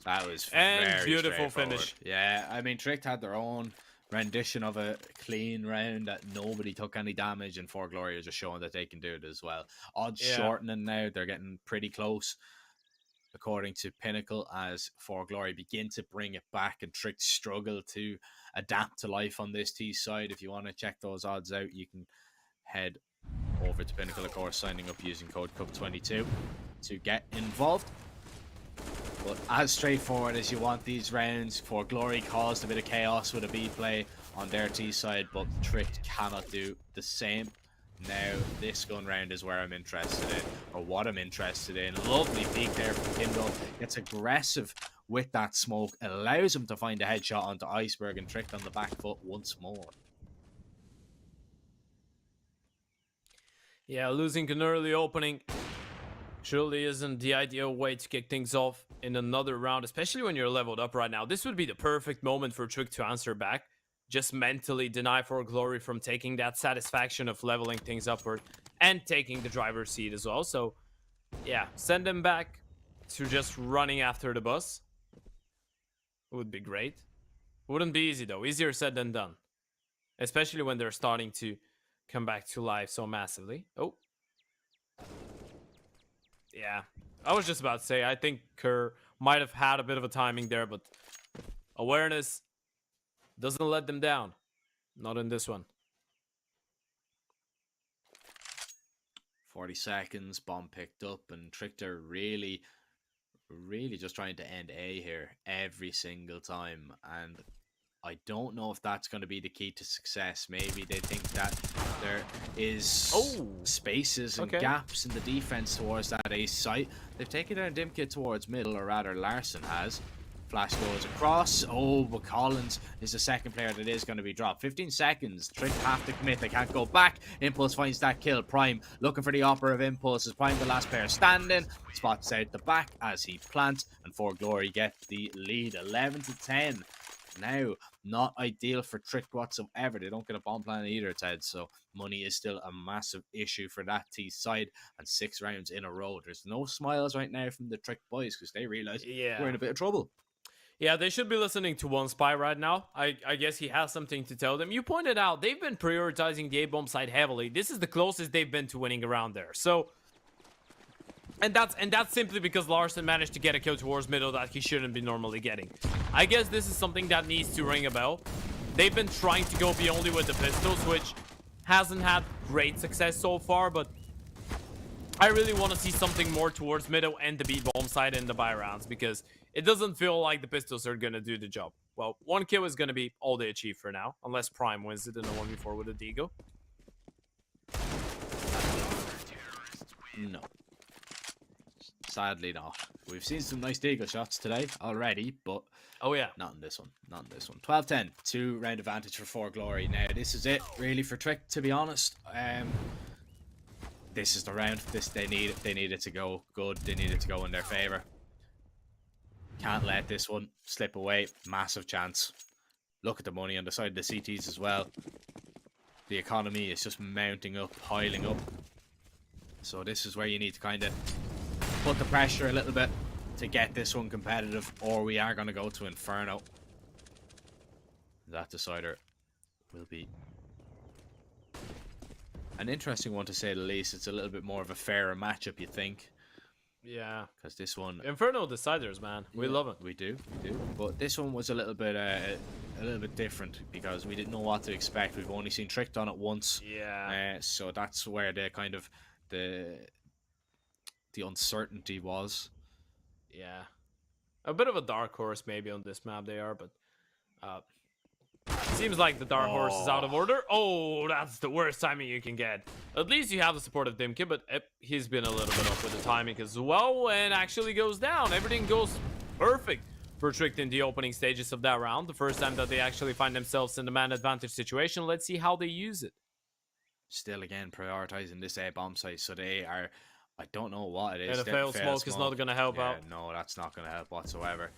That was and very beautiful straightforward. finish. Yeah, I mean, Tricked had their own rendition of a clean round that nobody took any damage, and 4glory are just showing that they can do it as well. Odds shortening now, they're getting pretty close, according to Pinnacle, as 4glory begin to bring it back and Tricked struggle to adapt to life on this T side. If you want to check those odds out, you can head over to Pinnacle, of course, signing up using code CUP22 to get involved. But as straightforward as you want these rounds, 4glory caused a bit of chaos with a B play on their T side, but Tricked cannot do the same. Now, this gun round is where I'm interested in, or what I'm interested in. Lovely peek there from Kindle. Gets aggressive with that smoke, allows him to find a headshot onto Iceberg, and Tricked on the back foot once more. Yeah, losing an early opening surely isn't the ideal way to kick things off in another round, especially when you're leveled up right now. This would be the perfect moment for Trick to answer back. Just mentally deny 4glory from taking that satisfaction of leveling things upward and taking the driver's seat as well. So, yeah, send them back to just running after the bus. Would be great. Wouldn't be easy, though. Easier said than done. Especially when they're starting to come back to life so massively. Oh. Yeah, I was just about to say, I think Kerr might have had a bit of a timing there, but awareness doesn't let them down. Not in this one. 40 seconds, bomb picked up, and Trickter really just trying to end A here every single time. And I don't know if that's going to be the key to success. Maybe they think that there is spaces and gaps in the defense towards that ace site. They've taken down Dimkit towards middle, or rather Larson has. Flash goes across. Oh, but Collins is the second player that is going to be dropped. 15 seconds. Trick have to commit. They can't go back. Impulse finds that kill. Prime looking for the opera of Impulse. Is Prime the last player standing? Spots out the back as he plants, and 4glory get the lead. 11-10. Now, not ideal for Trick whatsoever. They don't get a bomb plan either, Ted, so money is still a massive issue for that T side, and 6 rounds in a row. There's no smiles right now from the Trick boys, because they realize we're in a bit of trouble. Yeah, they should be listening to One Spy right now. I guess he has something to tell them. You pointed out they've been prioritizing the A-bomb side heavily. This is the closest they've been to winning around there. So, and that's simply because Larson managed to get a kill towards middle that he shouldn't be normally getting. I guess this is something that needs to ring a bell. They've been trying to go B only with the pistols, which hasn't had great success so far, but I really want to see something more towards middle and the B-bomb side in the buy rounds, because it doesn't feel like the pistols are going to do the job. Well, 1 kill is going to be all they achieve for now, unless Prime wins it in a 1v4 with a Deagle. No. Sadly not. We've seen some nice Deagle shots today already, but not in this one. Not in this one. 12-10. 2-round advantage for 4glory. Now, this is it, really, for Trick, to be honest. This is the round. They need it to go good. They need it to go in their favor. Can't let this one slip away. Massive chance. Look at the money on the side of the CTs as well. The economy is just mounting up, piling up. So this is where you need to kind of put the pressure a little bit to get this one competitive, or we are going to go to Inferno. That decider will be an interesting one, to say the least. It's a little bit more of a fairer matchup, you think. Yeah. Because this one... Inferno deciders, man. We love it. We do. But this one was a little bit a little bit different because we didn't know what to expect. We've only seen Trick done it once. Yeah. So that's where the kind of the uncertainty was. Yeah. A bit of a dark horse maybe on this map they are, but seems like the dark horse is out of order. Oh, that's the worst timing you can get. At least you have the support of Dimkin, but he's been a little bit off with the timing as well, and actually goes down. Everything goes perfect for Tricked in the opening stages of that round. The first time that they actually find themselves in the man advantage situation. Let's see how they use it. Still, again, prioritizing this A bomb site, so they are... I don't know what it is. And a failed smoke is not going to help out. No, that's not going to help whatsoever.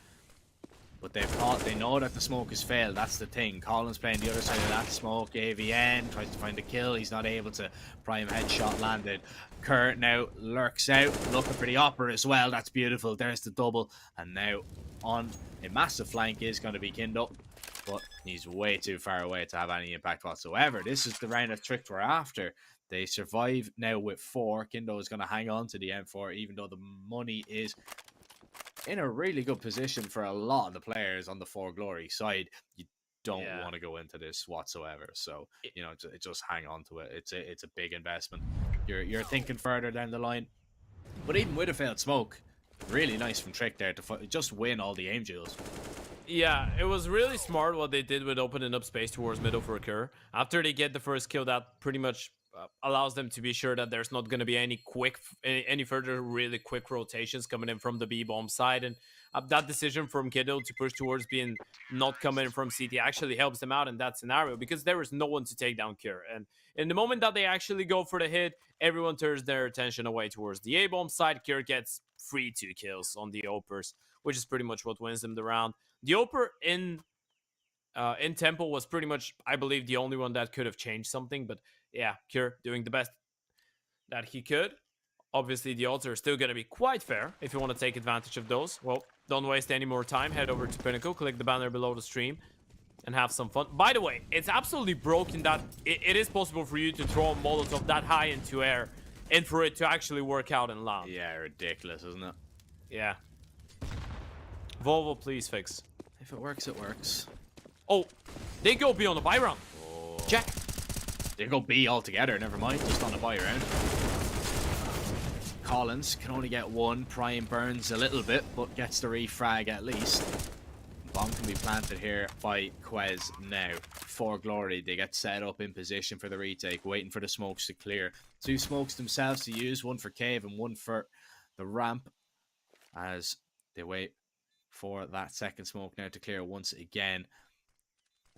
But they know that the smoke has failed. That's the thing. Colin's playing the other side of that smoke. AVN tries to find a kill. He's not able to. Prime headshot landed. Kurt now lurks out, looking for the upper as well. That's beautiful. There's the double. And now on a massive flank is going to be Kindo. But he's way too far away to have any impact whatsoever. This is the round of Trick we're after. They survive now with 4. Kindo is going to hang on to the M4, even though the money is in a really good position for a lot of the players on the 4glory side. You don't want to go into this whatsoever. So, you know, just hang on to it. It's a big investment. You're thinking further down the line. But even with a failed smoke, really nice from Trick there to just win all the aim duels. Yeah, it was really smart what they did with opening up space towards middle for a Kerr. After they get the first kill, that pretty much allows them to be sure that there's not going to be any further really quick rotations coming in from the B bomb side, and that decision from Kiddo to push towards being not coming from CT actually helps them out in that scenario because there is no one to take down Kir. And in the moment that they actually go for the hit, everyone turns their attention away towards the A bomb side. Kir gets free 2 kills on the Opers, which is pretty much what wins them the round. The Oper in Temple was pretty much, I believe, the only one that could have changed something, but yeah, Kir doing the best that he could. Obviously, the odds are still going to be quite fair if you want to take advantage of those. Well, don't waste any more time. Head over to Pinnacle, click the banner below the stream, and have some fun. By the way, it's absolutely broken that it is possible for you to throw a Molotov that high into air and for it to actually work out and land. Yeah, ridiculous, isn't it? Yeah. Volvo, please fix. If it works, it works. Oh, they go B on the buy round. Oh. Check. They go B altogether, never mind, just on the buy round. Collins can only get 1. Prime burns a little bit, but gets the refrag at least. Bomb can be planted here by Quez now. 4glory, they get set up in position for the retake, waiting for the smokes to clear. 2 smokes themselves to use, 1 for cave and 1 for the ramp, as they wait for that second smoke now to clear once again.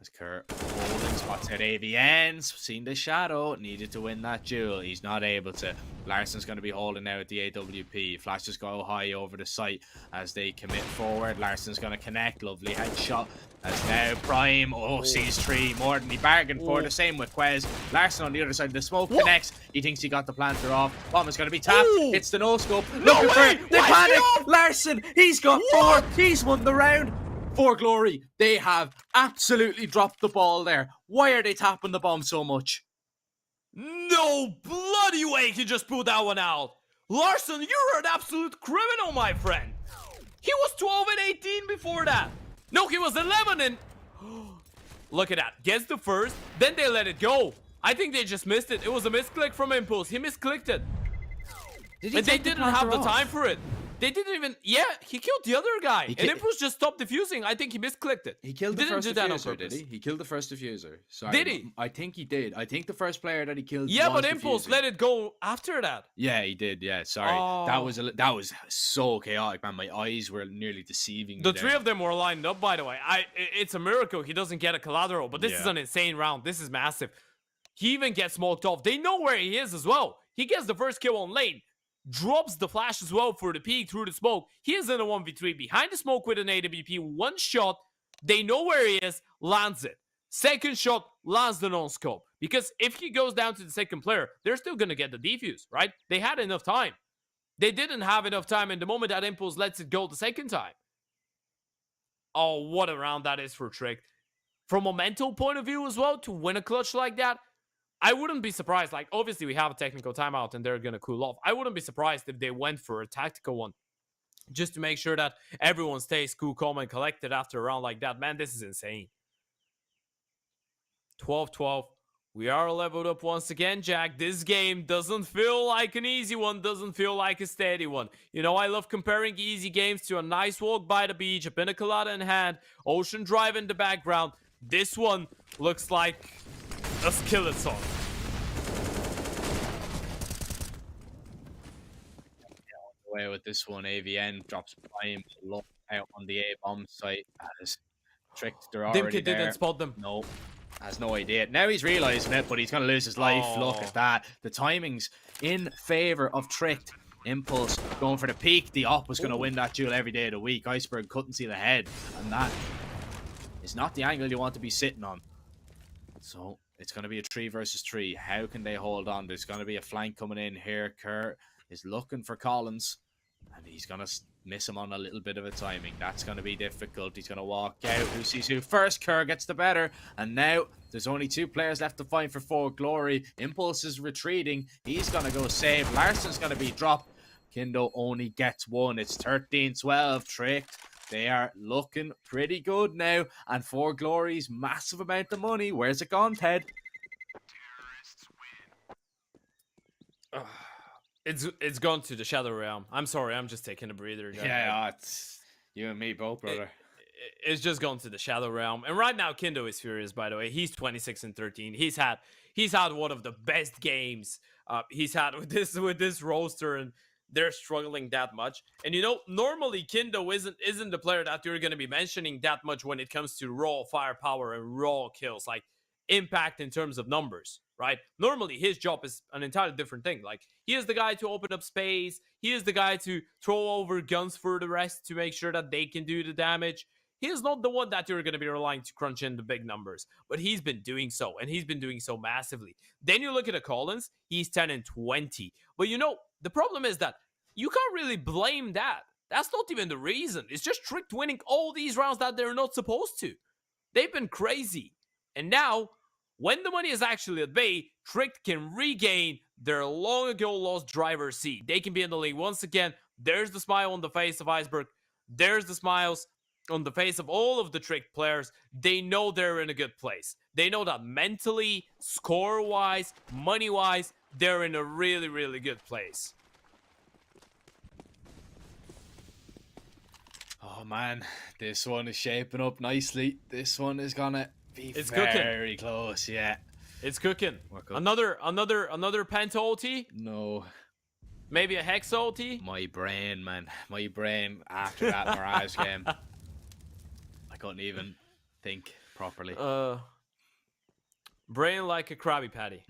As Kerr holding spots at AVNs, seen the shadow, needed to win that duel. He's not able to. Larson's going to be holding now at the AWP. Flashes go high over the site as they commit forward. Larson's going to connect. Lovely headshot. As now Prime, sees 3 more than he bargained for. The same with Quez. Larson on the other side of the smoke connects. He thinks he got the planter off. Bomb is going to be tapped. Hits the no-scope. Looking for the panic. Larson, he's got 4. He's won the round. 4glory, they have absolutely dropped the ball there. Why are they tapping the bomb so much? No bloody way he just pulled that one out. Larson, you're an absolute criminal, my friend. He was 12 and 18 before that. No, he was 11 and... Look at that. Gets the first, then they let it go. I think they just missed it. It was a misclick from Impulse. He misclicked it. And they didn't have the time for it. They didn't even... Yeah, he killed the other guy. And Impulse just stopped defusing. I think he misclicked it. He killed the first diffuser, did he? He killed the first diffuser. Sorry. Did he? I think he did. I think the first player that he killed Yeah, was but Impulse diffusing. let it go after that. Yeah, he did. Yeah, sorry. Oh. That was so chaotic, man. My eyes were nearly deceiving me The there. 3 of them were lined up, by the way. It's a miracle he doesn't get a collateral, but this is an insane round. This is massive. He even gets smoked off. They know where he is as well. He gets the first kill on lane. Drops the flash as well for the peek through the smoke. He is in a 1v3 behind the smoke with an AWP. 1 shot. They know where he is. Lands it. Second shot. Lands the non-scope. Because if he goes down to the second player, they're still going to get the defuse, right? They had enough time. They didn't have enough time in the moment that Impulse lets it go the second time. Oh, what a round that is for Trick. From a mental point of view as well, to win a clutch like that, I wouldn't be surprised. Like, obviously, we have a technical timeout and they're going to cool off. I wouldn't be surprised if they went for a tactical one just to make sure that everyone stays cool, calm, and collected after a round like that. Man, this is insane. 12-12. We are leveled up once again, Jack. This game doesn't feel like an easy one, doesn't feel like a steady one. You know, I love comparing easy games to a nice walk by the beach, a pina colada in hand, ocean drive in the background. This one looks like a skillet song. Away with this one, AVN drops prime, look out on the A-bomb site as tricked. They're already Dimka there. didn't spot them. No, has no idea. Now he's realizing it, but he's gonna lose his life. Look Oh. at that. The timing's in favor of Tricked. Impulse going for the peak. The op was gonna win that duel every day of the week. Iceberg couldn't see the head, and that is not the angle you want to be sitting on. So it's gonna be a 3 versus 3. How can they hold on? There's gonna be a flank coming in here. Kerr is looking for Collins, and he's going to miss him on a little bit of a timing. That's going to be difficult. He's going to walk out. Who sees who first? Kerr gets the better, and now there's only 2 players left to fight for 4glory. Impulse is retreating. He's going to go save. Larson's going to be dropped. Kindo only gets 1. It's 13-12. Tricked. They are looking pretty good now, and 4glory's massive amount of money. Where's it gone, Ted? It's gone to the Shadow Realm. I'm sorry, I'm just taking a breather. Jack. Yeah, it's you and me both, brother. It's just gone to the Shadow Realm. And right now, Kindo is furious, by the way. He's 26-13. He's had one of the best games he's had with this roster, and they're struggling that much. And you know, normally Kindo isn't the player that you're gonna be mentioning that much when it comes to raw firepower and raw kills, like impact in terms of numbers, right? Normally his job is an entirely different thing. Like, he is the guy to open up space, he is the guy to throw over guns for the rest to make sure that they can do the damage. He is not the one that you're going to be relying to crunch in the big numbers, but he's been doing so, and he's been doing so massively. Then you look at the Collins, he's 10-20. But you know, the problem is that you can't really blame that. That's not even the reason. It's just Tricked winning all these rounds that they're not supposed to. They've been crazy. And now, when the money is actually at bay, Tricked can regain their long ago lost driver's seat. They can be in the league once again. There's the smile on the face of Iceberg. There's the smiles on the face of all of the Tricked players. They know they're in a good place. They know that mentally, score-wise, money-wise, they're in a really, really good place. Oh man, this one is shaping up nicely. This one is gonna be It's very close, yeah. It's cooking. Work up. Another Penta ulti? No, Maybe a Hex ulti? my brain, man. My brain after that Mirage game. I couldn't even think properly. Brain like a Krabby Patty.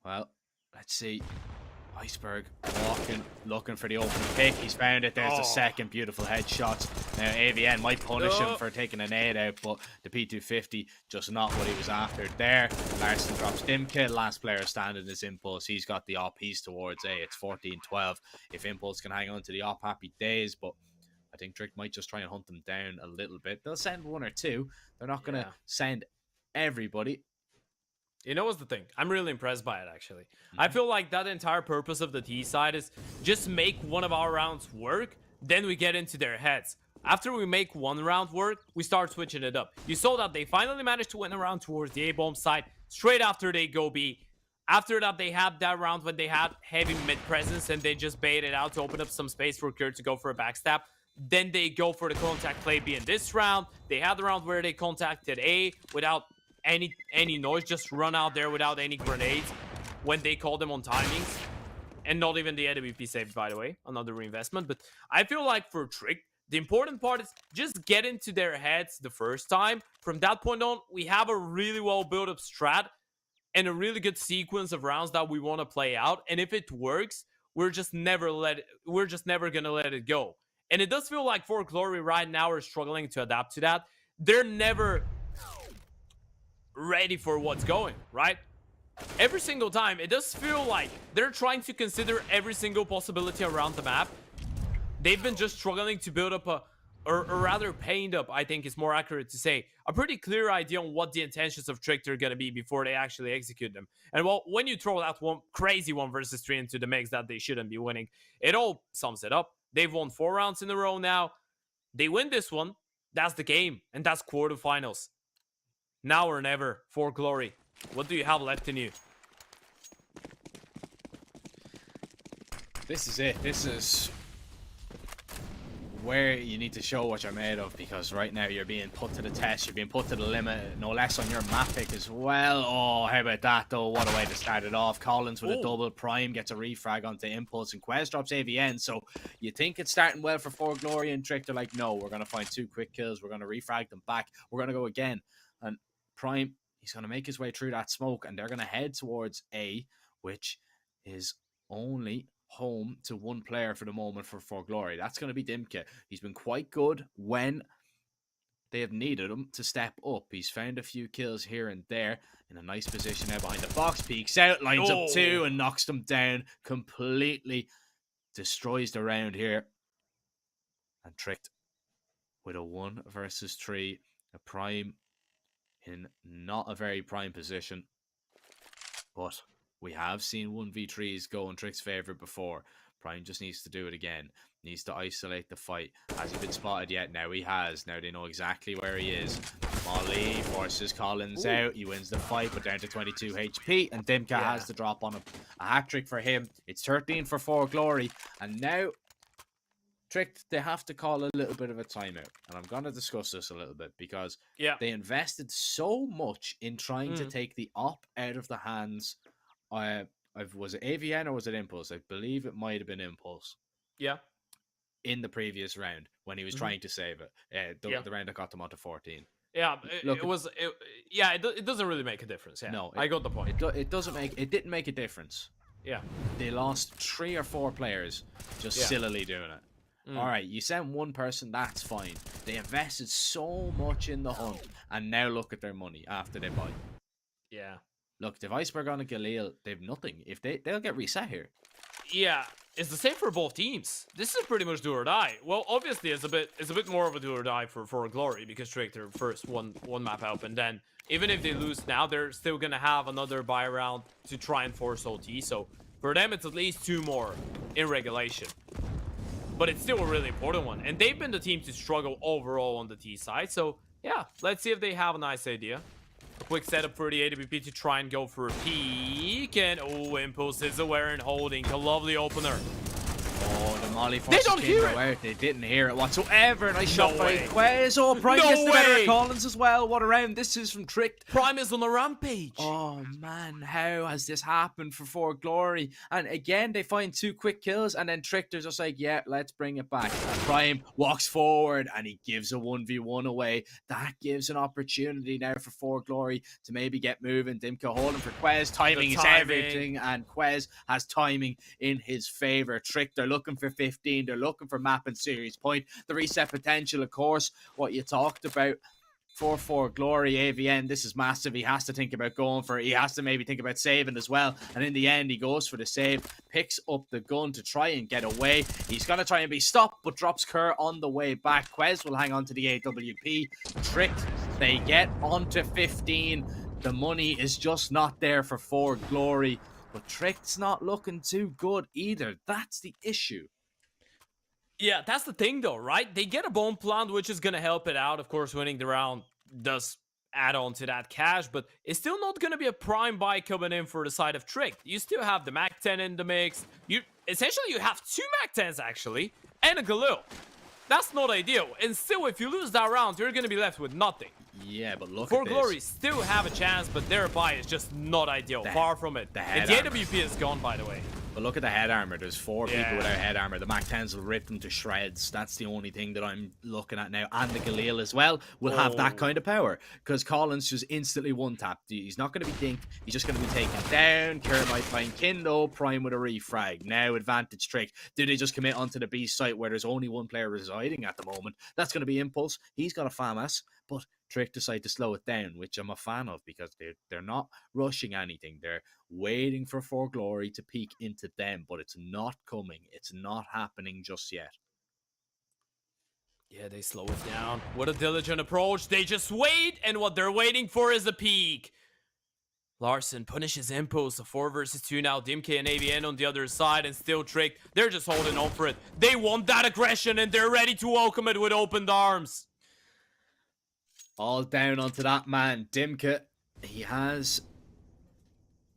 Well, let's see. Iceberg walking, looking for the open pick. He's found it. There's the second beautiful headshot. Now AVN might punish him for taking a nade out, but the P250 just not what he was after there. Larson drops Dimka. Last player standing is Impulse. He's got the op. He's towards A. It's 14-12. If Impulse can hang on to the op, happy days, but I think Trick might just try and hunt them down a little bit. They'll send 1 or 2. They're not going to send everybody. You know what's the thing? I'm really impressed by it, actually. I feel like that entire purpose of the T side is just make one of our rounds work, then we get into their heads. After we make one round work, we start switching it up. You saw that they finally managed to win a round towards the A-bomb side, straight after they go B. After that, they had that round when they had heavy mid presence and they just baited out to open up some space for Kurt to go for a backstab. Then they go for the contact play B in this round. They had the round where they contacted A without any noise, just run out there without any grenades when they call them on timings, and not even the AWP saved, by the way, another reinvestment. But I feel like for Trick, the important part is just get into their heads the first time. From that point on, we have a really well built up strat and a really good sequence of rounds that we want to play out, and if it works, we're just never gonna let it go. And it does feel like 4glory right now are struggling to adapt to that. They're never ready for what's going, right? Every single time, it does feel like they're trying to consider every single possibility around the map. They've been just struggling to build up or rather paint up, I think is more accurate to say, a pretty clear idea on what the intentions of Tricked are gonna be before they actually execute them. And well, when you throw that one crazy 1 versus 3 into the mix that they shouldn't be winning, it all sums it up. They've won 4 rounds in a row now. They win this one, that's the game, and that's quarterfinals. Now or never. 4glory. What do you have left in you? This is it. This is where you need to show what you're made of, because right now you're being put to the test. You're being put to the limit, no less on your map pick as well. Oh, how about that though? What a way to start it off. Collins with a double. Prime gets a refrag onto Impulse, and Quez drops AVN. So you think it's starting well for 4glory, and Trick, they're like, no, we're going to find 2 quick kills. We're going to refrag them back. We're going to go again. And Prime, he's going to make his way through that smoke, and they're going to head towards A, which is only home to 1 player for the moment for 4glory. That's going to be Dimka. He's been quite good when they have needed him to step up. He's found a few kills here and there in a nice position now behind the box. Peeks out, lines up 2 and knocks them down. Completely destroys the round here. And Tricked with a 1 versus 3. A Prime in not a very prime position. But we have seen 1v3s go in Trick's favour before. Prime just needs to do it again. Needs to isolate the fight. Has he been spotted yet? Now he has. Now they know exactly where he is. Molly forces Collins out. He wins the fight, but down to 22 HP. And Dimka has the drop on a hat-trick for him. It's 13 for 4glory. And now Tricked, they have to call a little bit of a timeout. And I'm going to discuss this a little bit, because they invested so much in trying to take the op out of the hands. Was it AVN or was it Impulse? I believe it might have been Impulse. Yeah. In the previous round when he was trying to save it. The round that got them onto 14. Yeah, it doesn't really make a difference. Yeah. No, I got the point. It didn't make a difference. Yeah. They lost 3 or 4 players just sillily doing it. All right, you send 1 person, that's fine. They invested so much in the hunt, and now look at their money after they buy. Yeah. Look, if Iceberg on a Galil, they've nothing. If they'll get reset here. Yeah, it's the same for both teams. This is pretty much do or die. Well, obviously it's a bit more of a do or die for 4glory, because Trick, their first one map out, and then even if they lose now, they're still gonna have another buy round to try and force OT. So for them, it's at least 2 more in regulation. But it's still a really important one, and they've been the team to struggle overall on the T side. So yeah, let's see if they have a nice idea. A quick setup for the AWP to try and go for a peek, and Impulse is aware and holding a lovely opener. Oh, the Molly they don't hear it. Out. They didn't hear it whatsoever. Nice shot by way. Quez. Oh, Prime gets the better of Collins as well. What a round this is from Tricked. Prime is on a rampage. Oh man, how has this happened for 4glory? And again, they find 2 quick kills, and then Tricked are just like, yeah, let's bring it back. And Prime walks forward and he gives a 1v1 away. That gives an opportunity now for 4glory to maybe get moving. Dimka holding for Quez. Timing is everything, and Quez has timing in his favor. Tricked, they're looking for 15. They're looking for map and series point. The reset potential, of course, what you talked about. 4glory, AVN, this is massive. He has to think about going for it. He has to maybe think about saving as well. And in the end, he goes for the save, picks up the gun to try and get away. He's going to try and be stopped, but drops Kerr on the way back. Quez will hang on to the AWP. Tricked, they get onto 15. The money is just not there for 4glory. But Tricked's not looking too good either. That's the issue. Yeah, that's the thing though, right? They get a bomb plant, which is going to help it out. Of course, winning the round does add on to that cash, but it's still not going to be a prime buy coming in for the side of Trick. You still have the Mac 10 in the mix. You have 2 Mac 10s actually, and a Galil. That's not ideal. And still, if you lose that round, you're going to be left with nothing. Yeah, but look at this. 4glory still have a chance, but their buy is just not ideal. Far from it. And the AWP is gone, by the way. But look at the head armor. There's 4 people without head armor. The Mac 10s will rip them to shreds. That's the only thing that I'm looking at now. And the Galil as well will have that kind of power, because Collins just instantly one-tapped. He's not going to be dinked. He's just going to be taken down. Kerr might find Kindo. Prime with a refrag. Now advantage Trick. Do they just commit onto the B site where there's only 1 player residing at the moment? That's going to be Impulse. He's got a FAMAS, but Trick decide to slow it down, which I'm a fan of, because they're not rushing anything. They're waiting for 4glory to peek into them, but it's not coming. It's not happening just yet. Yeah, they slow it down. What a diligent approach. They just wait, and what they're waiting for is a peek. Larson punishes Impulse. A 4 versus 2 now. Dimke and AVN on the other side, and still Trick. They're just holding on for it. They want that aggression, and they're ready to welcome it with opened arms. All down onto that man, Dimka. He has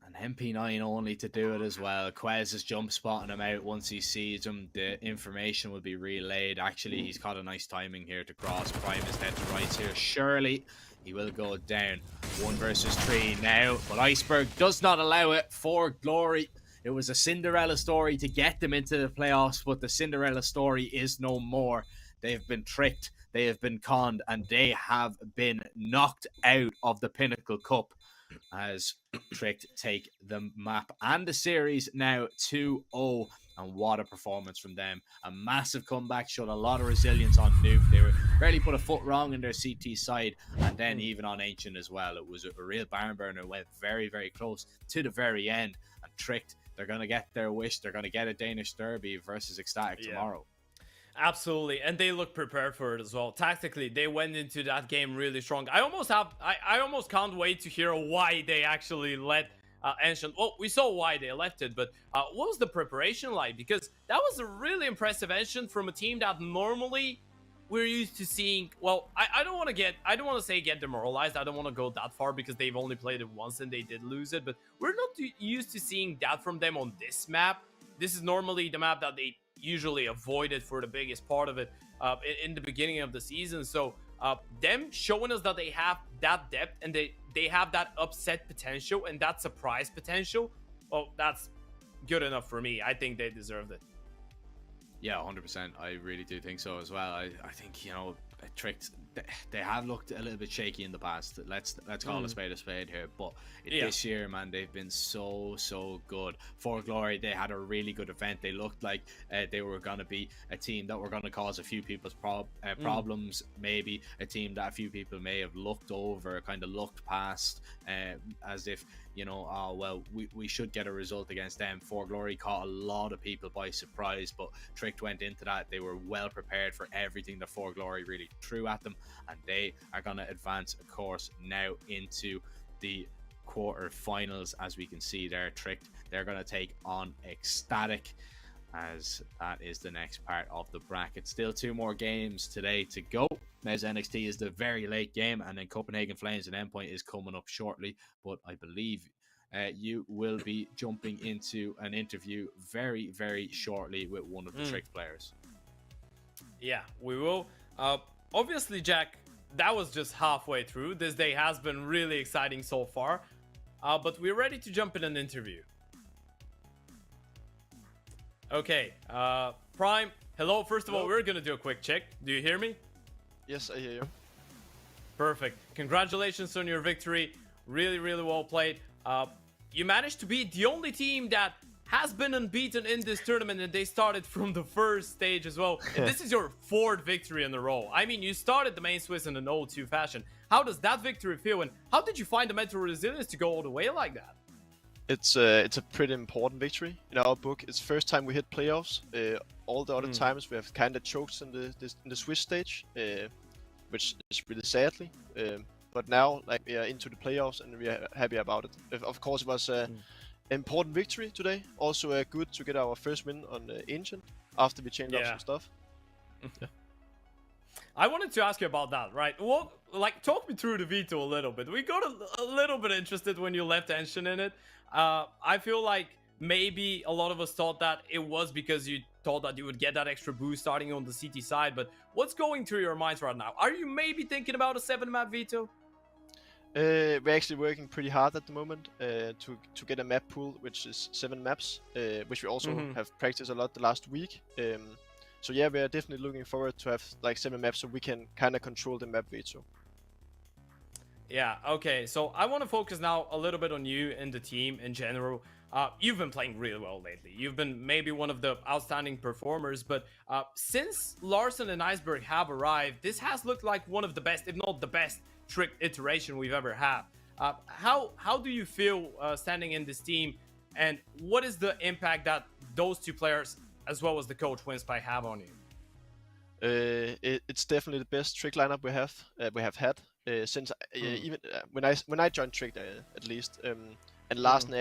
an MP9 only to do it as well. Quez is jump spotting him out once he sees him. The information will be relayed. Actually, he's got a nice timing here to cross. Prime is head to right here. Surely he will go down. 1 versus 3 now, but Iceberg does not allow it. 4glory. It was a Cinderella story to get them into the playoffs, but the Cinderella story is no more. They've been tricked, they have been conned, and they have been knocked out of the Pinnacle Cup as Tricked take the map and the series now 2-0. And what a performance from them. A massive comeback, showed a lot of resilience on Nuke. They were barely put a foot wrong in their CT side, and then even on Ancient as well. It was a real barn burner. Went very, very close to the very end. And Tricked, they're going to get their wish. They're going to get a Danish Derby versus Ecstatic tomorrow. Absolutely, and they look prepared for it as well. Tactically, they went into that game really strong. I almost can't wait to hear why they actually let Ancient. Well, we saw why they left it, but what was the preparation like? Because that was a really impressive Ancient from a team that normally we're used to seeing. Well, I don't want to say get demoralized. I don't want to go that far because they've only played it once and they did lose it. But we're not used to seeing that from them on this map. This is normally the map that they usually avoided for the biggest part of it in the beginning of the season. So them showing us that they have that depth and they have that upset potential and that surprise potential, well, that's good enough for me. I think they deserved it. Yeah, 100%. I really do think so as well. I think, you know, Tricked, they have looked a little bit shaky in the past. Let's call a spade here. But this year, man, they've been so good. 4glory, they had a really good event. They looked like they were going to be a team that were going to cause a few people's problems. Maybe a team that a few people may have looked over, kind of looked past, as if, you know, oh, well, we should get a result against them. 4glory caught a lot of people by surprise, but Tricked went into that. They were well prepared for everything that 4glory really threw at them, and they are going to advance, of course, now into the quarterfinals. As we can see there, Tricked, they're going to take on Ecstatic, as that is the next part of the bracket. Still 2 more games today to go. MOUZNXT is the very late game, and then Copenhagen Flames and Endpoint is coming up shortly. But I believe you will be jumping into an interview very, very shortly with one of the Tricked players. Yeah, we will. Obviously, Jack, that was just halfway through. This day has been really exciting so far, but we're ready to jump in an interview. Okay, Prime, hello. First of all, we're gonna do a quick check. Do you hear me? Yes, I hear you. Perfect. Congratulations on your victory. Really, really well played. You managed to beat the only team that has been unbeaten in this tournament, and they started from the first stage as well. And this is your 4th victory in a row. I mean, you started the main Swiss in an 0-2 fashion. How does that victory feel, and how did you find the mental resilience to go all the way like that? It's a pretty important victory in our book. It's the first time we hit playoffs. All the other times we have kind of choked in the Swiss stage, which is really sadly. But now, like, we are into the playoffs and we are happy about it. Of course, it was an important victory today. Also good to get our first win on Ancient after we changed up some stuff. I wanted to ask you about that, right? Well, like, talk me through the veto a little bit. We got a little bit interested when you left Ancient in it. I feel like maybe a lot of us thought that it was because you thought that you would get that extra boost starting on the CT side, but what's going through your minds right now? Are you maybe thinking about a 7-map veto? We're actually working pretty hard at the moment to get a map pool, which is 7 maps, which we also have practiced a lot the last week. So yeah, we are definitely looking forward to have like 7 maps so we can kind of control the map veto. Yeah, okay, so I want to focus now a little bit on you and the team in general. You've been playing really well lately. You've been maybe one of the outstanding performers, but since Larsen and Iceberg have arrived, this has looked like one of the best, if not the best, Tricked iteration we've ever had. How do you feel standing in this team, and what is the impact that those 2 players, as well as the coach Winspy, have on you? It's definitely the best Tricked lineup we have had since even when I joined Tricked at least. And Larsen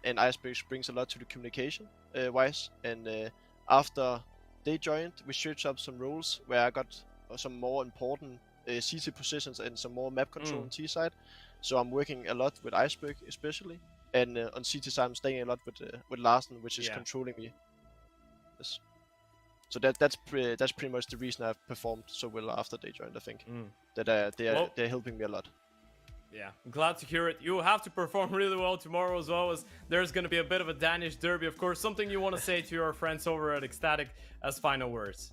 and Iceberg brings a lot to the communication wise. And after they joined, we switched up some roles where I got some more important CT positions and some more map control on T side. So I'm working a lot with Iceberg especially, and on CT side I'm staying a lot with Larsen, which is controlling me. Yes. So that's pretty much the reason I've performed so well after they joined. I think that they're helping me a lot. Yeah, I'm glad to hear it. You have to perform really well tomorrow as well, as there's going to be a bit of a Danish derby. Of course, something you want to say to your friends over at Ecstatic as final words.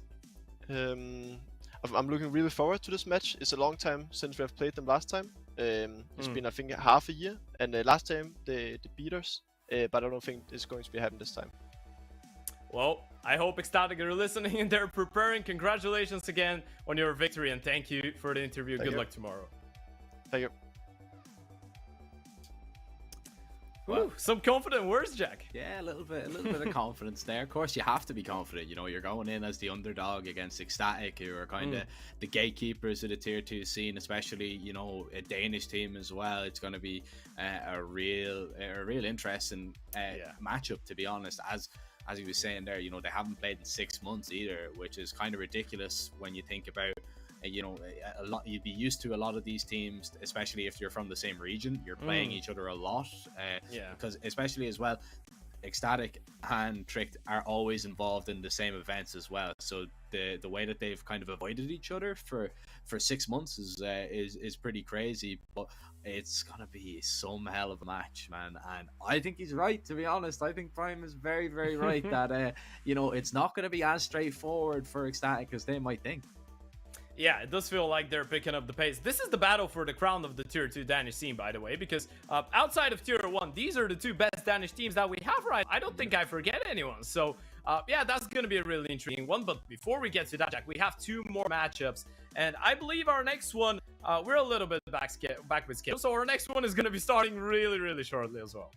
I'm looking really forward to this match. It's a long time since we have played them last time. It's been, I think, half a year, and last time they beat us, but I don't think it's going to be happening this time. Well, I hope Ecstatic are listening and they're preparing. Congratulations again on your victory, and thank you for the interview. Good luck tomorrow. Thank you. Ooh, some confident words, Jack. Yeah, a little bit of confidence there. Of course, you have to be confident. You know, you're going in as the underdog against Ecstatic, who are kind of the gatekeepers of the tier 2 scene, especially, you know, a Danish team as well. It's going to be a real interesting matchup, to be honest. As he was saying there, you know, they haven't played in 6 months either, which is kind of ridiculous when you think about. You know, you'd be used to a lot of these teams, especially if you're from the same region. You're playing each other a lot, because especially as well, Ecstatic and Tricked are always involved in the same events as well. So the way that they've kind of avoided each other for 6 months is pretty crazy. But it's gonna be some hell of a match, man. And I think he's right, to be honest. I think Prime is very, very right that you know, it's not gonna be as straightforward for Ecstatic as they might think. Yeah, it does feel like they're picking up the pace. This is the battle for the crown of the tier 2 Danish scene, by the way, because outside of tier 1, these are the 2 best Danish teams that we have, right? I don't think I forget anyone. So yeah, that's going to be a really intriguing one. But before we get to that, Jack, we have 2 more matchups. And I believe our next one, we're a little bit back with schedule. So our next one is going to be starting really, really shortly as well.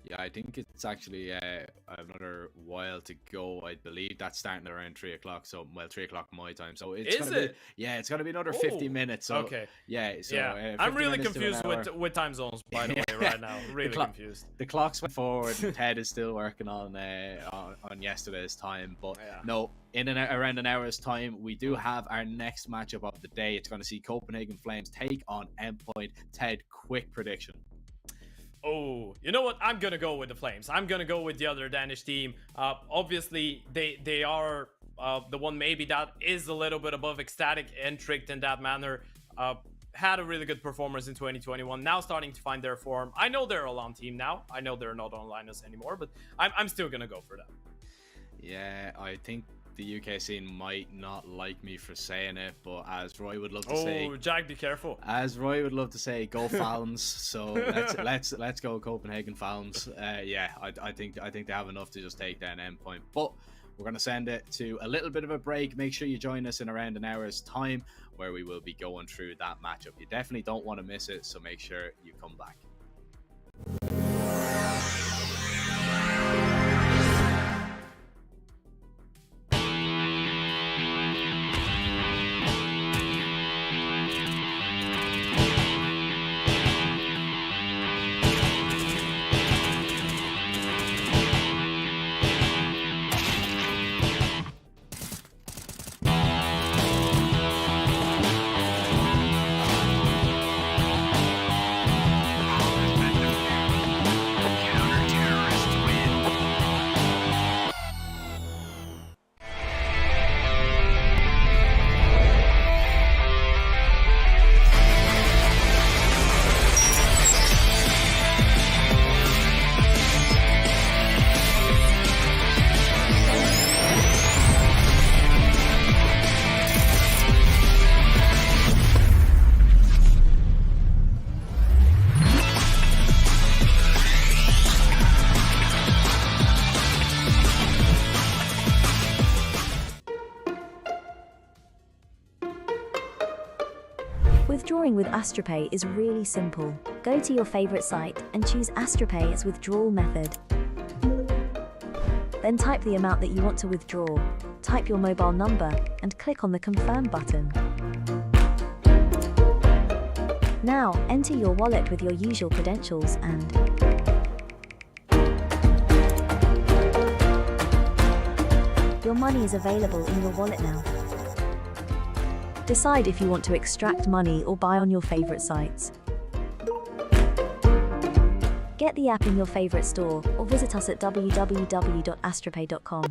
Yeah, I think it's actually another while to go. I believe that's starting around 3 o'clock. So, well, 3 o'clock my time. So it's it's gonna be another 50 minutes. So, okay. Yeah. So I'm really confused with time zones, by the way, right now. Really confused. The clocks went forward. And Ted is still working on yesterday's time, but no. In around an hour's time, we do have our next matchup of the day. It's going to see Copenhagen Flames take on Endpoint. Ted, quick prediction. Oh, you know what? I'm gonna go with the Flames. I'm gonna go with the other Danish team. Obviously, they are the one maybe that is a little bit above Ecstatic and Tricked in that manner. Had a really good performance in 2021. Now starting to find their form. I know they're a LAN team now. I know they're not on Linus anymore, but I'm still gonna go for them. Yeah, I think the UK scene might not like me for saying it, but as Roy would love to say, Jack, be careful. As Roy would love to say, go Falcons. So let's go Copenhagen Falcons. Yeah, I think they have enough to just take down Endpoint. But we're gonna send it to a little bit of a break. Make sure you join us in around an hour's time, where we will be going through that matchup. You definitely don't want to miss it, so make sure you come back. Withdrawing with AstroPay is really simple. Go to your favorite site and choose AstroPay's withdrawal method. Then type the amount that you want to withdraw, type your mobile number, and click on the Confirm button. Now, enter your wallet with your usual credentials and your money is available in your wallet now. Decide if you want to extract money or buy on your favorite sites. Get the app in your favorite store or visit us at www.astropay.com.